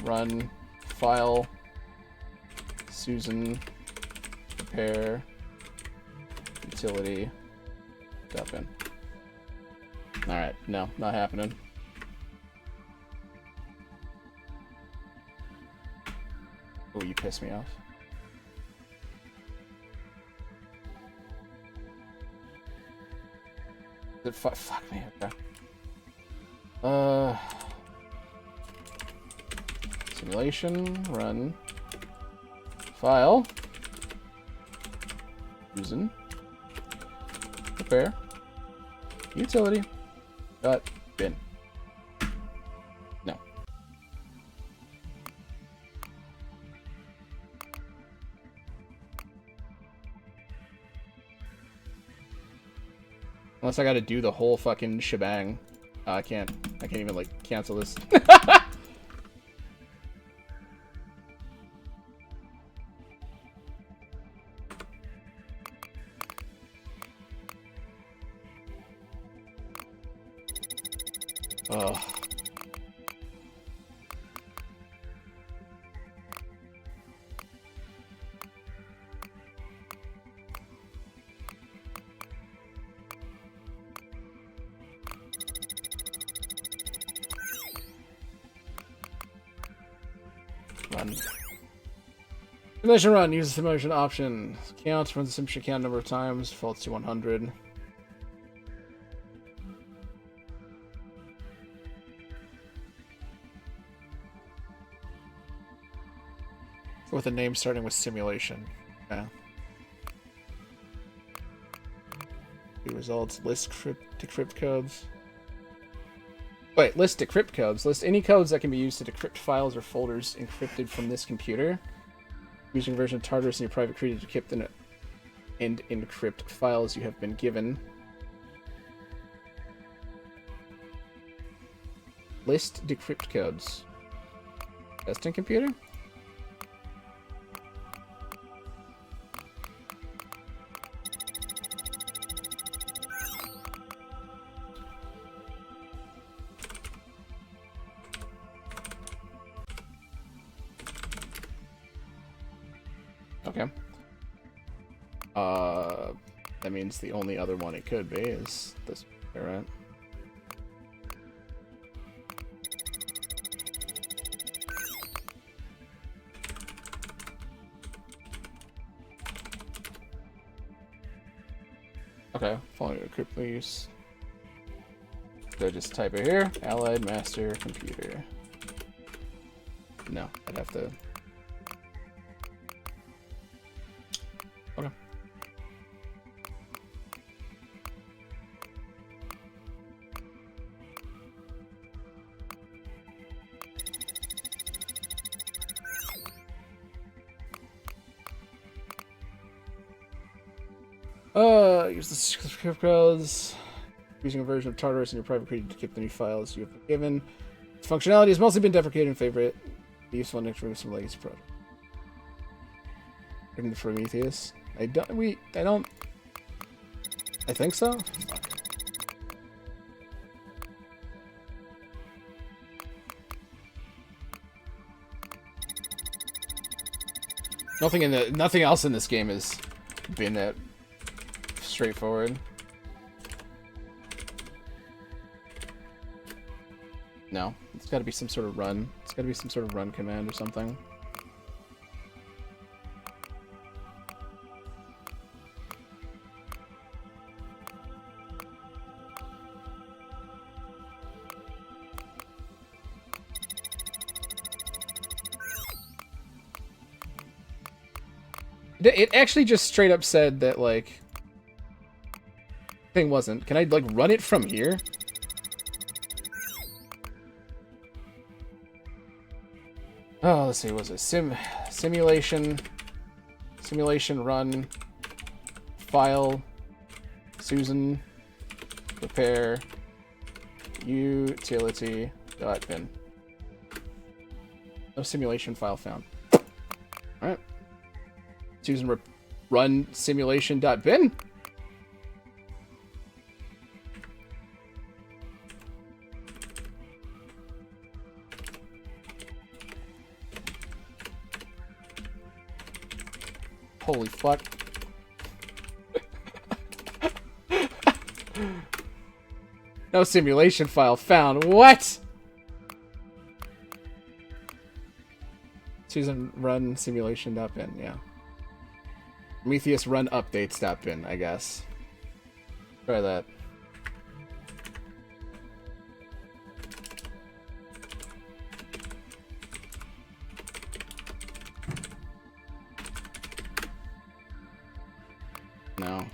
run file Susan repair utility in. Alright, no, not happening. Oh, you piss me off. Fuck me, okay. Simulation, run, file, Susan, repair, utility, bin. No. Unless I gotta do the whole fucking shebang. I can't even, like, cancel this. Oh. Run. Simulation run. Use the simulation option. Count. Run the simulation count number of times. Defaults to 100. With a name starting with simulation. Yeah. The results. List decrypt codes. Wait, list decrypt codes. List any codes that can be used to decrypt files or folders encrypted from this computer. Using version of Tartarus in your private key to decrypt and encrypt files you have been given. List decrypt codes. Testing computer? Okay. That means the only other one it could be is this, right? Okay, following your crypt please. So just type it here. Allied master computer. No, I'd have to. Okay. Use the script codes. Using a version of Tartarus in your private key to keep the new files you have been given. Its functionality has mostly been deprecated in favor of the useful next room some legacy project. Written to Prometheus. I think so? Fuck. Nothing else in this game has been that straightforward. No, it's got to be some sort of run. It's got to be some sort of run command or something. It actually just straight up said that, like, thing wasn't. Can I, like, run it from here? Oh, let's see, what was it? Simulation run, file, Susan, prepare, utility.bin. No simulation file found. Alright. Susan run simulation.bin. Holy fuck. No simulation file found. What? Susan run simulation.bin, yeah. Prometheus run updates.bin, I guess. Try that. No.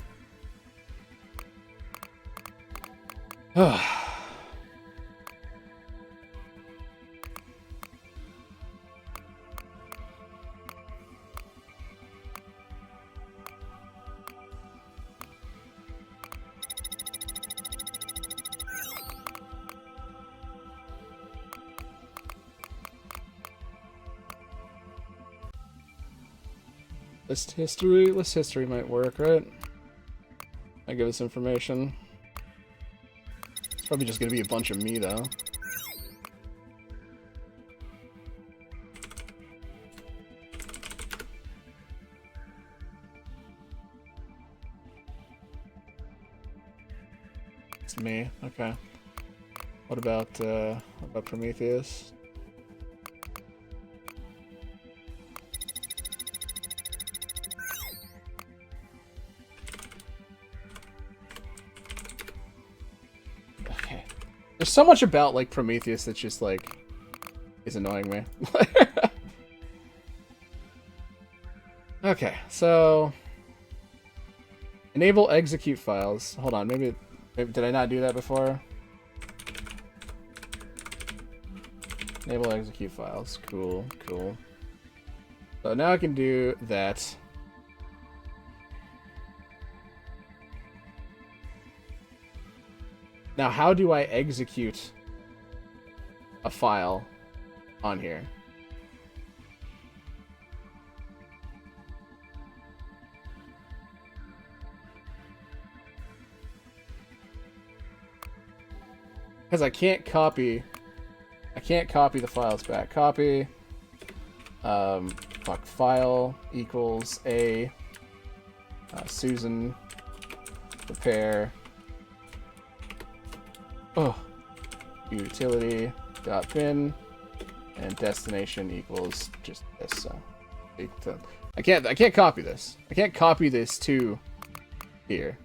List history might work, right? I give us information. It's probably just gonna be a bunch of me, though. It's me. Okay. What about Prometheus? There's so much about, like, Prometheus that's just, like, is annoying me. Okay, so... Enable execute files. Hold on, maybe did I not do that before? Enable execute files. Cool, cool. So now I can do that. Now, how do I execute a file on here. Because I can't copy the files back. Copy, fuck, file equals a Susan prepare utility dot bin and destination equals just this. So I can't copy this. I can't copy this to here.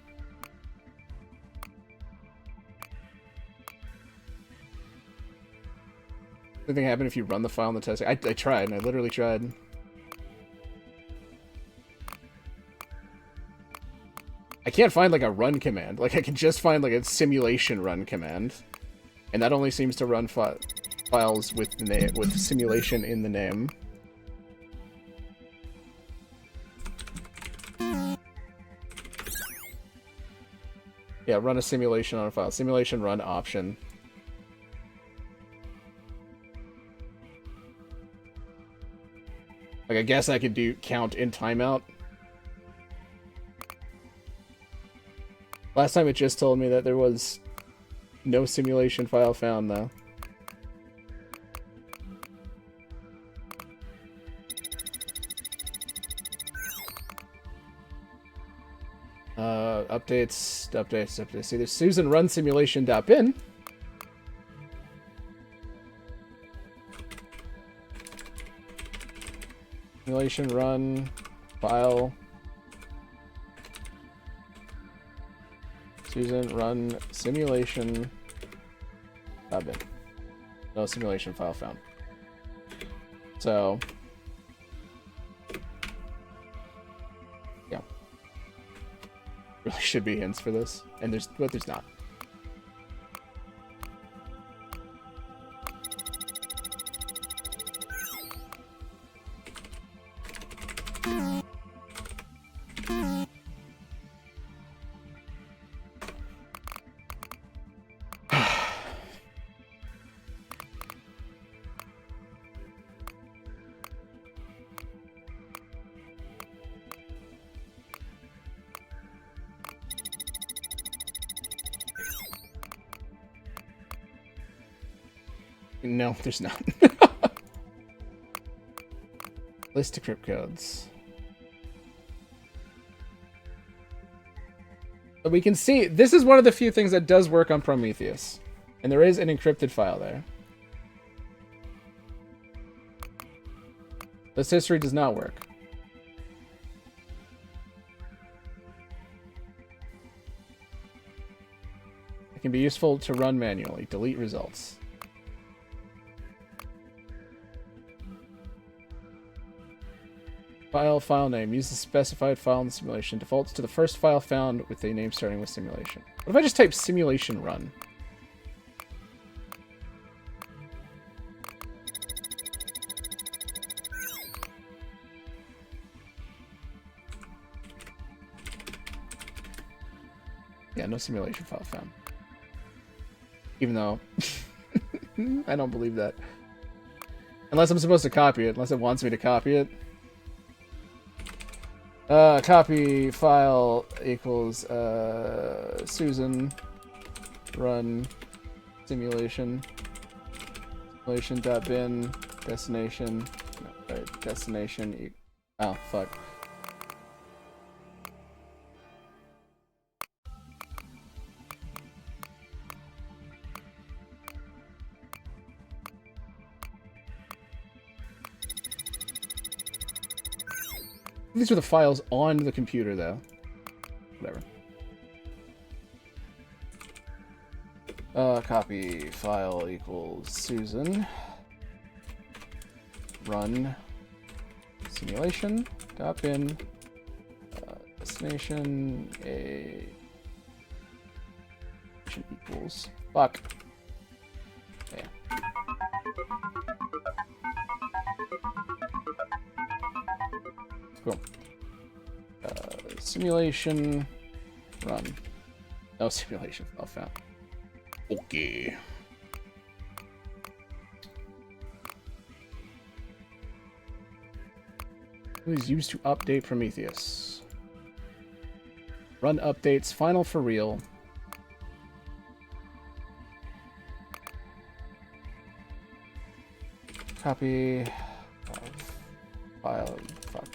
Anything happen if you run the file in the test? I tried. I literally tried. I can't find like a run command. Like I can just find like a simulation run command, and that only seems to run files with the name with simulation in the name. Yeah, run a simulation on a file. Simulation run option. Like, I guess I could do count in timeout. Last time it just told me that there was no simulation file found, though. Updates. See, there's Susan run simulation.bin. Simulation run file Susan run simulation bin. No simulation file found. So yeah, really should be hints for this, and there's not. No, there's not. List of crypt codes. But we can see, this is one of the few things that does work on Prometheus. And there is an encrypted file there. This history does not work. It can be useful to run manually. Delete results. File name. Use the specified file in the simulation. Defaults to the first file found with a name starting with simulation. What if I just type simulation run? Yeah, no simulation file found. Even though I don't believe that. Unless I'm supposed to copy it. Unless it wants me to copy it. Copy file equals Susan run simulation simulation.bin destination destination oh fuck. These are the files on the computer, though. Whatever. Copy file equals Susan. Run simulation. .bin. Destination a equals. Fuck. Yeah. Cool. Simulation run. No simulation file found. Okay. is used to update Prometheus. Run updates, final for real. Copy file. Fuck.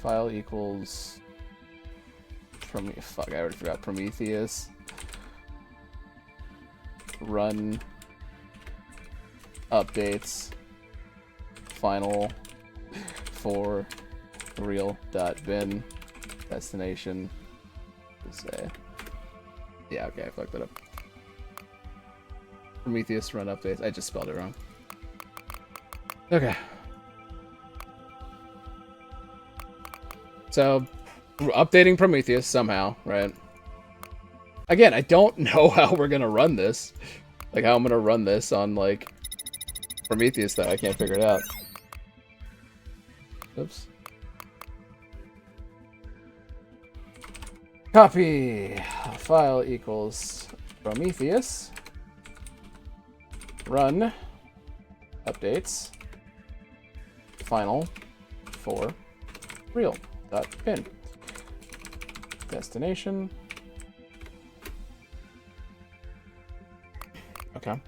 File equals. Fuck, I already forgot Prometheus. Run updates. Final for real dot bin destination. Say. Yeah, okay, I fucked it up. Prometheus run updates. I just spelled it wrong. Okay. So, we're updating Prometheus somehow, right? Again, I don't know how we're gonna run this. Like, how I'm gonna run this on, like, Prometheus, though. I can't figure it out. Oops. Copy. File equals Prometheus. Run. Updates. Final. For. Real. Dot bin. Destination. Okay.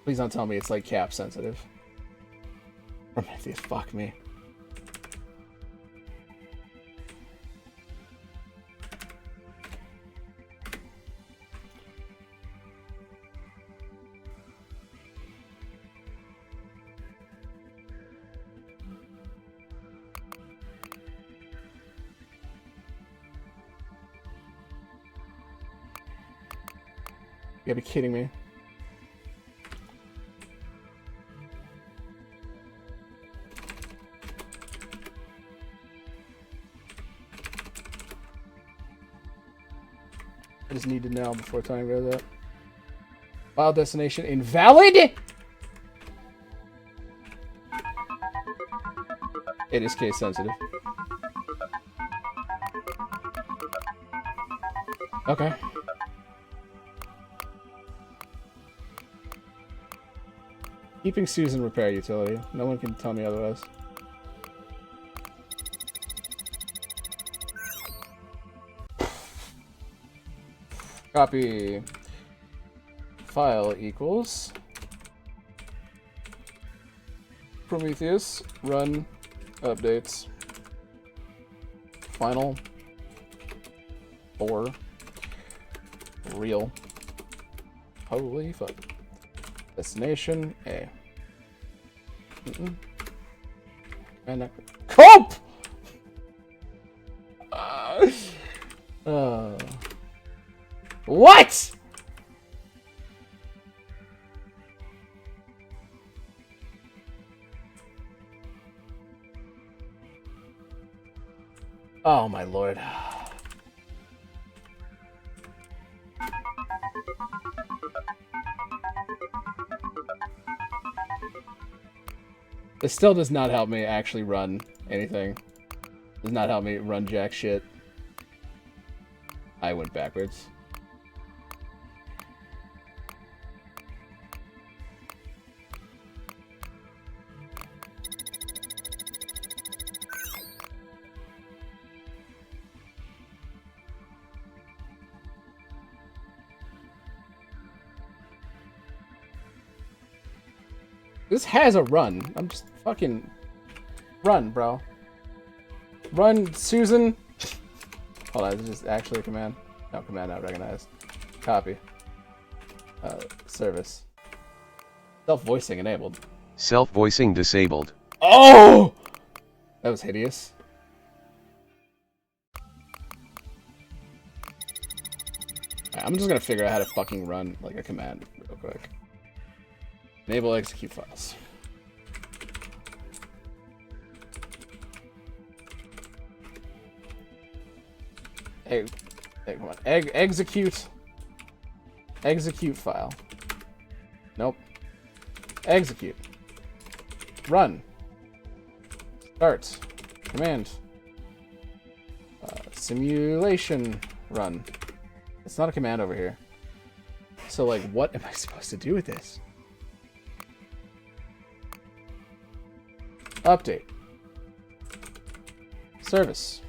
Please don't tell me it's like cap sensitive. Prometheus, fuck me. You gotta be kidding me. I just need to know before talking about that. File destination invalid? It is case sensitive. Okay. Keeping Susan repair utility. No one can tell me otherwise. Copy. File equals Prometheus run updates. Final for real. Holy fuck. Destination A. And cope. What? Oh my lord. This still does not help me actually run anything. Does not help me run jack shit. I went backwards. This has a run. I'm just fucking... Run, bro. Run, Susan. Hold on, this is actually a command. No, command not recognized. Copy. Service. Self-voicing enabled. Self-voicing disabled. Oh! That was hideous. Alright, I'm just gonna figure out how to fucking run, like, a command real quick. Enable execute files. Hey, come on. Execute. Execute file. Nope. Execute. Run. Start. Command. Simulation. Run. It's not a command over here. So, like, what am I supposed to do with this? Update. Service.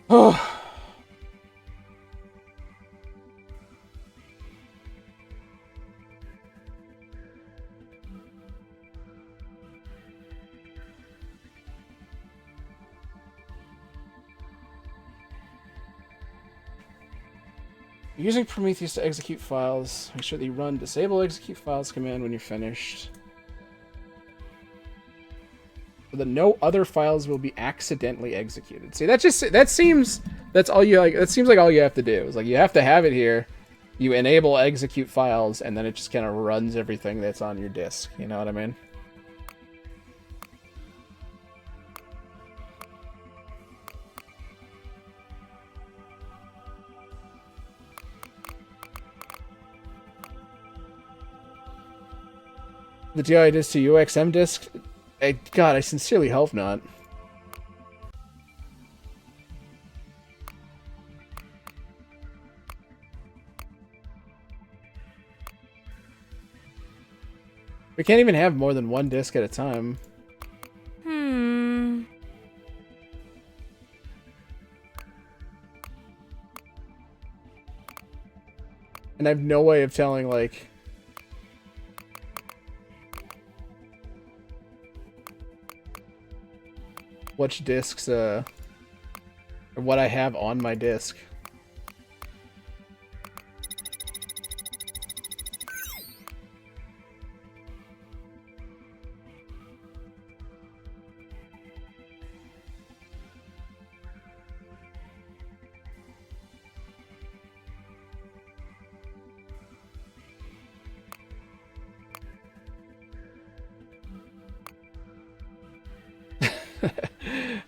Oh. Using Prometheus to execute files. Make sure that you run disable execute files command when you're finished. So that no other files will be accidentally executed. See, that seems all you like. That seems like all you have to do. Is like you have to have it here. You enable execute files, and then it just kind of runs everything that's on your disk. You know what I mean? The DI disk to UXM disk? God, I sincerely hope not. We can't even have more than one disk at a time. Hmm. And I have no way of telling, like... which discs, or what I have on my disk.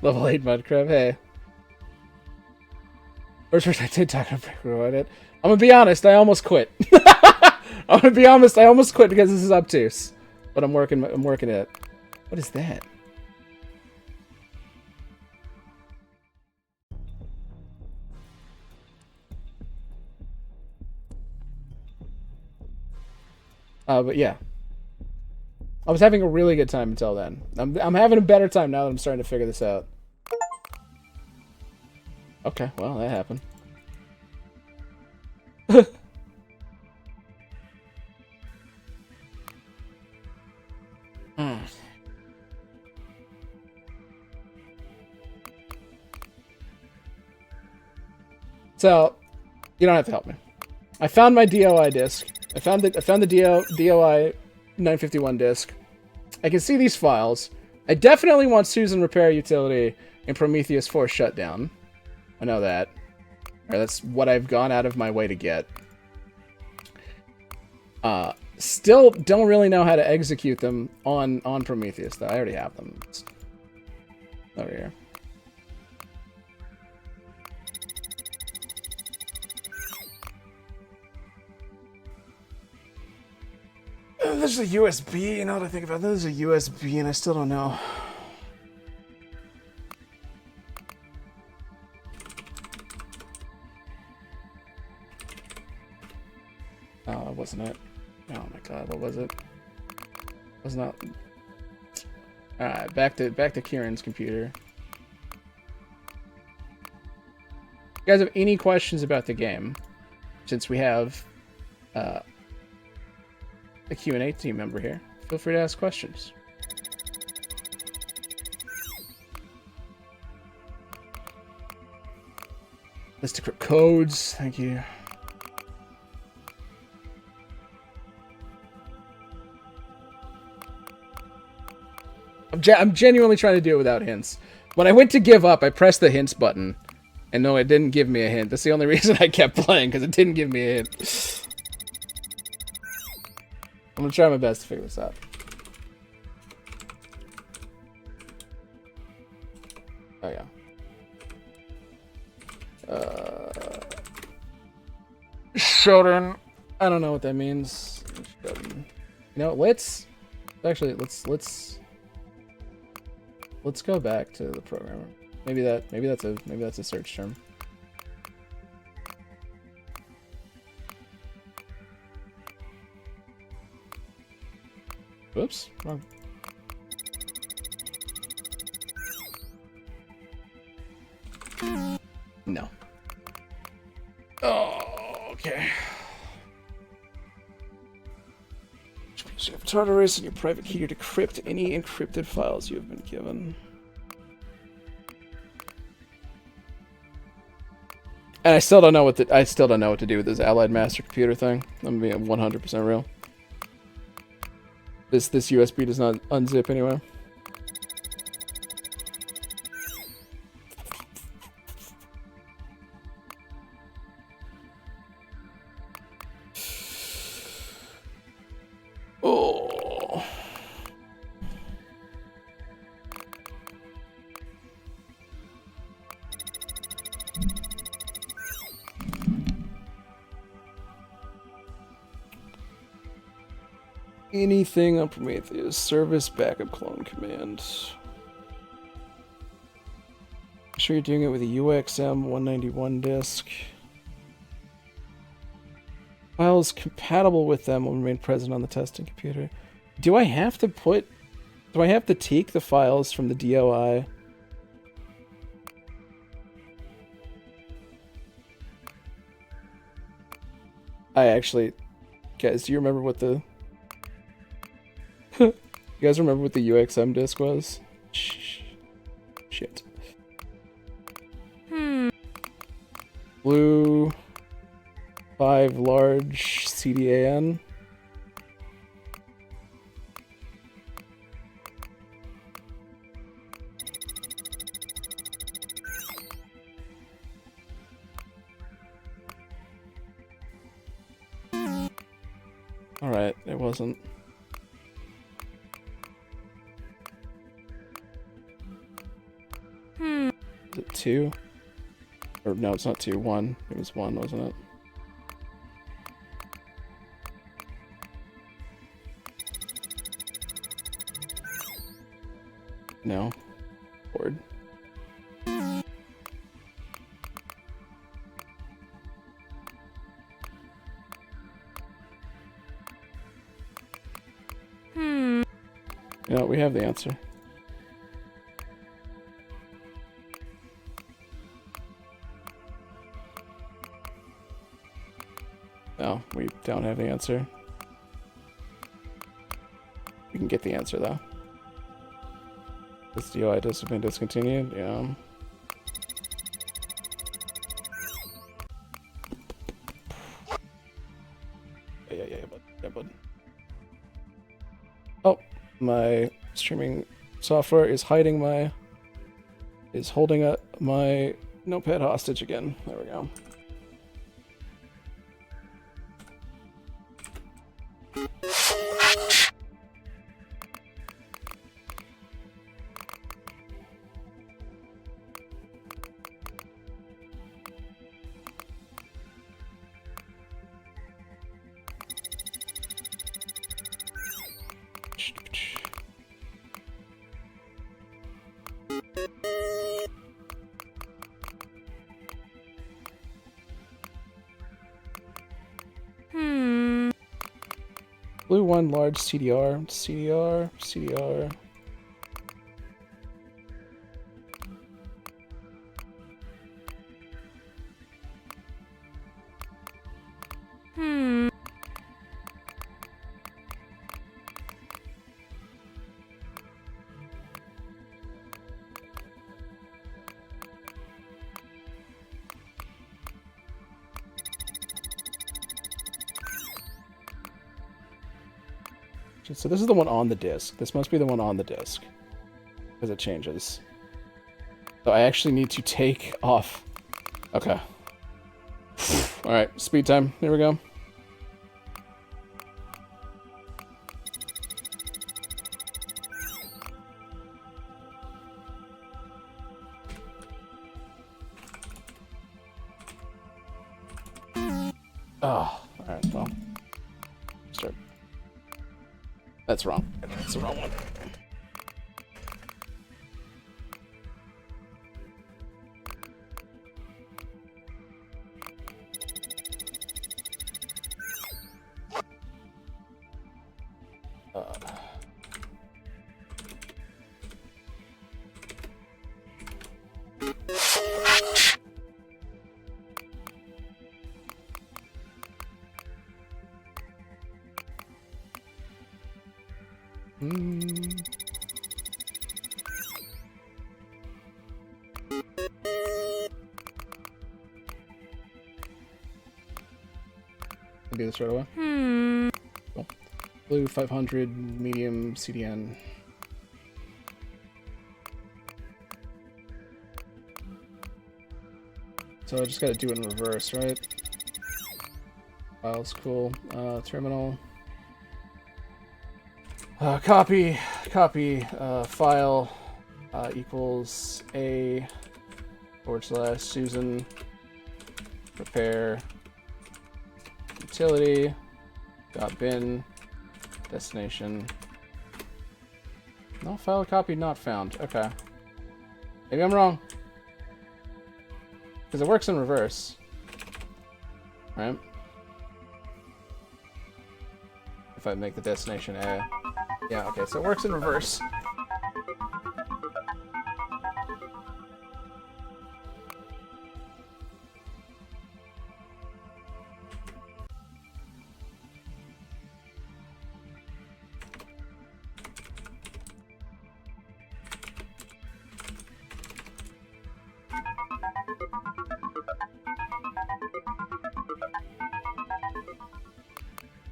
Level 8 Mudcrab, hey. First, I did talk about it. I'm gonna be honest, I almost quit. I'm gonna be honest, I almost quit because this is obtuse. But I'm working it. What is that? But yeah. I was having a really good time until then. I'm having a better time now that I'm starting to figure this out. Okay, well, that happened. So, you don't have to help me. I found my DOI disk. I found the DOI 951 disk. I can see these files. I definitely want Susan Repair Utility and Prometheus 4 Shutdown. I know that. Or that's what I've gone out of my way to get. Still don't really know how to execute them on Prometheus, though. I already have them. It's over here. There's a USB, you know what I think about? There's a USB and I still don't know. Oh, that wasn't it. Oh my god, what was it? It was not. Alright, back to Kieran's computer. You guys have any questions about the game? Since we have a Q&A team member here. Feel free to ask questions. List of codes, thank you. I'm genuinely trying to do it without hints. When I went to give up, I pressed the hints button. And no, it didn't give me a hint. That's the only reason I kept playing, because it didn't give me a hint. I'm gonna try my best to figure this out. Oh yeah. Children. I don't know what that means. You know, let's go back to the programmer. Maybe that's a search term. Whoops. Wrong. No. Oh, okay. You have Tartarus and your private key to decrypt any encrypted files you have been given. And I still don't know what to do with this Allied Master Computer thing. I'm being 100% real. This USB does not unzip anyway. Oh. Anything on Prometheus. Service backup clone command. Sure you're doing it with a UXM 191 disk. Files compatible with them will remain present on the testing computer. Do I have to take the files from the DOI? Guys, do you remember what the... You guys remember what the UXM disk was? Shit. Blue 5 large CDAN. Alright, it wasn't. Is it 2? Or no, it's not 2, 1. It was 1, wasn't it? No. Board. Yeah, we have the answer. No, we don't have the answer. We can get the answer though. This DOI disk has been discontinued, yeah. Yeah, bud. Oh, my streaming software is holding my notepad hostage again. There we go. Blue 1 large CDR. So this is the one on the disk. This must be the one on the disk. Because it changes. So I actually need to take off. Okay. Alright, speed time. Here we go. Oh, alright, well. Start. That's wrong. That's the wrong one. Hmm. I'll do this right away. Cool. Blue 500, medium CDN. So I just gotta do it in reverse, right? File's cool. Terminal. Copy, file equals a / Susan prepare utility dot bin destination. No file copy not found. Okay. Maybe I'm wrong. Because it works in reverse. Right? If I make the destination A. Yeah, okay, so it works in reverse.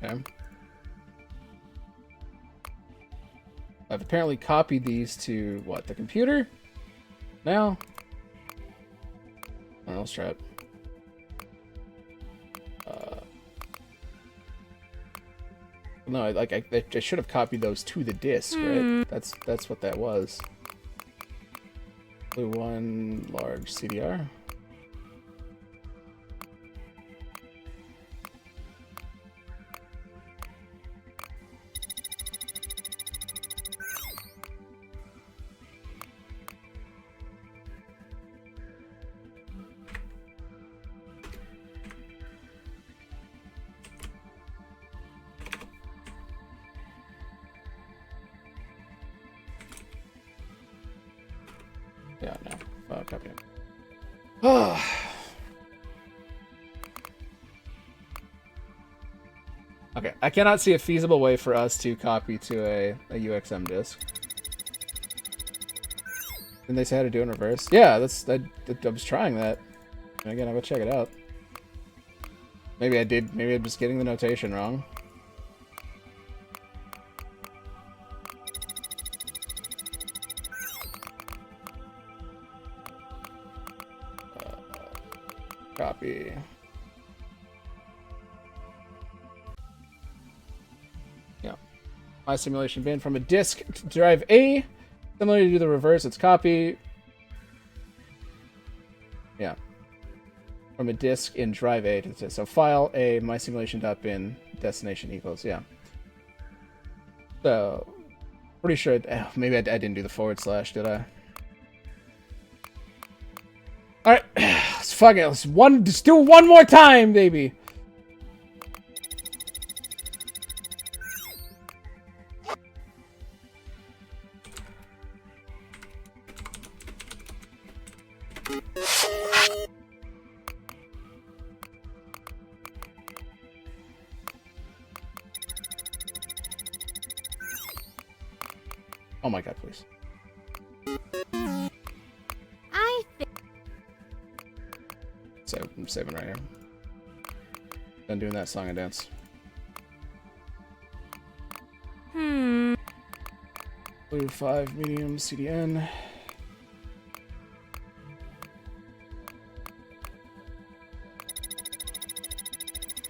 Okay. I've apparently copied these to, what, the computer? Now? Alright, let's try it. No, I should have copied those to the disk, right? That's what that was. Blue 1, large CDR. Yeah, no. Copy it. Okay, I cannot see a feasible way for us to copy to a UXM disk. Didn't they say how to do it in reverse? Yeah, I was trying that. And again, I'll go check it out. Maybe I did. Maybe I'm just getting the notation wrong. Copy. Yeah. My simulation bin from a disk to drive A. Similarly to the reverse, it's copy. Yeah. From a disk in drive A to the disk. So file A, my simulation.bin, destination equals, yeah. So, pretty sure, maybe I didn't do the /, did I? Alright, let's fuck it. Let's do it one more time, baby. Oh my god, please. So I'm saving right here. Done doing that song and dance. Blue 5, medium, CDN.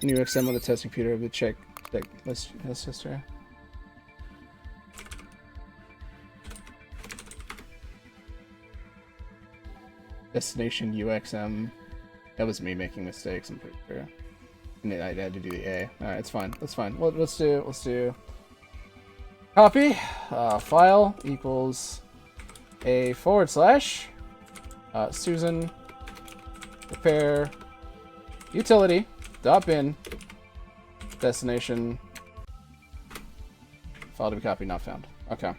New XM on the test computer, but check list history. Destination UXM. That was me making mistakes, I'm pretty sure. And I had to do the A. Alright, it's fine. That's fine. Well, let's do copy. File equals a / Susan prepare utility dot bin destination file to be copied not found. Okay.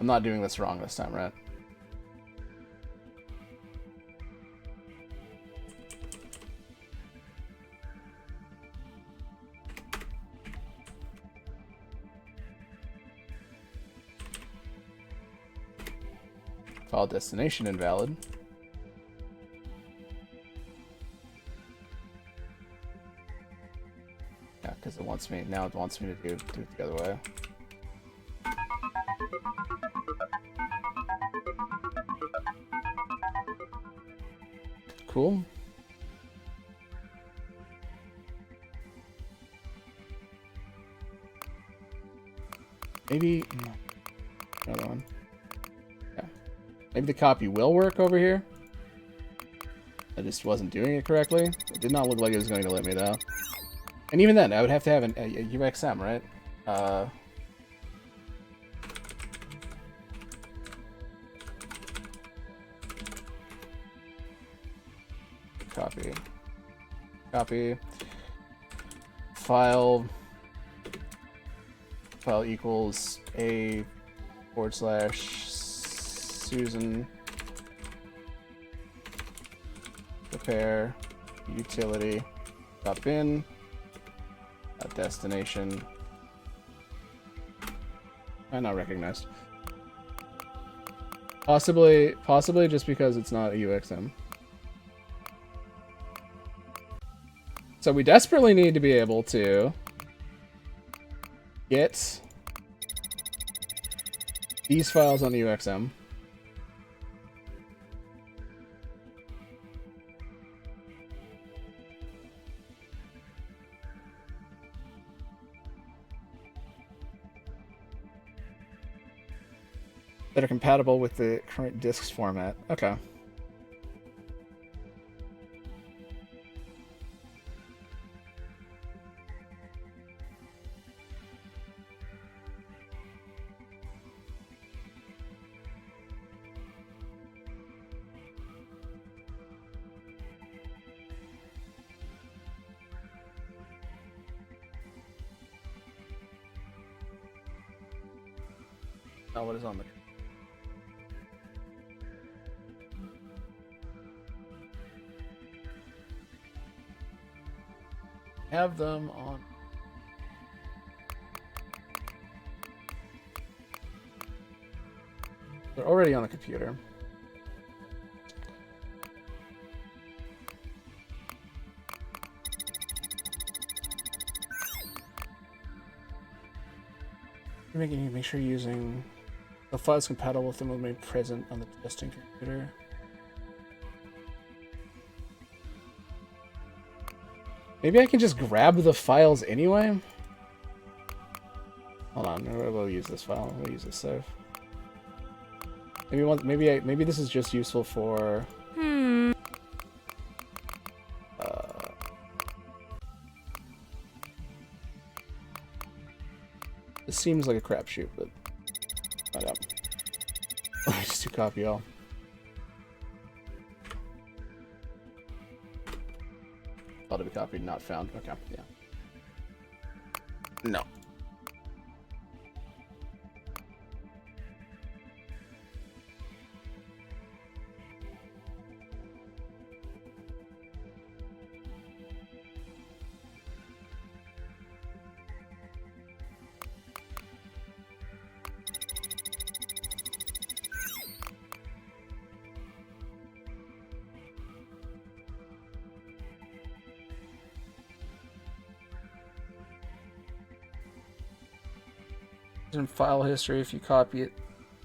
I'm not doing this wrong this time, right? File destination invalid. Yeah, because it wants me now. It wants me to do it the other way. Cool. Maybe another one. Yeah. Maybe the copy will work over here. I just wasn't doing it correctly. It did not look like it was going to let me though. And even then, I would have to have a UXM, right? Copy. File equals a/Susan prepare utility .bin destination not recognized. Possibly just because it's not a UXM. So we desperately need to be able to get these files on the UXM. That are compatible with the current disk's format. Okay. Oh, what is on the... Have them on... They're already on the computer. Make sure you're using the files compatible with them will remain present on the testing computer. Maybe I can just grab the files anyway? Hold on, we'll use this file. We'll use this save. Maybe this is just useful for... This seems like a crapshoot, but find out. Just to copy all. Ought to be copied, not found. Okay, yeah. No. In file history, if you copy it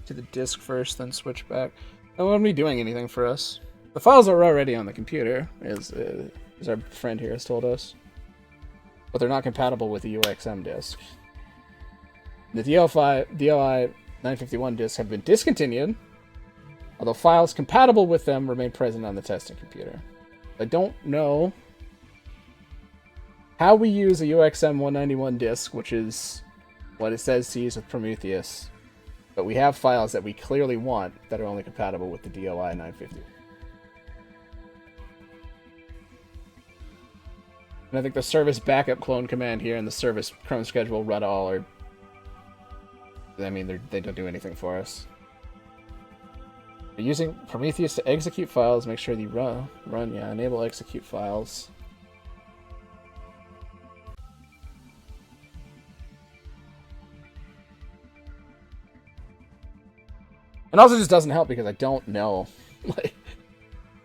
to the disk first, then switch back. That wouldn't be doing anything for us. The files are already on the computer, as our friend here has told us. But they're not compatible with the UXM disk. The DOI 951 disks have been discontinued, although files compatible with them remain present on the testing computer. I don't know how we use a UXM 191 disk, which is what it says to use with Prometheus, but we have files that we clearly want that are only compatible with the DOI 950. And I think the service backup clone command here and the service cron schedule run all are... I mean, they don't do anything for us. We're using Prometheus to execute files, make sure the enable execute files. And also just doesn't help because I don't know. like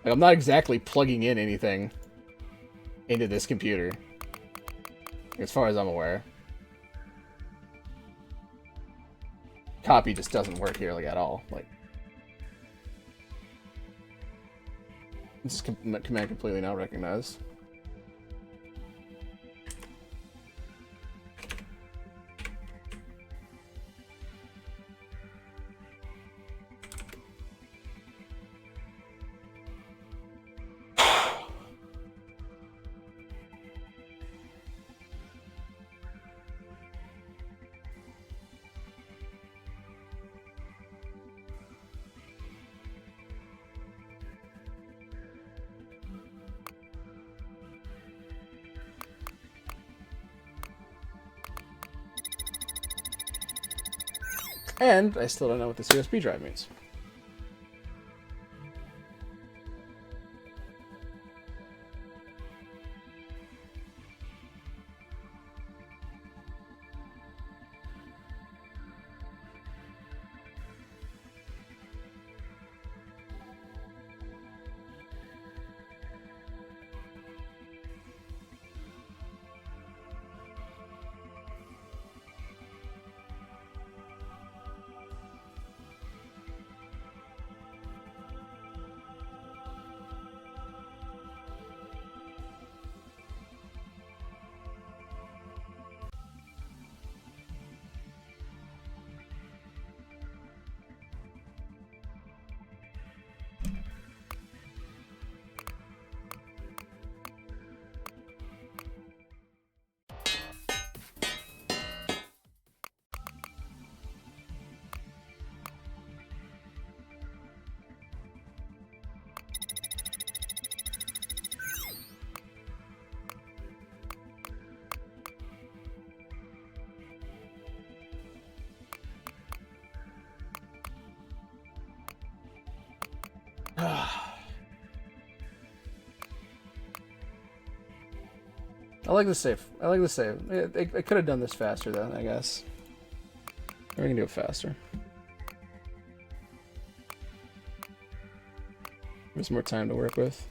I'm not exactly plugging in anything into this computer. As far as I'm aware. Copy just doesn't work here, like, at all. Like, this is command completely not recognized. And I still don't know what this USB drive means. I like the save. I like the save. I could have done this faster, though, I guess. Or we can do it faster. There's more time to work with.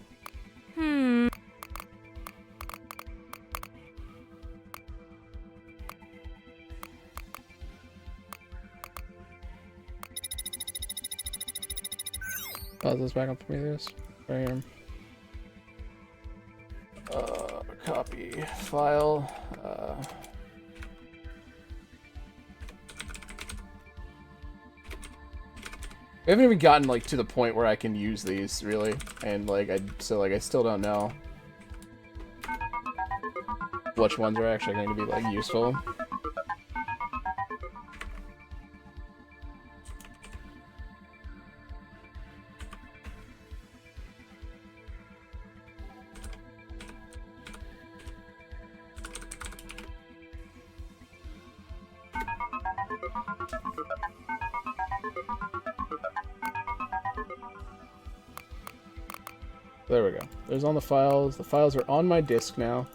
Pause this back up for me, this. Right here. Copy file. We haven't even gotten like to the point where I can use these really, and like I still don't know which ones are actually going to be like useful. There we go. There's all the files. The files are on my disk now.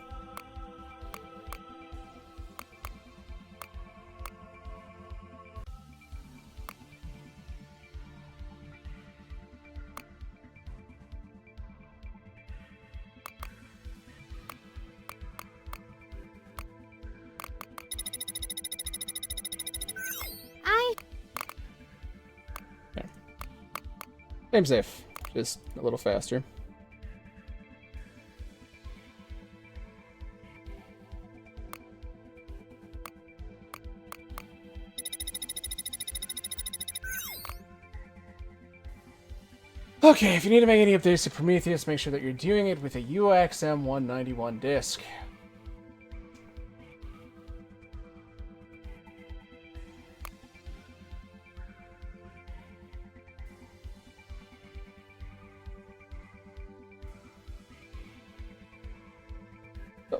Yeah. Same safe, just a little faster. Okay, if you need to make any updates to Prometheus, make sure that you're doing it with a UXM 191 disk.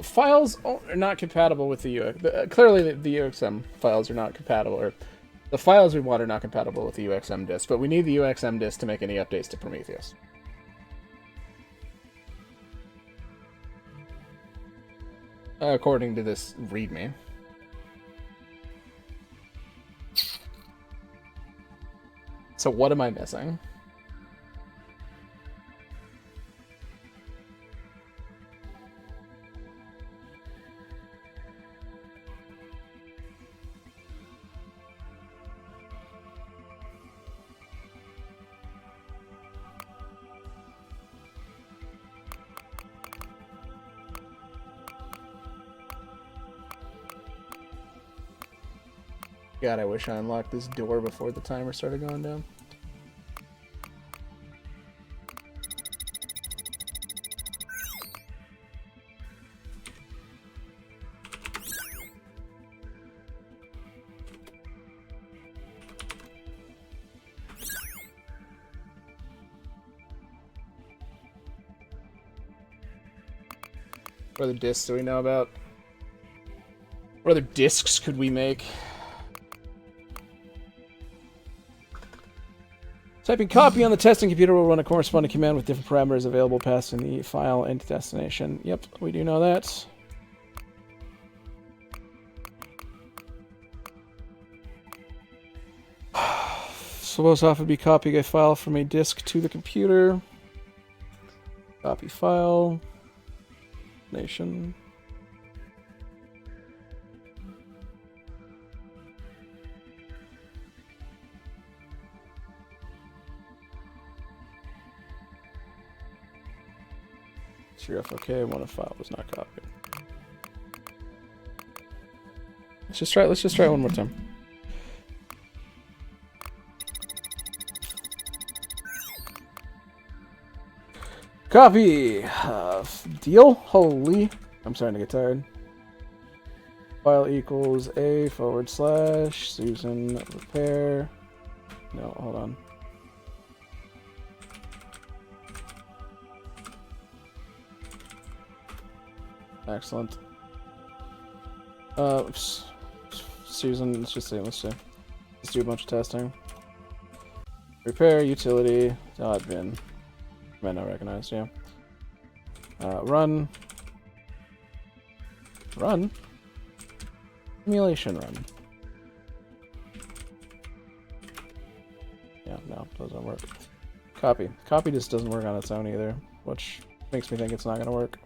Files are not compatible with the UX. Clearly, the UXM files are not compatible, or the files we want are not compatible with the UXM disk, but we need the UXM disk to make any updates to Prometheus. According to this README. So what am I missing? God, I wish I unlocked this door before the timer started going down. What other discs do we know about? What other discs could we make? Typing copy on the testing computer will run a corresponding command with different parameters available passing the file into destination. Yep, we do know that. Suppose off would be copying a file from a disk to the computer. Copy file. Nation. Sure, if okay, one of file was not copied. Let's just try it one more time. Copy! Deal? Holy. I'm starting to get tired. File equals a / Susan repair. No, hold on. Excellent. Susan, let's do a bunch of testing. Repair, utility, bin. Might not recognize, yeah. Run. Run? Simulation run. Yeah, no, doesn't work. Copy. Copy just doesn't work on its own either, which makes me think it's not going to work.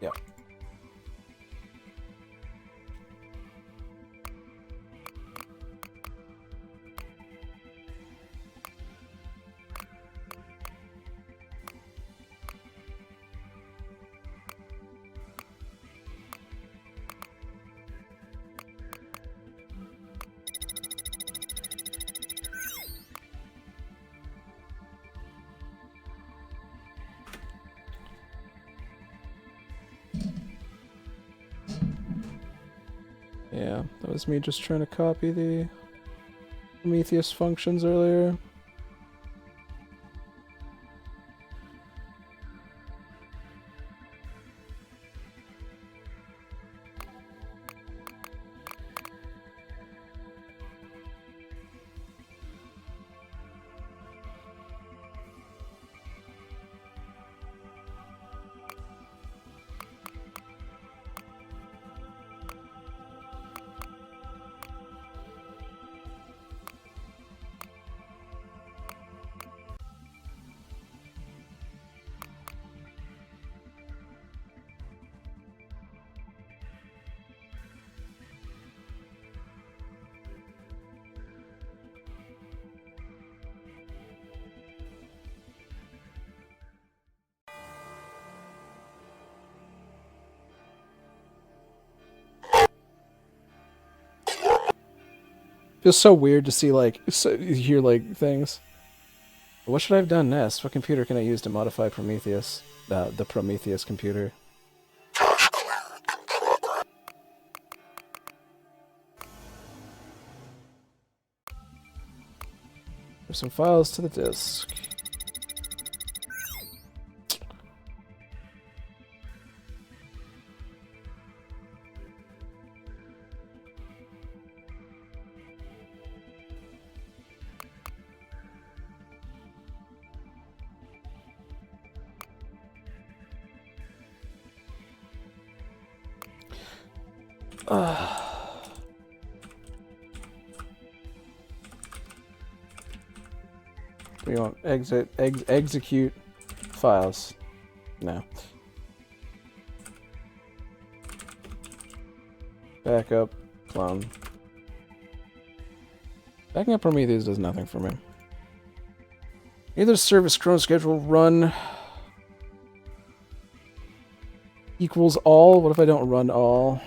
Yeah. Yeah, that was me just trying to copy the Prometheus functions earlier. Feels so weird to see, like, hear, like, things. What should I have done next? What computer can I use to modify Prometheus? The Prometheus computer. Cache clear in progress. There's some files to the disk. We want execute files. No. Backup, clone. Backing up Prometheus does nothing for me. Either service cron schedule run equals all. What if I don't run all?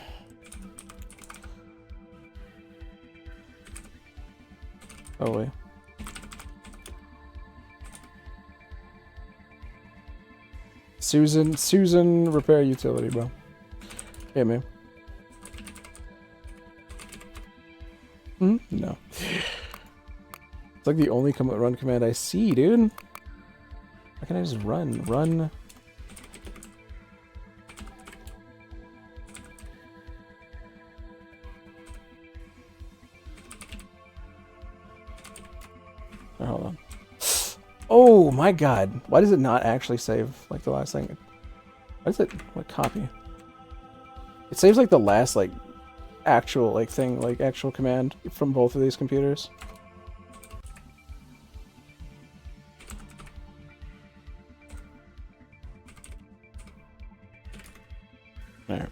Oh wait. Susan, repair utility, bro. Hey, man. No. It's like the only run command I see, dude. Why can't I just run? Run. Oh, hold on. Oh my god. Why does it not actually save like the last thing? Why is it what copy? It saves like the last like actual like thing, like actual command from both of these computers. Alright.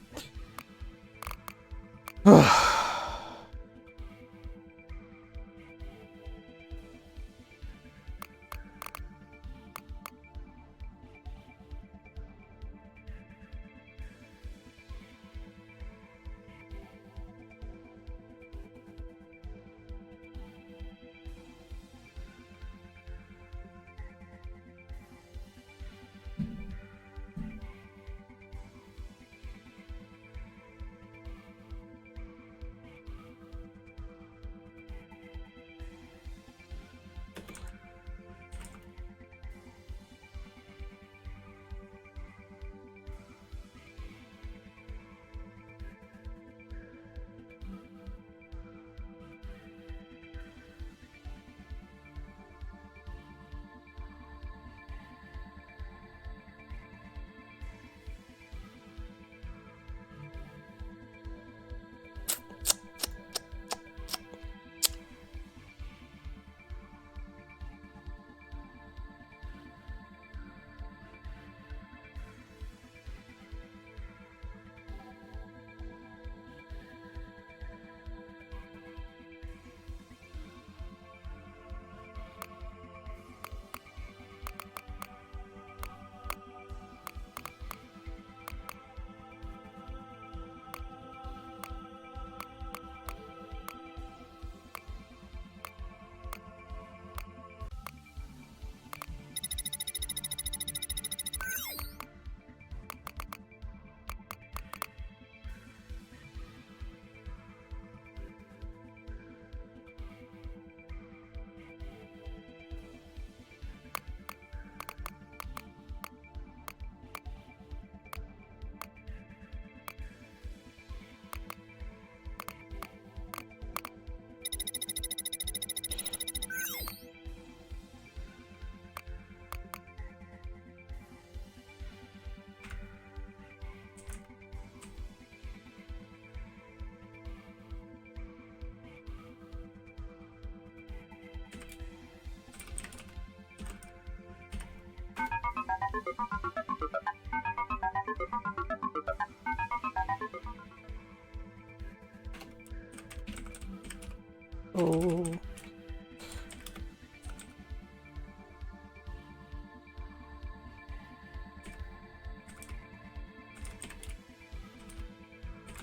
Oh.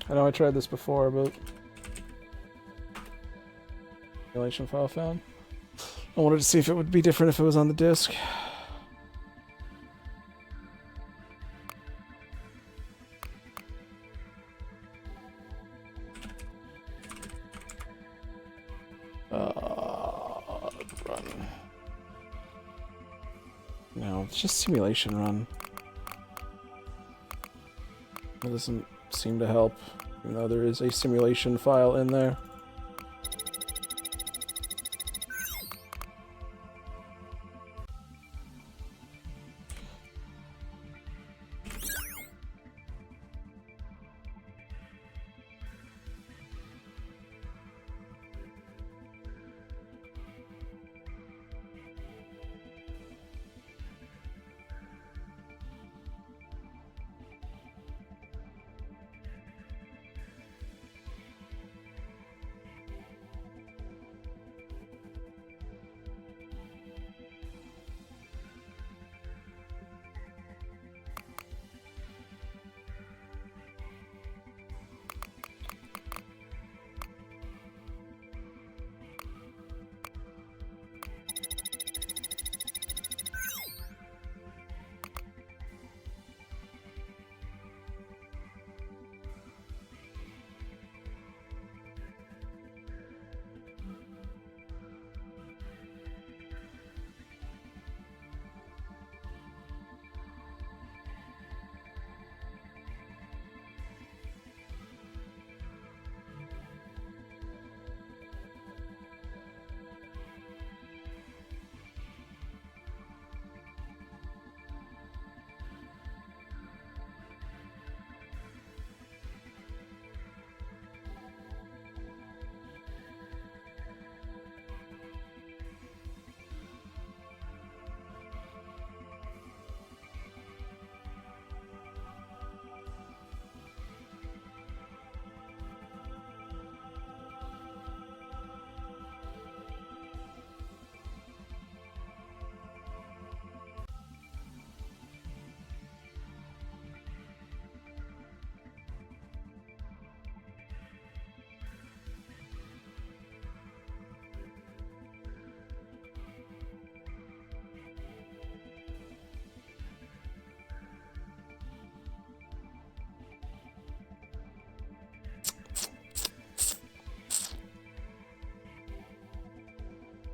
I know I tried this before, but simulation file found. I wanted to see if it would be different if it was on the disk. Run. No, it's just simulation run. It doesn't seem to help, even though there is a simulation file in there.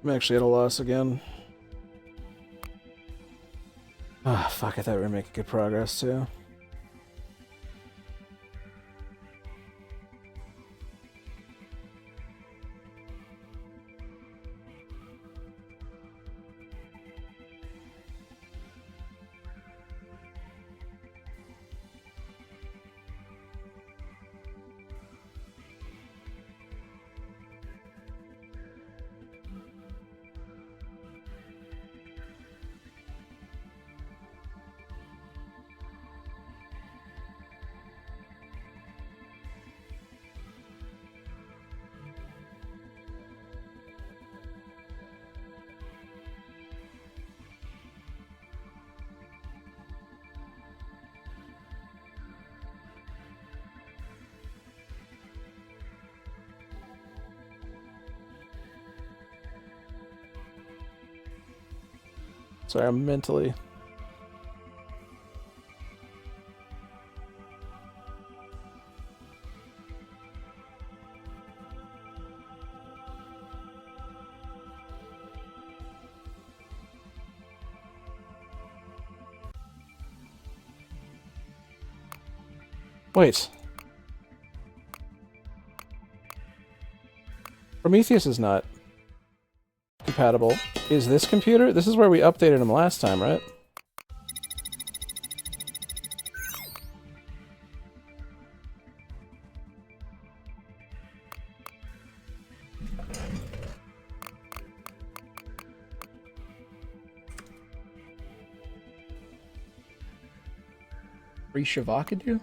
I'm actually at a loss again. Ah, fuck, I thought we were making good progress, too. Sorry, I'm mentally... Wait. Prometheus is not compatible. Is this computer? This is where we updated him last time, right? Free Shavakadu?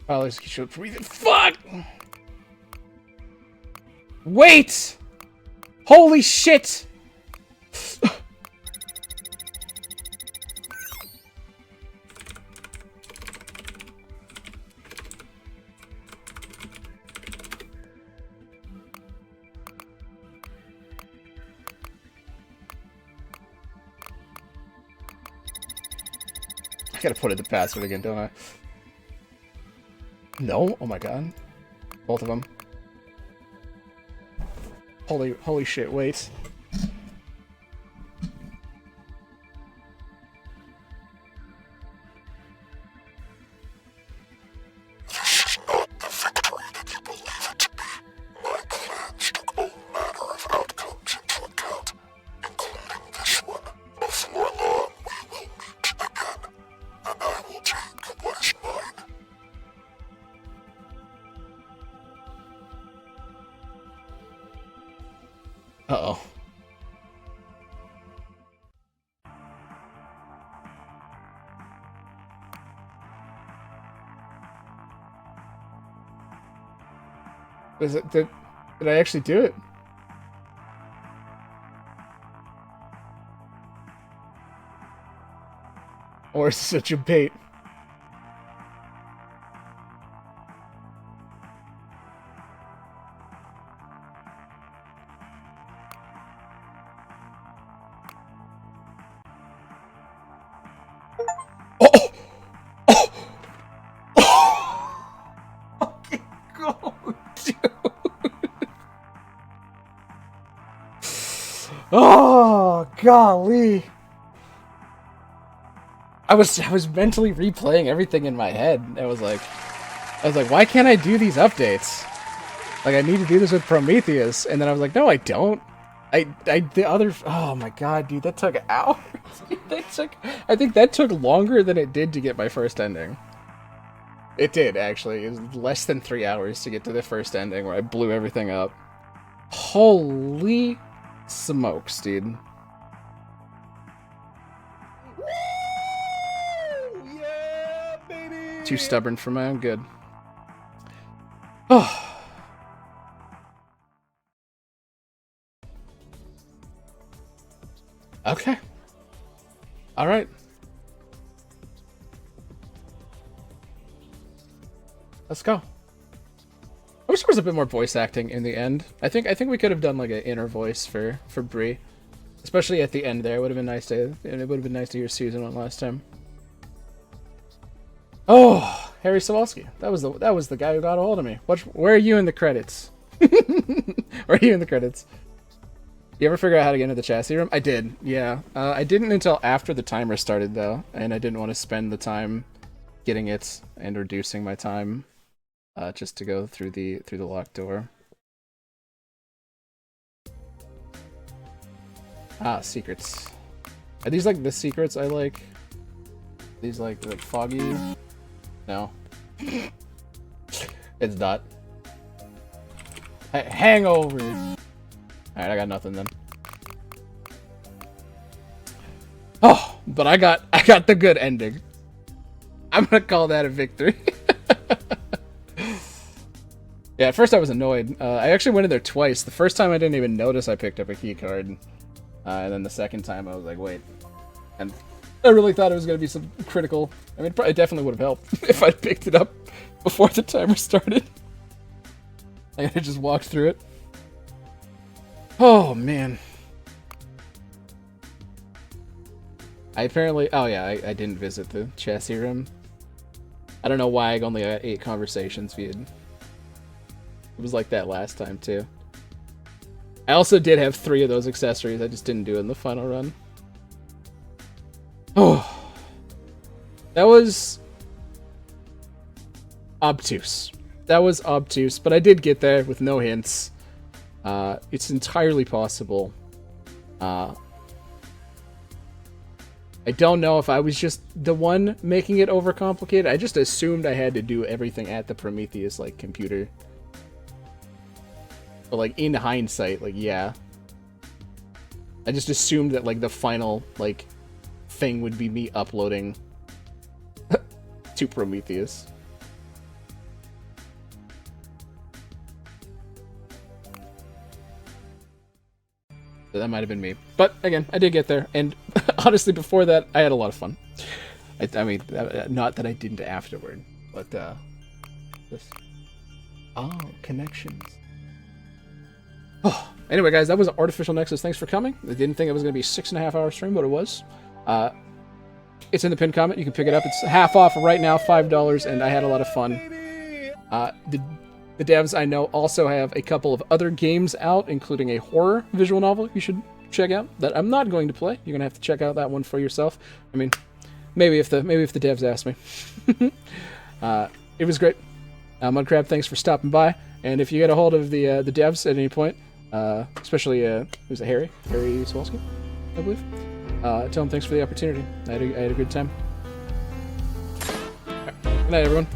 Oh, let's get breathing. Fuck! Wait! Holy shit! I gotta put in the password again, don't I? No? Oh my god. Both of them. Holy shit, wait. This is not the victory that you believe it to be. My plans took all manner of outcomes into account, including this one. Before long, we will meet again, and I will take what is mine. Uh-oh. Was it, did I actually do it? Or is it such a bait? Oh! Okay, go, dude. Oh, golly. I was mentally replaying everything in my head. I was like, why can't I do these updates? Like, I need to do this with Prometheus. And then I was like, no, I don't. The other, oh my god, dude, that took hours. I think that took longer than it did to get my first ending. It did, actually. It was less than 3 hours to get to the first ending where I blew everything up. Holy smokes, dude. Yeah, baby! Too stubborn for my own good. Oh. Okay. All right. Let's go. wish there was a bit more voice acting in the end. I think we could have done like an inner voice for Bree, especially at the end there. It would have been nice to hear Susan one last time. Oh, Harry Sawalski. That was the guy who got a hold of me. Where are you in the credits? Where are you in the credits? You ever figure out how to get into the chassis room? I did. Yeah. I didn't until after the timer started though, and I didn't want to spend the time getting it and reducing my time just to go through the locked door. Ah, secrets. Are these like the secrets I like? These like foggy? No. It's not. Hangover! Alright, I got nothing then. Oh, but I got the good ending. I'm gonna call that a victory. Yeah, at first I was annoyed. I actually went in there twice. The first time I didn't even notice I picked up a key card. And then the second time I was like, wait. And I really thought it was going to be some critical... I mean, it definitely would have helped if I picked it up before the timer started. I just walked through it. Oh, man. I apparently... Oh, yeah, I didn't visit the chassis room. I don't know why I only got 8 conversations viewed. It was like that last time, too. I also did have 3 of those accessories. I just didn't do it in the final run. Oh. That was... obtuse. That was obtuse, but I did get there with no hints. It's entirely possible. I don't know if I was just the one making it overcomplicated. I just assumed I had to do everything at the Prometheus, like, computer. But, like, in hindsight, like, yeah. I just assumed that, like, the final, like, thing would be me uploading to Prometheus. So that might have been me. But, again, I did get there. And, honestly, before that, I had a lot of fun. I mean, not that I didn't afterward. But, this... Oh, connections. Oh, anyway, guys, that was Artificial Nexus. Thanks for coming. I didn't think it was going to be a 6.5-hour stream, but it was. It's in the pinned comment. You can pick it up. It's half off right now, $5, and I had a lot of fun. The devs I know also have a couple of other games out, including a horror visual novel you should check out that I'm not going to play. You're going to have to check out that one for yourself. I mean, maybe if the devs ask me. It was great. Mudcrab, thanks for stopping by. And if you get a hold of the devs at any point, especially, who's it, Harry Swalski, I believe. Tell him thanks for the opportunity. I had a good time. All right. Good night, everyone.